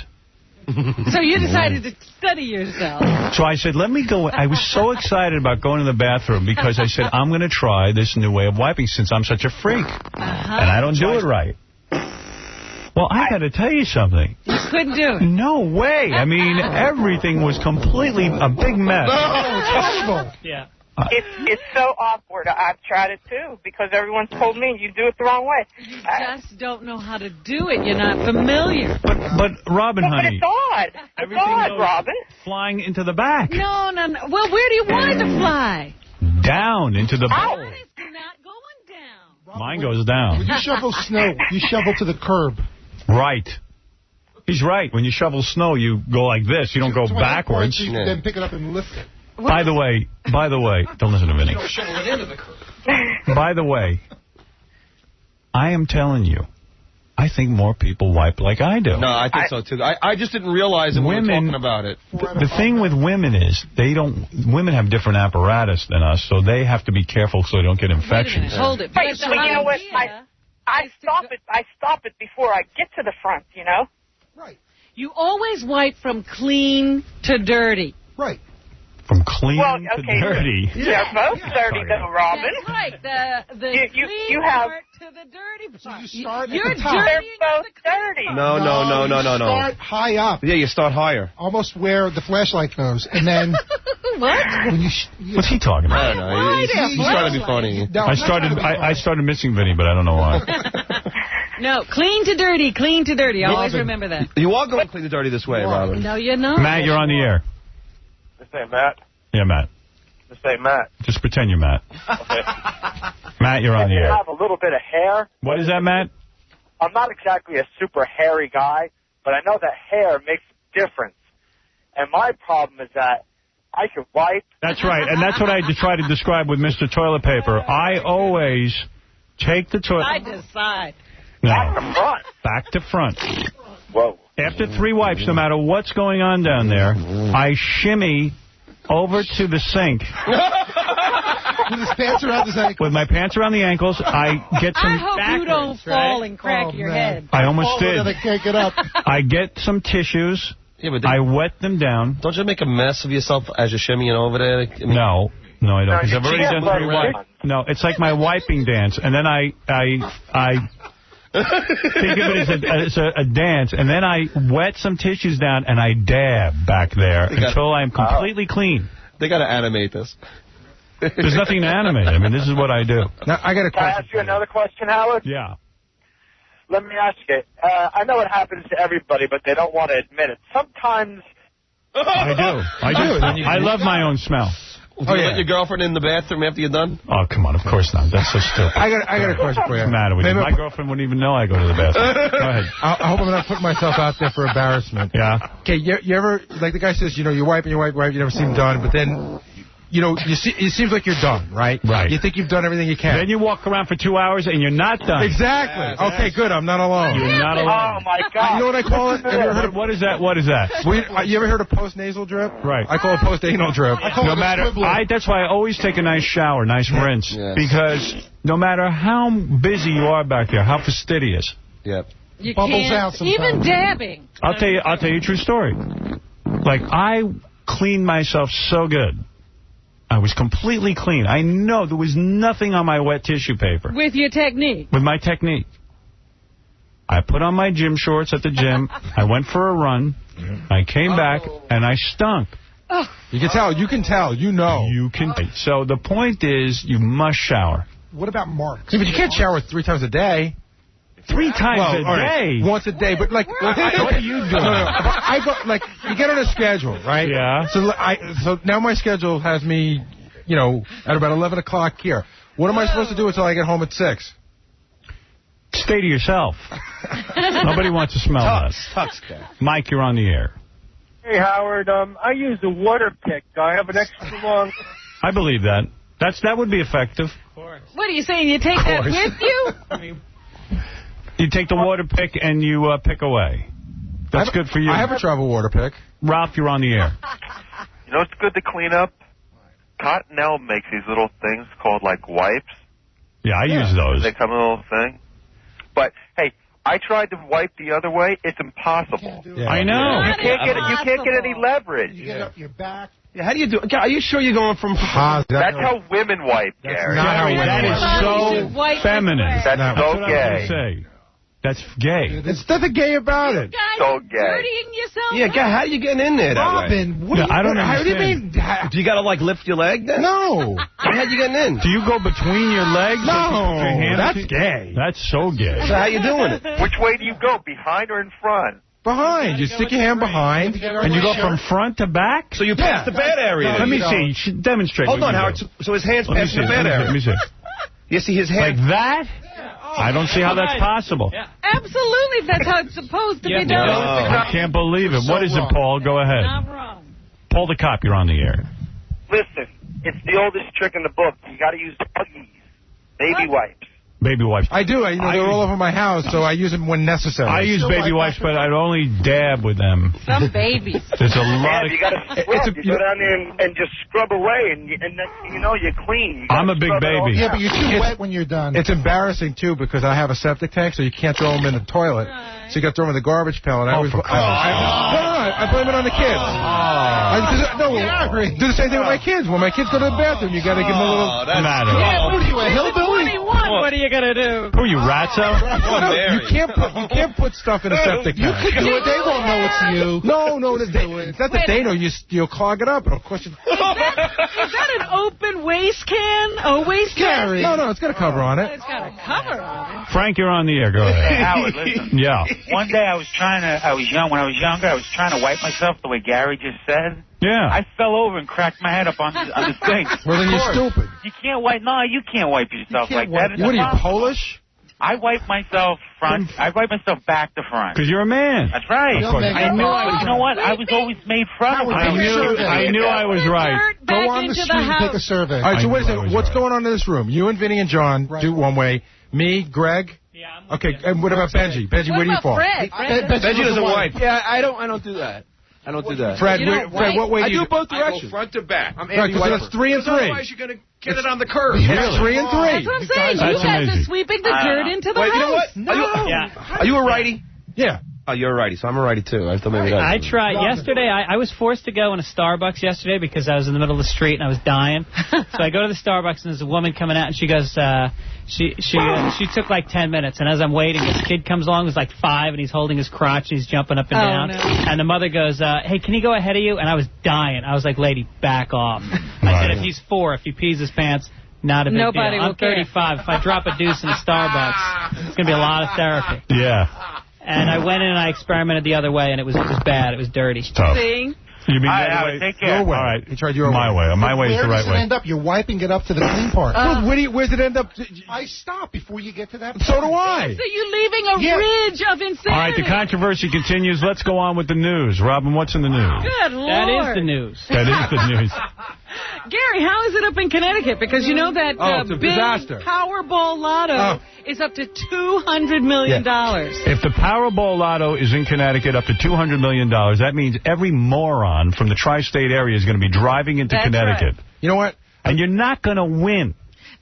S3: So you decided to study yourself.
S12: So I said, let me go. I was so excited about going to the bathroom because I said, I'm going to try this new way of wiping since I'm such a freak. And I don't do it right. Well, I got to tell you something.
S3: You couldn't do it.
S12: No way. I mean, everything was completely a big mess.
S18: No, it's horrible.
S16: Yeah.
S21: It's so awkward. I've tried it too because everyone's told me you do it the wrong way.
S3: You just don't know how to do it. You're not familiar.
S12: But Robin, honey.
S21: But it's odd. It's odd, Robin.
S12: Flying into the back.
S3: No. Well, where do you want it to fly?
S12: Down into the bowl.
S3: It's not going down.
S12: Mine goes down.
S18: When you shovel snow, you shovel to the curb.
S12: Right. He's right. When you shovel snow, you go like this. You don't go backwards.
S18: You then pick it up and lift it.
S12: By the way, don't listen to Vinny.
S18: You don't shovel it into the curb.
S12: By the way, I am telling you, I think more people wipe like I do.
S22: No, I think so, too. I just didn't realize it when we were talking about it.
S12: The thing with women is women have different apparatus than us, so they have to be careful so they don't get infections.
S3: Hold it.
S21: But you know what? I stop it before I get to the front, you know?
S18: Right.
S3: You always wipe from clean to dirty.
S18: Right.
S12: From clean to dirty.
S21: They're both dirty, though, Robin.
S3: That's right. The
S21: you have
S3: part to the dirty part.
S18: You start
S3: You're
S18: at the top.
S21: They're both dirty.
S22: No.
S18: You start high up.
S22: Yeah, you start higher.
S18: Almost where the flashlight goes. And then...
S3: What?
S18: When
S12: What's he talking about?
S22: I don't know. He's trying to be funny.
S18: No,
S12: I started missing Vinny, but I don't know why.
S3: No, clean to dirty, clean to dirty. Always remember that.
S22: You are going clean and dirty this way, Robin.
S3: No, you're not.
S12: Matt, you're on the air.
S7: This ain't Matt.
S12: Yeah, Matt.
S7: This ain't Matt.
S12: Just pretend you're Matt.
S7: Okay.
S12: Matt, you're on the air.
S7: I have a little bit of hair.
S12: What is that, Matt?
S7: I'm not exactly a super hairy guy, but I know that hair makes a difference. And my problem is that I can wipe.
S12: That's right, and that's what I try to describe with Mr. Toilet Paper. I always take the toilet...
S3: I decide.
S12: No.
S7: Back to front.
S12: Back to front.
S7: Whoa.
S12: After 3 wipes, no matter what's going on down there, I shimmy over to the sink.
S18: With his pants around his ankles.
S12: With my pants around the ankles, I get some...
S3: I hope you don't fall and crack your head.
S12: I almost did.
S18: They can't get up.
S12: I get some tissues.
S22: Yeah, but
S12: I wet them down.
S22: Don't you make a mess of yourself as you're shimmying over there? I mean,
S12: No, I don't. Because I've already done 3 wipes. No, it's like my wiping dance. And then I think of it as a dance. And then I wet some tissues down and I dab back there until I'm completely clean.
S22: They got to animate this.
S12: There's nothing to animate. I mean, this is what I do.
S5: Now, I got a
S7: Can I
S5: question.
S7: ask you another question, Howard?
S12: Yeah.
S7: Let me ask you. I know it happens to everybody, but they don't want to admit it. Sometimes...
S12: I do. I love my own smell.
S22: Do you let your girlfriend in the bathroom after you're done?
S12: Oh, come on. Of course not. That's so stupid.
S5: I got a question for you.
S12: What's the matter with you? My girlfriend wouldn't even know I go to the bathroom. Go ahead.
S5: I hope I'm not putting myself out there for embarrassment.
S12: Yeah.
S5: Okay, you ever, like the guy says, you wipe and you wipe, you never seem done, but then... it seems like you're done, right?
S12: Right.
S5: You think you've done everything you can.
S12: Then you walk around for 2 hours and you're not done.
S5: Exactly. Okay, good. I'm not alone.
S12: You're not alone.
S7: Oh, my God.
S5: You know what I call it? Have you ever heard of,
S12: What is that? What is that?
S5: you ever heard of post-nasal drip?
S12: Right.
S5: I call it post-anal drip.
S12: No matter, that's why I always take a nice shower, nice rinse, because no matter how busy you are back there, how fastidious.
S22: Yep.
S3: You
S18: Bubbles
S3: can't,
S18: out sometimes.
S3: even dabbing.
S12: I'll tell you a true story. Like, I cleaned myself so good. I was completely clean. I know there was nothing on my wet tissue paper.
S3: With your technique.
S12: With my technique. I put on my gym shorts at the gym. I went for a run. I came back, and I stunk.
S3: Oh.
S5: You can tell. You know.
S12: You can. So the point is, you must shower.
S18: What about marks?
S5: Yeah, but you can't shower 3 times a day.
S12: 3 times a day?
S5: Once a day, but like...
S12: What are you doing?
S5: I go, like, you get on a schedule, right?
S12: Yeah.
S5: So now my schedule has me, at about 11 o'clock here. What am I supposed to do until I get home at 6?
S12: Stay to yourself. Nobody wants to smell that.
S22: Tux,
S12: Mike, you're on the air.
S7: Hey, Howard, I use a water pick. Do I have an extra long...
S12: I believe that. That would be effective.
S3: What are you saying? You take that with you?
S12: You take the water pick and you pick away. That's good for you.
S5: I have a travel water pick.
S12: Ralph, you're on the air.
S19: You know what's good to clean up? Cottonelle makes these little things called, like, wipes.
S12: Yeah, I use those.
S4: They come in a little thing. But, hey, I tried to wipe the other way. It's impossible.
S12: I know.
S4: You can't get any leverage.
S18: You get up your back.
S15: Yeah, how do you do it? Are you sure you're going from...
S4: That's how women wipe, Gary.
S12: That is so feminine.
S4: That's so gay.
S12: Say. That's gay.
S5: There's nothing gay about it.
S4: So gay.
S20: Dirtying yourself?
S15: Yeah, guy, how are you getting in there that
S5: Robin,
S15: way?
S5: what
S12: I don't
S5: how do you
S12: understand.
S5: mean?
S15: Do you got to, like, lift your leg then?
S5: No.
S15: How you getting in?
S12: Do you go between your legs?
S5: No,
S12: Your hands?
S5: that's gay.
S12: That's so gay.
S15: So how you doing it?
S4: Which way do you go, behind or in front?
S5: Behind. You stick your hand behind.
S12: And you go from front to back?
S15: So you pass the bed area.
S12: Let me see. Demonstrate.
S15: Hold on, Howard. So his hands pass the bed area.
S12: Let me see.
S15: You see his hand?
S12: Like that? I don't see how that's possible.
S3: Yeah. Absolutely, that's how it's supposed to be done.
S12: I can't believe it. What is it, Paul? Go ahead.
S3: Not wrong.
S12: Paul the cop, you're on the air.
S7: Listen, it's the oldest trick in the book. You got to use Puggies, baby wipes.
S12: Baby wipes.
S5: I do. They're all over my house, so I use them when necessary.
S12: I use baby wipes, but I'd only dab with them.
S3: Some babies.
S12: There's a lot of...
S7: You got to scrub. You go down there and just scrub away, and next thing you know, you're clean.
S12: I'm a big baby.
S18: Yeah, but you're too wet when you're done.
S5: It's embarrassing, too, because I have a septic tank, so you can't throw them in the toilet. Right. So you got to throw them in the garbage pail. And I blame it on the kids. Do the same thing with my kids. When my kids go to the bathroom, you got to give them a little...
S3: What are you, a hillbilly? What are you going to do?
S12: Who are you, Ratso?
S5: No, you can't put stuff in a septic tank.
S18: You could do it. They won't know it's you.
S5: No, it's not that they know. You'll clog it up. Of course,
S3: is that an open waste can? A waste can?
S5: No, it's got a cover on it.
S3: It's got a cover on it.
S12: Frank, you're on the air. Go ahead.
S13: Hey, Howard, listen.
S12: Yeah.
S13: One day when I was younger, I was trying to wipe myself the way Gary just said.
S12: Yeah.
S13: I fell over and cracked my head up on the sink.
S5: Well, then you're stupid.
S13: You can't wipe. No, you can't wipe yourself like that.
S5: What are you, Polish?
S13: I wipe myself front. I wipe myself back to front.
S12: Because you're a man.
S13: That's right. I knew. But you know what? I was always made fun of.
S12: I knew I was right.
S18: Go on the street and take a survey.
S5: All right, so wait a second. What's going on in this room? You and Vinny and John do one way. Me, Greg.
S13: Yeah.
S5: Okay, and what about Benji? Benji, where do you fall?
S15: Benji doesn't wipe. Yeah, I don't do that. I don't do that.
S5: Fred, what way do you
S15: do? I do both directions.
S9: I go front to back.
S15: I'm
S5: right, so that's 3 and 3.
S9: Otherwise, you're going to get it on the curb.
S5: It's 3 and 3.
S3: That's what I'm saying. You guys are sweeping the dirt into the house.
S15: You know what?
S3: No.
S15: Are you a righty?
S5: Yeah.
S15: Oh, you're a righty, so I'm a righty, too. I thought maybe that.
S16: I tried. Yesterday, I was forced to go in a Starbucks yesterday because I was in the middle of the street and I was dying. So I go to the Starbucks and there's a woman coming out and she goes, she took like 10 minutes. And as I'm waiting, this kid comes along who's like 5 and he's holding his crotch and he's jumping up and down. No. And the mother goes, hey, can he go ahead of you? And I was dying. I was like, lady, back off. I said, if he's 4, if he pees his pants, not a big deal. I'm 35. If I drop a deuce in a Starbucks, it's going to be a lot of therapy.
S12: Yeah.
S16: And I went in and I experimented the other way, and it was bad. It was dirty.
S12: Tough.
S3: See?
S12: You mean
S13: the other way? Take care.
S5: Your way.
S12: All right.
S5: He tried your
S12: My way. My way is the right way.
S18: Where does it end up? You're wiping it up to the clean part.
S5: Where's it end up?
S18: I stop before you get to that.
S5: So do I.
S3: So you're leaving a ridge of insanity.
S12: All right, the controversy continues. Let's go on with the news. Robin, what's in the news?
S3: Good Lord.
S16: That is the news.
S12: That is the news.
S3: Gary, how is it up in Connecticut? Because you know that big
S5: disaster.
S3: Powerball Lotto is up to $200 million.
S12: If the Powerball Lotto is in Connecticut up to $200 million, that means every moron from the tri-state area is going to be driving into Connecticut.
S3: Right.
S5: You know what?
S12: And you're not going to win.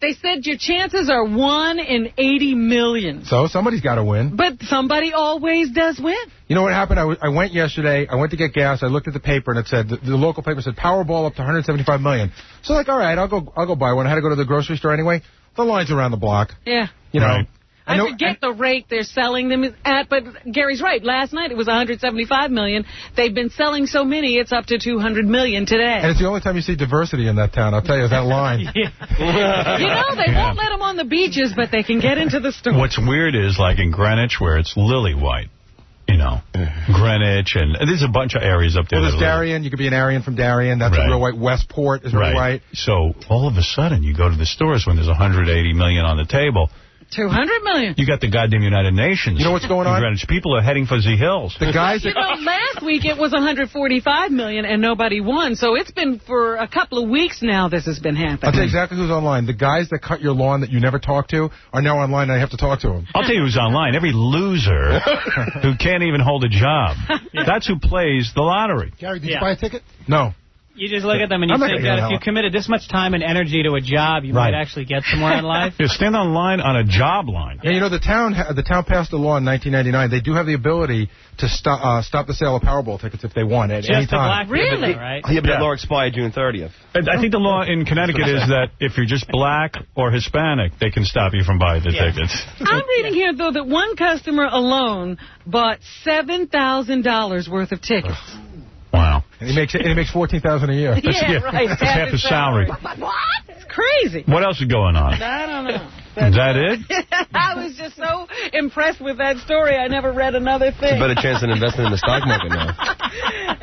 S3: They said your chances are 1 in 80 million.
S5: So somebody's got to win.
S3: But somebody always does win.
S5: You know what happened? I went yesterday. I went to get gas. I looked at the paper, and it said, the local paper said, Powerball up to $175 million. So like, all right, I'll go buy one. I had to go to the grocery store anyway. The line's around the block.
S3: Yeah.
S5: You know.
S12: Right.
S3: I forget the rate they're selling them at, but Gary's right. Last night it was $175 million. They've been selling so many, it's up to $200 million today.
S5: And it's the only time you see diversity in that town. I'll tell you, that line.
S3: You know, they won't let them on the beaches, but they can get into the store.
S12: What's weird is, like in Greenwich, where it's lily white. You know, Greenwich, and there's a bunch of areas up there.
S5: Well, there's Darien. You could be an Aryan from Darien. That's a real white. Westport is real white.
S12: So all of a sudden, you go to the stores when there's $180 million on the table.
S3: $200 million.
S12: You got the goddamn United Nations.
S5: You know what's going on?
S12: Greenwich. People are heading for Z Hills.
S5: The guys that...
S3: last week it was $145 million and nobody won. So it's been for a couple of weeks now this has been happening.
S5: I'll tell you exactly who's online. The guys that cut your lawn that you never talk to are now online and I have to talk to them.
S12: I'll tell you who's online. Every loser who can't even hold a job. That's who plays the lottery.
S18: Gary, did you buy a ticket?
S5: No.
S16: You just look at them and you think that if you committed this much time and energy to a job, you might actually get somewhere in life.
S12: You stand on line on a job line.
S5: Yeah, you know, the town passed a law in 1999. They do have the ability to stop the sale of Powerball tickets if they want at any time.
S16: Really? Right?
S22: Yeah, but that law expired June 30th.
S12: I think the law in Connecticut is that if you're just black or Hispanic, they can stop you from buying the tickets.
S3: I'm reading here, though, that one customer alone bought $7,000 worth of tickets.
S12: Wow.
S5: And he makes $14,000 a year.
S3: Yeah, right.
S12: That's half his salary.
S3: What? It's crazy.
S12: What else is going on?
S3: I don't know.
S12: Is that it?
S3: I was just so impressed with that story, I never read another thing.
S22: It's a better chance than investing in the stock market now.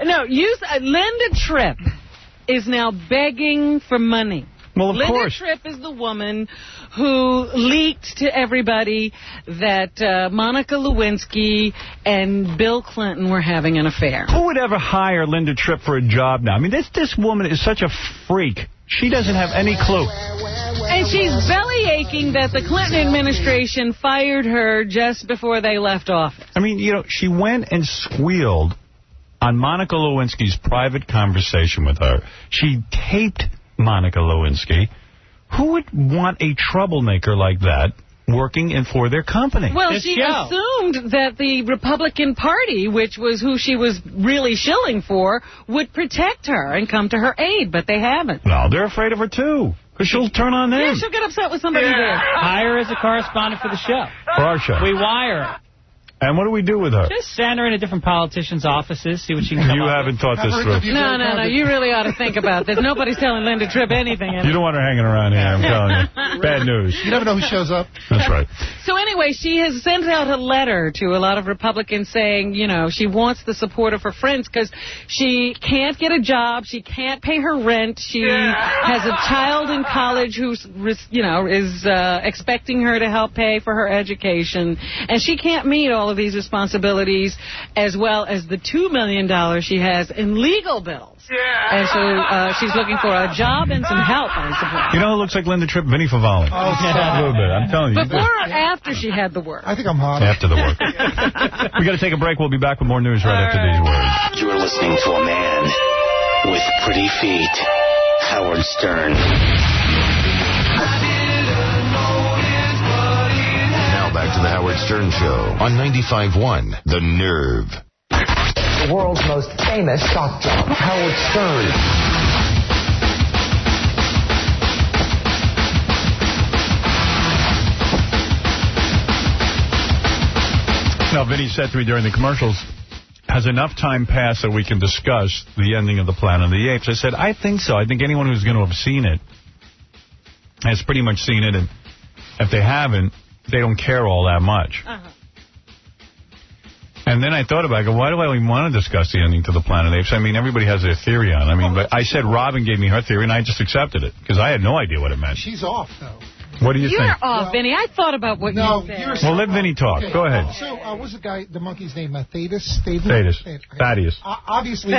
S3: No, Linda Tripp is now begging for money.
S12: Well, of
S3: Linda
S12: course.
S3: Tripp is the woman who leaked to everybody that Monica Lewinsky and Bill Clinton were having an affair.
S12: Who would ever hire Linda Tripp for a job now? I mean, this woman is such a freak. She doesn't have any clue.
S3: And she's belly aching that the Clinton administration fired her just before they left office.
S12: I mean, you know, she went and squealed on Monica Lewinsky's private conversation with her. She taped Monica Lewinsky. Who would want a troublemaker like that working in for their company?
S3: Well, she assumed that the Republican Party, which was who she was really shilling for, would protect her and come to her aid, but they haven't.
S12: No, they're afraid of her, too, because she'll turn on them.
S3: Yeah, she'll get upset with somebody there.
S16: Hire her as a correspondent for the show.
S12: For our show.
S16: We wire her.
S12: And what do we do with her?
S16: Just send her into different politicians' offices, see what she can come
S12: You
S16: up
S12: haven't
S16: with.
S12: thought this through.
S3: No, you really ought to think about this. Nobody's telling Linda Tripp anything.
S12: You don't want her hanging around here, I'm telling you. Bad news.
S18: You never know who shows up.
S12: That's right.
S3: So anyway, she has sent out a letter to a lot of Republicans saying, you know, she wants the support of her friends because she can't get a job, she can't pay her rent, she has a child in college who's, you know, is expecting her to help pay for her education, and she can't meet all of these responsibilities as well as the $2 million she has in legal bills. And so she's looking for a job and some help, I suppose.
S12: You know who looks like Linda Tripp? Vinnie Favale.
S18: Oh,
S12: a little bit, I'm telling you.
S3: Before or after she had the work?
S18: I think I'm hot.
S12: After the work. We got to take a break. We'll be back with more news right after these words.
S8: You're listening to a man with pretty feet, Howard Stern. Now back to the Howard Stern Show on 95.1 The Nerve.
S6: The world's most famous shock jock, Howard Stern.
S12: Now, Vinny said to me during the commercials, has enough time passed that we can discuss the ending of the Planet of the Apes? I said, I think so. I think anyone who's going to have seen it has pretty much seen it, and if they haven't, they don't care all that much. And then I thought about it. I go, why do I even want to discuss the ending to the Planet of the Apes? I mean, everybody has their theory on it. I mean, but I said Robin gave me her theory, and I just accepted it, because I had no idea what it meant.
S18: She's off, though.
S12: What do you think?
S3: You're off, Vinny. I thought about what you said.
S12: Well, let Vinny talk.
S18: Okay.
S12: Go ahead.
S18: So, what's the guy, the monkey's name? Thaddeus?
S12: Thaddeus.
S18: Obviously,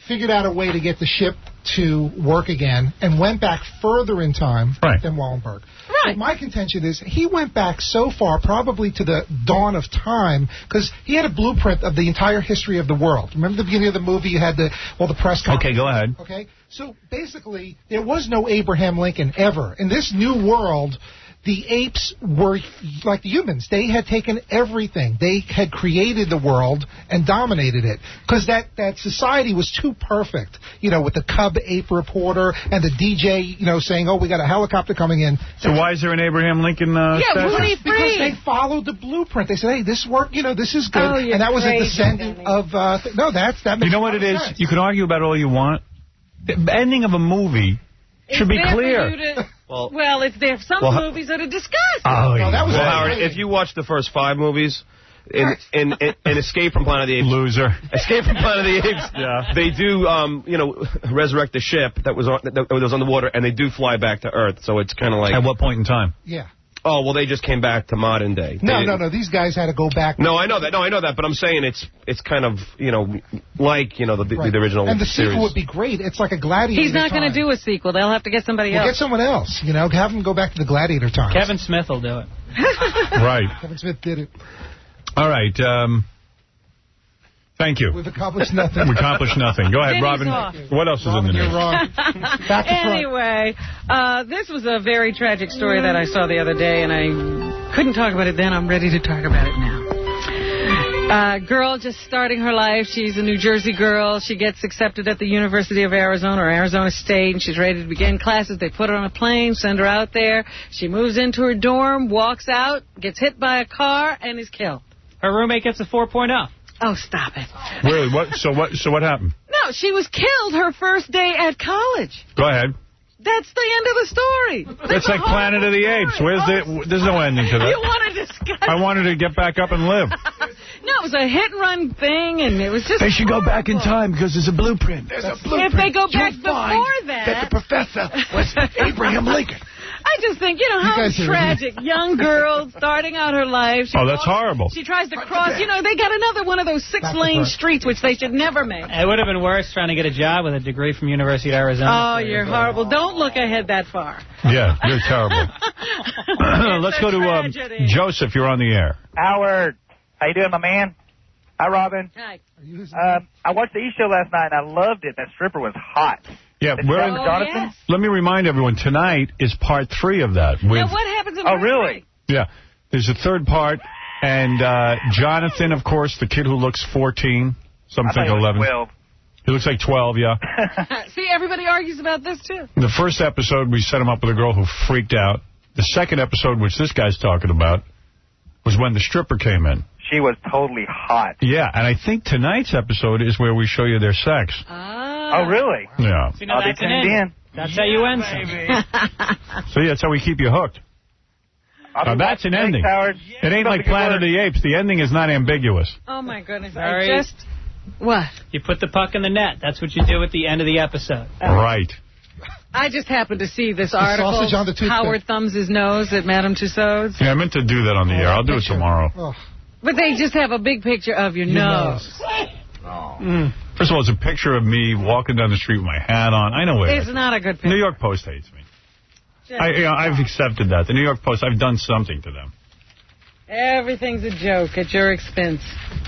S18: figured out a way to get the ship to work again and went back further in time than Wallenberg. Right. But my contention is he went back so far, probably to the dawn of time, because he had a blueprint of the entire history of the world. Remember the beginning of the movie? You had the press conference.
S12: Okay, go ahead.
S18: Okay. So basically, there was no Abraham Lincoln ever. In this new world, the apes were like the humans. They had taken everything. They had created the world and dominated it. Because that society was too perfect, you know, with the Cub ape reporter and the DJ, you know, saying, oh, we got a helicopter coming in.
S12: So why is there an Abraham Lincoln statue?
S18: Because they followed the blueprint. They said, hey, this worked, you know, this is good. And that was a descendant of... no, that makes
S12: you know what it is?
S18: sense.
S12: You can argue about all you want. The ending of a movie should be clear.
S3: Well, it's there some movies that are discussed.
S12: Oh, yeah.
S22: That was Howard, if you watch the first 5 movies, in Escape from Planet of the Apes.
S12: Loser.
S22: Escape from Planet of the Apes. They do, you know, resurrect the ship that was on the water, and they do fly back to Earth. So it's kind of like...
S12: At what point in time?
S18: Yeah.
S22: Oh, well, they just came back to modern day.
S18: No. These guys had to go back.
S22: No, I know that. But I'm saying it's kind of, you know, like, you know, the original
S18: And the
S22: series.
S18: sequel would be great. It's like a Gladiator.
S3: He's not going to do a sequel. They'll have to get somebody else.
S18: Get someone else. You know, have them go back to the Gladiator times.
S16: Kevin Smith will do it.
S12: Right.
S18: Kevin Smith did it.
S12: All right. Thank you.
S18: We've accomplished nothing.
S12: We accomplished nothing. Go ahead,
S3: Then
S12: Robin.
S3: he's off.
S12: What else is in the news?
S18: You're wrong. Back to front.
S3: Anyway, this was a very tragic story that I saw the other day, and I couldn't talk about it then. I'm ready to talk about it now. Girl just starting her life. She's a New Jersey girl. She gets accepted at the University of Arizona or Arizona State, and she's ready to begin classes. They put her on a plane, send her out there. She moves into her dorm, walks out, gets hit by a car, and is killed.
S16: Her roommate gets a 4.0.
S3: Oh, stop it.
S12: Really? What? So what happened?
S3: No, she was killed her first day at college.
S12: Go ahead.
S3: That's the end of the story.
S12: It's like Planet of the Apes. There's no ending to that.
S3: You want to discuss?
S12: I wanted to get back up and live.
S3: No, it was a hit-and-run thing, and it was just
S11: They should go back in time because there's a blueprint. There's a blueprint.
S3: If they go back
S11: You'll
S3: before
S11: find
S3: that...
S11: the professor was Abraham Lincoln.
S3: I just think, how tragic. Young girl starting out her life.
S12: That's horrible.
S3: She tries to cross. They got another one of those 6-lane streets, which they should never make.
S16: It would have been worse trying to get a job with a degree from University of Arizona.
S3: Oh, you're horrible. Don't look ahead that far.
S12: Yeah, you're terrible. Let's go to Joseph. You're on the air.
S19: Howard, how you doing, my man? Hi, Robin.
S3: Hi.
S19: I watched the E! Show last night, and I loved it. That stripper was hot.
S12: Yeah,
S19: Jonathan?
S12: Let me remind everyone, tonight is part 3 of that.
S3: Now, what happens in part 3?
S12: Yeah, there's a third part, and Jonathan, of course, the kid who looks 14, some think 11.
S19: 12.
S12: He looks like 12, yeah.
S3: See, everybody argues about this, too.
S12: The first episode, we set him up with a girl who freaked out. The second episode, which this guy's talking about, was when the stripper came in.
S19: She was totally hot.
S12: Yeah, and I think tonight's episode is where we show you their sex.
S19: Oh, really?
S12: Yeah.
S16: See, I'll be tuned in. That's how you end
S12: So, yeah, that's how we keep you hooked. Now, that's an ending. It ain't like Planet of the Apes. The ending is not ambiguous.
S3: Oh, my goodness.
S16: Sorry.
S3: What?
S16: You put the puck in the net. That's what you do at the end of the episode.
S12: Right.
S3: I just happened to see this article.
S18: sausage on the toothpick.
S3: Howard thumbs his nose at Madame Tussauds.
S12: Yeah, I meant to do that on the air. I'll do it tomorrow.
S18: Oh.
S3: But they just have a big picture of your nose.
S12: First of all, it's a picture of me walking down the street with my hat on. I know it.
S3: It's not a good picture.
S12: New York Post hates me. I've accepted that. The New York Post, I've done something to them.
S3: Everything's a joke at your expense.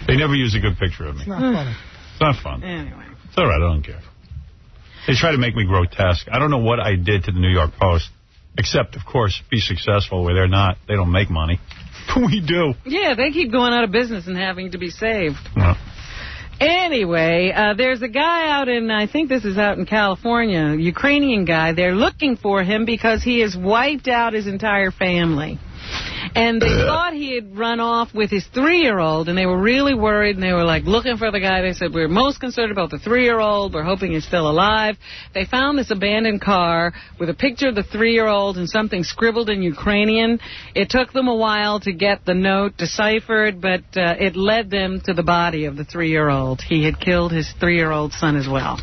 S12: They never use a good picture of me.
S18: It's not funny.
S12: It's not fun.
S3: Anyway.
S12: It's all right. I don't care. They try to make me grotesque. I don't know what I did to the New York Post, except, of course, be successful where they're not. They don't make money. We do.
S3: Yeah, they keep going out of business and having to be saved.
S12: Yeah.
S3: Anyway, there's a guy out in, I think this is out in California, Ukrainian guy. They're looking for him because he has wiped out his entire family. And they thought he had run off with his 3-year-old, and they were really worried, and they were, like, looking for the guy. They said, we're most concerned about the 3-year-old. We're hoping he's still alive. They found this abandoned car with a picture of the 3-year-old and something scribbled in Ukrainian. It took them a while to get the note deciphered, but it led them to the body of the 3-year-old. He had killed his 3-year-old son as well.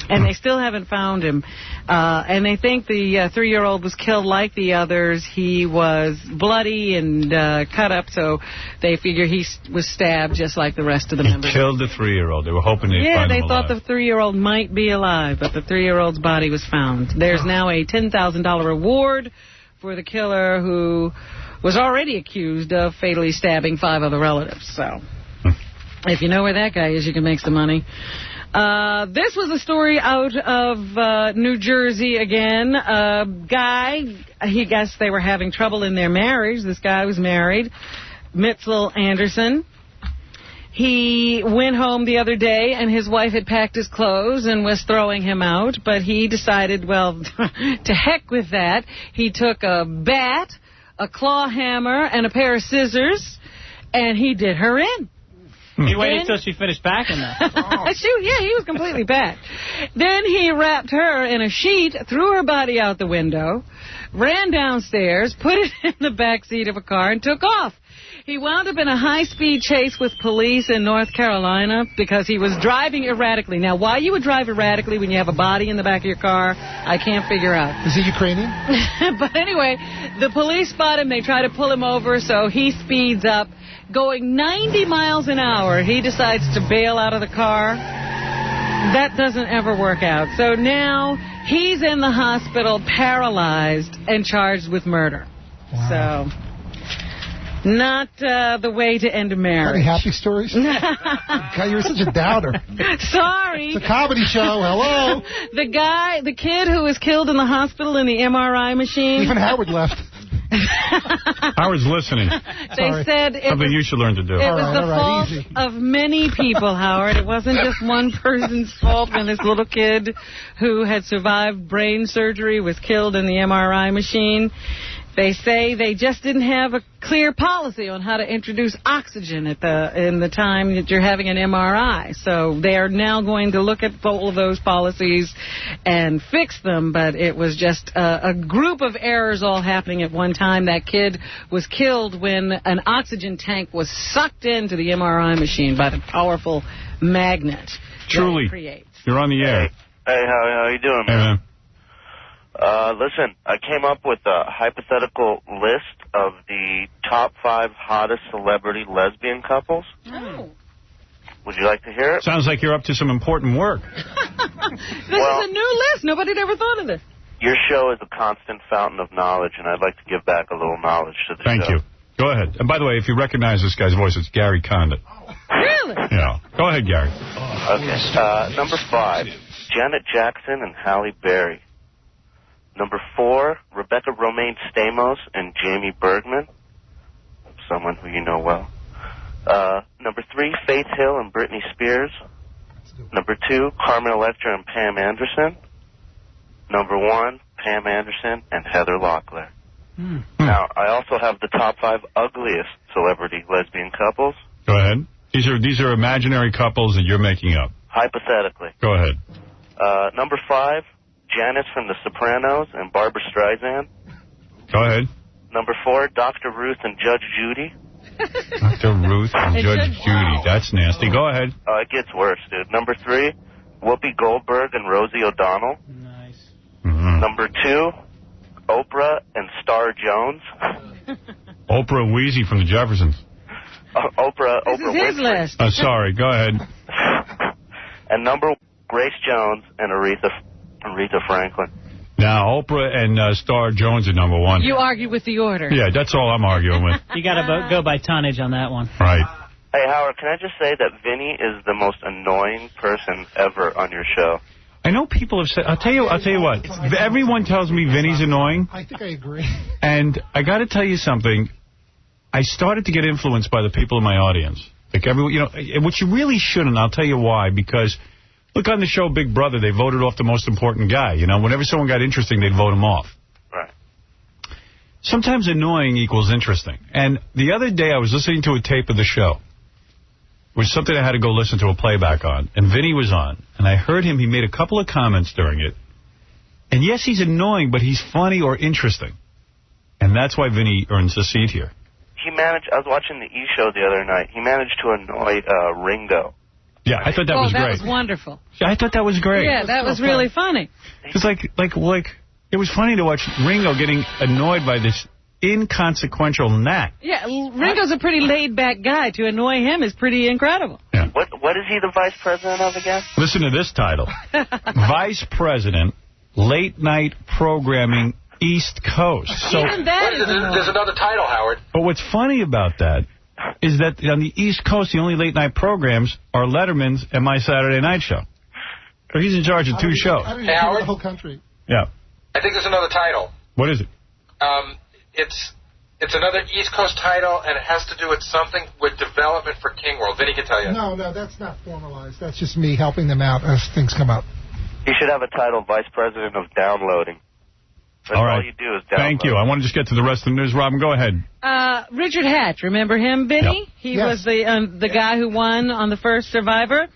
S3: And they still haven't found him. And they think the 3-year-old was killed like the others. He was bloody and cut up, so they figure he was stabbed just like the rest of the members.
S12: He killed the 3-year-old. They were hoping they'd find him alive.
S3: Yeah, they thought the 3-year-old might be alive, but the 3-year-old's body was found. There's now a $10,000 reward for the killer who was already accused of fatally stabbing 5 other relatives. So if you know where that guy is, you can make some money. This was a story out of New Jersey again. A guy, he guessed they were having trouble in their marriage. This guy was married, Mitchell Anderson. He went home the other day, and his wife had packed his clothes and was throwing him out. But he decided, well, to heck with that. He took a bat, a claw hammer, and a pair of scissors, and he did her in.
S16: He waited until she finished packing them.
S3: Yeah, he was completely packed. Then he wrapped her in a sheet, threw her body out the window, ran downstairs, put it in the back seat of a car, and took off. He wound up in a high-speed chase with police in North Carolina because he was driving erratically. Now, why you would drive erratically when you have a body in the back of your car, I can't figure out.
S18: Is he Ukrainian?
S3: But anyway, the police spot him. They try to pull him over, so he speeds up. Going 90 miles an hour, he decides to bail out of the car. That doesn't ever work out. So now he's in the hospital, paralyzed, and charged with murder. Wow. So Not the way to end a marriage.
S18: Any happy stories? God, you're such a doubter.
S3: Sorry.
S18: It's a comedy show. Hello.
S3: The kid who was killed in the hospital in the MRI machine.
S18: Even Howard left.
S12: Howard's listening.
S3: They said it
S12: something you should learn to do.
S3: It was the fault of many people, Howard. It wasn't just one person's fault when this little kid who had survived brain surgery was killed in the MRI machine. They say they just didn't have a clear policy on how to introduce oxygen in the time that you're having an MRI. So they are now going to look at all of those policies and fix them, but it was just a group of errors all happening at one time. That kid was killed when an oxygen tank was sucked into the MRI machine by the powerful magnet.
S12: Truly, you're on the air.
S1: Hey, how you doing, man? Listen, I came up with a hypothetical list of the top 5 hottest celebrity lesbian couples.
S3: Oh.
S1: Would you like to hear it?
S12: Sounds like you're up to some important work.
S3: This is a new list. Nobody had ever thought of this.
S1: Your show is a constant fountain of knowledge, and I'd like to give back a little knowledge to the show.
S12: Thank you. Go ahead. And by the way, if you recognize this guy's voice, it's Gary Condit.
S3: Really?
S12: Yeah. Go ahead, Gary.
S1: Okay. Number 5, Janet Jackson and Halle Berry. Number 4, Rebecca Romaine Stamos and Jamie Bergman, someone who you know well. Number 3, Faith Hill and Britney Spears. Number 2, Carmen Electra and Pam Anderson. Number 1, Pam Anderson and Heather Locklear. Now, I also have the top 5 ugliest celebrity lesbian couples.
S12: Go ahead. These are imaginary couples that you're making up.
S1: Hypothetically.
S12: Go ahead.
S1: Number 5, Janice from The Sopranos and Barbara Streisand.
S12: Go ahead.
S1: Number 4, Dr. Ruth and Judge Judy.
S12: Dr. Ruth and Judge Judy. That's nasty. Go ahead.
S1: It gets worse, dude. Number 3, Whoopi Goldberg and Rosie O'Donnell.
S16: Nice.
S1: Number 2, Oprah and Star Jones.
S12: Oprah Wheezy from the Jeffersons.
S1: Oprah
S3: This is his list.
S12: Sorry. Go ahead.
S1: And number 1, Grace Jones and Aretha Franklin.
S12: Now, Oprah and Star Jones are number 1.
S3: You argue with the order.
S12: Yeah, that's all I'm arguing with.
S16: You got to go by tonnage on that one.
S12: Right.
S1: Hey, Howard, can I just say that Vinny is the most annoying person ever on your show?
S12: I know people have said... I'll tell you what. Everyone tells me Vinny's annoying.
S18: I think I agree.
S12: And I got to tell you something. I started to get influenced by the people in my audience. Like everyone, which you really shouldn't. I'll tell you why. Because... Look, on the show Big Brother, they voted off the most important guy. Whenever someone got interesting, they'd vote him off.
S1: Right.
S12: Sometimes annoying equals interesting. And the other day, I was listening to a tape of the show. It was something I had to go listen to a playback on. And Vinny was on. And I heard him. He made a couple of comments during it. And yes, he's annoying, but he's funny or interesting. And that's why Vinny earns the seat here.
S1: I was watching the E! Show the other night. He managed to annoy Ringo.
S12: Yeah, I thought that was great.
S3: Oh, that was wonderful.
S12: Yeah, I thought that was great.
S3: Yeah, that was really funny.
S12: It's like it was funny to watch Ringo getting annoyed by this inconsequential gnat.
S3: Yeah, Ringo's a pretty laid-back guy. To annoy him is pretty incredible.
S12: Yeah.
S1: What is he the vice president of again?
S12: Listen to this title. Vice President, Late Night Programming, East Coast. So
S3: even that
S9: there's another title, Howard.
S12: But what's funny about that is that on the East Coast, the only late-night programs are Letterman's and My Saturday Night Show. So he's in charge of 2 shows.
S18: Hey, Howard? The whole country.
S12: Yeah.
S9: I think there's another title.
S12: What is it?
S9: It's another East Coast title, and it has to do with something with development for King World. Vinny can tell you.
S18: No, that's not formalized. That's just me helping them out as things come up.
S1: He should have a title, Vice President of Downloading. That's
S12: all right.
S1: All you do is download.
S12: Thank you. I want to just get to the rest of the news. Robin, go ahead.
S3: Richard Hatch, remember him, Vinny?
S12: Yep.
S3: He was the guy who won on the first Survivor.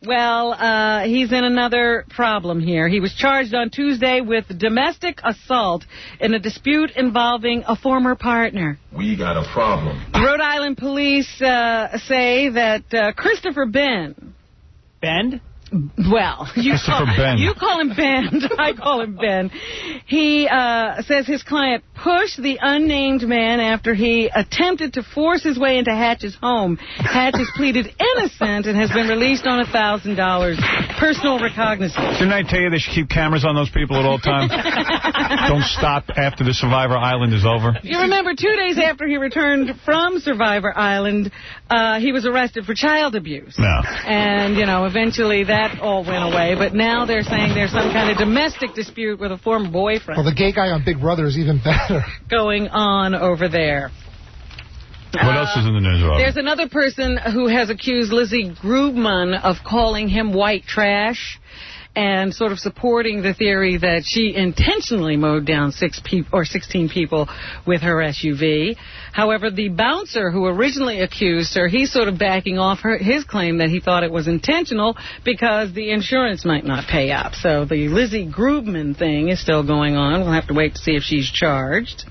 S3: Well, he's in another problem here. He was charged on Tuesday with domestic assault in a dispute involving a former partner.
S8: We got a problem.
S3: Rhode Island police say that Christopher Bend.
S16: Bend?
S3: Well, you call him Bend. I call him Ben. He says his client pushed the unnamed man after he attempted to force his way into Hatch's home. Hatch has pleaded innocent and has been released on $1,000 personal recognizance.
S12: Didn't I tell you they should keep cameras on those people at all times? Don't stop after the Survivor Island is over.
S3: You remember 2 days after he returned from Survivor Island, he was arrested for child abuse.
S12: No.
S3: And, you know, eventually that all went away. But now they're saying there's some kind of domestic dispute with a former boyfriend.
S18: Well, the gay guy on Big Brother is even better.
S3: Going on over there.
S12: What else is in the news, Robin?
S3: There's another person who has accused Lizzie Grubman of calling him white trash and sort of supporting the theory that she intentionally mowed down 16 people with her SUV. However, the bouncer who originally accused her, he's sort of backing off his claim that he thought it was intentional because the insurance might not pay up. So the Lizzie Grubman thing is still going on. We'll have to wait to see if she's charged.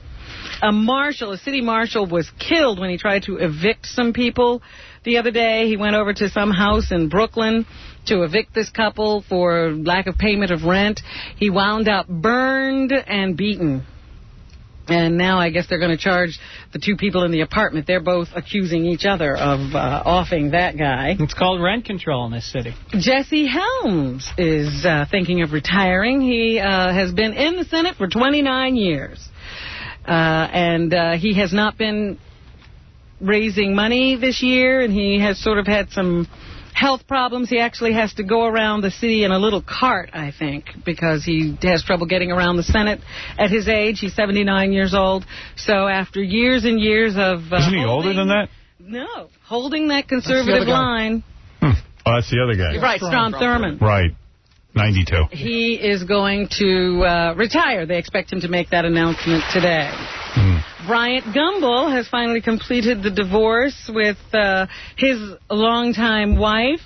S3: A city marshal, was killed when he tried to evict some people the other day. He went over to some house in Brooklyn to evict this couple for lack of payment of rent. He wound up burned and beaten. And now I guess they're going to charge the two people in the apartment. They're both accusing each other of offing that guy.
S16: It's called rent control in this city.
S3: Jesse Helms is thinking of retiring. He has been in the Senate for 29 years. And he has not been raising money this year, and he has sort of had some health problems. He actually has to go around the city in a little cart, I think, because he has trouble getting around the Senate at his age. He's 79 years old. So after years and years of...
S12: Isn't he older than that?
S3: No. Holding that conservative line...
S12: Oh, that's the other guy.
S3: You're right, Strom Thurmond.
S12: Right. 92.
S3: He is going to retire. They expect him to make that announcement today. Bryant Gumbel has finally completed the divorce with his longtime wife.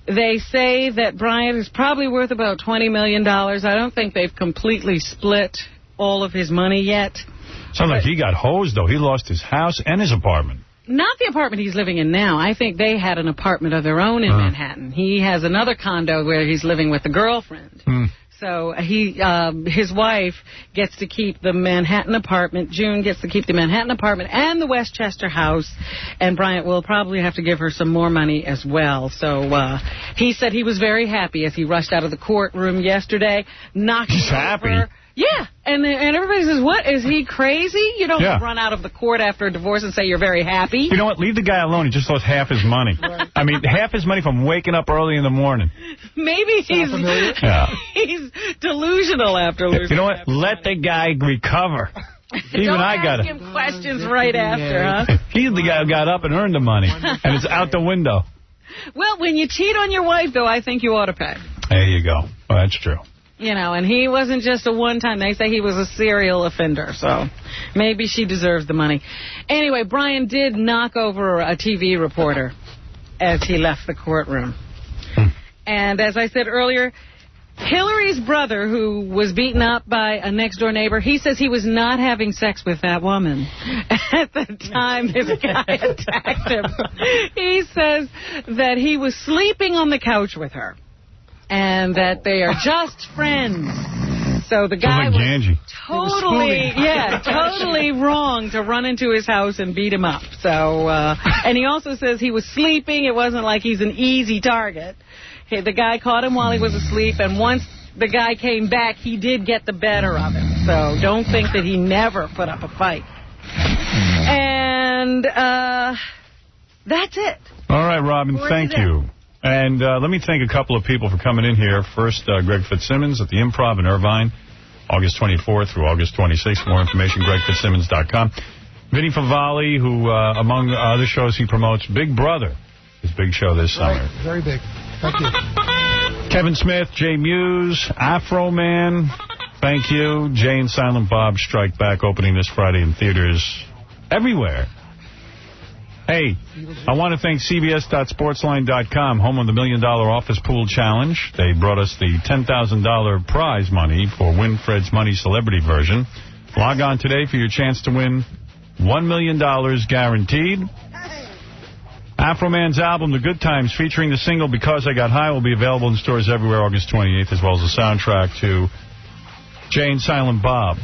S3: They say that Bryant is probably worth about $20 million. I don't think they've completely split all of his money yet.
S12: Sounds like he got hosed, though. He lost his house and his apartment.
S3: Not the apartment he's living in now. I think they had an apartment of their own in Manhattan. He has another condo where he's living with a girlfriend. So his wife gets to keep the Manhattan apartment. June gets to keep the Manhattan apartment and the Westchester house. And Bryant will probably have to give her some more money as well. So he said he was very happy as he rushed out of the courtroom yesterday. He's
S12: happy.
S3: Yeah, and everybody says, what, is he crazy? You don't run out of the court after a divorce and say you're very happy.
S12: You know what? Leave the guy alone. He just lost half his money. Right. I mean, half his money from waking up early in the morning.
S3: Maybe he's delusional after losing.
S12: You know what? Let the guy recover. Even I got
S3: it. Don't ask him questions right after, huh?
S12: He's the guy who got up and earned the money, and it's out the window.
S3: Well, when you cheat on your wife, though, I think you ought to pay.
S12: There you go. Well, that's true.
S3: You know, and he wasn't just a one-time. They say he was a serial offender, so maybe she deserves the money. Anyway, Brian did knock over a TV reporter as he left the courtroom. And as I said earlier, Hillary's brother, who was beaten up by a next-door neighbor, he says he was not having sex with that woman at the time this guy attacked him. He says that he was sleeping on the couch with her. And that they are just friends. So the guy was totally wrong to run into his house and beat him up. So, and he also says he was sleeping. It wasn't like he's an easy target. The guy caught him while he was asleep, and once the guy came back, he did get the better of him. So don't think that he never put up a fight. And that's it.
S12: All right, Robin, thank you. And let me thank a couple of people for coming in here. First, Greg Fitzsimmons at the Improv in Irvine, August 24th through August 26th. For more information, gregfitzsimmons.com. Vinny Favale, who, among other shows he promotes, Big Brother, his big show this summer.
S18: Right, very big. Thank you.
S12: Kevin Smith, Jay Muse, Afro Man, thank you. Jay and Silent Bob Strike Back, opening this Friday in theaters everywhere. Hey, I want to thank CBS.Sportsline.com, home of the $1 Million Office Pool Challenge. They brought us the $10,000 prize money for Winfred's Money Celebrity version. Log on today for your chance to win $1 million guaranteed. Afroman's album, The Good Times, featuring the single Because I Got High, will be available in stores everywhere August 28th, as well as the soundtrack to Jay and Silent Bob.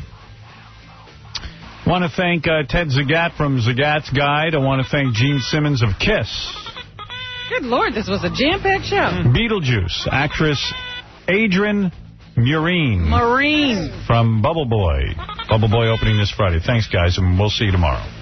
S12: Want to thank Ted Zagat from Zagat's Guide. I want to thank Gene Simmons of Kiss.
S3: Good Lord, this was a jam-packed show.
S12: Beetlejuice, actress Adrienne Marine.
S3: Marine.
S12: From Bubble Boy. Bubble Boy opening this Friday. Thanks, guys, and we'll see you tomorrow.